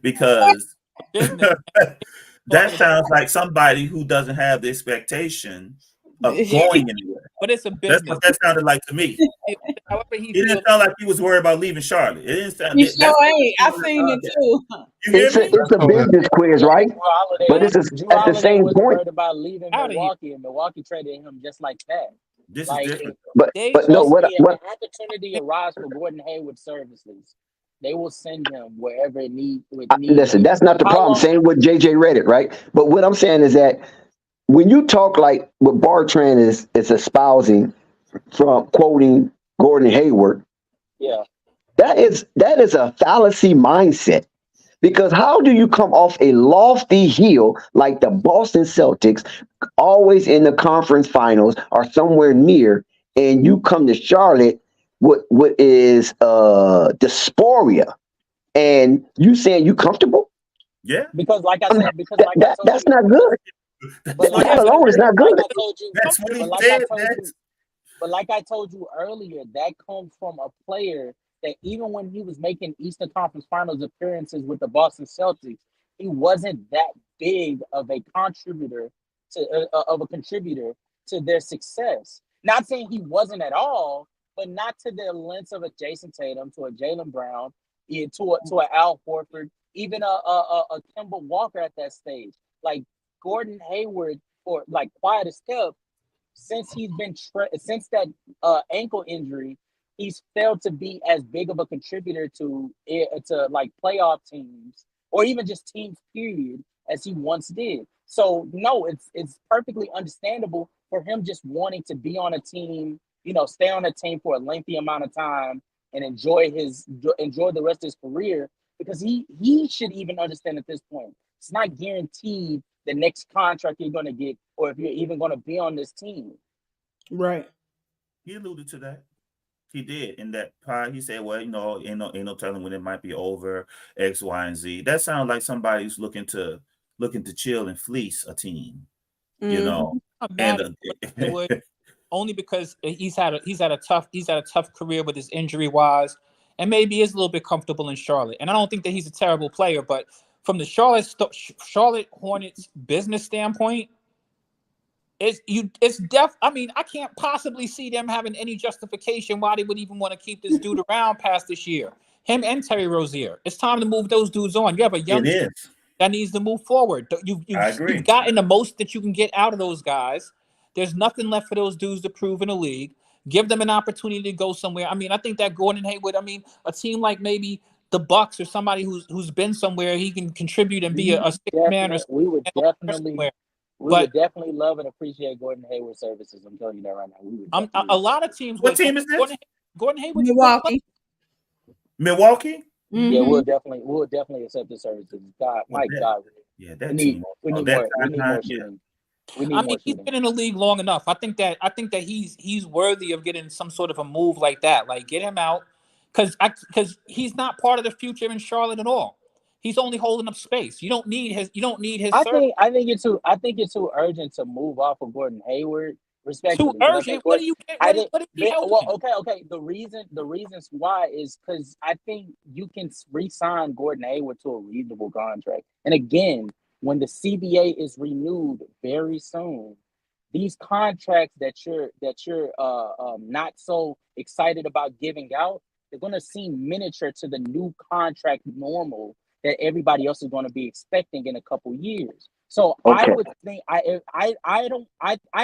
[SPEAKER 6] because that sounds like somebody who doesn't have the expectation of going anywhere.
[SPEAKER 7] But it's a business.
[SPEAKER 6] That's what that sounded like to me.
[SPEAKER 7] However,
[SPEAKER 6] he didn't sound like he was worried about leaving Charlotte. It didn't sound.
[SPEAKER 3] He sure ain't. I've seen it too.
[SPEAKER 6] You hear me?
[SPEAKER 1] It's a business quiz, right? But this is at the same point.
[SPEAKER 8] Worried about leaving Milwaukee, and Milwaukee traded him just like that.
[SPEAKER 6] This
[SPEAKER 8] like,
[SPEAKER 6] is different.
[SPEAKER 1] But no, what
[SPEAKER 8] the opportunity arises for Gordon Hayward services, they will send him wherever it needs.
[SPEAKER 1] Listen, that's not the problem. Same with JJ Redick, right? But what I'm saying is that when you talk like what Bartran is espousing from quoting Gordon Hayward, that is a fallacy mindset. Because how do you come off a lofty hill like the Boston Celtics, always in the conference finals or somewhere near, and you come to Charlotte, what is dysphoria, and you saying you comfortable?
[SPEAKER 6] Yeah.
[SPEAKER 8] Because like I said,
[SPEAKER 1] that's not good. That alone is not good.
[SPEAKER 6] That's what he said.
[SPEAKER 8] But like I told you earlier, that comes from a player that even when he was making Eastern Conference Finals appearances with the Boston Celtics, he wasn't that big of a contributor to their success. Not saying he wasn't at all, but not to the lengths of a Jason Tatum, to a Jaylen Brown, to a Al Horford, even a Kemba Walker at that stage. Like Gordon Hayward, or like quiet as kept, since he's been since that ankle injury, he's failed to be as big of a contributor to like playoff teams or even just teams period as he once did. So no, it's perfectly understandable for him just wanting to be on a team, stay on a team for a lengthy amount of time and enjoy the rest of his career, because he should even understand at this point, it's not guaranteed the next contract you're going to get or if you're even going to be on this team.
[SPEAKER 3] Right.
[SPEAKER 6] He alluded to that. He did in that part. He said, "Well, ain't no telling when it might be over. X, Y, and Z." That sounds like somebody who's looking to chill and fleece a team. And
[SPEAKER 7] only because he's had a tough career with his injury wise, and maybe is a little bit comfortable in Charlotte. And I don't think that he's a terrible player, but from the Charlotte Hornets business standpoint, I mean, I can't possibly see them having any justification why they would even want to keep this dude around past this year. Him and Terry Rozier. It's time to move those dudes on. You have a young team that needs to move forward. You've gotten the most that you can get out of those guys. There's nothing left for those dudes to prove in the league. Give them an opportunity to go somewhere. I mean, I think that Gordon Hayward, a team like maybe the Bucks or somebody who's been somewhere, he can contribute and be a six man or something.
[SPEAKER 8] We would definitely love and appreciate Gordon Hayward's services. I'm telling you that right now.
[SPEAKER 7] A lot of teams.
[SPEAKER 6] What team is this?
[SPEAKER 7] Gordon Hayward.
[SPEAKER 6] Milwaukee.
[SPEAKER 8] Mm-hmm. Yeah, we'll definitely accept the services. God, my God.
[SPEAKER 6] Yeah, that team.
[SPEAKER 8] We need more shooting.
[SPEAKER 7] He's been in the league long enough. I think that he's worthy of getting some sort of a move like that. Like, get him out, because he's not part of the future in Charlotte at all. He's only holding up space. You don't need his.
[SPEAKER 8] I think it's too urgent to move off of Gordon Hayward. Respectfully,
[SPEAKER 7] too urgent. What do you get?
[SPEAKER 8] Okay. The reasons why is because I think you can re-sign Gordon Hayward to a reasonable contract. And again, when the CBA is renewed very soon, these contracts that you're not so excited about giving out, they're going to seem miniature to the new contract normal that everybody else is going to be expecting in a couple years. So I would think I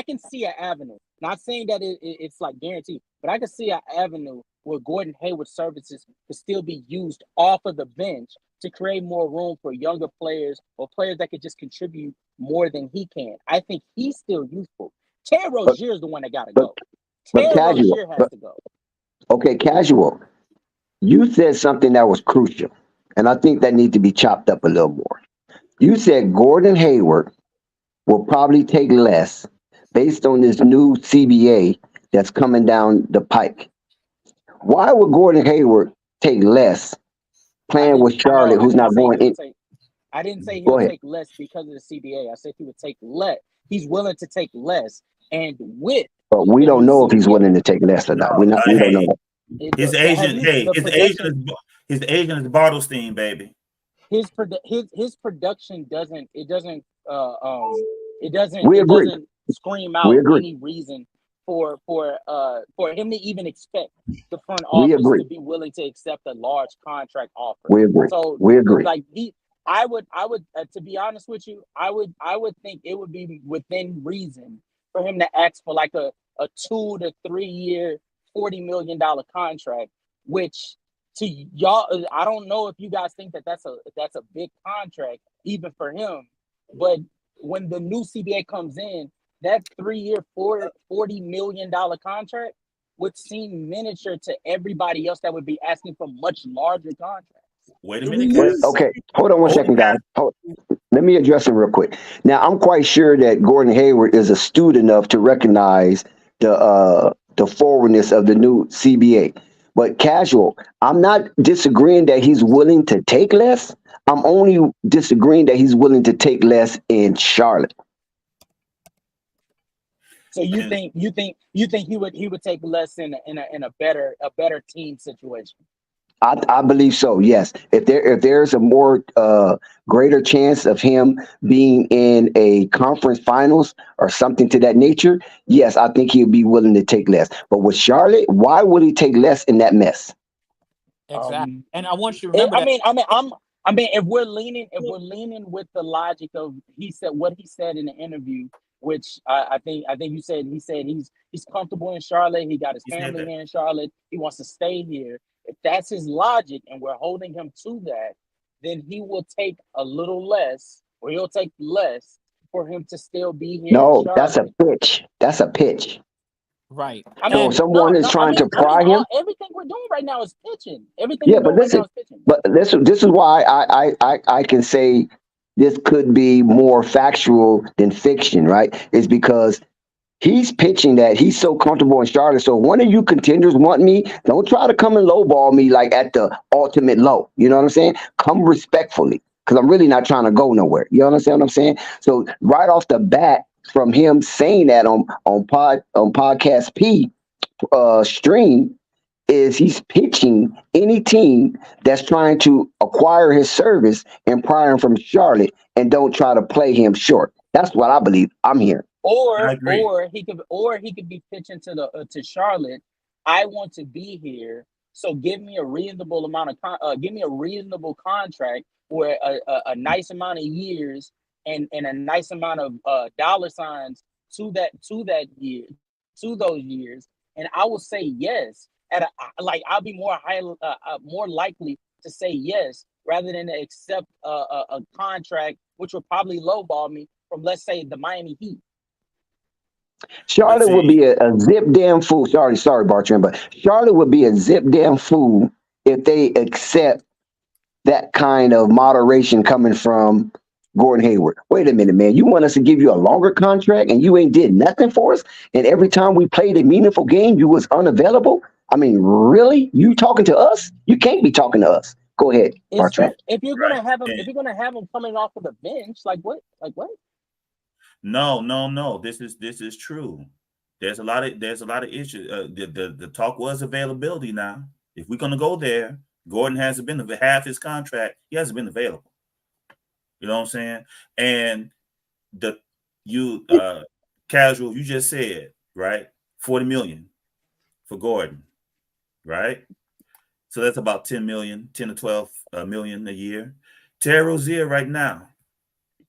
[SPEAKER 8] can see an avenue. Not saying that it's like guaranteed, but I can see an avenue where Gordon Hayward services could still be used off of the bench to create more room for younger players or players that could just contribute more than he can. I think he's still useful. Terry Rozier is the one that got to go. Terry Rozier has to go.
[SPEAKER 1] Okay, Casual. You said something that was crucial, and I think that needs to be chopped up a little more. You said Gordon Hayward will probably take less based on this new CBA that's coming down the pike. Why would Gordon Hayward take less playing with Charlotte, who's not going in?
[SPEAKER 8] I didn't say
[SPEAKER 1] Go
[SPEAKER 8] he'll
[SPEAKER 1] ahead.
[SPEAKER 8] take less because of the CBA. I said he would take less. He's willing to take less, and with
[SPEAKER 1] But we
[SPEAKER 8] the
[SPEAKER 1] don't
[SPEAKER 8] new
[SPEAKER 1] know if he's
[SPEAKER 8] CBA,
[SPEAKER 1] willing to take less or not. We don't know that.
[SPEAKER 6] His agent, his agent is Bartlestein, baby.
[SPEAKER 8] His production doesn't
[SPEAKER 1] We agree.
[SPEAKER 8] scream out
[SPEAKER 1] We agree.
[SPEAKER 8] any reason for him to even expect the front
[SPEAKER 1] We
[SPEAKER 8] office
[SPEAKER 1] agree.
[SPEAKER 8] to be willing to accept a large contract offer.
[SPEAKER 1] We agree.
[SPEAKER 8] So
[SPEAKER 1] We agree.
[SPEAKER 8] like I would to be honest with you, I would think it would be within reason for him to ask for like a 2 to 3 year $40 million contract, which to y'all, I don't know if you guys think that's a big contract even for him, but when the new CBA comes in, that 3 year $40 million contract would seem miniature to everybody else that would be asking for much larger contracts.
[SPEAKER 6] Wait a minute.
[SPEAKER 1] Okay, hold on one second, guys. Let me address it real quick. Now, I'm quite sure that Gordon Hayward is astute enough to recognize the forwardness of the new CBA. But casual, I'm not disagreeing that he's willing to take less. I'm only disagreeing that he's willing to take less in Charlotte.
[SPEAKER 8] So you think he would take less in a better team situation?
[SPEAKER 1] I believe so. Yes. If there's a more greater chance of him being in a conference finals or something to that nature, yes, I think he'd be willing to take less. But with Charlotte, why would he take less in that mess?
[SPEAKER 7] Exactly. And I want you to remember.
[SPEAKER 8] I mean, if we're leaning with the logic of what he said in the interview, which I think he said he's comfortable in Charlotte. He got his family here in Charlotte. He wants to stay here. If that's his logic and we're holding him to that, then he will take a little less, or he'll take less for him to still be here.
[SPEAKER 1] No, that's a pitch. That's a pitch.
[SPEAKER 7] Right.
[SPEAKER 1] So someone is trying to pry him.
[SPEAKER 8] Everything we're doing right now is pitching.
[SPEAKER 1] But this is why I can say this could be more factual than fiction, right? Is because he's pitching that he's so comfortable in Charlotte. So one of you contenders want me, don't try to come and lowball me like at the ultimate low. You know what I'm saying? Come respectfully, because I'm really not trying to go nowhere. You understand what I'm saying? So right off the bat, from him saying that on podcast P stream, is he's pitching any team that's trying to acquire his service and pry him from Charlotte and don't try to play him short. That's what I believe. I'm hearing.
[SPEAKER 8] Or he could be pitching to Charlotte. I want to be here, so give me a reasonable amount of give me a reasonable contract for a nice amount of years and a nice amount of dollar signs to those years, and I will say yes. I'll be more likely to say yes rather than to accept a contract which would probably lowball me from, let's say, the Miami Heat.
[SPEAKER 1] Charlotte would be a zip damn fool. Sorry, Bartram, but Charlotte would be a zip damn fool if they accept that kind of moderation coming from Gordon Hayward. Wait a minute, man. You want us to give you a longer contract and you ain't did nothing for us? And every time we played a meaningful game, you was unavailable? I mean, really? You talking to us? You can't be talking to us. Go ahead, Bartram.
[SPEAKER 8] If you're gonna have him coming off of the bench, like what?
[SPEAKER 6] No. This is true. There's a lot of issues. The talk was availability. Now, if we're gonna go there, Gordon hasn't been half his contract. He hasn't been available. You know what I'm saying? And casual, you just said, right? $40 million for Gordon, right? So that's about 10 to 12 million a year. Terry Rozier right now,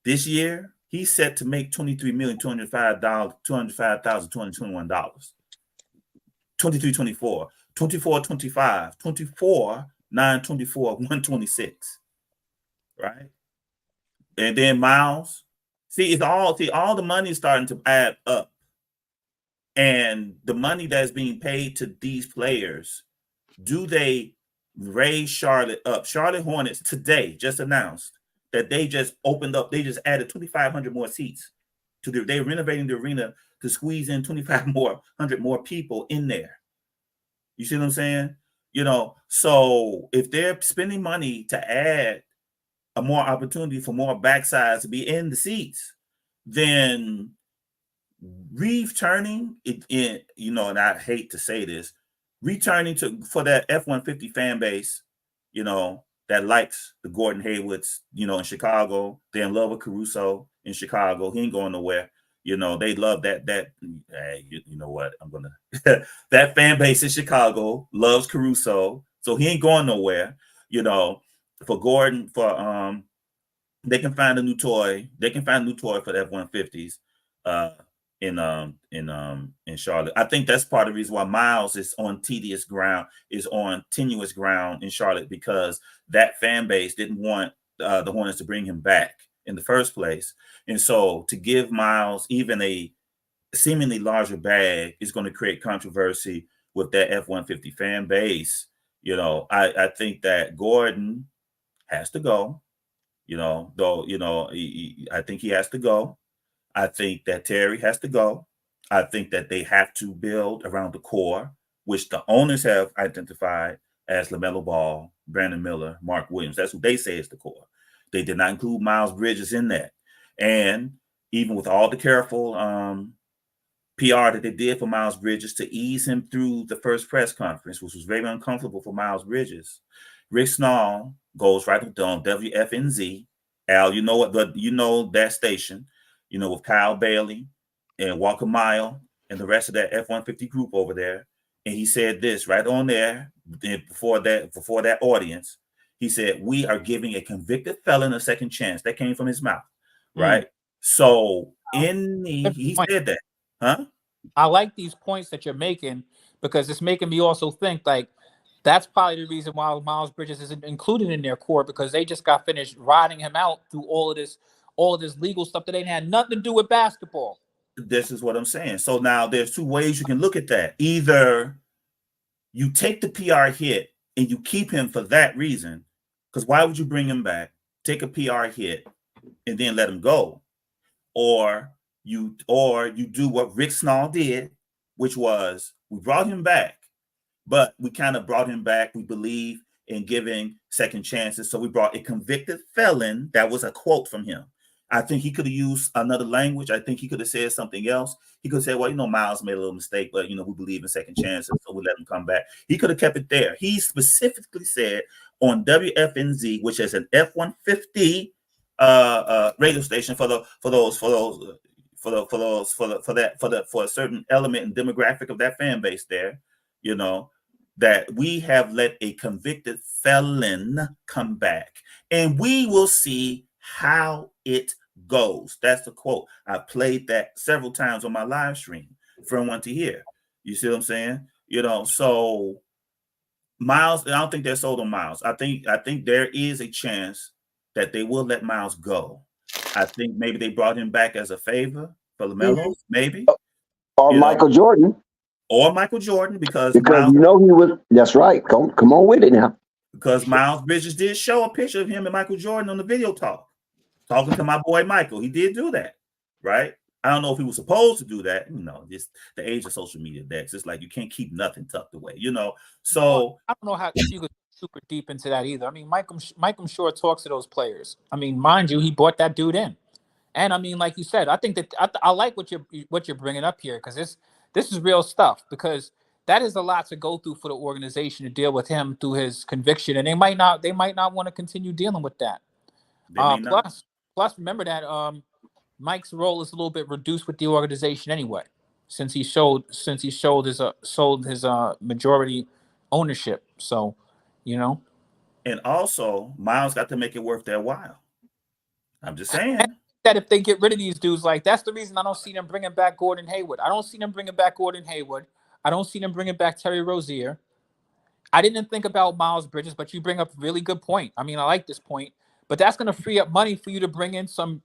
[SPEAKER 6] this year, he's set to make $23,205,221. 23-24, 24-25, 24, 9-24, 126. Right? And then Miles. All the money is starting to add up. And the money that's being paid to these players, do they raise Charlotte up? Charlotte Hornets today just announced that they just opened up, they just added 2,500 more seats They're renovating the arena to squeeze in 100 more people in there. You see what I'm saying? So if they're spending money to add a more opportunity for more backsides to be in the seats, then returning it in, and I hate to say this, returning for that F-150 fan base, that likes the Gordon Haywood's, in Chicago. They're in love with Caruso in Chicago. He ain't going nowhere. They love that. Hey, you know what? I'm gonna that fan base in Chicago loves Caruso, so he ain't going nowhere. For Gordon, they can find a new toy. They can find a new toy for the F-150s in Charlotte. I think that's part of the reason why Miles is on tenuous ground in Charlotte, because that fan base didn't want the Hornets to bring him back in the first place. And so to give Miles even a seemingly larger bag is going to create controversy with that F-150 fan base. I think that Gordon has to go. I think he has to go. I think that Terry has to go. I think that they have to build around the core, which the owners have identified as LaMelo Ball, Brandon Miller, Mark Williams. That's what they say is the core. They did not include Miles Bridges in that. And even with all the careful PR that they did for Miles Bridges to ease him through the first press conference, which was very uncomfortable for Miles Bridges, Rick Snall goes right on WFNZ. Al, you know what? You know that station, with Kyle Bailey and Walker Mile and the rest of that F-150 group over there. And he said this right on there before that audience. He said, "We are giving a convicted felon a second chance." That came from his mouth, right? So he said that, huh?
[SPEAKER 7] I like these points that you're making, because it's making me also think like that's probably the reason why Miles Bridges isn't included in their core, because they just got finished riding him out through all of this legal stuff that ain't had nothing to do with basketball.
[SPEAKER 6] This is what I'm saying. So now there's two ways you can look at that. Either you take the PR hit and you keep him for that reason, because why would you bring him back, take a PR hit, and then let him go? Or you do what Rick Snall did, which was we brought him back, but we kind of brought him back, we believe, in giving second chances. So we brought a convicted felon. That was a quote from him. I think he could have used another language. I think he could have said something else. He could have said, well, Miles made a little mistake, but, we believe in second chances, so we let him come back. He could have kept it there. He specifically said on WFNZ, which is an F-150 radio station for a certain element and demographic of that fan base there, that we have let a convicted felon come back, and we will see how it goes. That's the quote. I played that several times on my live stream for everyone to hear. You see what I'm saying? So Miles, I don't think they're sold on Miles. I think there is a chance that they will let Miles go. I think maybe they brought him back as a favor for LaMelo, maybe.
[SPEAKER 1] Or Michael Jordan.
[SPEAKER 6] Or Michael Jordan, because
[SPEAKER 1] Miles, he was. That's right. Come on with it now.
[SPEAKER 6] Because Miles Bridges did show a picture of him and Michael Jordan on the video talking to my boy Michael. He did do that, right? I don't know if he was supposed to do that. Just the age of social media, Dex. It's like you can't keep nothing tucked away, So
[SPEAKER 7] I don't know how if you could super deep into that either. I mean, Michael Short talks to those players. I mean, mind you, he brought that dude in, and I mean, like you said, I think that I like what you're bringing up here, because this is real stuff, because that is a lot to go through for the organization to deal with him through his conviction, and they might not want to continue dealing with that. Plus, remember that Mike's role is a little bit reduced with the organization anyway, since he sold his majority ownership. So,
[SPEAKER 6] And also, Miles got to make it worth their while. I'm just saying
[SPEAKER 7] that if they get rid of these dudes, like that's the reason I don't see them bringing back Gordon Hayward. I don't see them bringing back Gordon Hayward. I don't see them bringing back Terry Rozier. I didn't think about Miles Bridges, but you bring up a really good point. I mean, I like this point, but that's going to free up money for you to bring in some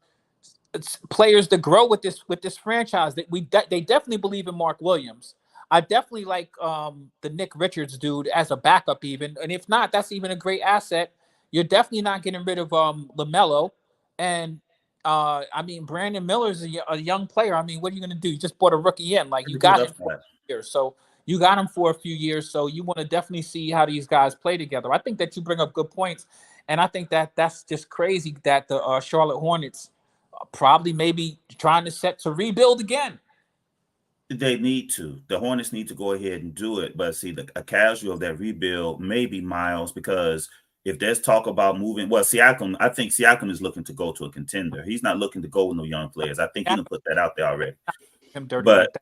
[SPEAKER 7] players to grow with this franchise. That they definitely believe in Mark Williams. I definitely like the Nick Richards dude as a backup even, and if not, that's even a great asset. You're definitely not getting rid of LaMelo, and I mean, Brandon Miller's a young player. I mean, what are you going to do? You just bought a rookie in. Like, you
[SPEAKER 6] Good
[SPEAKER 7] got him for a
[SPEAKER 6] upside.
[SPEAKER 7] few years. So you got him for a few years. So you want to definitely see how these guys play together. I think that you bring up good points. And I think that that's just crazy that the Charlotte Hornets probably maybe trying to set to rebuild again.
[SPEAKER 6] They need to. The Hornets need to go ahead and do it. But see, a casual of that rebuild may be Miles, because if there's talk about moving, well, Siakam, I think Siakam is looking to go to a contender. He's not looking to go with no young players. I think he done put that out there already.
[SPEAKER 7] Him dirty
[SPEAKER 6] But
[SPEAKER 7] like that.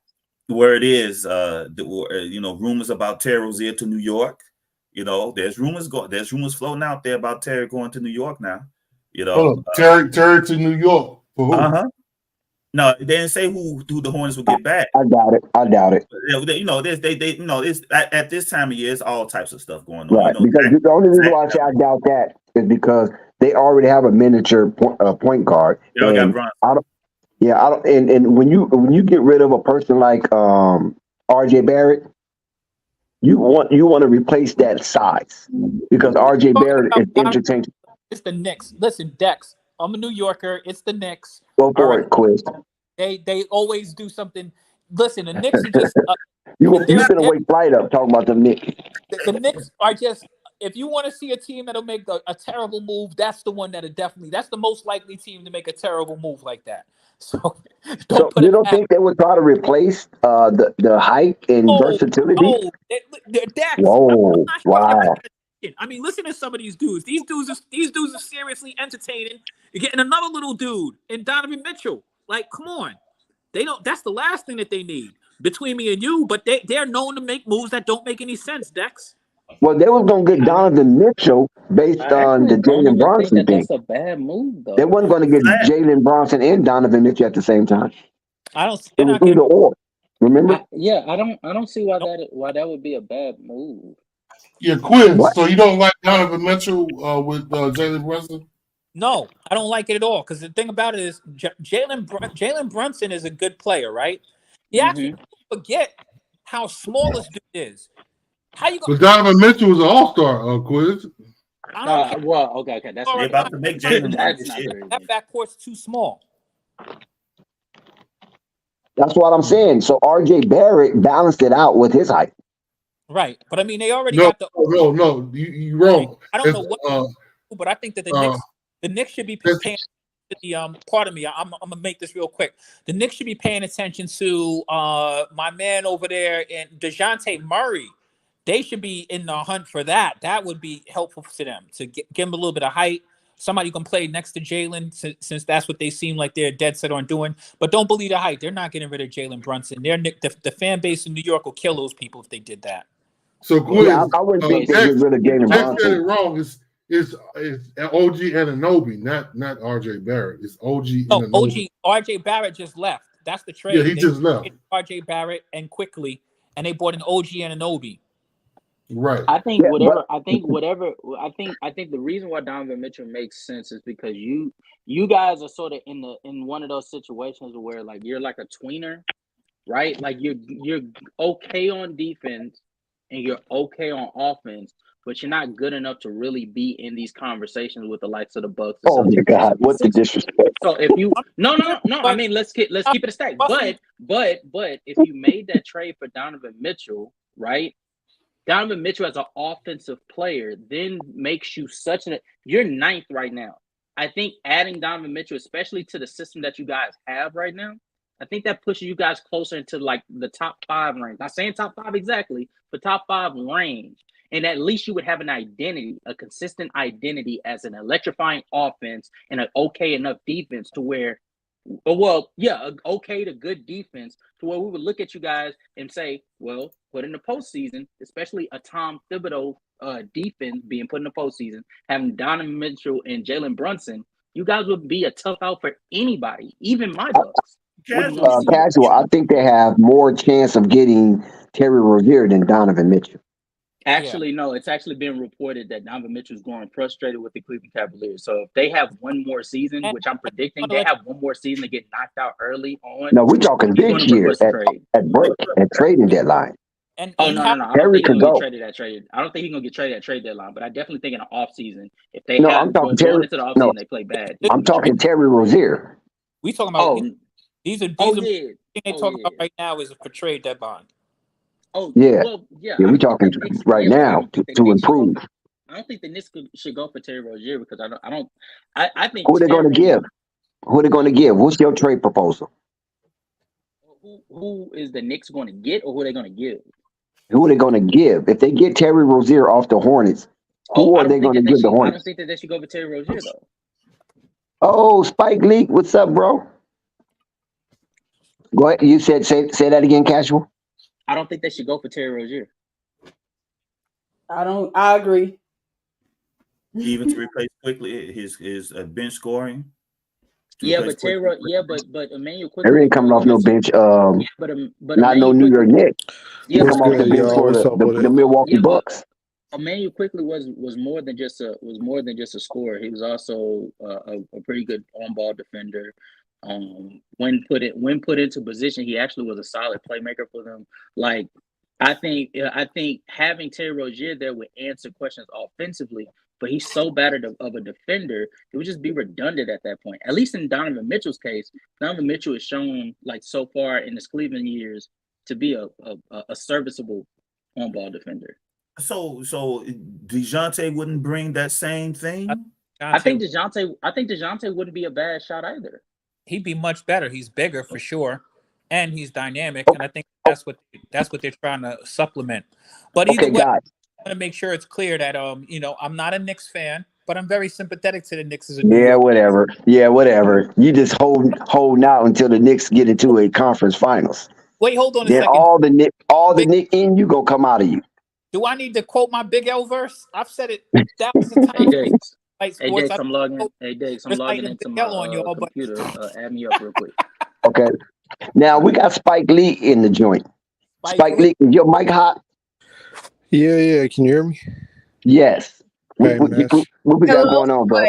[SPEAKER 6] where it is, rumors about Terry Rozier to New York. There's rumors floating out there about Terry going to New York now.
[SPEAKER 2] Hold up. Terry to New York for who?
[SPEAKER 6] No, they didn't say who the Hornets will get back.
[SPEAKER 1] I doubt it.
[SPEAKER 6] It's at this time of year, it's all types of stuff going on.
[SPEAKER 1] Right, because the only reason why I say I doubt that is because they already have a miniature point guard.
[SPEAKER 6] They all got Bronson.
[SPEAKER 1] And when you get rid of a person like RJ Barrett, you want to replace that size, because RJ Barrett is interchangeable.
[SPEAKER 7] It's the Knicks. Listen, Dex, I'm a New Yorker. It's the Knicks.
[SPEAKER 1] Go for it, Quiz.
[SPEAKER 7] They always do something. Listen, the Knicks are just
[SPEAKER 1] you're gonna wake flight up talking about the Knicks.
[SPEAKER 7] The Knicks are just, if you want to see a team that'll make a terrible move, that's the one that's the most likely team to make a terrible move like that. So
[SPEAKER 1] you don't think they would try to replace the height and versatility?
[SPEAKER 7] No, Dex.
[SPEAKER 1] Whoa! Wow.
[SPEAKER 7] I mean, listen to some of these dudes. These dudes are seriously entertaining. You're getting another little dude in Donovan Mitchell. Like, come on. They don't. That's the last thing that they need between me and you. But they're known to make moves that don't make any sense, Dex.
[SPEAKER 1] Well, they was gonna get Donovan Mitchell based on the Jalen Bronson thing.
[SPEAKER 8] That's a bad move, though.
[SPEAKER 1] They wasn't gonna get Jalen Bronson and Donovan Mitchell at the same time.
[SPEAKER 7] I don't.
[SPEAKER 1] It was either or. Remember?
[SPEAKER 8] I don't see why that would be a bad move.
[SPEAKER 2] Yeah, Quiz. So you don't like Donovan Mitchell with Jalen Brunson?
[SPEAKER 7] No, I don't like it at all. Because the thing about it is, Jalen Brunson is a good player, right? You actually forget how small this dude is. How you
[SPEAKER 2] But Donovan Mitchell was an all-star, Quiz.
[SPEAKER 8] Okay. That's
[SPEAKER 6] they're about to make Jalen this year.
[SPEAKER 7] That backcourt's too small.
[SPEAKER 1] That's what I'm saying. So RJ Barrett balanced it out with his height.
[SPEAKER 7] Right, but I mean, they already got the.
[SPEAKER 2] No, you're wrong.
[SPEAKER 7] I don't know what, but I think that the Knicks should be paying. Pardon me, I'm gonna make this real quick. The Knicks should be paying attention to my man over there and DeJounte Murray. They should be in the hunt for that. That would be helpful to them to give them a little bit of height. Somebody can play next to Jalen, since that's what they seem like they're dead set on doing. But don't believe the hype. They're not getting rid of Jalen Brunson. The fan base in New York will kill those people if they did that.
[SPEAKER 2] So Quiz,
[SPEAKER 1] I wouldn't think they get rid of Jalen Brunson.
[SPEAKER 2] Said it wrong. It's OG Anunoby, not RJ Barrett. It's OG Anunoby.
[SPEAKER 7] RJ Barrett just left. That's the trade.
[SPEAKER 2] Yeah, he just left.
[SPEAKER 7] RJ Barrett and quickly, and they bought an OG Anunoby.
[SPEAKER 2] Right.
[SPEAKER 8] I think the reason why Donovan Mitchell makes sense is because you guys are sort of in one of those situations where like you're like a tweener, right? Like you're okay on defense and you're okay on offense, but you're not good enough to really be in these conversations with the likes of the Bucks.
[SPEAKER 1] Oh my God, what the disrespect!
[SPEAKER 8] So if you no, I mean let's keep it a stack. But if you made that trade for Donovan Mitchell, right? Donovan Mitchell as an offensive player then makes you you're ninth right now. I think adding Donovan Mitchell, especially to the system that you guys have right now, I think that pushes you guys closer into like the top 5 range. Not saying top 5 exactly, but top 5 range. And at least you would have an identity, a consistent identity as an electrifying offense and an okay enough defense to where, okay to good defense to where we would look at you guys and say, well, put in the postseason, especially a Tom Thibodeau defense being put in the postseason, having Donovan Mitchell and Jalen Brunson, you guys would be a tough out for anybody, even my Bucks.
[SPEAKER 1] Casual, I think they have more chance of getting Terry Rozier than Donovan Mitchell.
[SPEAKER 8] Actually, no, it's actually been reported that Donovan Mitchell's going frustrated with the Cleveland Cavaliers. So if they have one more season, which I'm predicting, they have one more season to get knocked out early on.
[SPEAKER 1] No, we're talking this year at trading deadline.
[SPEAKER 7] And
[SPEAKER 8] Oh
[SPEAKER 7] you
[SPEAKER 8] no,
[SPEAKER 7] have
[SPEAKER 8] no, no! I don't
[SPEAKER 1] Terry
[SPEAKER 8] think he's
[SPEAKER 1] could
[SPEAKER 8] gonna get
[SPEAKER 1] go.
[SPEAKER 8] traded at trade. I don't think he's gonna get traded at trade deadline. But I definitely think in the offseason, if they
[SPEAKER 1] No, I'm talking
[SPEAKER 8] going
[SPEAKER 1] Terry.
[SPEAKER 8] into the
[SPEAKER 1] No,
[SPEAKER 8] offseason, they play bad, he
[SPEAKER 1] I'm
[SPEAKER 8] can be
[SPEAKER 1] talking
[SPEAKER 8] traded.
[SPEAKER 1] Terry Rozier.
[SPEAKER 7] we talking about
[SPEAKER 8] Oh,
[SPEAKER 7] these are
[SPEAKER 8] oh
[SPEAKER 7] thing
[SPEAKER 8] yeah,
[SPEAKER 7] they
[SPEAKER 8] oh
[SPEAKER 7] talking
[SPEAKER 8] yeah.
[SPEAKER 7] about right now is for trade deadline.
[SPEAKER 8] Oh
[SPEAKER 1] Yeah,
[SPEAKER 8] well, yeah.
[SPEAKER 1] yeah,
[SPEAKER 8] I
[SPEAKER 1] we
[SPEAKER 8] don't think
[SPEAKER 1] talking
[SPEAKER 8] the Knicks.
[SPEAKER 1] right
[SPEAKER 8] Yeah, but I
[SPEAKER 1] now
[SPEAKER 8] don't think the
[SPEAKER 1] to
[SPEAKER 8] Knicks should go.
[SPEAKER 1] improve.
[SPEAKER 8] I don't think the Knicks should go for Terry Rozier because I don't. I think
[SPEAKER 1] Who are they going to
[SPEAKER 8] Terry.
[SPEAKER 1] give? Who are they going to give? What's your trade proposal?
[SPEAKER 8] Who is the Knicks going to get, or who are they going to give?
[SPEAKER 1] Who are they going to give? If they get Terry Rozier off the Hornets,
[SPEAKER 8] Oh,
[SPEAKER 1] who
[SPEAKER 8] I
[SPEAKER 1] are they
[SPEAKER 8] don't think
[SPEAKER 1] going to
[SPEAKER 8] that they
[SPEAKER 1] give the
[SPEAKER 8] should. I
[SPEAKER 1] Hornets?
[SPEAKER 8] don't think that they should go for Terry Rozier though.
[SPEAKER 1] Oh, Spike Lee, what's up, bro? Go ahead. You said say that again, Casual.
[SPEAKER 8] I don't think they should go for Terry Rozier.
[SPEAKER 3] I agree.
[SPEAKER 6] Even to replace quickly his bench scoring.
[SPEAKER 8] Yeah, but but Emmanuel quickly
[SPEAKER 1] Terry
[SPEAKER 8] was
[SPEAKER 1] ain't coming
[SPEAKER 8] more than
[SPEAKER 1] off no
[SPEAKER 8] just.
[SPEAKER 1] bench.
[SPEAKER 8] Yeah, but
[SPEAKER 1] Not no
[SPEAKER 8] Emmanuel
[SPEAKER 1] New York
[SPEAKER 8] quickly.
[SPEAKER 1] Knicks. He
[SPEAKER 8] Yeah,
[SPEAKER 2] What's
[SPEAKER 1] come off the
[SPEAKER 2] good,
[SPEAKER 1] bench
[SPEAKER 2] y'all?
[SPEAKER 1] for
[SPEAKER 2] What's up with
[SPEAKER 1] the
[SPEAKER 2] it?
[SPEAKER 1] Milwaukee
[SPEAKER 8] yeah, but
[SPEAKER 1] Bucks.
[SPEAKER 8] Emmanuel quickly was more than just a scorer. He was also a pretty good on ball defender. When put into position, he actually was a solid playmaker for them. Like I think having Terry Rozier there would answer questions offensively, but he's so bad of a defender, it would just be redundant at that point. At least in Donovan Mitchell's case, Donovan Mitchell has shown like so far in his Cleveland years to be a serviceable on ball defender.
[SPEAKER 6] So DeJounte wouldn't bring that same thing.
[SPEAKER 8] I think DeJounte wouldn't be a bad shot either.
[SPEAKER 7] He'd be much better. He's bigger for sure, and he's dynamic. And I think that's what they're trying to supplement. But either way,
[SPEAKER 1] guys.
[SPEAKER 7] I want to make sure it's clear that I'm not a Knicks fan, but I'm very sympathetic to the Knicks as a New
[SPEAKER 1] Yeah,
[SPEAKER 7] York.
[SPEAKER 1] whatever. Yeah, whatever. You just hold out until the Knicks get into a conference finals.
[SPEAKER 7] Wait, hold on a
[SPEAKER 1] Then
[SPEAKER 7] second.
[SPEAKER 1] all the Knicks in you go come out of you.
[SPEAKER 7] Do I need to quote my Big L verse? I've said it thousands of times.
[SPEAKER 8] Hey Diggs. Hey
[SPEAKER 7] sports.
[SPEAKER 8] Diggs, I'm logging. Hey Diggs, I'm logging into my computer. Add me up real quick.
[SPEAKER 1] Okay. Now we got Spike Lee in the joint. Spike Lee, is your mic hot?
[SPEAKER 9] Yeah. Can you hear me?
[SPEAKER 1] Yes.
[SPEAKER 9] Hey,
[SPEAKER 1] What we got going on, bro?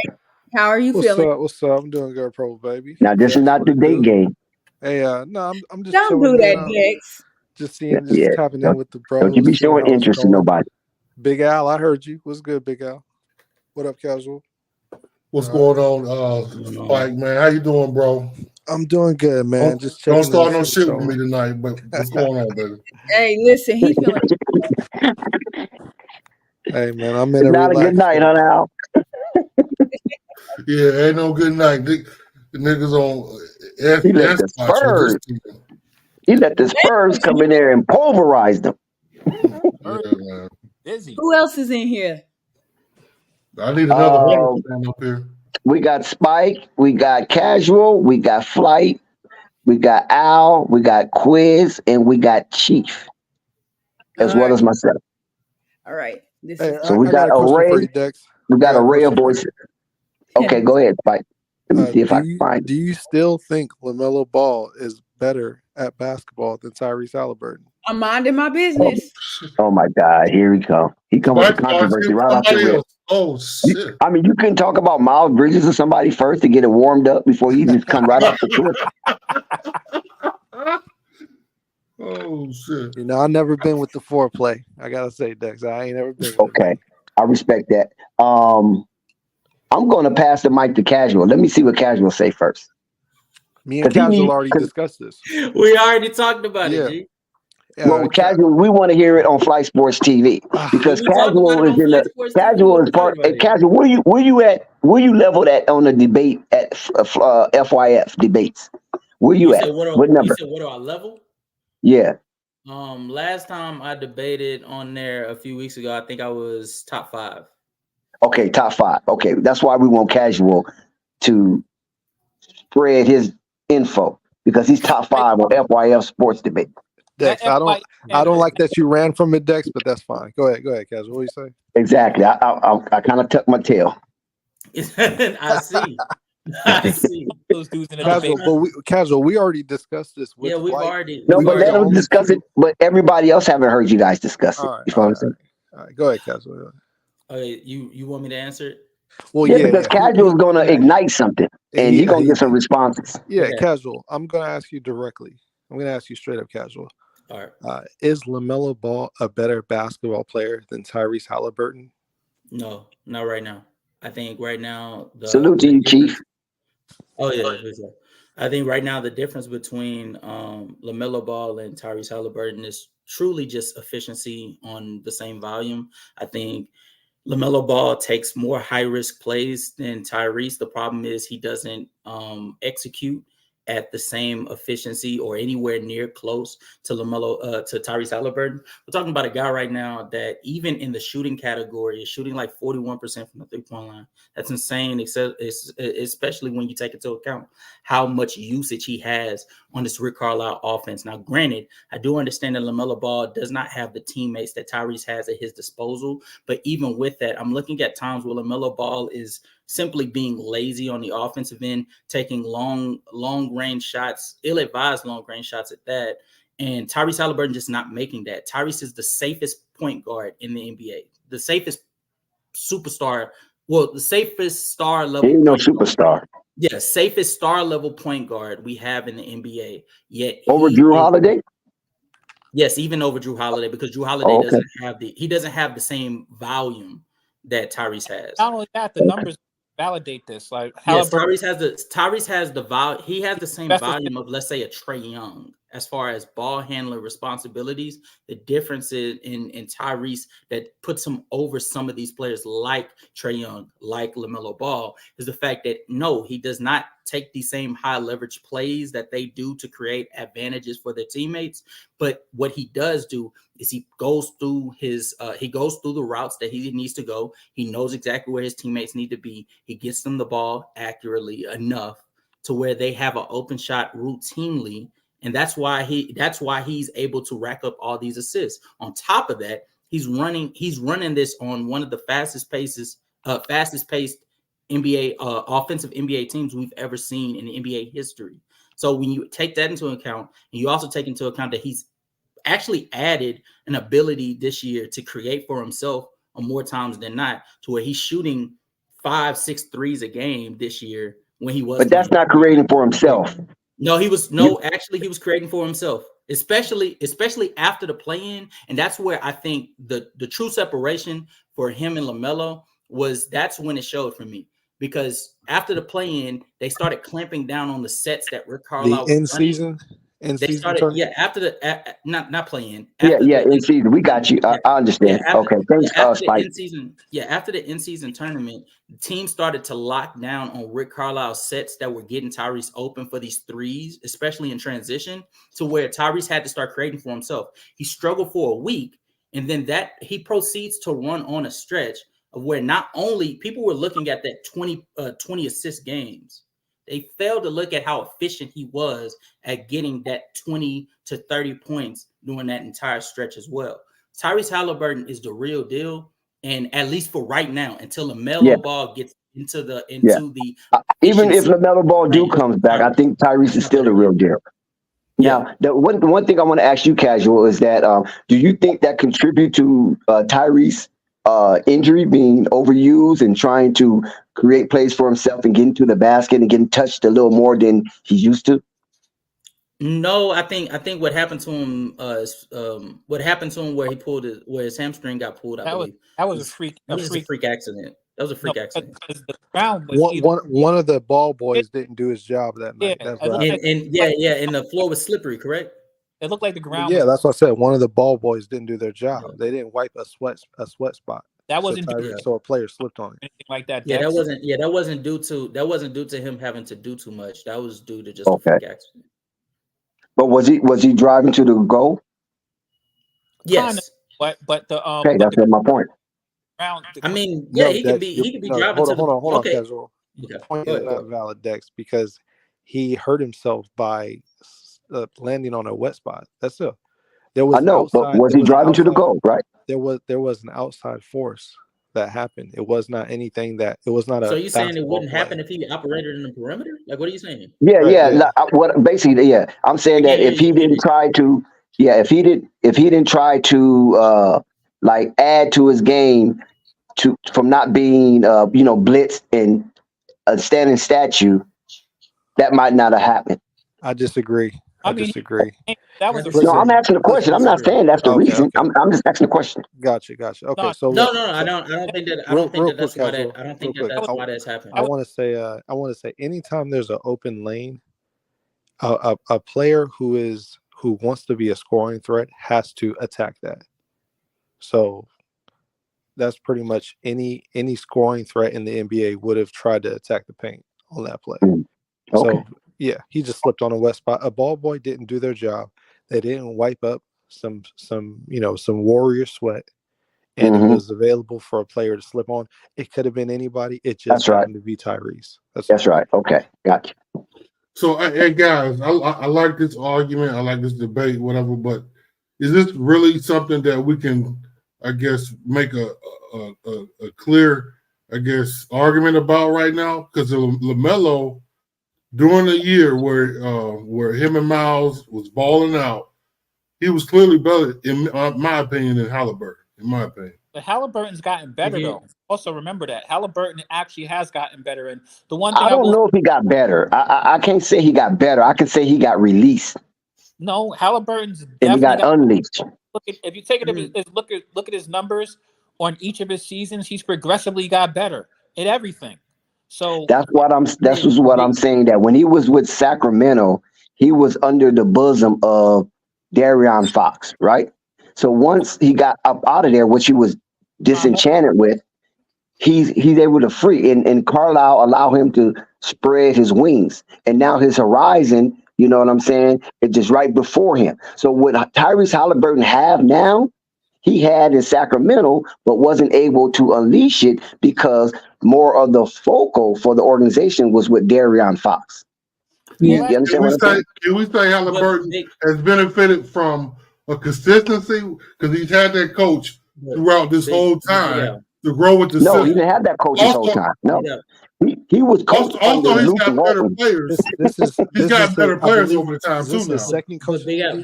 [SPEAKER 3] How are you feeling?
[SPEAKER 9] What's up? I'm doing good, Pro Baby.
[SPEAKER 1] Now this is not the date game.
[SPEAKER 9] Hey, no, I'm just
[SPEAKER 3] Don't
[SPEAKER 9] chilling,
[SPEAKER 3] do that,
[SPEAKER 9] man.
[SPEAKER 3] Dex.
[SPEAKER 9] Just tapping in with the bros.
[SPEAKER 1] Don't you be showing interest in nobody.
[SPEAKER 9] Big Al, I heard you. What's good, Big Al? What up, Casual?
[SPEAKER 2] What's going on, Spike, man? How you doing, bro?
[SPEAKER 9] I'm doing good, man.
[SPEAKER 2] Don't start no shit with me tonight, but what's going on, baby?
[SPEAKER 3] Hey, listen, he feeling.
[SPEAKER 9] Hey, man, I'm in
[SPEAKER 1] it's not a good night, huh, Al?
[SPEAKER 2] Yeah, ain't no good night. The niggas on
[SPEAKER 1] He let the Spurs. He let the Spurs come in there and pulverize them.
[SPEAKER 2] Yeah, man.
[SPEAKER 3] Who else is in here?
[SPEAKER 2] I need another one up here.
[SPEAKER 1] We got Spike, we got Casual, we got Flight, we got Al, we got Quiz, and we got Chief, as well as myself.
[SPEAKER 3] All right.
[SPEAKER 1] So we got array. We got array of voices. Okay, go ahead, Spike. Let me see if I can find.
[SPEAKER 9] Do you still think Lamelo Ball is better at basketball than Tyrese Halliburton?
[SPEAKER 3] I'm minding my business.
[SPEAKER 1] Oh my God, here we go. He come with the controversy right off the rip.
[SPEAKER 2] Oh shit!
[SPEAKER 1] I mean, you couldn't talk about Miles Bridges or somebody first to get it warmed up before you just come right off the rip.
[SPEAKER 2] Oh shit!
[SPEAKER 9] You know, I've never been with the foreplay. I gotta say, Dex, I ain't never been.
[SPEAKER 1] Okay, I respect that. I'm going to pass the mic to Casual. Let me see what Casual say first.
[SPEAKER 9] Me and Casual already discussed this.
[SPEAKER 10] We already talked about it, G.
[SPEAKER 1] Well, Casual, we want to hear it on Flight Sports TV because Casual is in the Casual is part. Casual, where you at? Where you leveled at on the debate at FYF debates? Where you at? What number?
[SPEAKER 10] You said what do I level?
[SPEAKER 1] Yeah.
[SPEAKER 10] Last time I debated on there a few weeks ago, I think I was top 5.
[SPEAKER 1] Okay, top 5. Okay, that's why we want Casual to spread his info because he's top 5 on FYF Sports debate.
[SPEAKER 9] Dex, I don't like that you ran from it, Dex, but that's fine. Go ahead, Casual. What do you say?
[SPEAKER 1] Exactly. I kind of tucked my tail.
[SPEAKER 10] I see.
[SPEAKER 7] Those dudes in
[SPEAKER 9] the Casual, we already discussed this. With
[SPEAKER 10] we've already.
[SPEAKER 1] No, but let them discuss it. But everybody else haven't heard you guys discuss it.
[SPEAKER 9] All right,
[SPEAKER 1] you know what I'm saying?
[SPEAKER 9] All right, go ahead, Casual.
[SPEAKER 10] Okay, you want me to answer it?
[SPEAKER 9] Well,
[SPEAKER 1] yeah, because Casual is going to ignite something, and you're going to get some responses.
[SPEAKER 9] Yeah, Casual. I'm going to ask you directly. I'm going to ask you straight up, Casual.
[SPEAKER 8] All right.
[SPEAKER 9] Is Lamelo Ball a better basketball player than Tyrese Halliburton?
[SPEAKER 10] No, not right now. I think right now
[SPEAKER 1] Salute to you, Chief.
[SPEAKER 10] Oh yeah, for sure. I think right now the difference between LaMelo Ball and Tyrese Halliburton is truly just efficiency on the same volume. I think LaMelo Ball takes more high-risk plays than Tyrese. The problem is he doesn't execute at the same efficiency or anywhere near close to to Tyrese Halliburton. We're talking about a guy right now that even in the shooting category is shooting like 41% from the three-point line. That's insane, especially when you take into account how much usage he has on this Rick Carlisle offense. Now, granted, I do understand that LaMelo Ball does not have the teammates that Tyrese has at his disposal, but even with that, I'm looking at times where LaMelo Ball is simply being lazy on the offensive end, taking long range shots, ill-advised long range shots at that. And Tyrese Halliburton just not making that. Tyrese is the safest point guard in the NBA, the safest superstar. Well, the safest star level.
[SPEAKER 1] He ain't no superstar.
[SPEAKER 10] Yeah, safest star level point guard we have in the NBA. Yet
[SPEAKER 1] over Drew Holiday.
[SPEAKER 10] Yes, even over Drew Holiday, because Drew Holiday doesn't have the same volume that Tyrese has.
[SPEAKER 7] Not only that, the numbers validate this. Like
[SPEAKER 10] yes, Tyrese has the volume. He has the same volume of, let's say, a Trae Young as far as ball handler responsibilities. The difference is in Tyrese that puts him over some of these players like Trae Young, like LaMelo Ball, is the fact that no, he does not take the same high leverage plays that they do to create advantages for their teammates. But what he does do is he goes through the routes that he needs to go. He knows exactly where his teammates need to be. He gets them the ball accurately enough to where they have an open shot routinely. And that's why he's able to rack up all these assists. On top of that, he's running this on one of the fastest paced NBA offensive NBA teams we've ever seen in NBA history. So when you take that into account, and you also take into account that he's actually added an ability this year to create for himself on more times than not, to where he's shooting 5-6 threes a game this year when he was.
[SPEAKER 1] But that's not creating for himself.
[SPEAKER 10] No, actually he was creating for himself, especially after the play-in. And that's where I think the true separation for him and LaMelo that's when it showed for me. Because after the play-in, they started clamping down on the sets that Rick Carlisle
[SPEAKER 9] was in-season.
[SPEAKER 10] They started, after the not play-in.
[SPEAKER 1] In season. We got you. I understand. After
[SPEAKER 10] the in-season tournament, the team started to lock down on Rick Carlisle's sets that were getting Tyrese open for these threes, especially in transition, to where Tyrese had to start creating for himself. He struggled for a week, and then he proceeds to run on a stretch of where not only people were looking at that 20 assist games, they failed to look at how efficient he was at getting that 20 to 30 points during that entire stretch as well. Tyrese Halliburton is the real deal, and at least for right now, until LaMelo Ball gets into the
[SPEAKER 1] even if LaMelo Ball comes back, I think Tyrese is still the real deal. Now, the one thing I want to ask you, Casual, is that do you think that contribute to Tyrese injury, being overused and trying to create plays for himself and getting to the basket and getting touched a little more than he used to?
[SPEAKER 10] No, I think what happened to him where his hamstring got pulled. That was a freak accident. That was a freak accident.
[SPEAKER 9] One of the ball boys didn't do his job that night. That's right.
[SPEAKER 10] And the floor was slippery, correct?
[SPEAKER 7] It looked like the ground.
[SPEAKER 9] Yeah, that's what I said. One of the ball boys didn't do their job. They didn't wipe a sweat spot.
[SPEAKER 7] That wasn't
[SPEAKER 9] so a player slipped on it.
[SPEAKER 7] Anything like that.
[SPEAKER 10] That wasn't due to him having to do too much. That was due to just a freak accident.
[SPEAKER 1] But was he driving to the goal?
[SPEAKER 10] Yes.
[SPEAKER 7] But the
[SPEAKER 1] that's my point.
[SPEAKER 10] He could be driving to the goal.
[SPEAKER 9] Hold on, Casual. The point is not valid, Dex, because he hurt himself by landing on a wet spot. That's it. But was he driving to the goal? Right. There was an outside force that happened. It was not anything that it was not a.
[SPEAKER 10] So you saying it wouldn't happen if he operated in the perimeter? Like, what are you saying?
[SPEAKER 1] I'm saying that if he didn't try to, if he didn't try to add to his game from not being blitzed and a standing statue, that might not have happened.
[SPEAKER 9] I disagree. I disagree.
[SPEAKER 7] That was
[SPEAKER 1] no, I'm asking a question. I'm not saying that's the reason. Okay. I'm just asking a question.
[SPEAKER 9] Gotcha. Okay, so
[SPEAKER 10] no, I don't think that. I don't think that that's why that. I don't think that that's why that's happened.
[SPEAKER 9] I want to say, anytime there's an open lane, a player who wants to be a scoring threat has to attack that. So that's pretty much any scoring threat in the NBA would have tried to attack the paint on that play.
[SPEAKER 1] Okay.
[SPEAKER 9] So yeah, he just slipped on a wet spot. A ball boy didn't do their job. They didn't wipe up some warrior sweat, and it was available for a player to slip on. It could have been anybody. It just happened to be Tyrese.
[SPEAKER 1] That's right. Okay, gotcha.
[SPEAKER 2] So, hey guys, I like this argument. I like this debate, whatever. But is this really something that we can, I guess, make a clear, I guess, argument about right now? Because LaMelo, during the year where him and Miles was balling out, he was clearly better, in my opinion, than Halliburton. In my opinion.
[SPEAKER 7] But Halliburton's gotten better though. Also remember that Halliburton actually has gotten better. And the one thing
[SPEAKER 1] I don't know if he got better. I can't say he got better. I can say he got released.
[SPEAKER 7] No, Halliburton's
[SPEAKER 1] and he got unleashed.
[SPEAKER 7] If you take it, look at his numbers on each of his seasons. He's progressively got better at everything. So
[SPEAKER 1] that's what I'm saying. That when he was with Sacramento, he was under the bosom of De'Aaron Fox, right? So once he got up out of there, which he was disenchanted with, he's able to free and Carlisle allow him to spread his wings, and now his horizon, you know what I'm saying, it's just right before him. So what Tyrese Halliburton have now, he had in Sacramento, but wasn't able to unleash it because more of the focal for the organization was with De'Aaron Fox.
[SPEAKER 2] You understand what I'm saying? Can we say Halliburton has benefited from a consistency because he's had that coach throughout this whole time to grow with the system?
[SPEAKER 1] No, he didn't have that coach this whole time. No. He was coached
[SPEAKER 2] also he's got better players. He's got better players over the time too now.
[SPEAKER 9] Second coach.
[SPEAKER 10] Big out.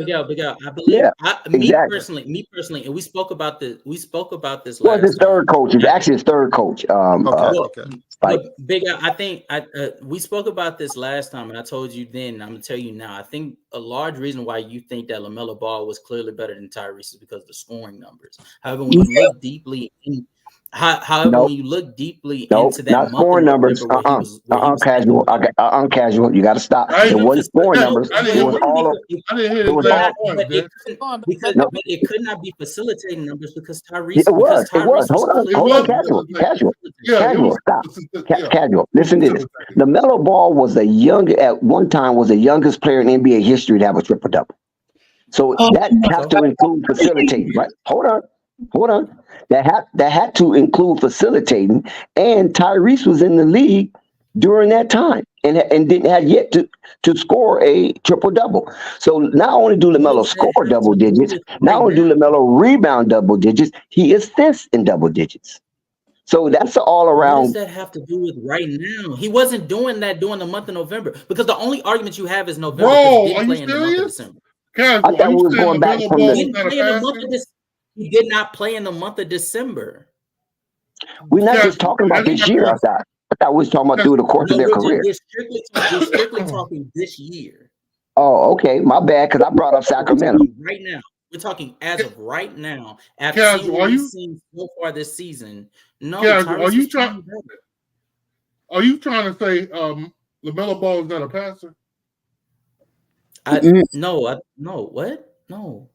[SPEAKER 10] I believe me personally, and we spoke about this last
[SPEAKER 1] his third coach. It's actually his third coach.
[SPEAKER 10] Big out. I think we spoke about this last time, and I told you then, and I'm gonna tell you now. I think a large reason why you think that LaMelo Ball was clearly better than Tyrese is because of the scoring numbers. However, when you look deeply into that,
[SPEAKER 1] not scoring numbers. Casual. Casual. You got to stop. It wasn't scoring numbers. It was all.
[SPEAKER 10] It could not be facilitating numbers because Tyrese.
[SPEAKER 1] It was. Hold on. Casual. Stop. Casual. Listen to this. LaMelo Ball was at one time was the youngest player in NBA history to have a triple double. So that has to include facilitating, right? Hold on. That had to include facilitating, and Tyrese was in the league during that time and didn't have yet to score a triple double. So not only do LaMelo score double digits, not only do LaMelo rebound double digits, he assists in double digits. So that's all around.
[SPEAKER 10] What does that have to do with right now? He wasn't doing that during the month of November because the only argument you have is November.
[SPEAKER 2] Bro, are you serious?
[SPEAKER 1] I thought we was going back from
[SPEAKER 10] He did not play in the month of December.
[SPEAKER 1] We're not just talking about this year. I thought we was talking about through the course of their career.
[SPEAKER 10] We're strictly talking this year.
[SPEAKER 1] Oh, okay. My bad, because I brought up Sacramento.
[SPEAKER 10] Right now. We're talking as of right now. After seeing what we've seen so far this season. No,
[SPEAKER 2] are you trying to say LaMelo Ball is not a passer?
[SPEAKER 10] No. What? No.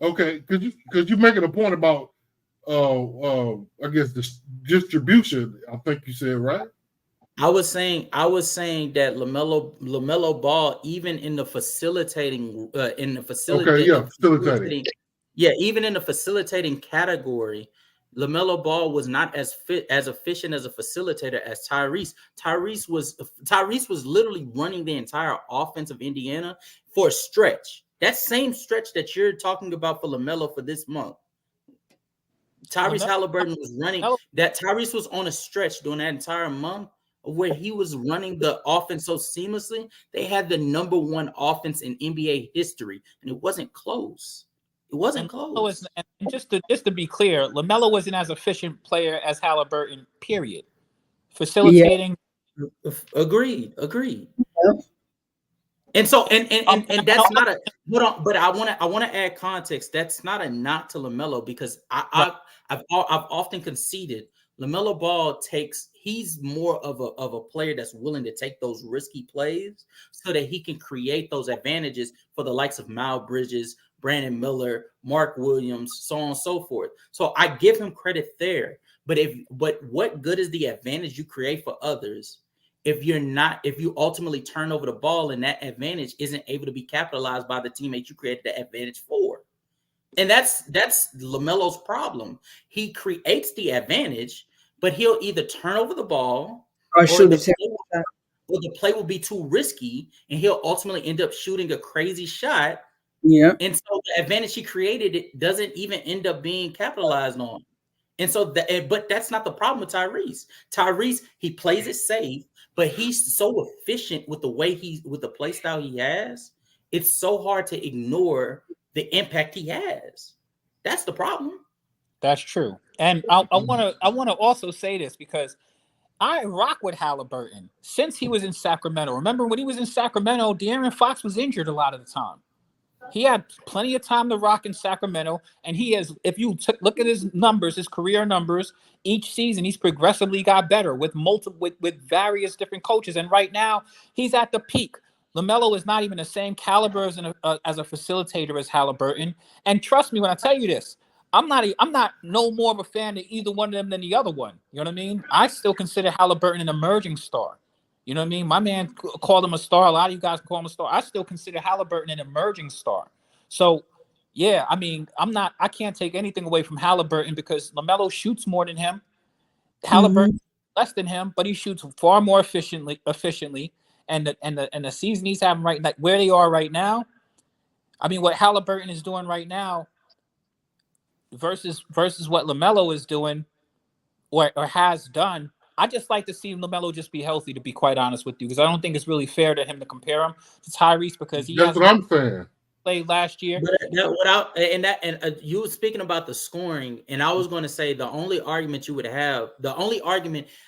[SPEAKER 2] Okay, because you're making a point about I guess the distribution. I think you said, right?
[SPEAKER 10] I was saying that LaMelo Ball, even in the facilitating
[SPEAKER 2] facilitating.
[SPEAKER 10] Even in the facilitating category, LaMelo Ball was not as efficient as a facilitator as Tyrese. Tyrese was literally running the entire offense of Indiana for a stretch. That same stretch that you're talking about for LaMelo for this month. Tyrese Halliburton was running that. Tyrese was on a stretch during that entire month where he was running the offense so seamlessly. They had the number one offense in NBA history, and it wasn't close. It wasn't close.
[SPEAKER 7] And just to be clear, LaMelo wasn't as efficient player as Halliburton, period. Facilitating.
[SPEAKER 10] Yeah. Agreed. And so and that's not a but I want to add context. That's not a knock to LaMelo because I've often conceded LaMelo Ball he's more of a player that's willing to take those risky plays so that he can create those advantages for the likes of Miles Bridges, Brandon Miller, Mark Williams, so on and so forth. So I give him credit there. But what good is the advantage you create for others if you ultimately turn over the ball and that advantage isn't able to be capitalized by the teammate you created the advantage for? And that's LaMelo's problem. He creates the advantage, but he'll either turn over the ball or the play will be too risky, and he'll ultimately end up shooting a crazy shot.
[SPEAKER 11] Yeah.
[SPEAKER 10] And so the advantage he created, it doesn't even end up being capitalized on. And so but that's not the problem with Tyrese. Tyrese, he plays it safe, but he's so efficient with with the play style he has. It's so hard to ignore the impact he has. That's the problem.
[SPEAKER 7] That's true. And I want to also say this because I rock with Halliburton since he was in Sacramento. Remember when he was in Sacramento, De'Aaron Fox was injured a lot of the time. He had plenty of time to rock in Sacramento, and he has. If you look at his numbers, his career numbers, each season he's progressively got better with various different coaches. And right now he's at the peak. LaMelo is not even the same caliber as a facilitator as Halliburton. And trust me when I tell you this, I'm not no more of a fan of either one of them than the other one. You know what I mean? I still consider Halliburton an emerging star. You know what I mean? My man called him a star. A lot of you guys call him a star. I still consider Halliburton an emerging star. So, yeah, I mean, I can't take anything away from Halliburton because LaMelo shoots more than him. Halliburton less than him, but he shoots far more efficiently. And the season he's having right now, where they are right now, I mean, what Halliburton is doing right now versus what LaMelo is doing or has done. I just like to see LaMelo just be healthy, to be quite honest with you, because I don't think it's really fair to him to compare him to Tyrese because
[SPEAKER 2] that's what I'm saying.
[SPEAKER 7] Played last year.
[SPEAKER 10] But you were speaking about the scoring, and I was going to say the only argument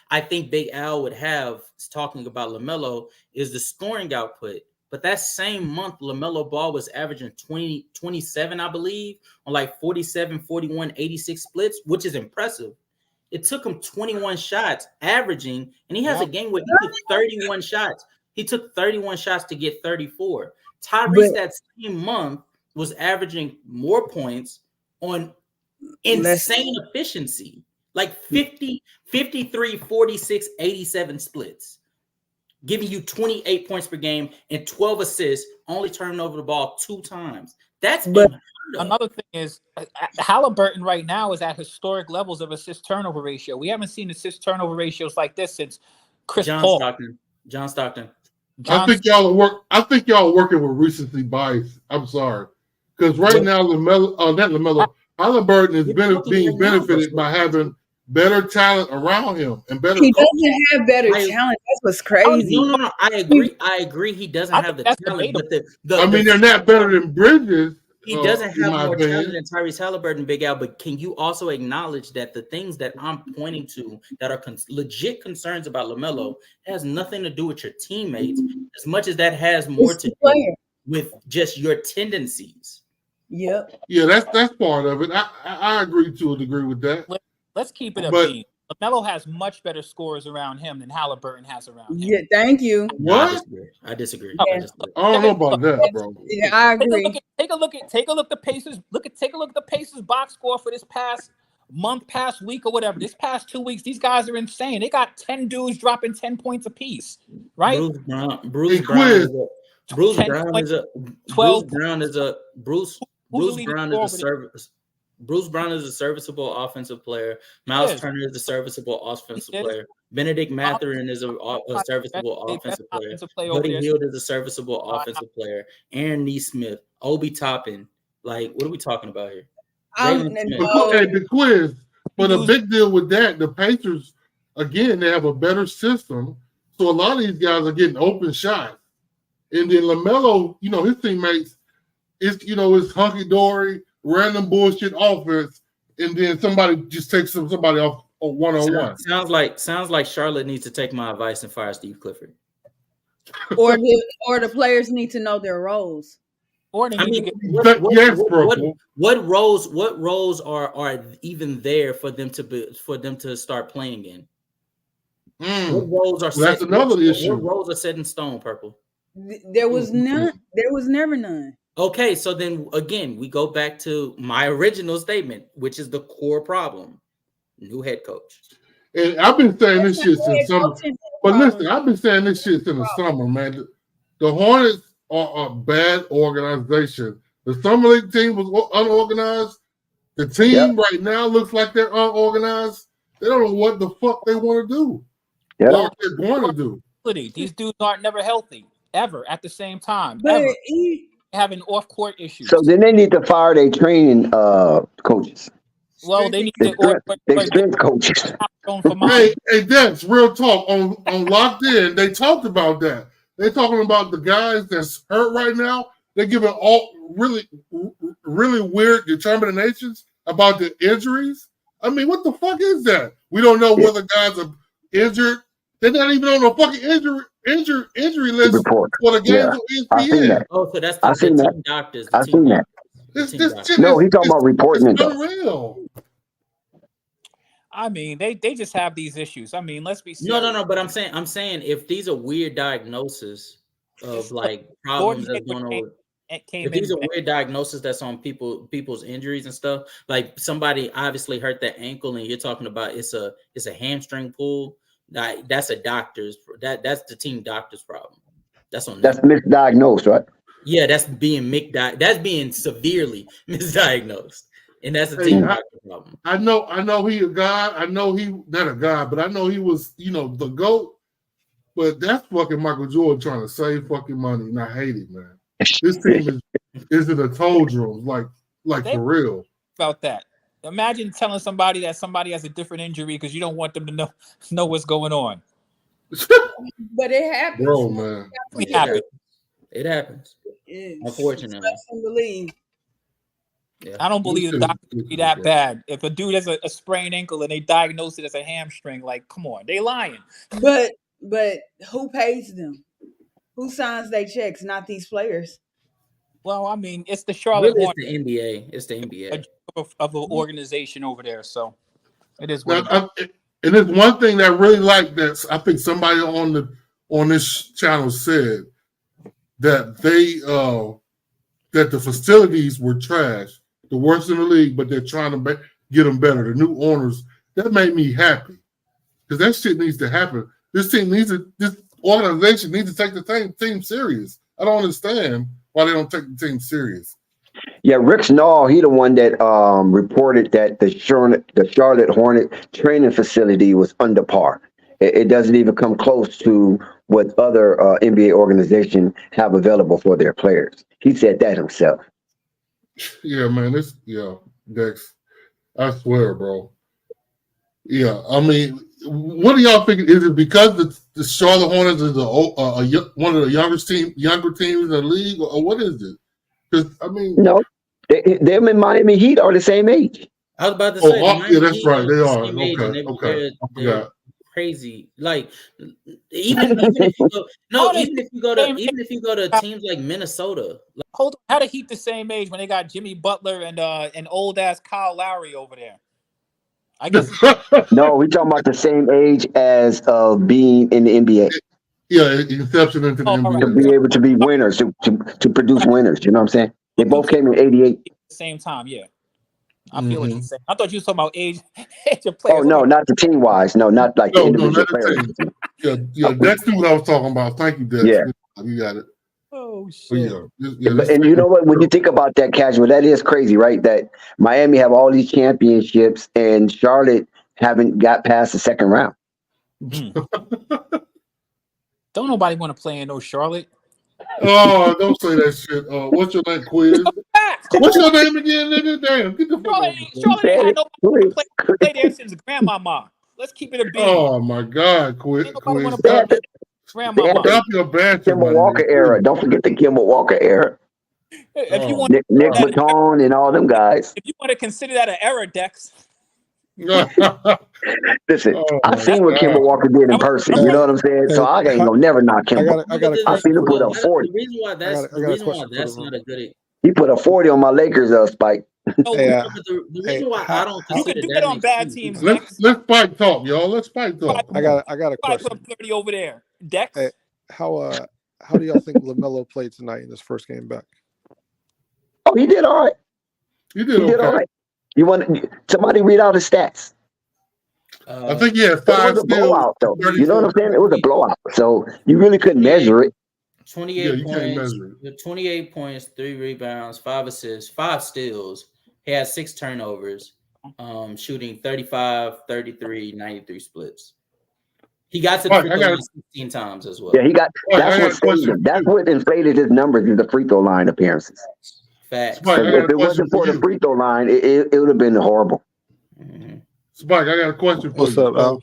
[SPEAKER 10] I think Big Al would have talking about LaMelo is the scoring output. But that same month, LaMelo Ball was averaging 27, I believe, on like 47, 41, 86 splits, which is impressive. It took him 21 shots averaging, and he has a game where he took 31 shots. He took 31 shots to get 34. Tyrese that same month was averaging more points on insane efficiency, like 50, 53, 46, 87 splits, giving you 28 points per game and 12 assists, only turning over the ball 2 times. That's
[SPEAKER 7] another thing is Halliburton right now is at historic levels of assist turnover ratio. We haven't seen assist turnover ratios like this since
[SPEAKER 10] John Stockton.
[SPEAKER 2] I think y'all are working with recency bias. I'm sorry, because right now Halliburton is being benefited by having better talent around him and better.
[SPEAKER 11] He doesn't have better talent. That's what's crazy.
[SPEAKER 10] No. I agree. He doesn't have the talent, but
[SPEAKER 2] they're not better than Bridges.
[SPEAKER 10] He doesn't have more talent than Tyrese Halliburton, Big Al. But can you also acknowledge that the things that I'm pointing to that are legit concerns about LaMelo has nothing to do with your teammates, as much as that has more to do with just your tendencies.
[SPEAKER 11] Yep.
[SPEAKER 2] Yeah, that's part of it. I agree to a degree with that.
[SPEAKER 7] Let's keep it up. LaMelo has much better scores around him than Halliburton has around him.
[SPEAKER 11] Yeah, thank you.
[SPEAKER 2] What?
[SPEAKER 10] I disagree.
[SPEAKER 2] I don't know about that, bro.
[SPEAKER 11] Yeah, I agree.
[SPEAKER 7] Take a look at the Pacers. Take a look at the Pacers box score for this past week or whatever. This past 2 weeks, these guys are insane. They got 10 dudes dropping 10 points apiece, right?
[SPEAKER 10] Bruce Brown is a serviceable offensive player. Miles Turner is a serviceable offensive player. Benedict Mathurin is a serviceable offensive player. Buddy Hield is a serviceable offensive player. Aaron Nesmith, Obi Toppin. Like, what are we talking about here?
[SPEAKER 2] The quiz. But a big deal with that, the Pacers, again, they have a better system. So a lot of these guys are getting open shots. And then LaMelo, his teammates, it's hunky-dory, random bullshit offense, and then somebody just takes somebody off one-on-one.
[SPEAKER 10] Sounds like Charlotte needs to take my advice and fire Steve Clifford.
[SPEAKER 11] Or the players need to know their roles.
[SPEAKER 7] Or they need to get
[SPEAKER 10] what roles are even there for them to start playing in? What roles are set?
[SPEAKER 2] That's another issue.
[SPEAKER 10] What roles are set in stone, Purple?
[SPEAKER 11] There was none. There was never none.
[SPEAKER 10] Okay, so then again, we go back to my original statement, which is the core problem: new head coach.
[SPEAKER 2] And I've been saying this shit since summer. But listen, I've been saying this shit since the summer, man. The Hornets are a bad organization. The summer league team was unorganized. The team right now looks like they're unorganized. They don't know what the fuck they want to do. Or what they're going to do.
[SPEAKER 7] These dudes aren't never healthy ever at the same time.
[SPEAKER 11] But
[SPEAKER 7] ever having off-court issues.
[SPEAKER 1] So then they need to fire their training coaches.
[SPEAKER 7] Well, they need
[SPEAKER 1] to strength coaches.
[SPEAKER 2] Hey, Dex, real talk on Locked In. They talked about that. They're talking about the guys that's hurt right now. They're giving all really weird determinations about the injuries. I mean, what the fuck is that? We don't know whether guys are injured. They're not even on the fucking injury list for the games on ESPN.
[SPEAKER 10] Oh, so that's the team doctors.
[SPEAKER 1] I've seen that.
[SPEAKER 2] This
[SPEAKER 1] no, he's talking about reporting it.
[SPEAKER 2] Unreal.
[SPEAKER 7] I mean, they just have these issues. I mean, let's be serious.
[SPEAKER 10] No. But I'm saying if these are weird diagnoses of like problems that's going on. If these are weird diagnoses that's on people's injuries and stuff, like somebody obviously hurt their ankle, and you're talking about it's a hamstring pull. That's a doctor's. That's the team doctor's problem. That's on.
[SPEAKER 1] That's misdiagnosed, right?
[SPEAKER 10] Yeah, that's being severely misdiagnosed, and that's a team doctor problem.
[SPEAKER 2] I know he a god. I know he not a god, but I know he was, the GOAT. But that's fucking Michael Jordan trying to save fucking money, and I hate it, man. This team is in a toldrums, like for real.
[SPEAKER 7] About that. Imagine telling somebody that somebody has a different injury because you don't want them to know what's going on.
[SPEAKER 11] But it happens.
[SPEAKER 2] Bro, man.
[SPEAKER 10] It happens. Unfortunately.
[SPEAKER 7] Yeah. I don't believe the doctor would be that bad. If a dude has a sprained ankle and they diagnose it as a hamstring, like, come on, they lying.
[SPEAKER 11] But who pays them? Who signs their checks? Not these players.
[SPEAKER 7] Well, I mean, it's the Charlotte
[SPEAKER 10] Hornets. It's the NBA.
[SPEAKER 7] Of an organization over there, so it is.
[SPEAKER 2] And there's one thing that I really like that I think somebody on this channel said that that the facilities were trash, the worst in the league, but they're trying to get them better. The new owners, that made me happy because that shit needs to happen. This organization needs to take the team serious. I don't understand why they don't take the team serious.
[SPEAKER 1] Yeah, Rick Snall, he the one that reported that the Charlotte Hornet training facility was under par. It doesn't even come close to what other NBA organizations have available for their players. He said that himself.
[SPEAKER 2] Yeah, man, Dex, I swear, bro. Yeah, I mean, what do y'all think? Is it because the Charlotte Hornets is one of the younger teams in the league, or what is it? Because I mean,
[SPEAKER 1] no, them and Miami Heat are the same age.
[SPEAKER 10] I was about to say,
[SPEAKER 2] yeah, that's right, they are. Okay.
[SPEAKER 10] They're crazy. Like even if you go to teams like Minnesota.
[SPEAKER 7] Hold on, how the Heat the same age when they got Jimmy Butler and old ass Kyle Lowry over there? I guess
[SPEAKER 1] no, we're talking about the same age as being in the NBA.
[SPEAKER 2] Yeah, inception into the NBA.
[SPEAKER 1] To be able to be winners, to produce winners. You know what I'm saying? They both came in '88.
[SPEAKER 7] At the same time, yeah. I feel what you're saying. I thought you were talking about age of players.
[SPEAKER 1] Oh no, not the team wise. No, not like the individual players.
[SPEAKER 2] Yeah, that's what I was talking about. Thank you, Dex.
[SPEAKER 1] Yeah,
[SPEAKER 2] you got it.
[SPEAKER 7] Oh shit.
[SPEAKER 1] And you know what? When you think about that, Casual, that is crazy, right? That Miami have all these championships and Charlotte haven't got past the second round.
[SPEAKER 7] Don't nobody want to play in no Charlotte.
[SPEAKER 2] Oh, don't say that shit. What's your name, Quiz? What's your name again, nigga? Damn, get the fuck
[SPEAKER 7] Charlotte ain't had nobody to play there since grandmama. Let's keep it a beat.
[SPEAKER 2] Oh my God, Quiz.
[SPEAKER 7] Grandmama.
[SPEAKER 2] Stop your banter,
[SPEAKER 1] Kimball Walker era. Don't forget the Kimball Walker era.
[SPEAKER 7] If you want
[SPEAKER 1] Nick Baton and all them guys.
[SPEAKER 7] If you want to consider that an era, Dex.
[SPEAKER 1] Listen, I seen what Kemba Walker did in person. You know what I'm saying? So I ain't gonna never knock Kemba. I seen him put up 40.
[SPEAKER 10] The reason why that's not a good.
[SPEAKER 1] He put a 40 on my Lakers, Spike.
[SPEAKER 10] No, but the reason why I don't
[SPEAKER 7] You
[SPEAKER 10] consider
[SPEAKER 7] can do
[SPEAKER 10] that
[SPEAKER 7] it
[SPEAKER 10] an
[SPEAKER 7] on bad
[SPEAKER 10] excuse.
[SPEAKER 7] teams, Dex.
[SPEAKER 2] Let's Spike talk, y'all. Let's Spike talk.
[SPEAKER 9] I got a
[SPEAKER 7] Spike
[SPEAKER 9] question.
[SPEAKER 7] put 30 over there. Dex.
[SPEAKER 9] Hey, how do y'all think Lamelo played tonight in his first game back?
[SPEAKER 1] Oh, he did all right.
[SPEAKER 2] He did okay.
[SPEAKER 1] All right. You want somebody read out his stats?
[SPEAKER 2] I think he had 5
[SPEAKER 1] It was a blowout, though. You know what I'm saying? It was a blowout, so you really couldn't measure it.
[SPEAKER 10] 28 points, 28 points, 3 rebounds, 5 assists, 5 steals. He had 6 turnovers, shooting 35, 33, 93 splits. He got to the free throw line 16 times as well.
[SPEAKER 1] Yeah, he got. That's what inflated his numbers in the free throw line appearances.
[SPEAKER 10] Facts.
[SPEAKER 1] Spike, if it wasn't for the free throw line, it would have been horrible.
[SPEAKER 2] Mm-hmm. Spike, I got a question for you.
[SPEAKER 9] What's up, Al?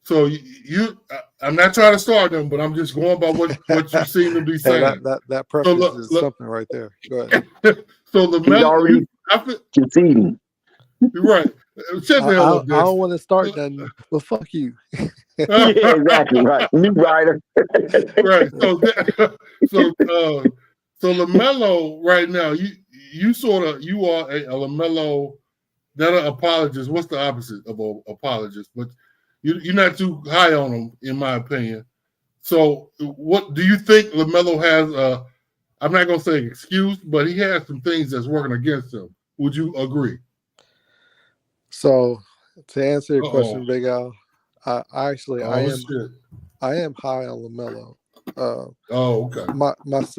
[SPEAKER 2] So you, I'm not trying to start them, but I'm just going by what you seem to be saying.
[SPEAKER 9] That preface is something right there. Go ahead.
[SPEAKER 2] So the already
[SPEAKER 1] conceding.
[SPEAKER 2] Right.
[SPEAKER 9] I don't want to start nothing, but fuck you.
[SPEAKER 1] Yeah, exactly right. New rider.
[SPEAKER 2] Right. So Lamelo right now, you are a Lamelo, not an apologist. What's the opposite of an apologist? But you're not too high on him, in my opinion. So what do you think Lamelo has? I'm not gonna say excuse, but he has some things that's working against him. Would you agree?
[SPEAKER 9] So to answer your question, Big Al, I am high on Lamelo.
[SPEAKER 2] Okay.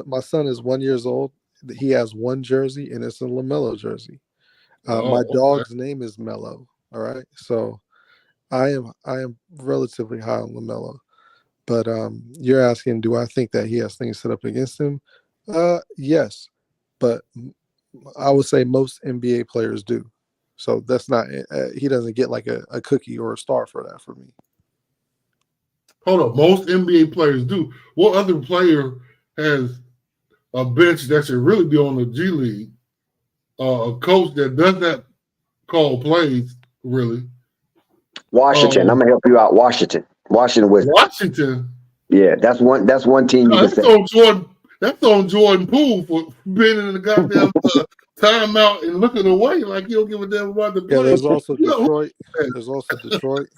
[SPEAKER 9] My son is 1 year old. He has one jersey, and it's a Lamelo jersey. My dog's name is Mello. All right, so I am relatively high on Lamelo. But you're asking, do I think that he has things set up against him? Yes, but I would say most NBA players do. So that's not he doesn't get like a cookie or a star for that for me.
[SPEAKER 2] Hold up, most NBA players do. What other player has a bench that should really be on the G League? A coach that does not call plays, really.
[SPEAKER 1] Washington. I'm gonna help you out. Washington Wizards.
[SPEAKER 2] Washington.
[SPEAKER 1] Yeah, that's one team you can say.
[SPEAKER 2] That's on Jordan Poole for being in the goddamn timeout and looking away like you don't give a damn about the play.
[SPEAKER 9] Yeah, there's also Detroit. There's also Detroit.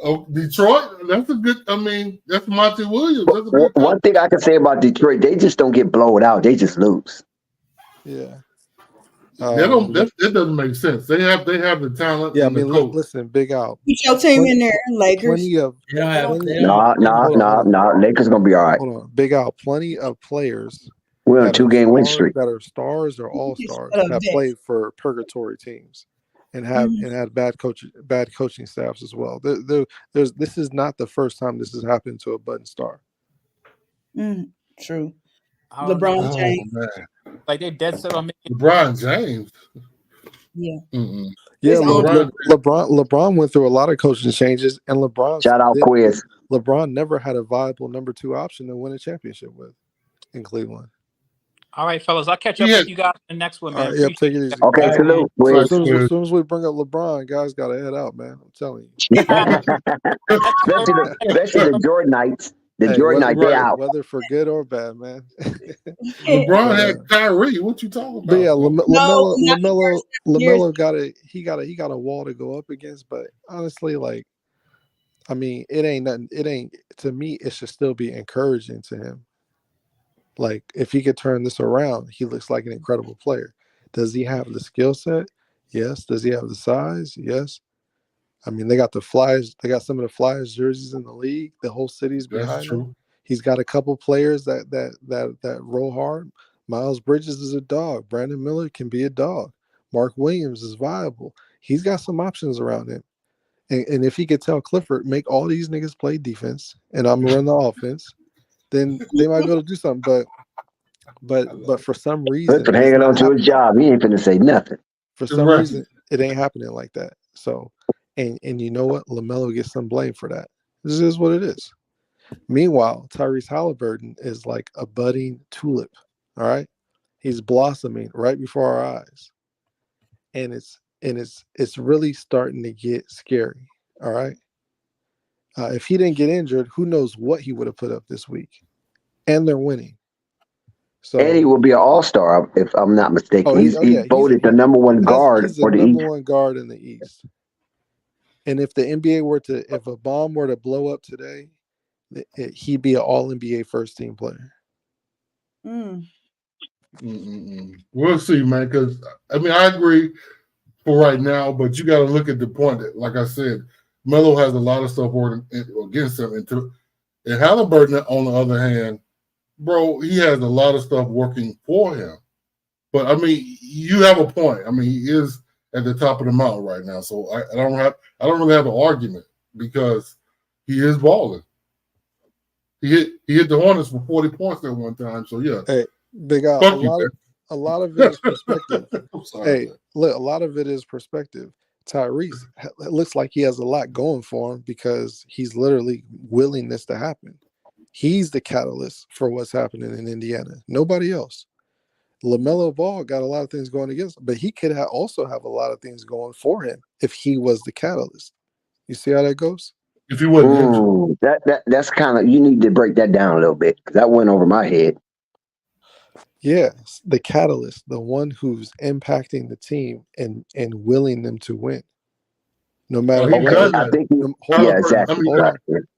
[SPEAKER 2] Oh, Detroit. That's a good. I mean, that's Monty Williams. That's a good
[SPEAKER 1] one thing I can say about Detroit, they just don't get blown out. They just lose.
[SPEAKER 9] Yeah.
[SPEAKER 2] That doesn't make sense. They have the talent.
[SPEAKER 9] Yeah, I mean, listen, Big Al.
[SPEAKER 11] Put your team in there, Lakers.
[SPEAKER 1] No. Lakers gonna be all right.
[SPEAKER 9] Hold on, Big Al. Plenty of players.
[SPEAKER 1] We're on a 2-game win streak.
[SPEAKER 9] That are stars or all stars have played for purgatory teams, and had bad coaching staffs as well. This is not the first time this has happened to a button star.
[SPEAKER 11] True. LeBron James.
[SPEAKER 7] Like they dead set on making
[SPEAKER 2] LeBron James.
[SPEAKER 11] Yeah.
[SPEAKER 2] Mm-mm.
[SPEAKER 9] Yeah, LeBron went through a lot of coaching changes, and
[SPEAKER 1] shout out Quiz.
[SPEAKER 9] LeBron never had a viable number 2 option to win a championship with in Cleveland.
[SPEAKER 7] All right, fellas, I'll catch up with you guys in the next one, man.
[SPEAKER 9] Yeah, take it easy.
[SPEAKER 1] Okay, salute.
[SPEAKER 9] As soon as we bring up LeBron, guys got to head out, man. I'm telling you.
[SPEAKER 1] especially the Jordanites. They out.
[SPEAKER 9] Whether for good or bad, man.
[SPEAKER 2] LeBron had Kyrie. What you talking about?
[SPEAKER 9] But yeah, Lamelo got a wall to go up against. But honestly, like, I mean, it ain't nothing. It ain't, to me, it should still be encouraging to him. Like, if he could turn this around, he looks like an incredible player. Does he have the skill set? Yes. Does he have the size? Yes. I mean, they got the Flyers. They got some of the Flyers jerseys in the league. The whole city's behind him. He's got a couple players that roll hard. Miles Bridges is a dog. Brandon Miller can be a dog. Mark Williams is viable. He's got some options around him. And if he could tell Clifford, make all these niggas play defense, and I'm gonna run the offense, then they might be able to do something. But for some reason,
[SPEAKER 1] Clifford hanging on to his job. He ain't finna say nothing.
[SPEAKER 9] For some reason, it ain't happening like that. So. And you know what? LaMelo gets some blame for that. This is what it is. Meanwhile, Tyrese Halliburton is like a budding tulip. All right, he's blossoming right before our eyes, and and it's really starting to get scary. All right. If he didn't get injured, who knows what he would have put up this week? And they're winning. So
[SPEAKER 1] And he will be an all-star if I'm not mistaken. He's
[SPEAKER 9] yeah,
[SPEAKER 1] voted the number one guard
[SPEAKER 9] he's the
[SPEAKER 1] for the
[SPEAKER 9] number
[SPEAKER 1] East.
[SPEAKER 9] one guard in the East. And if the NBA if a bomb were to blow up today, he'd be an All NBA first team player.
[SPEAKER 2] We'll see, man. Because I mean, I agree for right now, but you got to look at the point that, like I said, Melo has a lot of stuff working against him, and Halliburton, on the other hand, bro, he has a lot of stuff working for him. But I mean, you have a point. I mean, he is at the top of the mountain right now, so I don't really have an argument because he is balling. He hit the Hornets for 40 points at one time. So yeah.
[SPEAKER 9] Hey, Big Al, a lot of it is perspective. Hey, look, a lot of it is perspective. Tyrese, it looks like he has a lot going for him because he's literally willing this to happen. He's the catalyst for what's happening in Indiana. Nobody else. LaMelo Ball got a lot of things going against him, but he could also have a lot of things going for him if he was the catalyst. You see how that goes?
[SPEAKER 2] If he wasn't
[SPEAKER 1] injured. That's kind of, you need to break that down a little bit because that went over my head.
[SPEAKER 9] Yes, the catalyst, the one who's impacting the team and willing them to win. No matter
[SPEAKER 2] what.
[SPEAKER 1] I think exactly.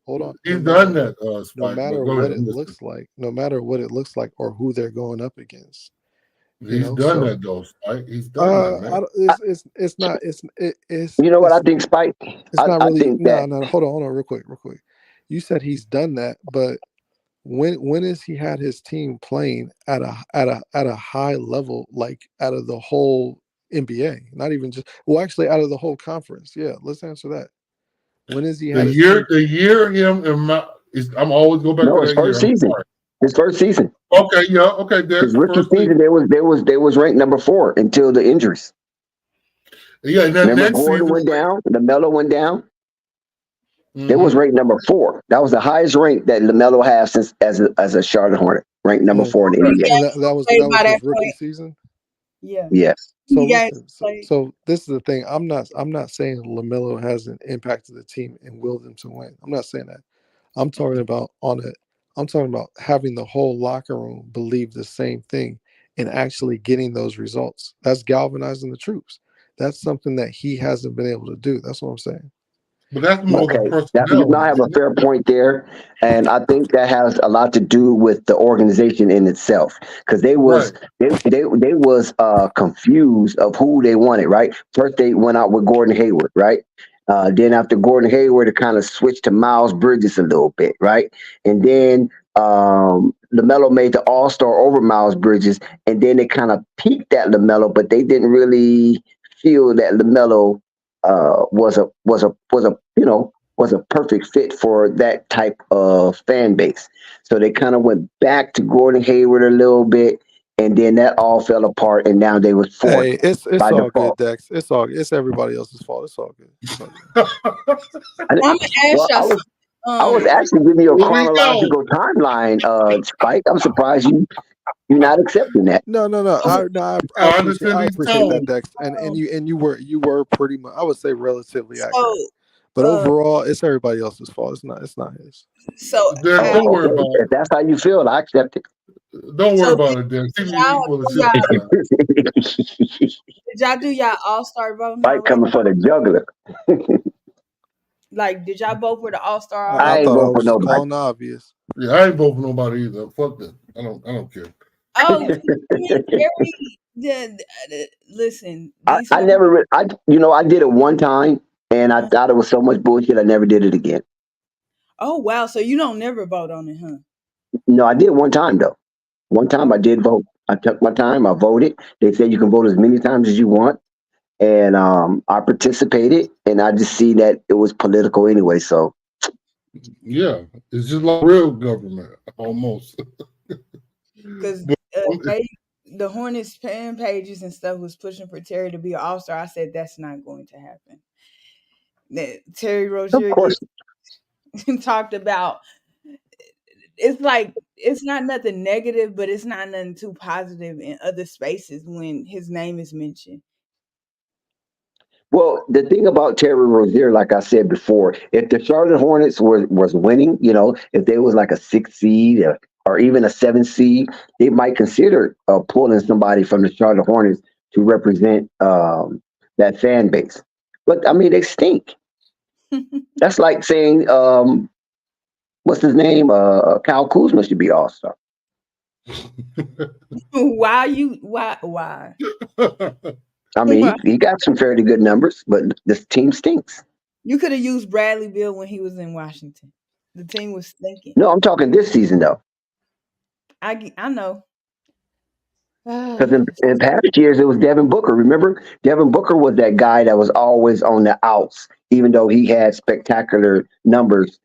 [SPEAKER 9] Hold on.
[SPEAKER 2] He's done that.
[SPEAKER 9] No matter what it looks like, no matter what it looks like, or who they're going up against.
[SPEAKER 2] He's done that though, Spike. He's done that, man.
[SPEAKER 9] It's not. It's.
[SPEAKER 1] You know what I think, Spike?
[SPEAKER 9] It's not really. No. Hold on, real quick. You said he's done that, but when has he had his team playing at a high level, like out of the whole NBA? Not even just actually out of the whole conference. Yeah, let's answer that. When is he had
[SPEAKER 2] the year him and I'm always go back to
[SPEAKER 1] his first season. His first season.
[SPEAKER 2] Okay, yeah, okay.
[SPEAKER 1] His rookie season, they was ranked number 4 until the injuries.
[SPEAKER 2] Yeah, and
[SPEAKER 1] remember Gordon went down, LaMelo went down. Mm-hmm. They was ranked number 4. That was the highest rank that LaMelo has since as a Charlotte Hornet, ranked number 4 in the NBA.
[SPEAKER 9] And that was his rookie season.
[SPEAKER 11] Yeah.
[SPEAKER 1] Yes.
[SPEAKER 9] So listen, so this is the thing. I'm not saying LaMelo hasn't impacted the team and willed them to win. I'm not saying that. I'm talking about having the whole locker room believe the same thing and actually getting those results. That's galvanizing the troops. That's something that he hasn't been able to do. That's what I'm saying.
[SPEAKER 2] But that's more
[SPEAKER 1] I have a fair point there, and I think that has a lot to do with the organization in itself, because they was confused of who they wanted. Right, first they went out with Gordon Hayward, right. Then after Gordon Hayward, it kind of switched to Miles Bridges a little bit, right, and then LaMelo made the All-Star over Miles Bridges, and then they kind of peaked at LaMelo, but they didn't really feel that LaMelo was a perfect fit for that type of fan base. So they kind of went back to Gordon Hayward a little bit, and then that all fell apart, and now they was fourth.
[SPEAKER 9] Hey, it's all good, Dex. It's everybody else's fault. It's all good.
[SPEAKER 11] I'm gonna ask y'all.
[SPEAKER 1] I was actually giving you a chronological timeline, Spike. I'm surprised you're not accepting that.
[SPEAKER 9] No. I appreciate that, Dex. And you were pretty much, I would say, relatively accurate. But overall, it's everybody else's fault. It's not his.
[SPEAKER 11] So
[SPEAKER 2] don't worry about it.
[SPEAKER 1] If that's how you feel, I accept it.
[SPEAKER 2] Don't worry about it, Dex.
[SPEAKER 11] Did y'all do y'all all-star voting?
[SPEAKER 1] Spike coming for the juggler.
[SPEAKER 11] Like, did y'all vote for the all-star?
[SPEAKER 1] I ain't vote for nobody.
[SPEAKER 9] Obvious.
[SPEAKER 2] Yeah, I ain't vote for nobody either. Fuck that. I don't care.
[SPEAKER 11] Oh, listen.
[SPEAKER 1] I never. I did it one time, and I thought it was so much bullshit. I never did it again.
[SPEAKER 11] Oh wow! So you don't never vote on it, huh?
[SPEAKER 1] No, I did one time though. One time I did vote. I took my time. I voted. They said you can vote as many times as you want, and I participated. And I just see that it was political anyway. So
[SPEAKER 2] yeah, it's just like real government almost.
[SPEAKER 11] Because the Hornets fan pages and stuff was pushing for Terry to be an all-star. I said that's not going to happen. Terry Rozier talked about, it's like, it's not nothing negative, but it's not nothing too positive in other spaces when his name is mentioned.
[SPEAKER 1] Well, the thing about Terry Rozier, like I said before, if the Charlotte Hornets was winning, if they was like a 6 seed or even a 7 seed, they might consider pulling somebody from the Charlotte Hornets to represent that fan base. But I mean, they stink. That's like saying, what's his name? Kyle Kuzma should be All-Star.
[SPEAKER 11] Why?
[SPEAKER 1] I mean, he got some fairly good numbers, but this team stinks.
[SPEAKER 11] You could have used Bradley Beal when he was in Washington. The team was stinking.
[SPEAKER 1] No, I'm talking this season though.
[SPEAKER 11] I know.
[SPEAKER 1] Because in past years it was Devin Booker. Remember, Devin Booker was that guy that was always on the outs, even though he had spectacular numbers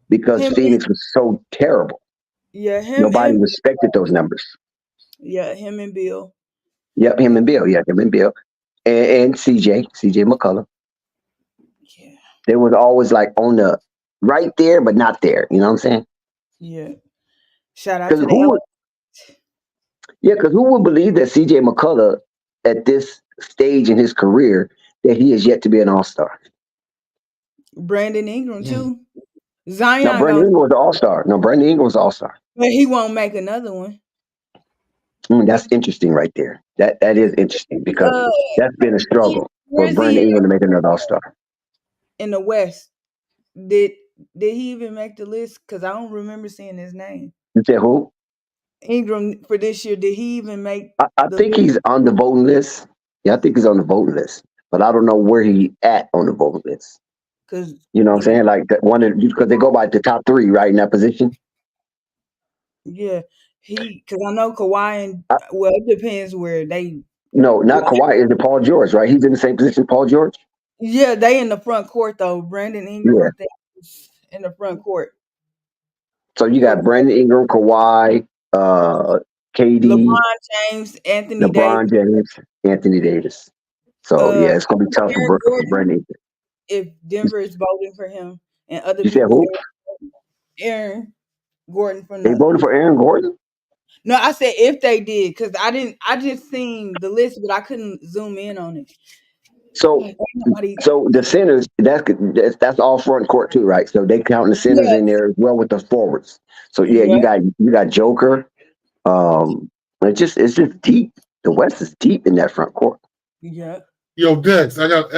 [SPEAKER 1] because Phoenix was so terrible.
[SPEAKER 11] Yeah,
[SPEAKER 1] nobody respected those numbers.
[SPEAKER 11] Yeah, him and Bill.
[SPEAKER 1] Yep, him and Bill. Yeah, him and Bill. And CJ McCollum.
[SPEAKER 11] Yeah.
[SPEAKER 1] They was always like on the right there, but not there. You know what I'm saying?
[SPEAKER 11] Yeah. Shout out to the
[SPEAKER 1] because who would believe that CJ McCollum at this stage in his career that he is yet to be an All-Star?
[SPEAKER 11] Brandon Ingram too. Zion.
[SPEAKER 1] No, Brandon Ingram was an All-Star. No, Brandon Ingram was All-Star.
[SPEAKER 11] But he won't make another one.
[SPEAKER 1] That's interesting right there. That is interesting because that's been a struggle for Brandon Ingram to make another All-Star.
[SPEAKER 11] In the West, did he even make the list? Because I don't remember seeing his name.
[SPEAKER 1] You said who?
[SPEAKER 11] Ingram for this year. Did he even make?
[SPEAKER 1] I think he's on the voting list. Yeah, I think he's on the voting list, but I don't know where he at on the voting list.
[SPEAKER 11] Because
[SPEAKER 1] you know what I'm saying, like that one because they go by the top 3, right, in that position.
[SPEAKER 11] Yeah, because I know Kawhi and well, it depends where they.
[SPEAKER 1] No, not Kawhi. Is it Paul George? Right, he's in the same position. Paul George.
[SPEAKER 11] Yeah, they in the front court though. Brandon Ingram, I think, is in the front court.
[SPEAKER 1] So you got Brandon Ingram, Kawhi, KD,
[SPEAKER 11] LeBron James, Anthony
[SPEAKER 1] Davis. So yeah, it's gonna be tough for Brandon Ingram.
[SPEAKER 11] If Denver is voting for him and other
[SPEAKER 1] you
[SPEAKER 11] people,
[SPEAKER 1] said who?
[SPEAKER 11] Aaron Gordon from
[SPEAKER 1] they voted for Aaron Gordon.
[SPEAKER 11] No, I said if they did because I just seen the list, but I couldn't zoom in on it.
[SPEAKER 1] So the centers, that's all front court too, right? So they count the centers in there as well with the forwards. So yeah, you got Joker. It's just deep. The West is deep in that front court.
[SPEAKER 11] Yeah.
[SPEAKER 2] Yo, Dex, I got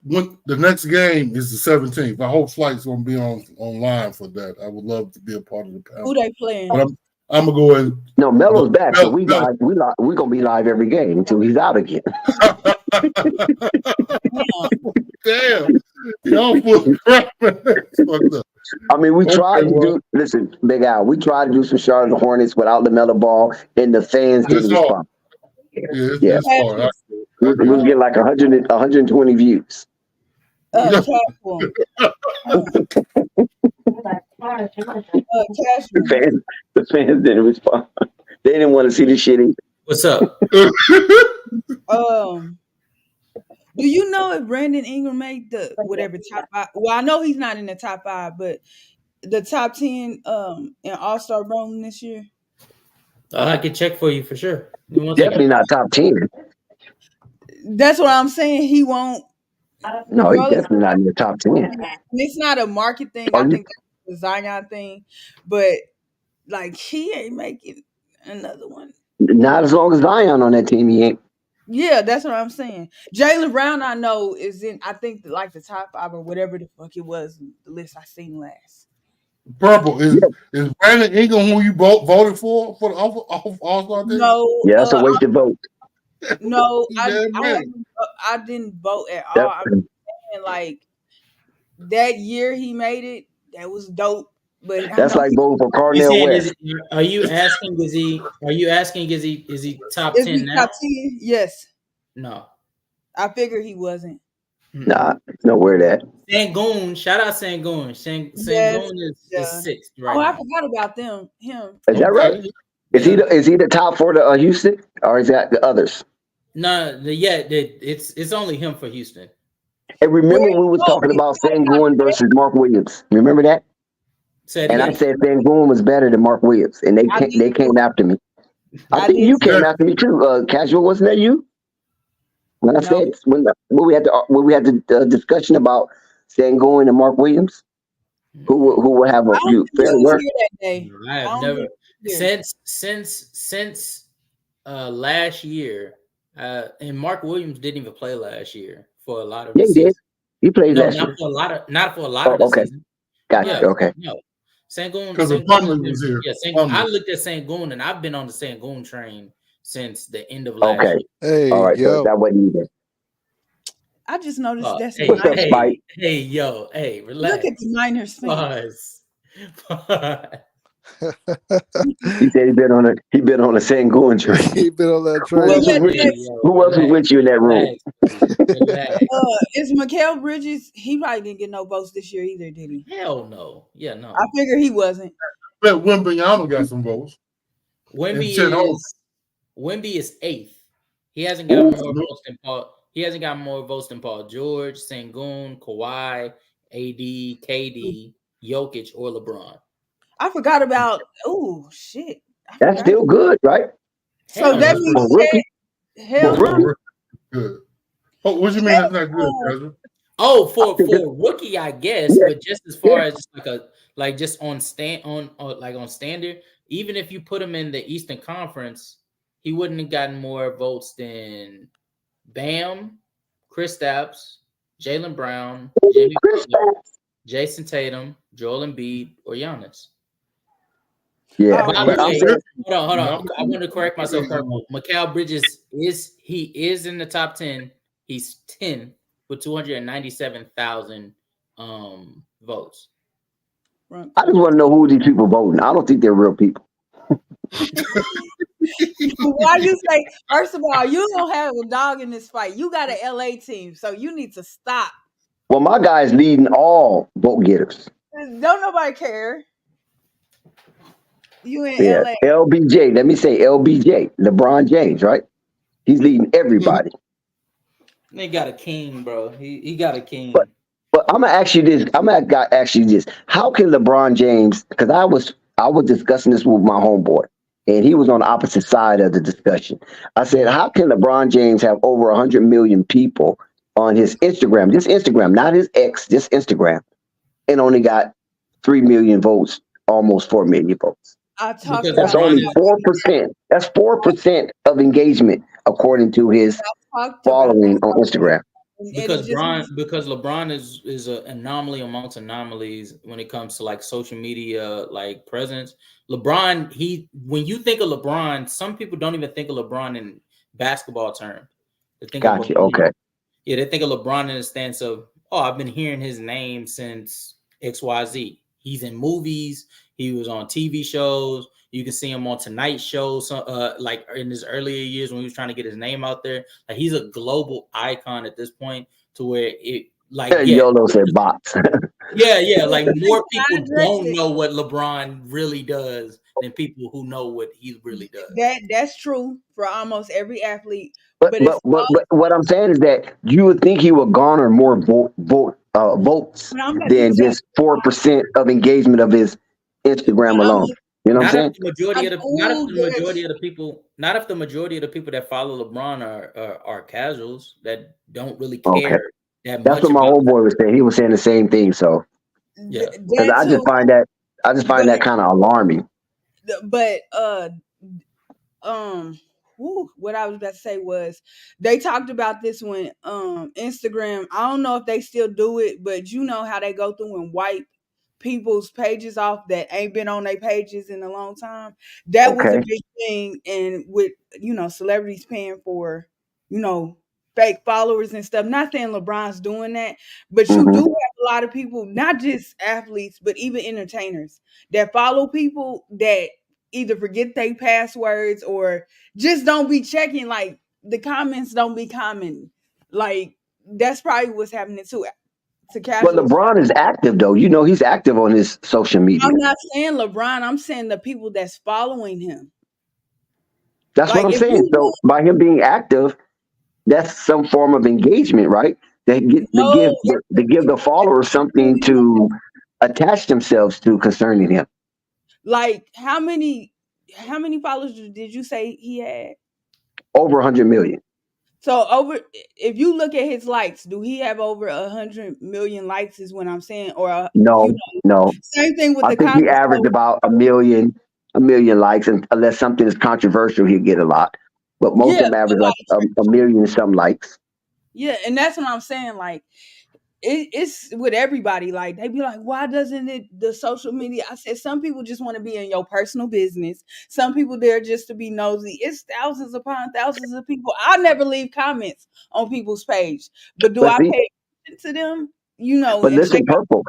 [SPEAKER 2] when the next game is the 17th. I hope Flight's gonna be online for that. I would love to be a part of the panel.
[SPEAKER 11] Who they playing?
[SPEAKER 2] But I'm gonna go in.
[SPEAKER 1] No, Melo's back, so we're gonna be live every game until he's out again.
[SPEAKER 2] Damn, y'all full crap.
[SPEAKER 1] I mean, we tried to do. Listen, Big Al, we tried to do some Charlotte Hornets without Lamelo Ball, and the fans didn't respond.
[SPEAKER 2] Yeah, it's hard.
[SPEAKER 1] We'll get like 120 views.
[SPEAKER 11] The
[SPEAKER 1] fans didn't respond. They didn't want to see the shit either.
[SPEAKER 10] What's up?
[SPEAKER 11] Do you know if Brandon Ingram made the whatever top 5? Well, I know he's not in the top 5, but the top 10 in All-Star voting this year.
[SPEAKER 10] I can check for you for sure.
[SPEAKER 1] Definitely not top 10.
[SPEAKER 11] That's what I'm saying. He won't.
[SPEAKER 1] No, he's definitely not in the top 10.
[SPEAKER 11] It's not a market thing. I think that's a Zion thing, but like he ain't making another one.
[SPEAKER 1] Not as long as Zion on that team, he ain't.
[SPEAKER 11] Yeah, that's what I'm saying. Jaylen Brown, I know, is in. I think like the top 5 or whatever the fuck it was. The list I seen last.
[SPEAKER 2] Purple is Brandon Ingram who you voted for the All-Star team?
[SPEAKER 11] No.
[SPEAKER 1] Yeah, that's a wasted vote.
[SPEAKER 11] No, I didn't vote at all. I'm saying like that year he made it. That was dope. But
[SPEAKER 1] that's like voting for Cornell West.
[SPEAKER 10] Are you asking? Is he top 10 now?
[SPEAKER 11] Top 10? Yes.
[SPEAKER 10] No.
[SPEAKER 11] I figured he wasn't.
[SPEAKER 1] Nah, nowhere that.
[SPEAKER 10] Sangoon, shout out Sangoon. Sangoon is 6th right
[SPEAKER 11] now.
[SPEAKER 10] I
[SPEAKER 11] forgot about him.
[SPEAKER 1] Is that right? Is he the top for the Houston, or is that the others?
[SPEAKER 10] No, it's only him for Houston.
[SPEAKER 1] And remember, we were talking about Sangoon versus Mark Williams. Remember that? I said Sangoon was better than Mark Williams, and they came after me. I think you came after me too. Casual, wasn't that you? When I said when we had the discussion about Sangoon and Mark Williams, who will have a fair work.
[SPEAKER 11] That day.
[SPEAKER 10] I have never since last year, and Mark Williams didn't even play last year for a lot of the season.
[SPEAKER 1] He played last
[SPEAKER 10] year. Not for a lot of the season.
[SPEAKER 1] Gotcha. Okay.
[SPEAKER 10] No. Sangoon,
[SPEAKER 2] because the Plumlee was here.
[SPEAKER 10] Yeah, Sangoon, I looked at Sangoon, and I've been on the Sangoon train since the end of last year.
[SPEAKER 9] Hey,
[SPEAKER 1] all right, so that wasn't either.
[SPEAKER 11] I just noticed that's
[SPEAKER 10] hey, relax.
[SPEAKER 11] Look at the Niners fans.
[SPEAKER 1] He said he been on a Sangoon train.
[SPEAKER 9] He been on that train.
[SPEAKER 1] Who else was with you in that room?
[SPEAKER 11] Is Mikal Bridges? He probably didn't get no votes this year either, did he?
[SPEAKER 10] Hell no. Yeah, no.
[SPEAKER 11] I figure he wasn't.
[SPEAKER 2] But Wembanyama got some votes.
[SPEAKER 10] Wemby is 8th. He hasn't got more votes than Paul. He hasn't got more votes than Paul George, Sangoon, Kawhi, AD, KD, Jokic, or LeBron.
[SPEAKER 11] I forgot about. Oh shit!
[SPEAKER 1] That's still good, right?
[SPEAKER 11] So that means
[SPEAKER 2] good. Oh, what do you mean that's not good, Ezra?
[SPEAKER 10] Oh, for rookie, I guess, but just as far as just on standard, even if you put him in the Eastern Conference, he wouldn't have gotten more votes than Bam, Kristaps, Jaylen Brown, Jimmy Butler, Jason Tatum, Joel Embiid, or Giannis.
[SPEAKER 1] Yeah.
[SPEAKER 10] By the way, hold on. I want to correct myself. Mikal Bridges is in the top 10. He's 10 with 297,000 votes.
[SPEAKER 1] I just want to know who these people voting. I don't think they're real people.
[SPEAKER 11] Why you say? First of all, you don't have a dog in this fight. You got an LA team, so you need to stop.
[SPEAKER 1] Well, my guy's leading all vote getters.
[SPEAKER 11] Don't nobody care. You in LA.
[SPEAKER 1] LBJ. Let me say LBJ. LeBron James, right? He's leading everybody.
[SPEAKER 10] They got a king, bro. He got a king.
[SPEAKER 1] But I'm gonna ask you this. How can LeBron James? Because I was discussing this with my homeboy, and he was on the opposite side of the discussion. I said, how can LeBron James have over 100 million people on his Instagram? Just Instagram, not his X, just Instagram, and only got 3 million votes, almost 4 million votes. That's only 4%. That's 4% of engagement according to his following on Instagram.
[SPEAKER 10] Because LeBron is an anomaly amongst anomalies when it comes to like social media presence. LeBron, when you think of LeBron, some people don't even think of LeBron in basketball terms. They think
[SPEAKER 1] Gotcha. Okay.
[SPEAKER 10] Yeah, they think of LeBron in the stance of, I've been hearing his name since XYZ. He's in movies. He was on TV shows. You can see him on Tonight Show, like in his earlier years when he was trying to get his name out there. Like he's a global icon at this point, to where
[SPEAKER 1] YOLO said bots.
[SPEAKER 10] yeah. Like more people don't know what LeBron really does than people who know what he really does.
[SPEAKER 11] That's true for almost every athlete.
[SPEAKER 1] But what I'm saying is that you would think he would garner more votes than just 4% of engagement of his Instagram alone. You know what I'm saying?
[SPEAKER 10] Not if the majority of the people that follow LeBron are casuals that don't really care that much.
[SPEAKER 1] That's what my old boy was saying. He was saying the same thing. So
[SPEAKER 10] yeah,
[SPEAKER 1] I just find that kind of alarming.
[SPEAKER 11] But what I was about to say was they talked about this when Instagram. I don't know if they still do it, but you know how they go through and wipe people's pages off that ain't been on their pages in a long time. That was a big thing, and with celebrities paying for fake followers and stuff. Not saying LeBron's doing that, but you do have a lot of people, not just athletes, but even entertainers that follow people that either forget their passwords or just don't be checking. Like the comments don't be commenting. Like that's probably what's happening too.
[SPEAKER 1] But LeBron is active though. He's active on his social media.
[SPEAKER 11] I'm not saying LeBron. I'm saying the people that's following him.
[SPEAKER 1] That's what I'm saying. So by him being active, that's some form of engagement, right? They give the followers something to attach themselves to concerning him.
[SPEAKER 11] Like how many followers did you say he had?
[SPEAKER 1] Over 100 million.
[SPEAKER 11] So if you look at his likes, do he have over 100 million likes? Is what I'm saying, or
[SPEAKER 1] No, no.
[SPEAKER 11] same thing with
[SPEAKER 1] I
[SPEAKER 11] the
[SPEAKER 1] think he
[SPEAKER 11] comments.
[SPEAKER 1] averaged about a million likes, and unless something is controversial, he'll get a lot. But most of them average like a million and some likes.
[SPEAKER 11] Yeah, and that's what I'm saying. Like, it's with everybody. Like, they be like, why doesn't the social media? I said, some people just want to be in your personal business. Some people there just to be nosy. It's thousands upon thousands of people. I never leave comments on people's page, but do I pay attention to them?
[SPEAKER 1] But
[SPEAKER 11] and
[SPEAKER 1] listen,
[SPEAKER 11] check out.
[SPEAKER 1] Purple.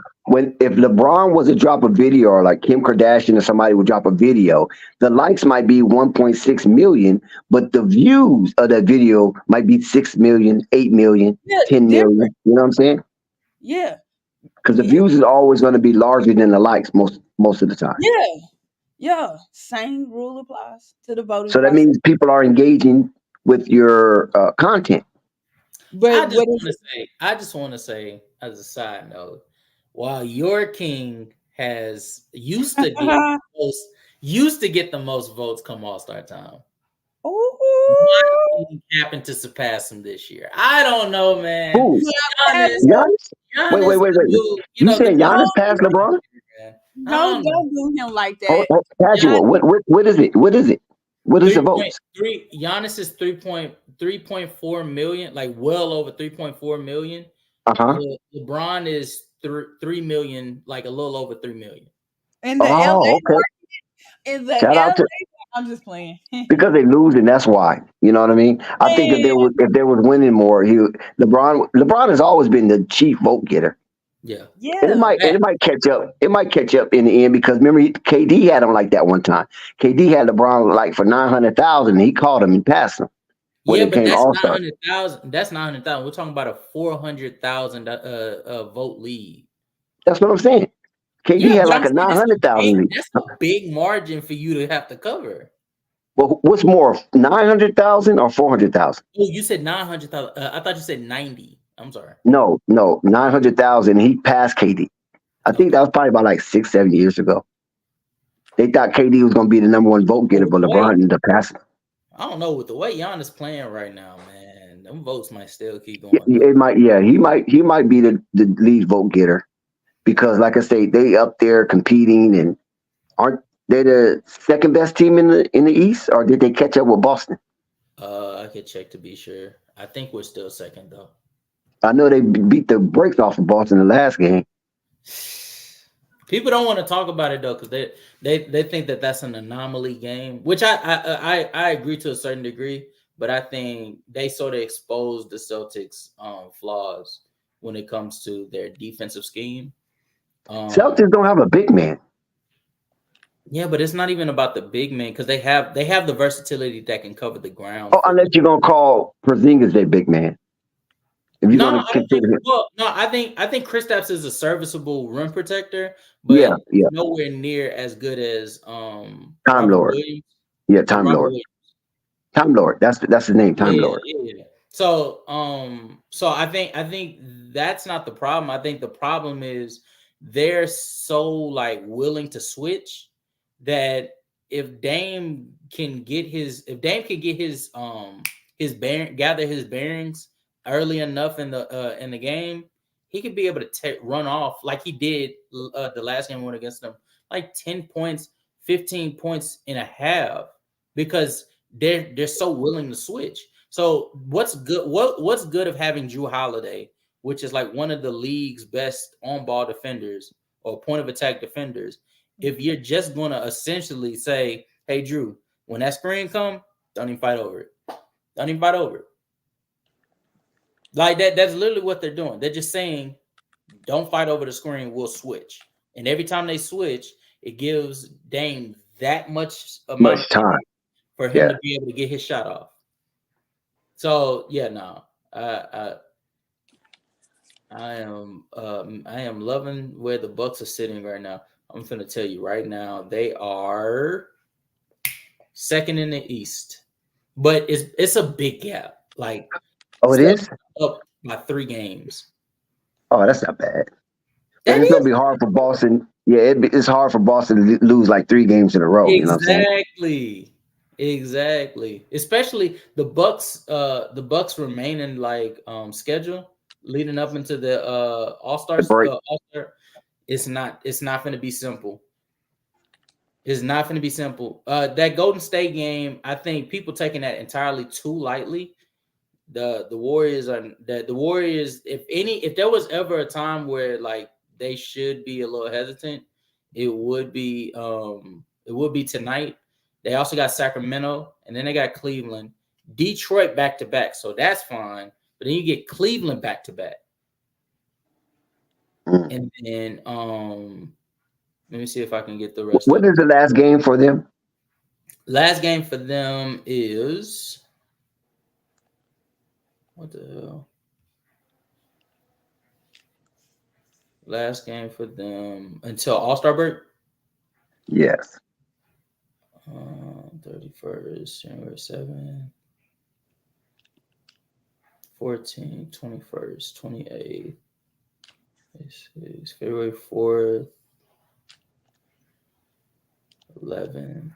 [SPEAKER 1] If LeBron was to drop a video, or like Kim Kardashian or somebody would drop a video, the likes might be 1.6 million, but the views of that video might be 6 million, 8 million, 10 million. You know what I'm saying?
[SPEAKER 11] Yeah.
[SPEAKER 1] Because the views is always going to be larger than the likes most of the time.
[SPEAKER 11] Yeah. Same rule applies to the voting
[SPEAKER 1] So that
[SPEAKER 11] process.
[SPEAKER 1] means people are engaging with your content.
[SPEAKER 11] But
[SPEAKER 10] I just want to say, as a side note, while your king used to get the most votes come All-Star time, my king happened to surpass him this year. I don't know, man.
[SPEAKER 1] Who?
[SPEAKER 10] Giannis.
[SPEAKER 1] Wait. You said Giannis passed LeBron?
[SPEAKER 11] Don't do him like that.
[SPEAKER 1] Casual. What is it? What is it? What is the votes?
[SPEAKER 10] Giannis is 3.4 million, like well over 3.4 million. LeBron is 3 million, like a little over 3 million.
[SPEAKER 11] In the LA market,
[SPEAKER 1] Shout out to,
[SPEAKER 11] I'm just playing.
[SPEAKER 1] Because they losing, that's why. You know what I mean? I think if there was winning more, LeBron has always been the chief vote getter.
[SPEAKER 10] Yeah.
[SPEAKER 1] And it might catch up. It might catch up in the end because remember KD had him like that one time. KD had LeBron like for 900,000. He called him and passed him.
[SPEAKER 10] Yeah, but that's 900,000. That's 900,000. We're talking about a 400,000 vote lead.
[SPEAKER 1] That's what I'm saying. KD had like a 900,000 lead.
[SPEAKER 10] That's a big margin for you to have to cover.
[SPEAKER 1] Well, what's more, 900,000 or 400,000?
[SPEAKER 10] Oh, you said 900,000. I thought you said 90. I'm sorry.
[SPEAKER 1] No, 900,000. He passed KD. I think that was probably about like 6-7 years ago. They thought KD was going to be the number one vote getter, but LeBron ended up passing.
[SPEAKER 10] I don't know, with the way Giannis playing right now, man, them votes might still keep going.
[SPEAKER 1] It might, yeah. He might be the lead vote getter because, like I say, they up there competing, and aren't they the second best team in the East, or did they catch up with Boston?
[SPEAKER 10] I could check to be sure. I think we're still second though.
[SPEAKER 1] I know they beat the brakes off of Boston the last game.
[SPEAKER 10] People don't want to talk about it though because they think that that's an anomaly game, which I agree to a certain degree, but I think they sort of exposed the Celtics' flaws when it comes to their defensive scheme.
[SPEAKER 1] Celtics don't have a big man.
[SPEAKER 10] Yeah, but it's not even about the big man because they have the versatility that can cover the ground.
[SPEAKER 1] Oh, unless you're gonna call Porzingis their big man. If you're gonna consider him.
[SPEAKER 10] I think Kristaps is a serviceable rim protector, but nowhere near as good as
[SPEAKER 1] Time Lord.
[SPEAKER 10] Williams.
[SPEAKER 1] Yeah, Time Lord. Time Lord. That's his name, Time Lord.
[SPEAKER 10] Yeah. So I think that's not the problem. I think the problem is they're so like willing to switch that if Dame can get his bearings early enough in the game, he could be able to run off like he did the last game we went against them, like 10 points, 15 points in a half, because they're so willing to switch. So what's good of having Jrue Holiday, which is like one of the league's best on-ball defenders or point of attack defenders, if you're just going to essentially say, hey, Jrue, when that screen come, don't even fight over it. Don't even fight over it. Like that's literally what they're doing. They're just saying, don't fight over the screen, we'll switch. And every time they switch, it gives Dame that much amount of time for him to be able to get his shot off. So I am loving where the Bucks are sitting right now. I'm going to tell you right now, they are second in the East, but it's a big gap. Like,
[SPEAKER 1] it is
[SPEAKER 10] up by 3 games.
[SPEAKER 1] Oh, that's not bad. But it's going to be hard for Boston. Yeah, it's hard for Boston to lose like 3 games in a row.
[SPEAKER 10] Exactly.
[SPEAKER 1] You know what I'm saying?
[SPEAKER 10] Exactly. Especially the Bucks remaining like schedule leading up into the All-Star. All-Star. It's not going to be simple. It's not going to be simple. That Golden State game, I think people taking that entirely too lightly. The Warriors are the Warriors. If there was ever a time where like they should be a little hesitant, it would be tonight. They also got Sacramento, and then they got Cleveland, Detroit back to back. So that's fine. But then you get Cleveland back to back, and then let me see if I can get the rest.
[SPEAKER 1] What is the last game for them?
[SPEAKER 10] Last game for them is what the hell? Last game for them until All-Star break?
[SPEAKER 1] Yes.
[SPEAKER 10] 31st, January 7, 14, 21st, 28th, 26, February 4th, 11,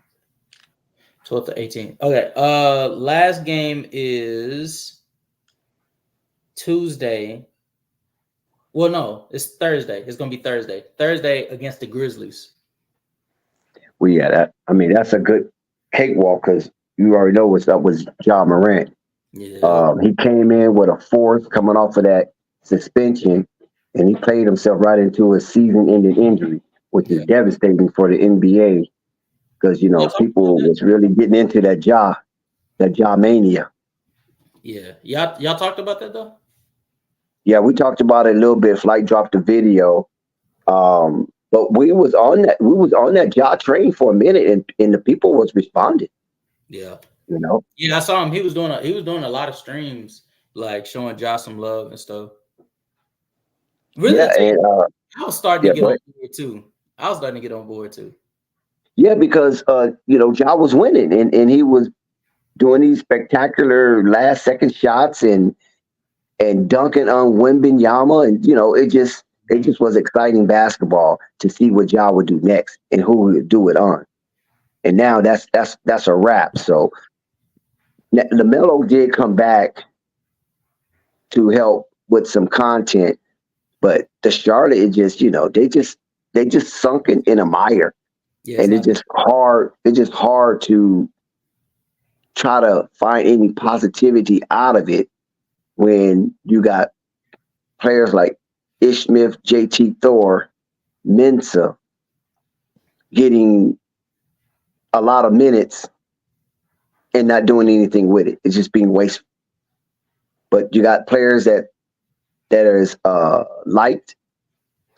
[SPEAKER 10] 12th to 18th. Okay. Last game is Tuesday. Well, no, it's Thursday. It's gonna be Thursday. Thursday against the Grizzlies.
[SPEAKER 1] Well, yeah, that's a good cakewalk because you already know what's up with Ja Morant.
[SPEAKER 10] Yeah.
[SPEAKER 1] He came in with a fourth coming off of that suspension, and he played himself right into a season-ending injury, which is devastating for the NBA because people was really getting into that Ja mania.
[SPEAKER 10] Yeah, y'all talked about that though.
[SPEAKER 1] Yeah, we talked about it a little bit. Flight dropped a video, but we was on that Ja train for a minute, and the people was responding.
[SPEAKER 10] Yeah.
[SPEAKER 1] Yeah,
[SPEAKER 10] I saw him. He was doing a lot of streams, like showing Ja some love and stuff. Really, I was starting to get on board too.
[SPEAKER 1] Yeah, because Ja was winning, and he was doing these spectacular last second shots and dunking on Wembanyama, and it just was exciting basketball to see what Ja would do next and who he would do it on. And now that's a wrap. So Lamelo did come back to help with some content, but the Charlotte is just they just sunk in a mire, and it's just hard. It's just hard to try to find any positivity out of it when you got players like Ish Smith, JT Thor, Mensah getting a lot of minutes and not doing anything with it. It's just being wasteful. But you got players that is liked,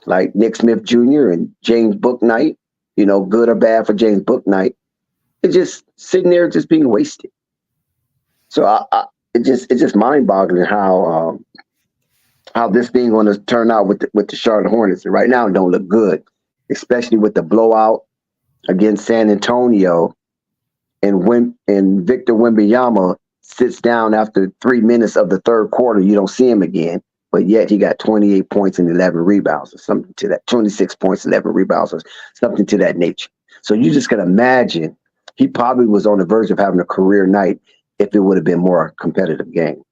[SPEAKER 1] like Nick Smith Jr. and James Bouknight, good or bad for James Bouknight. It's just sitting there just being wasted. So it's just mind-boggling how this thing going to turn out with the Charlotte Hornets. Right now, it don't look good, especially with the blowout against San Antonio, and Victor Wembanyama sits down after 3 minutes of the third quarter. You don't see him again, but yet he got 28 points and 11 rebounds or something to that. 26 points, 11 rebounds or something to that nature. So you just can imagine he probably was on the verge of having a career night if it would have been more competitive game.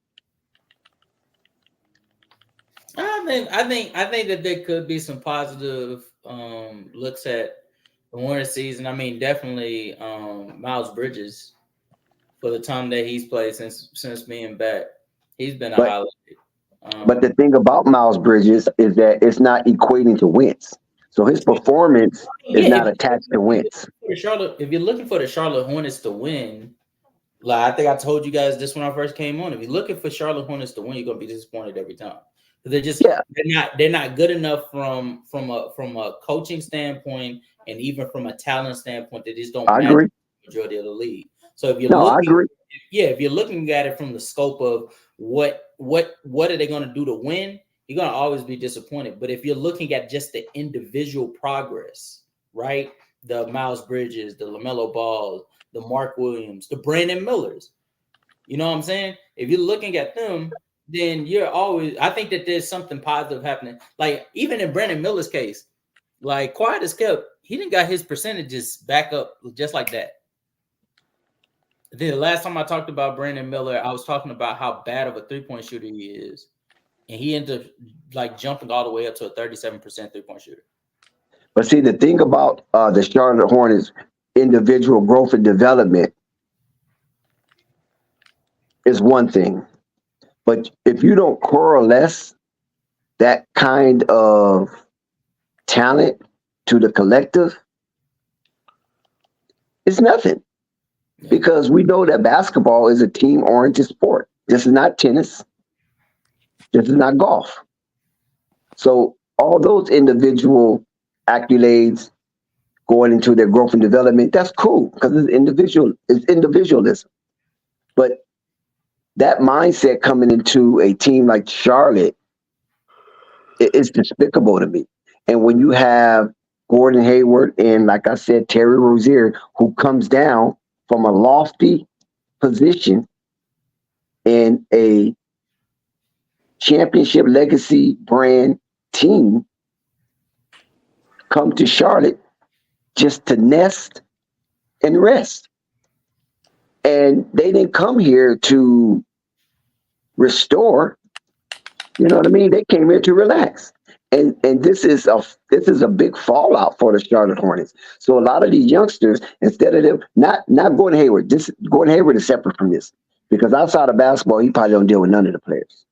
[SPEAKER 10] I think that there could be some positive looks at the Hornets season. I mean, definitely Miles Bridges for the time that he's played since being back. He's been a highlight.
[SPEAKER 1] But the thing about Miles Bridges is that it's not equating to wins. So his performance is not attached to wins.
[SPEAKER 10] If you're looking for the Charlotte Hornets to win, like I think I told you guys this when I first came on. If you're looking for Charlotte Hornets to win, you're gonna be disappointed every time. They're not good enough from a coaching standpoint and even from a talent standpoint. They just don't match the majority of the league. So if you're looking at it from the scope of what are they going to do to win, you're going to always be disappointed. But if you're looking at just the individual progress, right? The Miles Bridges, the LaMelo Ball, the Mark Williams, the Brandon Millers, you know what I'm saying? If you're looking at them, then I think that there's something positive happening. Like even in Brandon Miller's case, like quiet as kept, he didn't got his percentages back up just like that. The last time I talked about Brandon Miller, I was talking about how bad of a 3-point shooter he is. And he ended up like jumping all the way up to a 37% 3-point shooter.
[SPEAKER 1] But see, the thing about the Charlotte Hornets individual growth and development is one thing. But if you don't coalesce that kind of talent to the collective, it's nothing. Because we know that basketball is a team-oriented sport. This is not tennis. This is not golf. So all those individual accolades going into their growth and development, that's cool because it's individualism. But that mindset coming into a team like Charlotte is despicable to me. And when you have Gordon Hayward and, like I said, Terry Rozier, who comes down from a lofty position in a championship legacy brand team, come to Charlotte just to nest and rest. And they didn't come here to restore. You know what I mean? They came here to relax. And this is a big fallout for the Charlotte Hornets. So a lot of these youngsters, instead of them, not Gordon Hayward. Gordon Hayward is separate from this because outside of basketball, he probably don't deal with none of the players.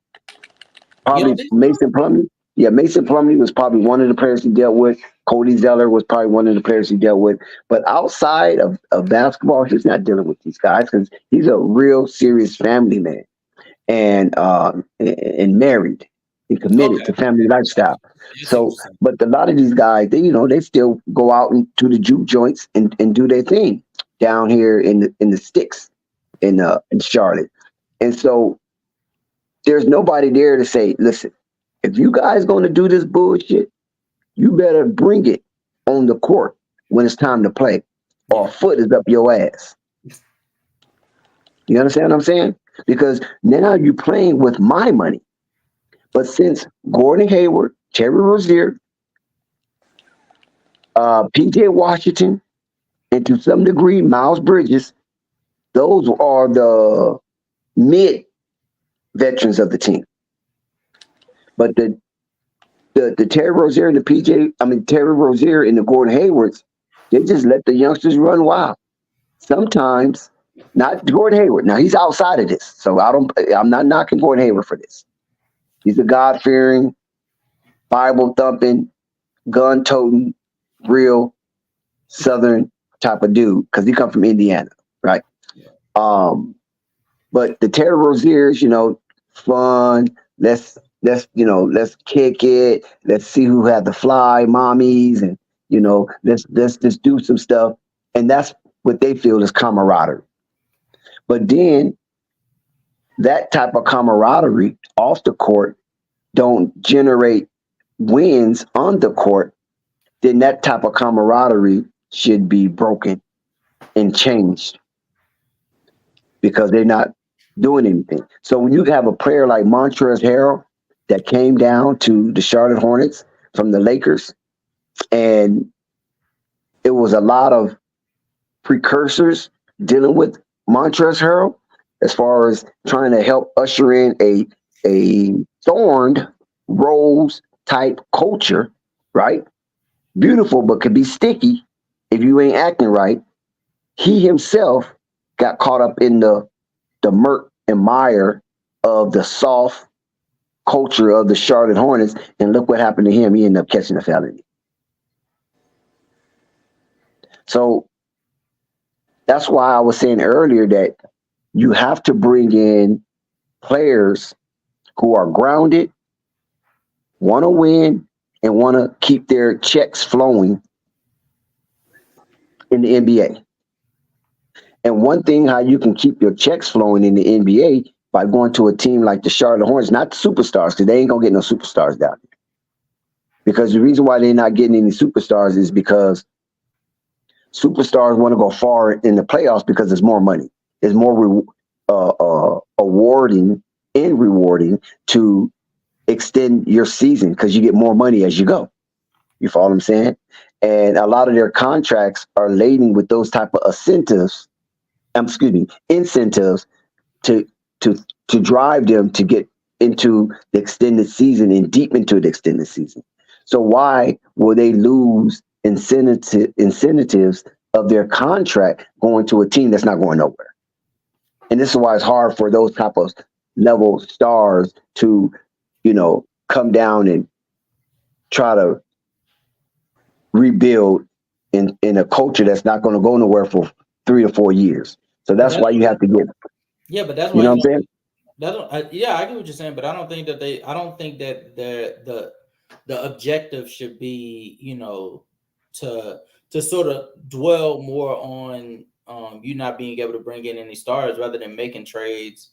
[SPEAKER 1] Probably Mason Plumlee. Yeah, Mason Plumlee was probably one of the players he dealt with. Cody Zeller was probably one of the players he dealt with. But outside of basketball, he's not dealing with these guys because he's a real serious family man and married and committed to family lifestyle. So, but a lot of these guys, they still go out into the juke joints and do their thing down here in the sticks in Charlotte. And so there's nobody there to say, listen, if you guys going to do this bullshit, you better bring it on the court when it's time to play, or a foot is up your ass. You understand what I'm saying? Because now you're playing with my money. But since Gordon Hayward, Terry Rozier, PJ Washington, and to some degree Miles Bridges, those are the mid veterans of the team. But the Terry Rozier and Terry Rozier and the Gordon Haywards, they just let the youngsters run wild. Sometimes, not Gordon Hayward. Now he's outside of this, so I'm not knocking Gordon Hayward for this. He's a God-fearing, Bible-thumping, gun-toting, real Southern type of dude because he come from Indiana, right? But the Terry Roziers, fun. Let's kick it. Let's see who had the fly mommies, and let's just do some stuff. And that's what they feel is camaraderie. But then that type of camaraderie off the court don't generate wins on the court, then that type of camaraderie should be broken and changed because they're not doing anything. So when you have a player like Montrezl Harrell that came down to the Charlotte Hornets from the Lakers, and it was a lot of precursors dealing with Montrezl Harrell as far as trying to help usher in a thorned rose type culture, right? Beautiful, but could be sticky if you ain't acting right. He himself got caught up in the murk and mire of the soft culture of the Charlotte Hornets, and look what happened to him. He ended up catching a felony. So that's why I was saying earlier that you have to bring in players who are grounded, want to win, and want to keep their checks flowing in the NBA. And one thing how you can keep your checks flowing in the NBA by going to a team like the Charlotte Hornets, not the superstars, because they ain't going to get no superstars down there. Because the reason why they're not getting any superstars is because superstars want to go far in the playoffs because there's more money. There's more rewarding to extend your season because you get more money as you go. You follow what I'm saying? And a lot of their contracts are laden with those type of incentives incentives to to to drive them to get into the extended season and deep into the extended season. So why will they lose incentives of their contract going to a team that's not going nowhere? And this is why it's hard for those type of level stars to, come down and try to rebuild in a culture that's not going to go nowhere for 3 to 4 years. So that's why you have to get.
[SPEAKER 10] Yeah, but that's
[SPEAKER 1] You
[SPEAKER 10] why
[SPEAKER 1] know what I'm saying?
[SPEAKER 10] yeah, I get what you're saying, but I don't think that the objective should be, to sort of dwell more on you not being able to bring in any stars rather than making trades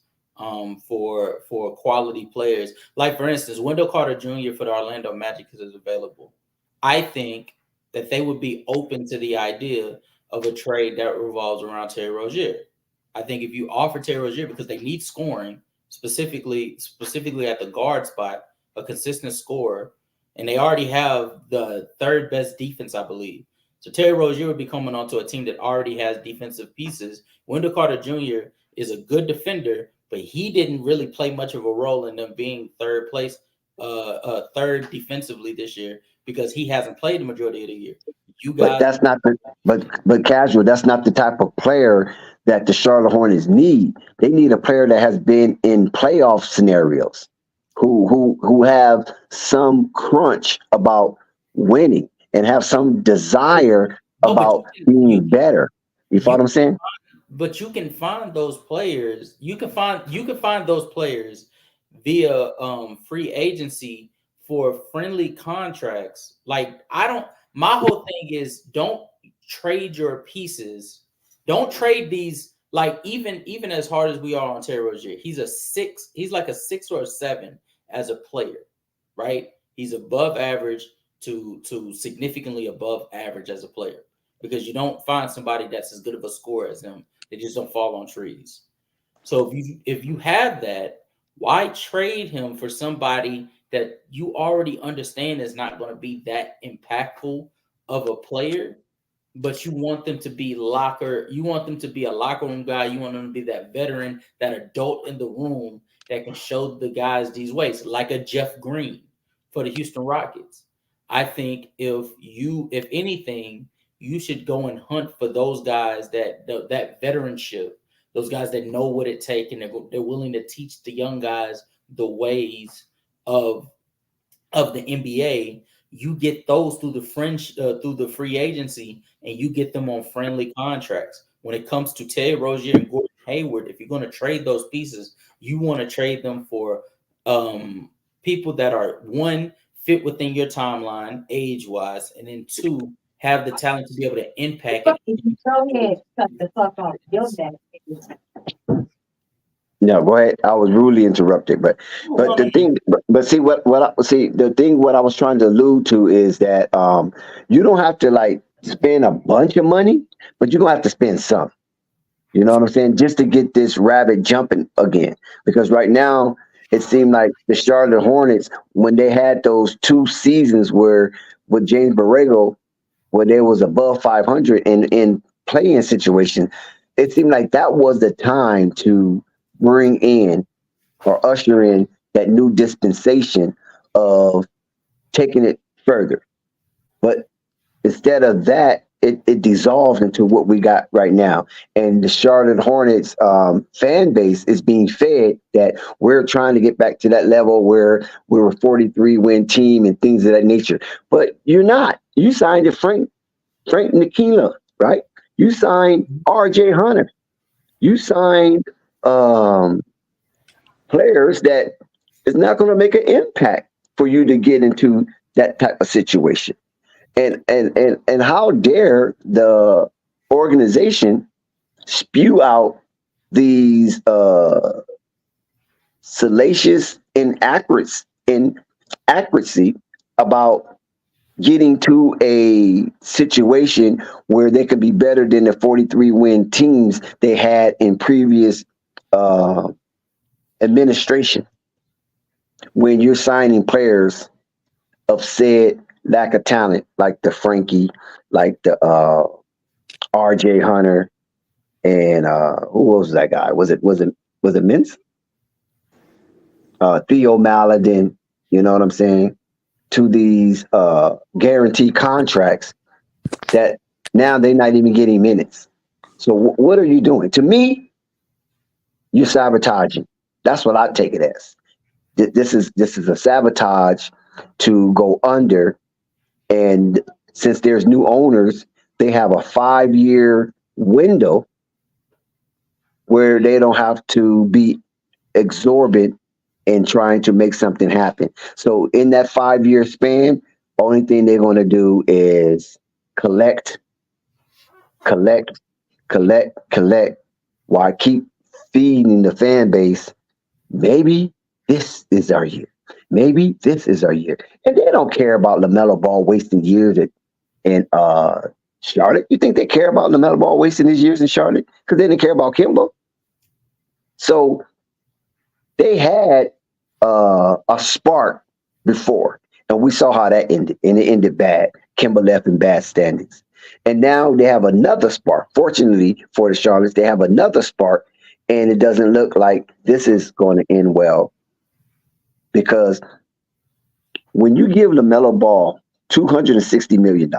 [SPEAKER 10] for quality players. Like, for instance, Wendell Carter Jr. for the Orlando Magic is available. I think that they would be open to the idea of a trade that revolves around Terry Rozier. I think if you offer Terry Rozier, because they need scoring, specifically at the guard spot, a consistent scorer, and they already have the third best defense, I believe. So Terry Rozier would be coming onto a team that already has defensive pieces. Wendell Carter Jr. is a good defender, but he didn't really play much of a role in them being third defensively this year because he hasn't played the majority of the year.
[SPEAKER 1] But that's not but casual. That's not the type of player that the Charlotte Hornets need. They need a player that has been in playoff scenarios, who have some crunch about winning and have some desire about being better. You follow what I'm saying?
[SPEAKER 10] But you can find those players. You can find those players via free agency for friendly contracts. Like, my whole thing is, don't trade your pieces. Don't trade these, like, even as hard as we are on Terry Rozier, he's like a 6 or a 7 as a player, right? He's above average to significantly above average as a player, because you don't find somebody that's as good of a scorer as him. They just don't fall on trees. So if you have that, why trade him for somebody that you already understand is not going to be that impactful of a player, but you want them to be a locker room guy. You want them to be that veteran, that adult in the room that can show the guys these ways, like a Jeff Green for the Houston Rockets. I think if anything, you should go and hunt for those guys that veteranship, those guys that know what it takes, and they're willing to teach the young guys the ways of the NBA. You get those through the free agency, and you get them on friendly contracts. When it comes to Terry Rozier and Gordon Hayward, if you're going to trade those pieces, you want to trade them for people that are, one, fit within your timeline age-wise, and then two, have the talent to be able to impact it.
[SPEAKER 1] Go ahead, cut the fuck off your neck. No, go ahead. I was rudely interrupted, but the thing, what I was trying to allude to is that you don't have to like spend a bunch of money, but you're gonna have to spend some. You know what I'm saying? Just to get this rabbit jumping again, because right now it seemed like the Charlotte Hornets, when they had those 2 seasons where with James Borrego, where they was above 500 in playing situation, it seemed like that was the time to bring in or usher in that new dispensation of taking it further. But instead of that, it dissolved into what we got right now. And the Charlotte Hornets fan base is being fed that we're trying to get back to that level where we're a 43-win team and things of that nature. But you're not. You signed Frank Ntilikina, right? You signed R.J. Hunter. You signed players that is not going to make an impact for you to get into that type of situation. And how dare the organization spew out these salacious inaccuracy about getting to a situation where they could be better than the 43-win teams they had in previous administration, when you're signing players of said lack of talent, like the Frankie, like the R.J. Hunter, and who was that guy? Was it Mintz? Theo Maladin, you know what I'm saying? To these guaranteed contracts that now they're not even getting minutes. So what are you doing? To me, you're sabotaging. That's what I take it as. This is a sabotage to go under. And since there's new owners, they have a 5-year window where they don't have to be exorbitant in trying to make something happen. So in that 5-year span, only thing they're going to do is collect. While I keep feeding the fan base, maybe this is our year. Maybe this is our year. And they don't care about LaMelo Ball wasting years in Charlotte. You think they care about LaMelo Ball wasting his years in Charlotte? Because they didn't care about Kimbo. So they had a spark before, and we saw how that ended, and it ended bad. Kimbo left in bad standings. And now they have another spark. Fortunately for the Charlottes, they have another spark, and it doesn't look like this is going to end well. Because when you give LaMelo Ball $260 million,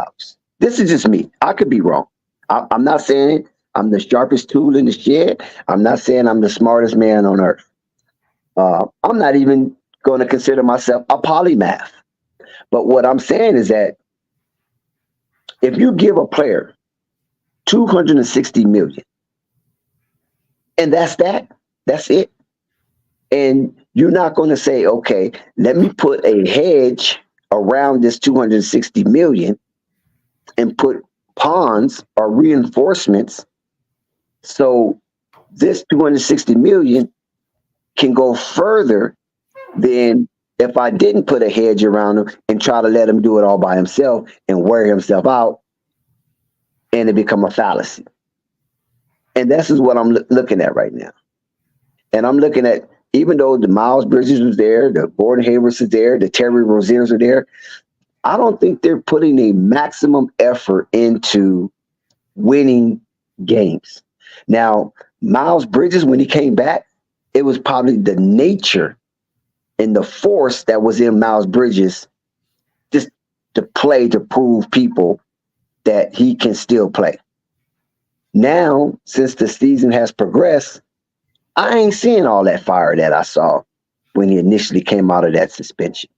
[SPEAKER 1] this is just me. I could be wrong. I'm not saying I'm the sharpest tool in the shed. I'm not saying I'm the smartest man on earth. I'm not even going to consider myself a polymath. But what I'm saying is that if you give a player $260 million, and that's it. And you're not going to say, okay, let me put a hedge around this $260 million and put pawns or reinforcements so this $260 million can go further than if I didn't put a hedge around him and try to let him do it all by himself and wear himself out, and it become a fallacy. And this is what I'm looking at right now. And I'm looking at, even though the Miles Bridges was there, the Gordon Haywards is there, the Terry Roziers are there, I don't think they're putting a maximum effort into winning games. Now, Miles Bridges, when he came back, it was probably the nature and the force that was in Miles Bridges just to play, to prove people that he can still play. Now, since the season has progressed, I ain't seeing all that fire that I saw when he initially came out of that suspension.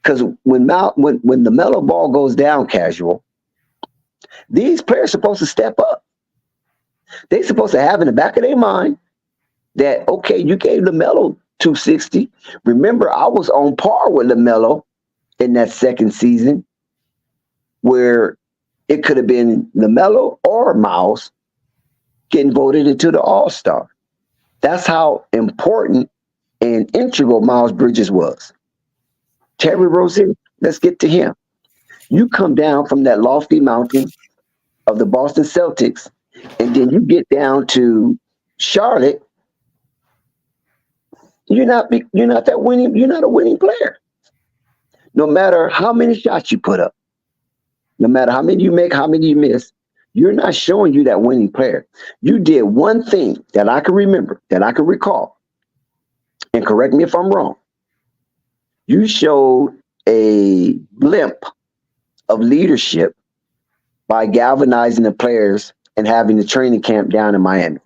[SPEAKER 1] Because when the Melo Ball goes down, casual, these players are supposed to step up. They're supposed to have in the back of their mind that, okay, you gave LaMelo 260. Remember, I was on par with LaMelo in that second season where it could have been LaMelo or Miles getting voted into the All-Star. That's how important and integral Miles Bridges was. Terry Rozier, let's get to him. You come down from that lofty mountain of the Boston Celtics, and then you get down to Charlotte. You're not a winning player. No matter how many shots you put up, no matter how many you make, how many you miss, you're not showing you that winning player. You did one thing that I can remember, that I can recall, and correct me if I'm wrong. You showed a blimp of leadership by galvanizing the players and having the training camp down in Miami.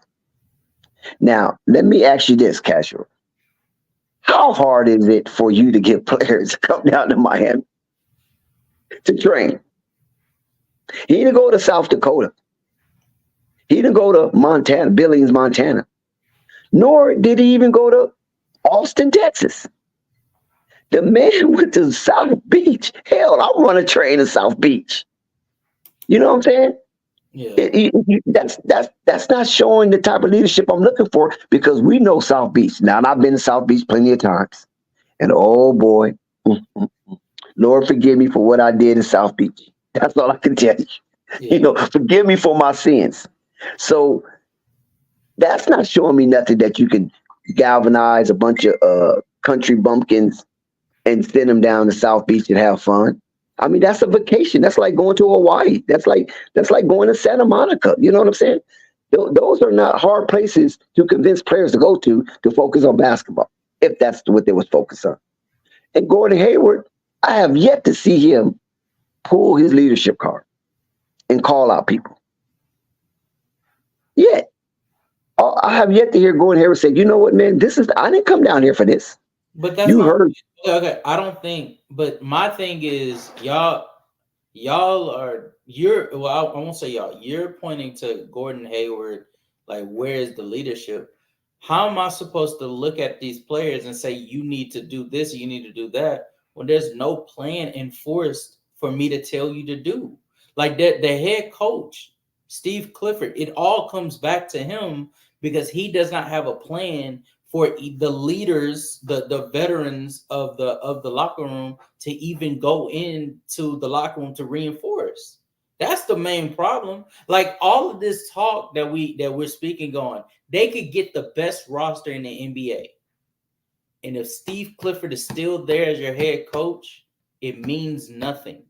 [SPEAKER 1] Now, let me ask you this, Casual. How hard is it for you to get players to come down to Miami to train? He didn't go to South Dakota. He didn't go to Montana, Billings, Montana. Nor did he even go to Austin, Texas. The man went to South Beach. Hell, I want to train in South Beach. You know what I'm saying? Yeah. That's not showing the type of leadership I'm looking for, because we know South Beach. Now, and I've been to South Beach plenty of times. And oh boy, Lord forgive me for what I did in South Beach. That's all I can tell you. Yeah. Forgive me for my sins. So that's not showing me nothing that you can galvanize a bunch of country bumpkins and send them down to South Beach and have fun. I mean, that's a vacation. That's like going to Hawaii. That's like going to Santa Monica. You know what I'm saying? Those are not hard places to convince players to go to focus on basketball, if that's what they was focused on. And Gordon Hayward, I have yet to see him pull his leadership card and call out people. Yet. I have yet to hear Gordon Hayward say, you know what, man, I didn't come down here for this.
[SPEAKER 10] But that's okay. I don't think, but my thing is y'all are, I won't say y'all, you're pointing to Gordon Hayward, like, where is the leadership? How am I supposed to look at these players and say, you need to do this, you need to do that, when there's no plan enforced for me to tell you to do? Like, the head coach, Steve Clifford, it all comes back to him because he does not have a plan for the leaders, the veterans of the locker room to even go into the locker room to reinforce. That's the main problem. Like, all of this talk that we're speaking on, they could get the best roster in the NBA. And if Steve Clifford is still there as your head coach, it means nothing.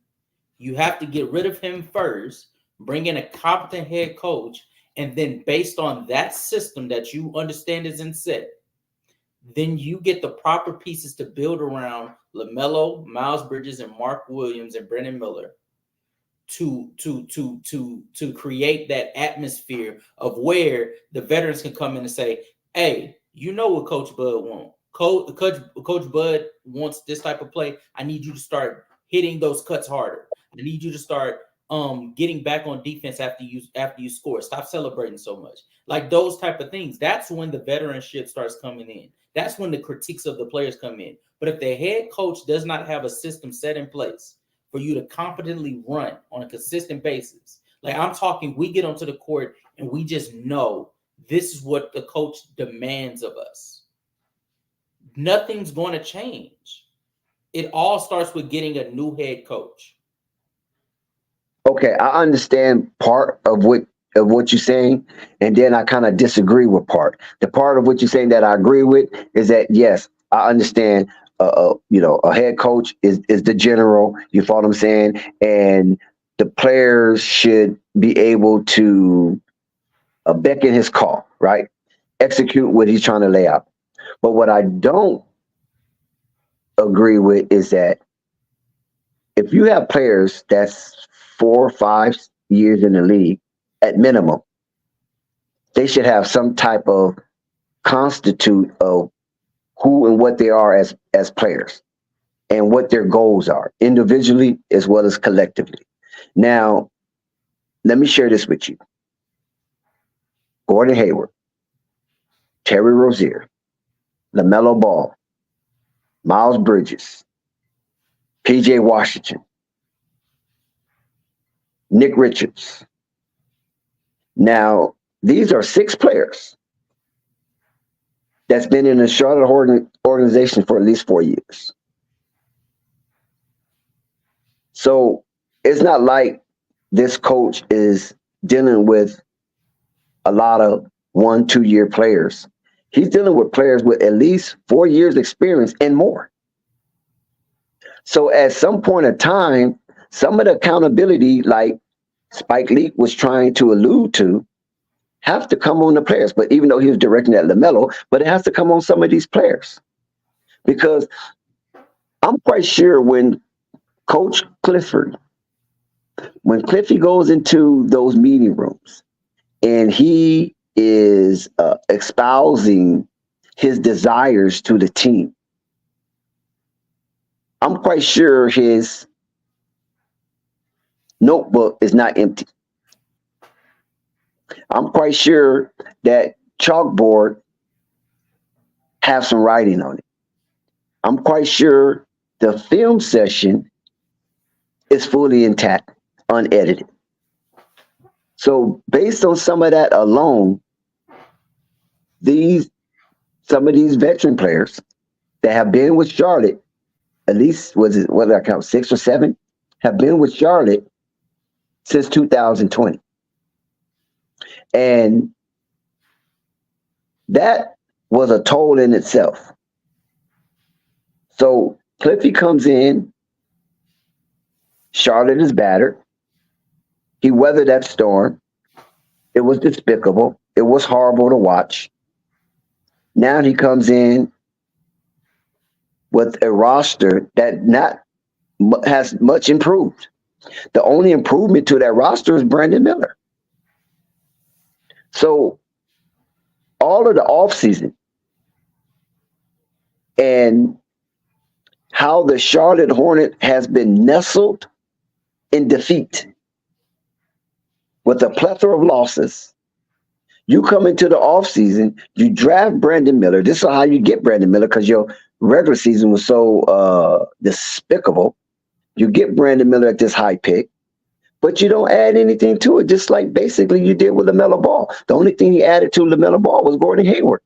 [SPEAKER 10] You have to get rid of him first, bring in a competent head coach, and then based on that system that you understand is in set, then you get the proper pieces to build around Lamelo, Miles Bridges, and Mark Williams and Brendan Miller to create that atmosphere of where the veterans can come in and say, hey, you know what Coach Bud wants. Coach Bud wants this type of play. I need you to start hitting those cuts harder. I need you to start getting back on defense after you score. Stop celebrating so much. Like, those type of things. That's when the veteranship starts coming in. That's when the critiques of the players come in. But if the head coach does not have a system set in place for you to competently run on a consistent basis, like, I'm talking, we get onto the court and we just know this is what the coach demands of us, nothing's going to change. It all starts with getting a new head coach.
[SPEAKER 1] Okay, I understand part of what you're saying, and then I kind of disagree with part. The part of what you're saying that I agree with is that, yes, I understand. A head coach is the general. You follow what I'm saying, and the players should be able to beckon his call, right? Execute what he's trying to lay out. But what I don't agree with is that if you have players that's 4 or 5 years in the league, at minimum, they should have some type of constitute of who and what they are as players and what their goals are, individually as well as collectively. Now, let me share this with you. Gordon Hayward, Terry Rozier, Lamelo Ball, Miles Bridges, PJ Washington, Nick Richards. Now, these are 6 players that's been in the Charlotte organization for at least 4 years. So it's not like this coach is dealing with a lot of 1-2 year players. He's dealing with players with at least 4 years experience and more. So at some point in time, some of the accountability, like Spike Lee was trying to allude to, have to come on the players. But even though he was directing at LaMelo, but it has to come on some of these players. Because I'm quite sure when Coach Clifford, when Cliffy goes into those meeting rooms and he is espousing his desires to the team, I'm quite sure his notebook is not empty. I'm quite sure that chalkboard has some writing on it. I'm quite sure the film session is fully intact, unedited. So based on some of that alone, some of these veteran players that have been with Charlotte, at least whether I count 6 or 7, have been with Charlotte since 2020. And that was a toll in itself. So Cliffy comes in, Charlotte is battered. He weathered that storm. It was despicable. It was horrible to watch. Now he comes in with a roster that not has much improved. The only improvement to that roster is Brandon Miller. So all of the offseason and how the Charlotte Hornet has been nestled in defeat with a plethora of losses. You come into the offseason, you draft Brandon Miller. This is how you get Brandon Miller because your regular season was so despicable. You get Brandon Miller at this high pick, but you don't add anything to it, just like basically you did with LaMelo Ball. The only thing he added to LaMelo Ball was Gordon Hayward.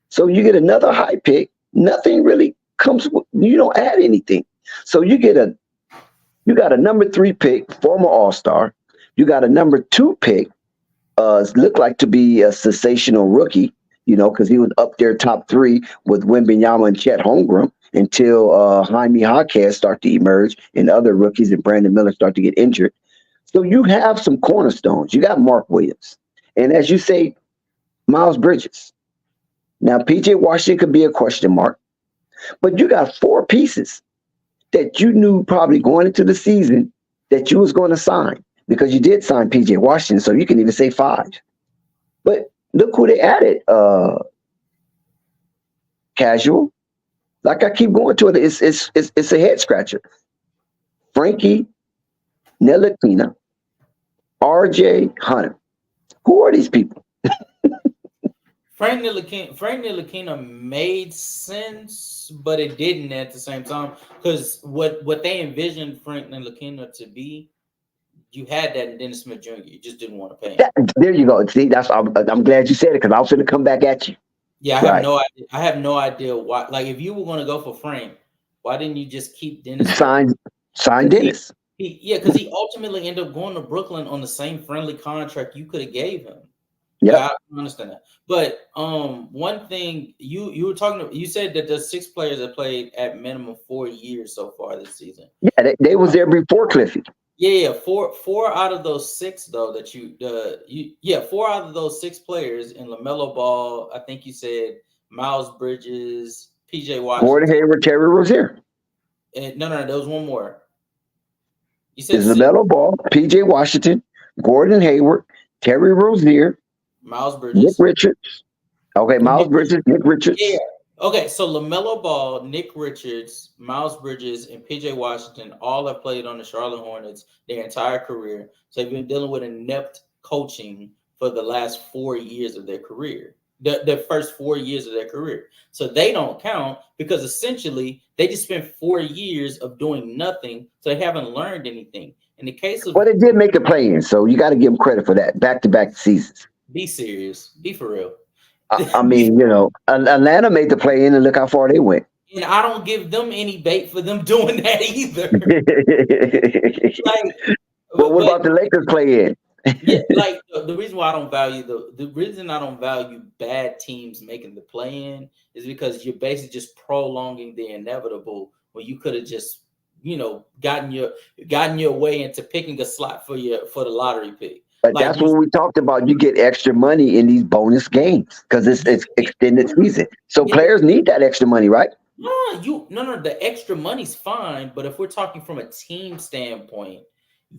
[SPEAKER 1] So you get another high pick. Nothing really comes with, you don't add anything. So you got a number 3 pick, former All-Star. You got a number 2 pick, looked like to be a sensational rookie, because he was up there top 3 with Wembanyama and Chet Holmgren until Jaime Jaquez start to emerge and other rookies and Brandon Miller start to get injured. So you have some cornerstones. You got Mark Williams. And as you say, Miles Bridges. Now, P.J. Washington could be a question mark, but you got 4 pieces that you knew probably going into the season that you was going to sign because you did sign P.J. Washington, so you can even say 5. But look who they added, casual. Like I keep going to it, it's a head scratcher. Frankie Ntilikina, R.J. Hunter. Who are these people?
[SPEAKER 10] Frank Ntilikina made sense, but it didn't at the same time because what they envisioned Frank Ntilikina to be, you had that in Dennis Smith Jr. You just didn't want to pay him.
[SPEAKER 1] There you go. See, I'm glad you said it because I was going to come back at you.
[SPEAKER 10] Yeah, I have no idea why. Like, if you were going to go for Frank, why didn't you just keep Dennis?
[SPEAKER 1] Sign Dennis.
[SPEAKER 10] Because he ultimately ended up going to Brooklyn on the same friendly contract you could have gave him.
[SPEAKER 1] Yeah,
[SPEAKER 10] I understand that. But one thing you were talking about, you said that the 6 players that played at minimum 4 years so far this season.
[SPEAKER 1] Yeah, they was there before Cliffy.
[SPEAKER 10] Yeah, four out of those 6 though that 4 out of those 6 players in LaMelo Ball, I think you said Miles Bridges, PJ Washington,
[SPEAKER 1] Gordon Hayward, Terry Rozier.
[SPEAKER 10] And no, there was one more. You said
[SPEAKER 1] LaMelo Ball, PJ Washington, Gordon Hayward, Terry Rozier,
[SPEAKER 10] Miles Bridges,
[SPEAKER 1] Nick Richards. Okay, Miles Bridges, Nick Richards.
[SPEAKER 10] Yeah. Okay, so LaMelo Ball, Nick Richards, Miles Bridges, and PJ Washington all have played on the Charlotte Hornets their entire career. So they've been dealing with inept coaching for the last 4 years of their career, the first 4 years of their career. So they don't count because essentially they just spent 4 years of doing nothing, so they haven't learned anything. In the case of,
[SPEAKER 1] well, they did make a play-in, so you got to give them credit for that. Back-to-back seasons.
[SPEAKER 10] Be serious. Be for real.
[SPEAKER 1] I mean, Atlanta made the play-in, and look how far they went.
[SPEAKER 10] And I don't give them any bait for them doing that either.
[SPEAKER 1] But what about the Lakers play-in?
[SPEAKER 10] Yeah, like the reason why I don't value the reason I don't value bad teams making the play-in is because you're basically just prolonging the inevitable when you could have just gotten your way into picking a slot for the lottery pick.
[SPEAKER 1] But that's what we talked about. You get extra money in these bonus games because it's extended season. So players need that extra money, right?
[SPEAKER 10] No. The extra money's fine, but if we're talking from a team standpoint,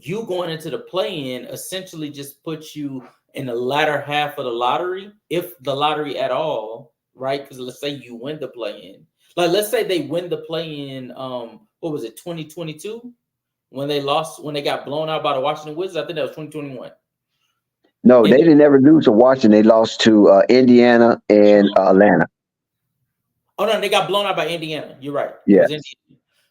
[SPEAKER 10] you going into the play-in essentially just puts you in the latter half of the lottery, if the lottery at all, right? Because let's say you win the play-in. Like, let's say they win the play-in, what was it, 2022? When they got blown out by the Washington Wizards? I think that was 2021.
[SPEAKER 1] No, they didn't ever lose to Washington. They lost to Indiana and Atlanta.
[SPEAKER 10] Oh, no, they got blown out by Indiana. You're right.
[SPEAKER 1] Yeah.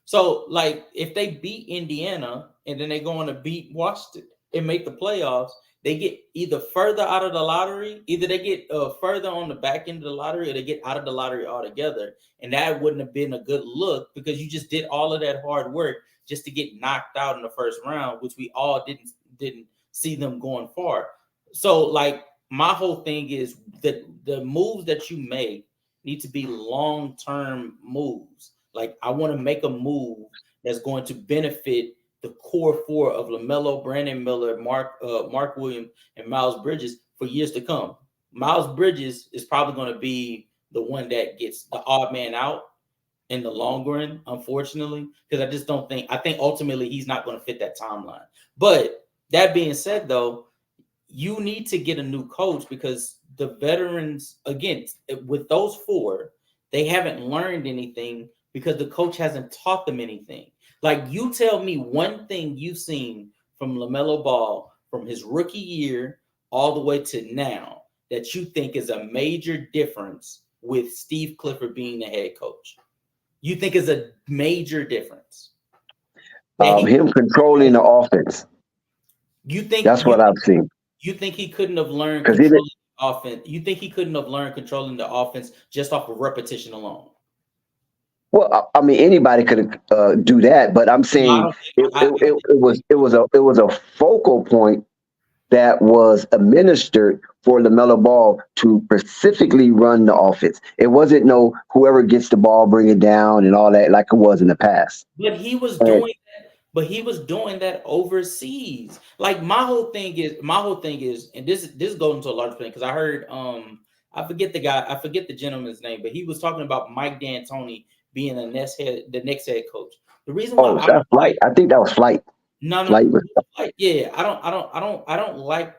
[SPEAKER 10] So, like, if they beat Indiana and then they go on to beat Washington and make the playoffs, they get either further out of the lottery, either they get further on the back end of the lottery, or they get out of the lottery altogether. And that wouldn't have been a good look because you just did all of that hard work just to get knocked out in the first round, which we all didn't see them going far. So, like, my whole thing is that the moves that you make need to be long-term moves. Like, I want to make a move that's going to benefit the core four of Lamelo, Brandon Miller, Mark Williams, and Miles Bridges for years to come. Miles Bridges is probably going to be the one that gets the odd man out in the long run, unfortunately, because I think ultimately he's not going to fit that timeline. But that being said, though, you need to get a new coach because the veterans, again, with those four, they haven't learned anything because the coach hasn't taught them anything. Like, you tell me one thing you've seen from LaMelo Ball from his rookie year all the way to now that you think is a major difference with Steve Clifford being the head coach. You think is a major difference.
[SPEAKER 1] Him controlling the offense.
[SPEAKER 10] You think
[SPEAKER 1] that's what I've seen.
[SPEAKER 10] You think he couldn't have learned controlling the offense? You think he couldn't have learned controlling the offense just off of repetition alone?
[SPEAKER 1] Well, I mean, anybody could do that, but I'm saying it was a focal point that was administered for LaMelo Ball to specifically run the offense. It wasn't no whoever gets the ball, bring it down, and all that like it was in the past.
[SPEAKER 10] But he was doing that. But he was doing that overseas. Like my whole thing is, and this goes into a large thing because I heard I forget the gentleman's name, but he was talking about Mike D'Antoni being the next head coach. The reason why
[SPEAKER 1] that's Flight. I think that was Flight.
[SPEAKER 10] No,
[SPEAKER 1] Flight
[SPEAKER 10] yeah, I don't like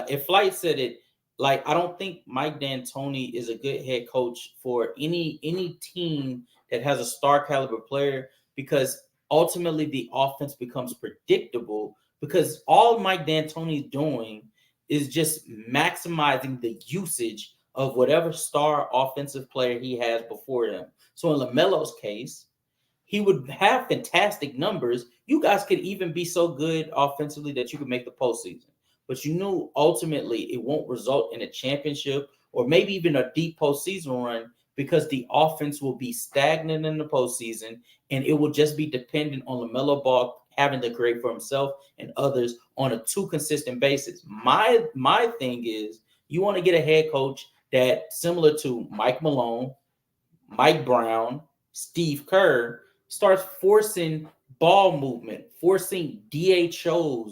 [SPEAKER 10] if Flight said it. Like, I don't think Mike D'Antoni is a good head coach for any team that has a star caliber player because ultimately the offense becomes predictable because all Mike D'Antoni is doing is just maximizing the usage of whatever star offensive player he has before him. So in LaMelo's case, he would have fantastic numbers. You guys could even be so good offensively that you could make the postseason. But you knew ultimately it won't result in a championship or maybe even a deep postseason run because the offense will be stagnant in the postseason and it will just be dependent on LaMelo Ball having to create for himself and others on a too consistent basis. My thing is you want to get a head coach that similar to Mike Malone, Mike Brown, Steve Kerr, starts forcing ball movement, forcing DHO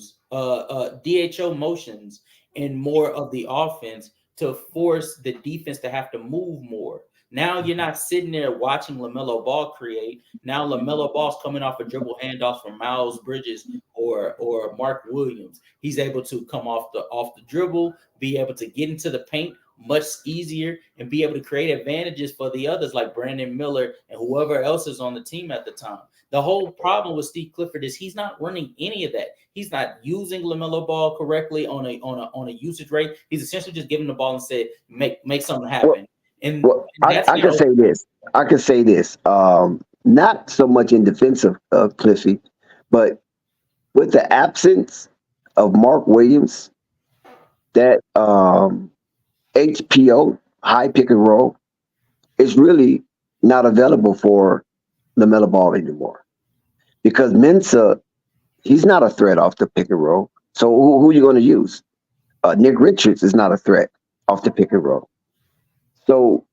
[SPEAKER 10] motions and more of the offense to force the defense to have to move more. Now you're not sitting there watching LaMelo Ball create. Now LaMelo Ball's coming off a dribble handoff from Miles Bridges or Mark Williams. He's able to come off the dribble, be able to get into the paint much easier and be able to create advantages for the others like Brandon Miller and whoever else is on the team at the time. The whole problem with Steve Clifford is he's not running any of that. He's not using LaMelo Ball correctly on a usage rate. He's essentially just giving the ball and said, make something happen.
[SPEAKER 1] I can say this. I can say this. Not so much in defense of Cliffy, but with the absence of Mark Williams, that HPO, high pick and roll, is really not available for LaMelo Ball anymore. Because Mensah, he's not a threat off the pick and roll. So who are you going to use? Nick Richards is not a threat off the pick and roll. So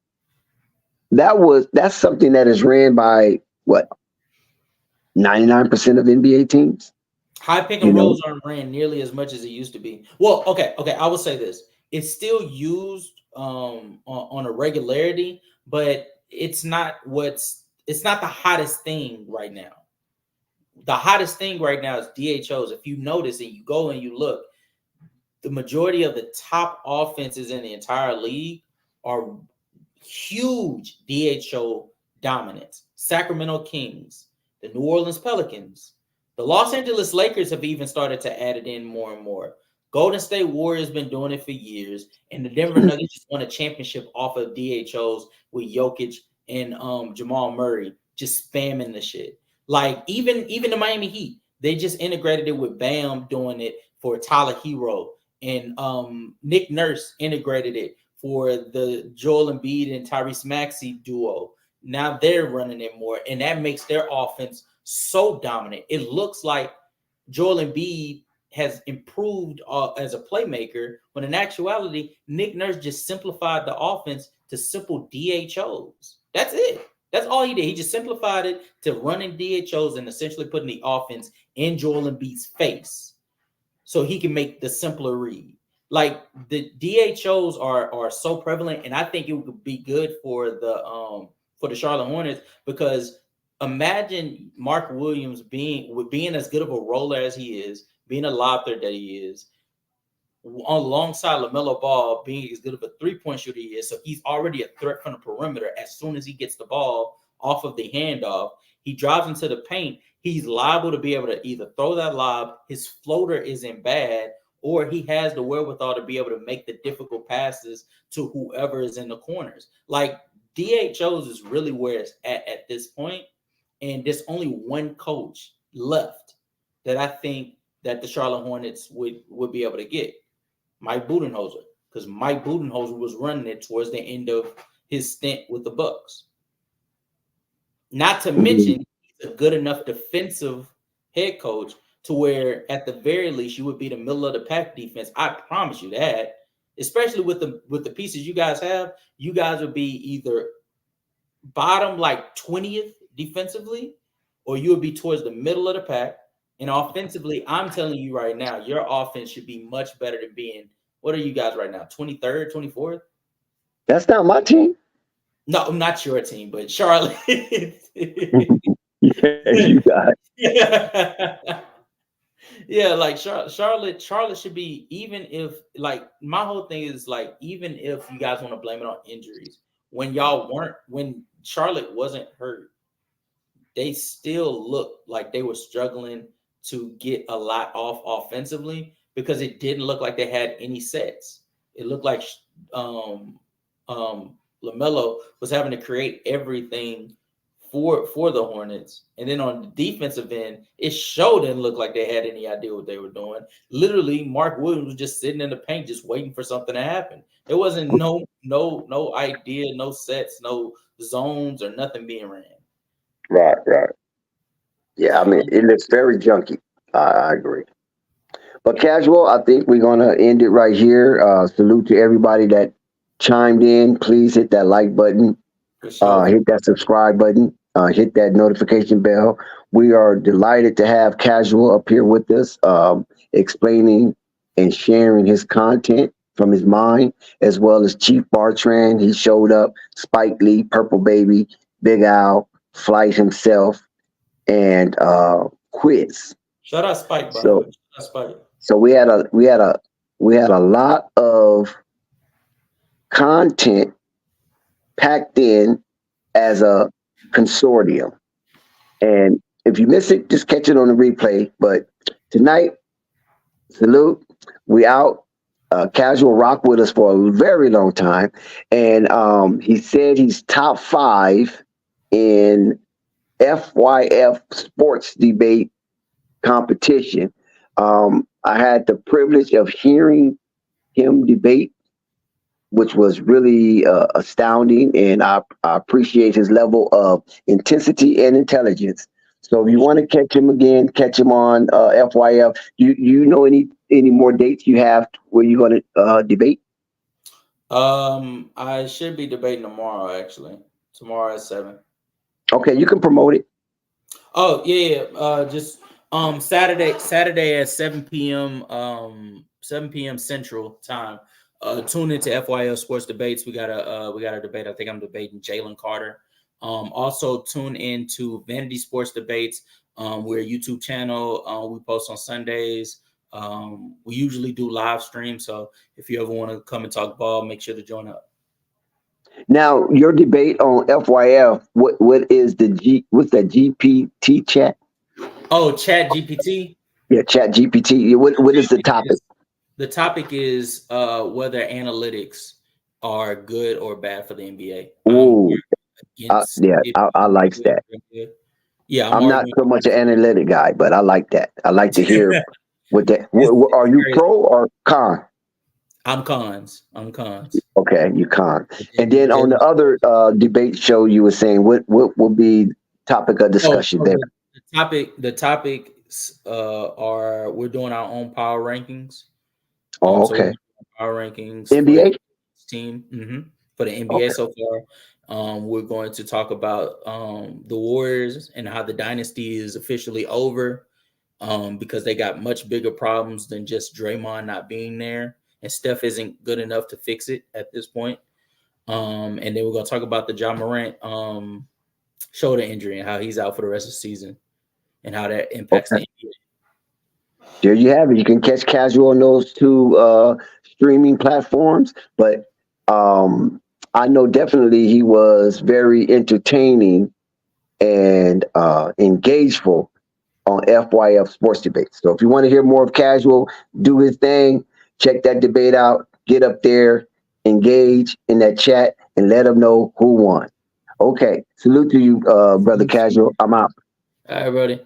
[SPEAKER 1] that's something that is ran by 99% of NBA teams.
[SPEAKER 10] High pick and rolls aren't ran nearly as much as it used to be. Well, okay. I will say this. It's still used on a regularity, but it's not the hottest thing right now. The hottest thing right now is DHOs. If you notice and you go and you look, the majority of the top offenses in the entire league are huge DHO dominance. Sacramento Kings, the New Orleans Pelicans, the Los Angeles Lakers have even started to add it in more and more. Golden State Warriors been doing it for years, and the Denver Nuggets just won a championship off of DHOs with Jokic and Jamal Murray just spamming the shit. Like even the Miami Heat, they just integrated it with Bam doing it for Tyler Hero, and Nick Nurse integrated it for the Joel Embiid and Tyrese Maxey duo. Now they're running it more, and that makes their offense so dominant. It looks like Joel Embiid has improved as a playmaker, when in actuality, Nick Nurse just simplified the offense to simple DHOs. That's it. That's all he did. He just simplified it to running DHOs and essentially putting the offense in Joel Embiid's face so he can make the simpler read. Like the DHOs are so prevalent, and I think it would be good for the Charlotte Hornets, because imagine Mark Williams being as good of a roller as he is, being a lob threat that he is, alongside Lamelo Ball being as good of a three-point shooter he is. So he's already a threat from the perimeter. As soon as he gets the ball off of the handoff, he drives into the paint. He's liable to be able to either throw that lob, his floater isn't bad, or he has the wherewithal to be able to make the difficult passes to whoever is in the corners. Like DHOs is really where it's at this point. And there's only one coach left that I think that the Charlotte Hornets would be able to get. Mike Budenholzer, because Mike Budenholzer was running it towards the end of his stint with the Bucks. Not to mention, he's a good enough defensive head coach to where, at the very least, you would be the middle of the pack defense. I promise you that. Especially with the pieces you guys have, you guys would be either bottom like 20th defensively, or you would be towards the middle of the pack. And offensively, I'm telling you right now, your offense should be much better than being, what are you guys right now, 23rd, 24th?
[SPEAKER 1] That's not my team.
[SPEAKER 10] No, not your team, but Charlotte.
[SPEAKER 1] Yes, you got
[SPEAKER 10] it. Yeah, like Charlotte should be, even if, like, my whole thing is, like, even if you guys want to blame it on injuries, when Charlotte wasn't hurt, they still looked like they were struggling to get a lot off offensively, because it didn't look like they had any sets. It looked like Lamelo was having to create everything for the Hornets. And then on the defensive end, it sure didn't look like they had any idea what they were doing. Literally, Mark Williams was just sitting in the paint, just waiting for something to happen. There wasn't no idea, no sets, no zones, or nothing being ran.
[SPEAKER 1] Right. Yeah, I mean, it looks very junky. I agree. But casual, I think we're gonna end it right here. Salute to everybody that chimed in. Please hit that like button, hit that subscribe button, hit that notification bell. We are delighted to have Casual up here with us, explaining and sharing his content from his mind, as well as Chief Bartran. He showed up. Spike Lee, Purple Baby, Big Al, Flight himself, and Quiz.
[SPEAKER 10] Shout out Spike, by the way. Shout out Spike.
[SPEAKER 1] So we had a lot of content packed in as a consortium. And if you miss it, just catch it on the replay. But tonight, salute. We out. Casual rock with us for a very long time. And he said he's top 5 in FYF sports debate competition. I had the privilege of hearing him debate, which was really astounding, and I appreciate his level of intensity and intelligence. So if you want to catch him again, catch him on FYF. You know any more dates you have where you're going to debate?
[SPEAKER 10] I should be debating tomorrow, actually. Tomorrow at 7.
[SPEAKER 1] Okay, you can promote it.
[SPEAKER 10] Oh yeah. Just Saturday at 7 p.m. 7 p.m. Central Time. Tune into FYL Sports Debates. We got a debate. I think I'm debating Jalen Carter. Also tune into Vanity Sports Debates. We're a YouTube channel. We post on Sundays. We usually do live streams. So if you ever want to come and talk ball, make sure to join up.
[SPEAKER 1] Now, your debate on FYF, what is what's that GPT chat?
[SPEAKER 10] Oh, Chat GPT?
[SPEAKER 1] Yeah, Chat GPT. What is the topic?
[SPEAKER 10] The topic is whether analytics are good or bad for the NBA.
[SPEAKER 1] Ooh, I like that.
[SPEAKER 10] Yeah,
[SPEAKER 1] I'm not so much an analytic guy, but I like that. I like to hear what that. Are you pro or con?
[SPEAKER 10] I'm cons.
[SPEAKER 1] Okay, you con. And then on the other debate show, you were saying what will be topic of discussion there?
[SPEAKER 10] The topics are, we're doing our own power rankings.
[SPEAKER 1] Oh, okay.
[SPEAKER 10] So power rankings
[SPEAKER 1] NBA
[SPEAKER 10] team for the NBA so far, We're going to talk about the Warriors and how the dynasty is officially over because they got much bigger problems than just Draymond not being there. And Steph isn't good enough to fix it at this point. And then we're going to talk about the Ja Morant shoulder injury and how he's out for the rest of the season and how that impacts the NBA.
[SPEAKER 1] There you have it. You can catch Casual on those two streaming platforms. But I know definitely he was very entertaining and engageful on FYF Sports Debates. So if you want to hear more of Casual, do his thing, check that debate out, get up there, engage in that chat, and let them know who won. Okay. Salute to you, Brother Casual. I'm out.
[SPEAKER 10] All right, buddy.